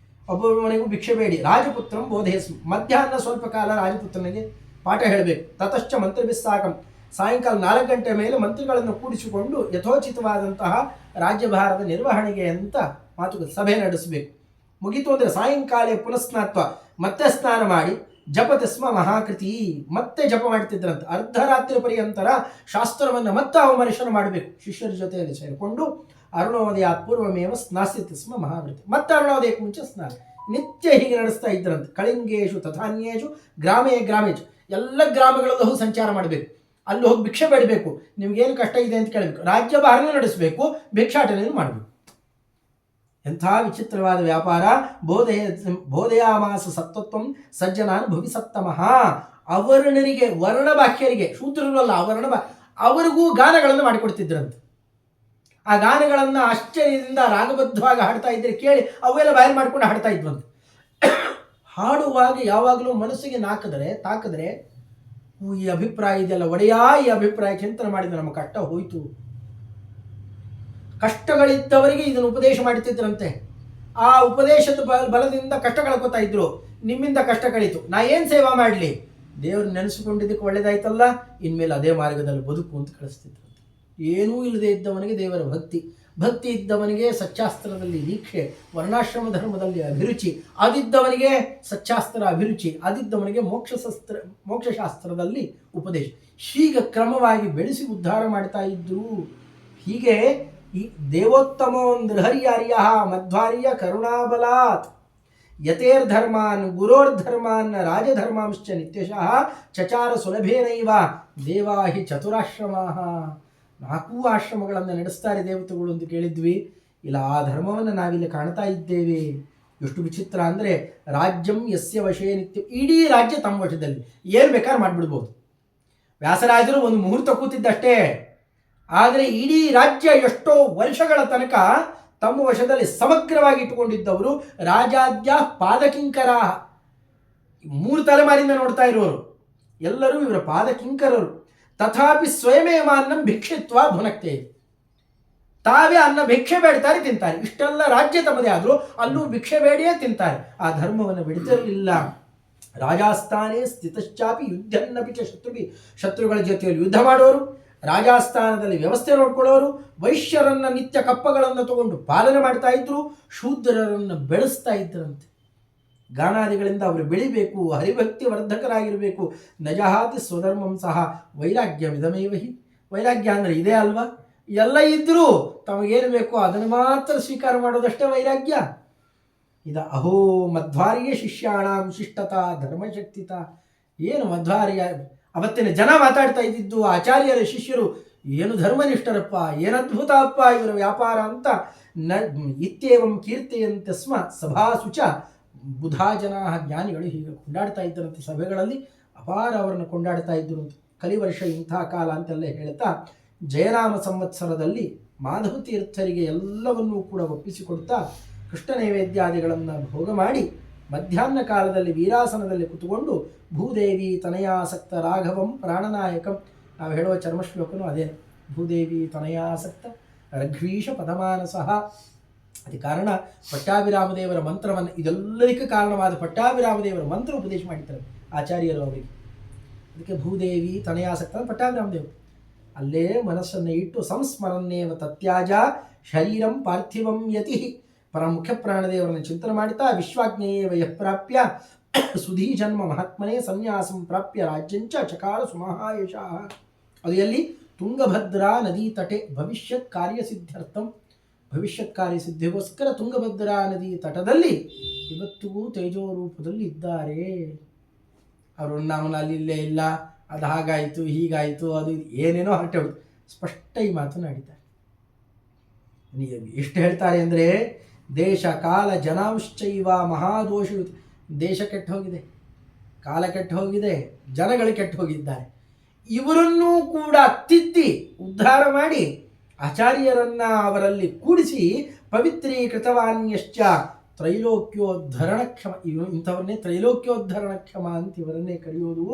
[SPEAKER 1] ಒಬ್ಬೊಬ್ಬರ ಮನೆಗೂ ಭಿಕ್ಷೆ ಬೇಡಿ ರಾಜಪುತ್ರಂ ಬೋಧಯಸ್ಮಿ, ಮಧ್ಯಾಹ್ನ ಸ್ವಲ್ಪ ಕಾಲ ರಾಜಪುತ್ರನಿಗೆ ಪಾಠ ಹೇಳಬೇಕು. ತತಶ್ಚ ಮಂತ್ರಿಭಿಸ್ಸಾಕಂ, ಸಾಯಂಕಾಲ 4 ಗಂಟೆ ಮೇಲೆ ಮಂತ್ರಿಗಳನ್ನು ಕೂಡಿಸಿಕೊಂಡು ಯಥೋಚಿತವಾದಂತಹ ರಾಜ್ಯಭಾರದ ನಿರ್ವಹಣೆಗೆ ಅಂತ ಮಾತುಕತೆ ಸಭೆ ನಡೆಸಬೇಕು. ಮುಗಿತು ಅಂದರೆ ಸಾಯಂಕಾಲ ಪುನಃಸ್ನಾತ್ವ, ಮತ್ತೆ ಸ್ನಾನ ಮಾಡಿ ಜಪತೆ ಸ್ಮ ಮಹಾಕೃತಿ, ಮತ್ತೆ ಜಪ ಮಾಡ್ತಿದ್ರಂತೆ. ಅರ್ಧರಾತ್ರಿ ಪರ್ಯಂತರ ಶಾಸ್ತ್ರವನ್ನು ಮತ್ತೆ ಅವಮರ್ಶನ ಮಾಡಬೇಕು. ಶಿಷ್ಯರ ಜೊತೆಯಲ್ಲಿ ಸೇರಿಕೊಂಡು ಅರುಣೋದಯಾತ್ ಪೂರ್ವಮೇವ ಸ್ನಾಸ್ಯತೆ ಸ್ಮ ಮಹಾಕೃತಿ, ಮತ್ತೆ ಅರುಣೋದಯಕ್ಕೆ ಮುಂಚೆ ಸ್ನಾನ, ನಿತ್ಯ ಹೀಗೆ ನಡೆಸ್ತಾ ಇದ್ರಂತೆ. ಕಳಿಂಗೇಶು ತಥಾನ್ಯೇಶು ಗ್ರಾಮೇಶು, ಎಲ್ಲ ಗ್ರಾಮಗಳಲ್ಲೂ ಸಂಚಾರ ಮಾಡಬೇಕು. ಅಲ್ಲಿ ಹೋಗಿ ಭಿಕ್ಷೆ ಬೇಡಬೇಕು. ನಿಮ್ಗೇನು ಕಷ್ಟ ಇದೆ ಅಂತ ಕೇಳಬೇಕು. ರಾಜ್ಯಭಾರನೂ ನಡೆಸಬೇಕು, ಭಿಕ್ಷಾಟನೆಯನ್ನು ಮಾಡಬೇಕು. ಎಂಥ ವಿಚಿತ್ರವಾದ ವ್ಯಾಪಾರ. ಬೋಧಯಾಮಾಸ ಸತ್ವತ್ವಂ ಸಜ್ಜನಾನ್ ಭವಿಸತ್ತಮಃ. ಅವರ್ಣರಿಗೆ, ವರ್ಣಭಾಕ್ಯರಿಗೆ, ಶೂದ್ರರಲ್ಲ ಅವರಿಗೂ ಗಾನಗಳನ್ನು ಮಾಡಿಕೊಡ್ತಿದ್ರಂತೆ. ಆ ಗಾನಗಳನ್ನು ಆಶ್ಚರ್ಯದಿಂದ ರಾಗಬದ್ಧವಾಗಿ ಹಾಡ್ತಾ ಇದ್ರೆ ಕೇಳಿ ಅವೆಲ್ಲ ಬಾಯಲ್ಲಿ ಮಾಡ್ಕೊಂಡು ಹಾಡ್ತಾ ಇದ್ವಂತೆ. ಹಾಡುವಾಗ ಯಾವಾಗಲೂ ಮನಸ್ಸಿಗೆ ತಾಕಿದ್ರೆ ಈ ಅಭಿಪ್ರಾಯ ಇದೆಯಲ್ಲ ಒಡೆಯ, ಈ ಅಭಿಪ್ರಾಯ ಚಿಂತನೆ ಮಾಡಿದ್ರೆ ನಮ್ಮ ಕಷ್ಟ ಹೋಯಿತು. ಕಷ್ಟಗಳಿದ್ದವರಿಗೆ ಇದನ್ನು ಉಪದೇಶ ಮಾಡ್ತಿದ್ರಂತೆ. ಆ ಉಪದೇಶದ ಬಲದಿಂದ ಕಷ್ಟ ಕಳ್ಕೊತಾ ಇದ್ರು. ನಿಮ್ಮಿಂದ ಕಷ್ಟ ಕಳೀತು, ನಾ ಏನು ಸೇವಾ ಮಾಡಲಿ, ದೇವ್ರು ನೆನೆಸಿಕೊಂಡಿದ್ದಕ್ಕೆ ಒಳ್ಳೇದಾಯ್ತಲ್ಲ, ಇನ್ಮೇಲೆ ಅದೇ ಮಾರ್ಗದಲ್ಲಿ ಬದುಕು ಅಂತ ಕಳಿಸ್ತಿದ್ರು. ಏನೂ ಇಲ್ಲದೆ ಇದ್ದವನಿಗೆ ದೇವರ ಭಕ್ತಿ ಇದ್ದವನಿಗೆ ಸಚ್ಚಾಸ್ತ್ರದಲ್ಲಿ ದೀಕ್ಷೆ, ವರ್ಣಾಶ್ರಮ ಧರ್ಮದಲ್ಲಿ ಅಭಿರುಚಿ, ಅದಿದ್ದವನಿಗೆ ಸಚ್ಚಾಸ್ತ್ರ ಅಭಿರುಚಿ, ಅದಿದ್ದವನಿಗೆ ಮೋಕ್ಷಶಾಸ್ತ್ರದಲ್ಲಿ ಉಪದೇಶ. ಹೀಗೆ ಕ್ರಮವಾಗಿ ಬೆಳೆಸಿ ಉದ್ಧಾರ ಮಾಡ್ತಾ ಇದ್ರು. ಹೀಗೆ ಈ ದೇವೋತ್ತಮೋ ನೃಹರ್ಯಾರ್ಯ ಮಧ್ವಾರ್ಯ ಕರುಣಾಬಲಾತ್ ಯತೇರ್ಧರ್ಮಾನ್ ಗುರೋರ್ಧರ್ಮಾನ್ ರಾಜಧರ್ಮಾಂಶ್ಚ ನಿತ್ಯಶಃ ಚಚಾರ ಸುಲಭೇನೈವ ದೇವಾಹಿ ಚತುರಾಶ್ರಮಾಃ. 4 ಆಶ್ರಮಗಳನ್ನು ನಡೆಸ್ತಾರೆ ದೇವತೆಗಳು ಅಂತ ಕೇಳಿದ್ವಿ. ಇಲ್ಲ, ಆ ಧರ್ಮವನ್ನು ನಾವಿಲ್ಲಿ ಕಾಣ್ತಾ ಇದ್ದೇವೆ. ಎಷ್ಟು ವಿಚಿತ್ರ ಅಂದರೆ ರಾಜ್ಯಂ ಯಸ್ಯ ವಶೇ ನಿತ್ಯ, ಇಡೀ ರಾಜ್ಯ ತಮ್ಮ ವಶದಲ್ಲಿ, ಏನು ಬೇಕಾದ್ರೆ ಮಾಡಿಬಿಡ್ಬೋದು. ವ್ಯಾಸರಾಜರು ಒಂದು ಮುಹೂರ್ತ ಕೂತಿದ್ದಷ್ಟೇ, ಆದರೆ ಇಡೀ ರಾಜ್ಯ ಎಷ್ಟೋ ವರ್ಷಗಳ ತನಕ ತಮ್ಮ ವಶದಲ್ಲಿ ಸಮಗ್ರವಾಗಿ ಇಟ್ಟುಕೊಂಡಿದ್ದವರು ರಾಜಾದ್ಯ ಪಾದಕಿಂಕರ. 3 ತಲೆಮಾರಿಂದ ನೋಡ್ತಾ ಇರೋರು ಎಲ್ಲರೂ ಇವರ ಪಾದಕಿಂಕರರು. ತಥಾಪಿ ಸ್ವಯಮೇವ ಅನ್ನಂ ಭಿಕ್ಷಿತ್ವ ಭುನಕ್ತೆ, ತಾವೇ ಅನ್ನ ಭಿಕ್ಷೆ ಬೇಡ್ತಾರೆ, ತಿಂತಾರೆ. ಇಷ್ಟೆಲ್ಲ ರಾಜ್ಯ ತಮ್ಮದೇ ಆದರೂ ಅಲ್ಲೂ ಭಿಕ್ಷೆ ಬೇಡಿಯೇ ತಿಂತಾರೆ. ಆ ಧರ್ಮವನ್ನು ಬಿಡ್ತಿರಲಿಲ್ಲ. ರಾಜಾಸ್ಥಾನೇ ಸ್ಥಿತಶ್ಚಾಪಿ ಯುದ್ಧನ್ನಪಿ ಚ ಶತ್ರುಗಳ ಜೊತೆಯಲ್ಲಿ ಯುದ್ಧ ಮಾಡೋರು, ರಾಜಾಸ್ಥಾನದಲ್ಲಿ ವ್ಯವಸ್ಥೆ ನೋಡ್ಕೊಳ್ಳೋರು, ವೈಶ್ಯರನ್ನ ನಿತ್ಯ ಕಪ್ಪಗಳನ್ನು ತಗೊಂಡು ಪಾಲನೆ ಮಾಡ್ತಾ ಇದ್ರು, ಶೂದ್ರರನ್ನು ಬೆಳೆಸ್ತಾ ಇದ್ದರಂತೆ. ಗಾನಾದಿಗಳಿಂದ ಅವರು ಬೆಳಿಬೇಕು, ಹರಿಭಕ್ತಿ ವರ್ಧಕರಾಗಿರಬೇಕು. ನಜಹಾತಿ ಸ್ವಧರ್ಮಂ ಸಹ ವೈರಾಗ್ಯಮಿದಮೇವಹಿ. ವೈರಾಗ್ಯ ಅಂದರೆ ಇದೇ ಅಲ್ವಾ? ಎಲ್ಲ ಇದ್ದರೂ ತಮಗೇನು ಬೇಕೋ ಅದನ್ನು ಮಾತ್ರ ಸ್ವೀಕಾರ ಮಾಡೋದಷ್ಟೇ ವೈರಾಗ್ಯ. ಅಹೋ ಮಧ್ವಾರ್ಯ ಶಿಷ್ಯಾಣಾಂ ಶಿಷ್ಟತಾ ಧರ್ಮಶಕ್ತಿತ. ಏನು ಮಧ್ವಾರ್ಯ, ಅವತ್ತಿನ ಜನ ಮಾತಾಡ್ತಾ ಇದ್ದಿದ್ದು ಆಚಾರ್ಯರ ಶಿಷ್ಯರು, ಏನು ಧರ್ಮನಿಷ್ಠರಪ್ಪ, ಏನದ್ಭುತ ಅಪ್ಪ ಇವರ ವ್ಯಾಪಾರ ಅಂತ ಇತ್ಯೇವಂ ಕೀರ್ತಿಯಂತೆ ಸ್ಮ ಸಭಾಸುಚ ಬುಧಾ ಜನ. ಜ್ಞಾನಿಗಳು ಹೀಗೆ ಕೊಂಡಾಡ್ತಾ ಇದ್ದರಂತೆ ಸಭೆಗಳಲ್ಲಿ, ಅಪಾರ ಅವರನ್ನು ಕೊಂಡಾಡ್ತಾ ಇದ್ದರು ಅಂತ. ಕಲಿವರ್ಷ ಇಂಥ ಕಾಲ ಅಂತೆಲ್ಲ ಹೇಳ್ತಾ ಜಯನಾಮ ಸಂವತ್ಸರದಲ್ಲಿ ಮಾಧವ ತೀರ್ಥರಿಗೆ ಎಲ್ಲವನ್ನೂ ಕೂಡ ಒಪ್ಪಿಸಿಕೊಡ್ತಾ ಕೃಷ್ಣ ನೈವೇದ್ಯಾದಿಗಳನ್ನು ಭೋಗ ಮಾಡಿ ಮಧ್ಯಾಹ್ನ ಕಾಲದಲ್ಲಿ ವೀರಾಸನದಲ್ಲಿ ಕುತುಕೊಂಡು ಭೂದೇವಿ ತನಯಾಸಕ್ತ ರಾಘವಂ ಪ್ರಾಣನಾಯಕಂ, ನಾವು ಹೇಳುವ ಚರ್ಮಶ್ಲೋಕನೂ ಅದೇ. ಭೂದೇವಿ ತನಯಾಸಕ್ತ ರಘ್ವೀಶ ಪದಮಾನಸಃ. ಅದೇ ಕಾರಣ ಪಟ್ಟಾಭಿರಾಮದೇವರ ಮಂತ್ರವನ್ನು, ಇದೆಲ್ಲದಕ್ಕೆ ಕಾರಣವಾದ ಪಟ್ಟಾಭಿರಾಮದೇವರ ಮಂತ್ರ ಉಪದೇಶ ಮಾಡಿದ್ದಾರೆ ಆಚಾರ್ಯರು ಅವರಿಗೆ. ಅದಕ್ಕೆ ಭೂದೇವಿ ತನಯಾಸಕ್ತ ಪಟ್ಟಾಭಿರಾಮದೇವರು. ಅಲ್ಲೇ ಮನಸ್ಸನ್ನು ಇಟ್ಟು ಸಂಸ್ಮರನ್ನೇವ ತತ್ಯಾಜ ಶರೀರಂ ಪಾರ್ಥಿವಂ ಯತಿ ಪರ ಮುಖ್ಯ ಪ್ರಾಣದೇವರನ್ನು ಚಿಂತನೆ ಮಾಡುತ್ತಾ ವಿಶ್ವಾಜ್ಞೇಯವ ಯಃಪ್ರಾಪ್ಯ ಸುಧೀ ಜನ್ಮ ಮಹಾತ್ಮನೇ ಸನ್ಯಾಸಂ ಪ್ರಾಪ್ಯ ರಾಜ್ಯಂಚ ಚಕಾರ ಸುಮಹಾಯಶ. ಅದು ಎಲ್ಲಿ? ತುಂಗಭದ್ರಾ ನದಿ ತಟೆ ಭವಿಷ್ಯತ್ ಕಾರ್ಯಸಿದ್ಧ್ಯರ್ಥಂ. ಭವಿಷ್ಯತ್ ಕಾರ್ಯಸಿದ್ಧಿಗೋಸ್ಕರ ತುಂಗಭದ್ರಾ ನದಿ ತಟದಲ್ಲಿ ಇವತ್ತಿಗೂ ತೇಜೋ ರೂಪದಲ್ಲಿ ಇದ್ದಾರೆ. ಅವರು ನಮ್ಮಲ್ಲಿ ಇಲ್ಲೇ ಇಲ್ಲ, ಅದು ಹಾಗಾಯಿತು ಹೀಗಾಯಿತು ಅದು ಏನೇನೋ ಹರಟೆ ಸ್ಪಷ್ಟ ಈ ಮಾತನಾಡಿದ್ದಾರೆ. ಎಷ್ಟು ಹೇಳ್ತಾರೆ ಅಂದರೆ ದೇಶ ಕಾಲ ಜನಾಂಶ್ಚೈವ ಮಹಾದೋಷ. ದೇಶ ಕೆಟ್ಟು ಹೋಗಿದೆ, ಕಾಲ ಕೆಟ್ಟು ಹೋಗಿದೆ, ಜನಗಳು ಕೆಟ್ಟು ಹೋಗಿದ್ದಾರೆ. ಇವರನ್ನೂ ಕೂಡ ತಿದ್ದಿ ಉದ್ಧಾರ ಮಾಡಿ ಆಚಾರ್ಯರನ್ನ ಅವರಲ್ಲಿ ಕೂಡಿಸಿ ಪವಿತ್ರೀಕೃತವಾನ್ಯಶ್ಚ ತ್ರೈಲೋಕ್ಯೋದ್ಧರಣಕ್ಷಮ. ಇಂಥವರನ್ನೇ ತ್ರೈಲೋಕ್ಯೋದ್ಧರಣಕ್ಷಮ ಅಂತ ಇವರನ್ನೇ ಕರೆಯೋದು.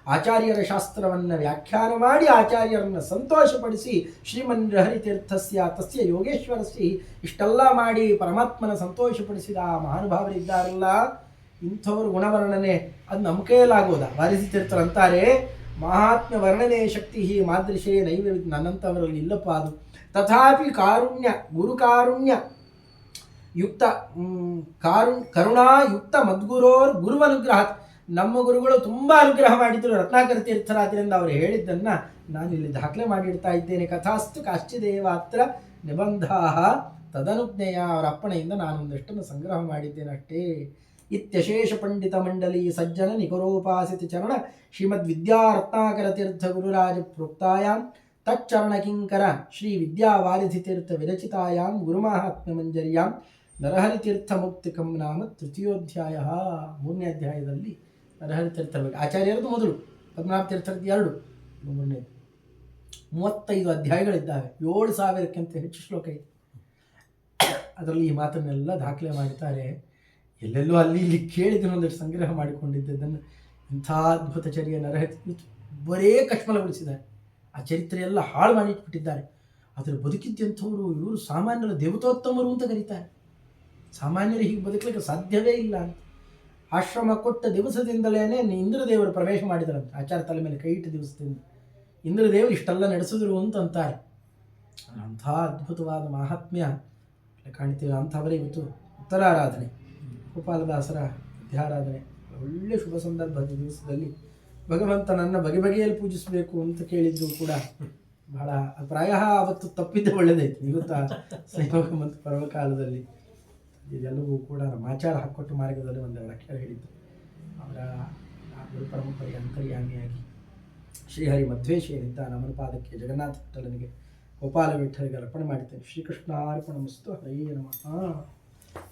[SPEAKER 1] ಆಚಾರ್ಯರ ಶಾಸ್ತ್ರವನ್ನು ವ್ಯಾಖ್ಯಾನ ಮಾಡಿ ಆಚಾರ್ಯರನ್ನು ಸಂತೋಷಪಡಿಸಿ ಶ್ರೀಮನ್ ಹರಿತೀರ್ಥಸ್ಯ ತಸ್ಯ ಯೋಗೇಶ್ವರಸ್ಯ ಇಷ್ಟೆಲ್ಲ ಮಾಡಿ ಪರಮಾತ್ಮನ ಸಂತೋಷಪಡಿಸಿದ ಆ ಮಹಾನುಭಾವರಿದ್ದಾರಲ್ಲ, ಇಂಥವರು ಗುಣವರ್ಣನೆ ಅದು ನಮ್ಮ ಕೈಯಲ್ಲಾಗೋದ. ವಾರಿಸಿತೀರ್ಥರಂತಾರೆ, ಮಹಾತ್ಮ್ಯ ವರ್ಣನೆ ಶಕ್ತಿ ಮಾದೃಶೇ ನೈವ, ನನ್ನಂಥವರಲ್ಲಿ ಇಲ್ಲಪ್ಪ ಅದು. ತಥಾಪಿ ಕಾರುಣ್ಯ ಗುರುಕಾರುಣ್ಯ ಯುಕ್ತ ಕರುಣಾಯುಕ್ತ ಮದ್ಗುರೋರ್ ಗುರುವನುಗ್ರಹ. ನಮ್ಮ ಗುರುಗಳು ತುಂಬ ಅನುಗ್ರಹ ಮಾಡಿದ್ರು ರತ್ನಾಕರ ತೀರ್ಥರಾದ್ರಿಂದ ಅವರು ಹೇಳಿದ್ದನ್ನು ನಾನಿಲ್ಲಿ ದಾಖಲೆ ಮಾಡಿಡ್ತಾ ಇದ್ದೇನೆ. ಕಥಾಸ್ತು ಕಾಶ್ಚಿದೇವಾತ್ರ ನಿಬಂಧಾ ತದನುಜ್ಞೆಯ. ಅವರ ಅಪ್ಪಣೆಯಿಂದ ನಾನೊಂದಷ್ಟನ್ನು ಸಂಗ್ರಹ ಮಾಡಿದ್ದೇನೆ ಅಷ್ಟೇ. ಇತ್ಯಶೇಷ ಪಂಡಿತ ಮಂಡಲಿ ಸಜ್ಜನ ನಿಕರೋಪಾಸಿತ ಚರಣ ಶ್ರೀಮದ್ ವಿದ್ಯಾ ರತ್ನಾಕರ ತೀರ್ಥ ಗುರುರಾಜ ಪ್ರೋಕ್ತಾಯಾಂ ತಚ್ಚರಣ ಕಿಂಕರ ಶ್ರೀ ವಿದ್ಯಾವಾರಿಧಿ ತೀರ್ಥ ವಿರಚಿತಾಯಾಂ ಗುರುಮಾಹಾತ್ಮ್ಯ ಮಂಜರ್ಯಾಂ ನರಹರಿತೀರ್ಥ ಮುಕ್ತಿಕಂ ನಾಮ ತೃತೀಯೋಧ್ಯಾಯ. 3ನೇ ಅಧ್ಯಾಯದಲ್ಲಿ ನರಹರಿತೀರ್ಥ ಬಗ್ಗೆ. ಆಚಾರ್ಯರದು ಮೊದಲು, ಪದ್ಮನಾಭ ತೀರ್ಥರದ್ದು 2, 3ನೇದು. 35 ಅಧ್ಯಾಯಗಳಿದ್ದಾವೆ, 7,000ಕ್ಕಿಂತ ಹೆಚ್ಚು ಶ್ಲೋಕ ಇದೆ. ಅದರಲ್ಲಿ ಈ ಮಾತನ್ನೆಲ್ಲ ದಾಖಲೆ ಮಾಡ್ತಾರೆ. ಎಲ್ಲೆಲ್ಲೋ ಅಲ್ಲಿ ಇಲ್ಲಿ ಕೇಳಿದ ಒಂದಷ್ಟು ಸಂಗ್ರಹ ಮಾಡಿಕೊಂಡಿದ್ದನ್ನು ಇಂಥ ಅದ್ಭುತ ಚರ್ಯ ನರಹರಿ ಬರೇ ಕಶ್ಮಲಗೊಳಿಸಿದ್ದಾರೆ. ಆ ಚರಿತ್ರೆಯೆಲ್ಲ ಹಾಳು ಮಾಡಿಟ್ಬಿಟ್ಟಿದ್ದಾರೆ. ಅದರ ಬದುಕಿದ್ದಂಥವರು ಇವರು ಸಾಮಾನ್ಯರ ದೇವತೋತ್ತಮರು ಅಂತ ಕರೀತಾರೆ. ಸಾಮಾನ್ಯರು ಹೀಗೆ ಬದುಕಲಿಕ್ಕೆ ಸಾಧ್ಯವೇ ಇಲ್ಲ ಅಂತ. ಆಶ್ರಮ ಕೊಟ್ಟ ದಿವಸದಿಂದಲೇ ಇಂದ್ರದೇವರು ಪ್ರವೇಶ ಮಾಡಿದರಂತೆ. ಆಚಾರ್ಯ ತಲೆ ಮೇಲೆ ಕೈ ಇಟ್ಟ ದಿವಸದಿಂದ ಇಂದ್ರದೇವರು ಇಷ್ಟೆಲ್ಲ ನಡೆಸಿದ್ರು ಅಂತ ಅಂತಾರೆ. ಅಂಥ ಅದ್ಭುತವಾದ ಮಹಾತ್ಮ್ಯ ಕಾಣ್ತೀವಿ. ಅಂಥವರೇ ಇವತ್ತು ಉತ್ತರಾರಾಧನೆ, ಗೋಪಾಲದಾಸರ ವಿದ್ಯಾರಾಧನೆ, ಒಳ್ಳೆ ಶುಭ ಸಂದರ್ಭದ ದಿವಸದಲ್ಲಿ ಭಗವಂತನನ್ನು ಬಗೆ ಬಗೆಯಲ್ಲಿ ಪೂಜಿಸಬೇಕು ಅಂತ ಕೇಳಿದ್ದು ಕೂಡ ಬಹಳ ಪ್ರಾಯ ಅವತ್ತು ತಪ್ಪಿದ್ದೆ ಒಳ್ಳೆಯದಾಯ್ತು. ಇವತ್ತು ಸಂಯೋಗ ಮತ್ತು ಪರ್ವಕಾಲದಲ್ಲಿ ಇದೆಲ್ಲವೂ ಕೂಡ ನಮ್ಮ ಆಚಾರ ಹಾಕ್ಕೊಟ್ಟು ಮಾರ್ಗದಲ್ಲಿ ಒಂದೆರಡು ಅಕ್ಷರ ಹೇಳಿದ್ದು. ಅವರ ಗುರು ಪರಂಪರೆಗೆ ಅಂತರ್ಯಾಮಿಯಾಗಿ ಶ್ರೀಹರಿ ಮಧ್ವೇಶೇನಿದ್ದ ನಮನ ಪಾದಕ್ಕೆ ಜಗನ್ನಾಥ ವಿಠಲನಿಗೆ ಗೋಪಾಲ ವಿಠಲಿಗೆ ಅರ್ಪಣೆ ಮಾಡಿದ್ದೇನೆ. ಶ್ರೀಕೃಷ್ಣಾರ್ಪಣ ಮಸ್ತು. ಹರೇ ನಮಃ.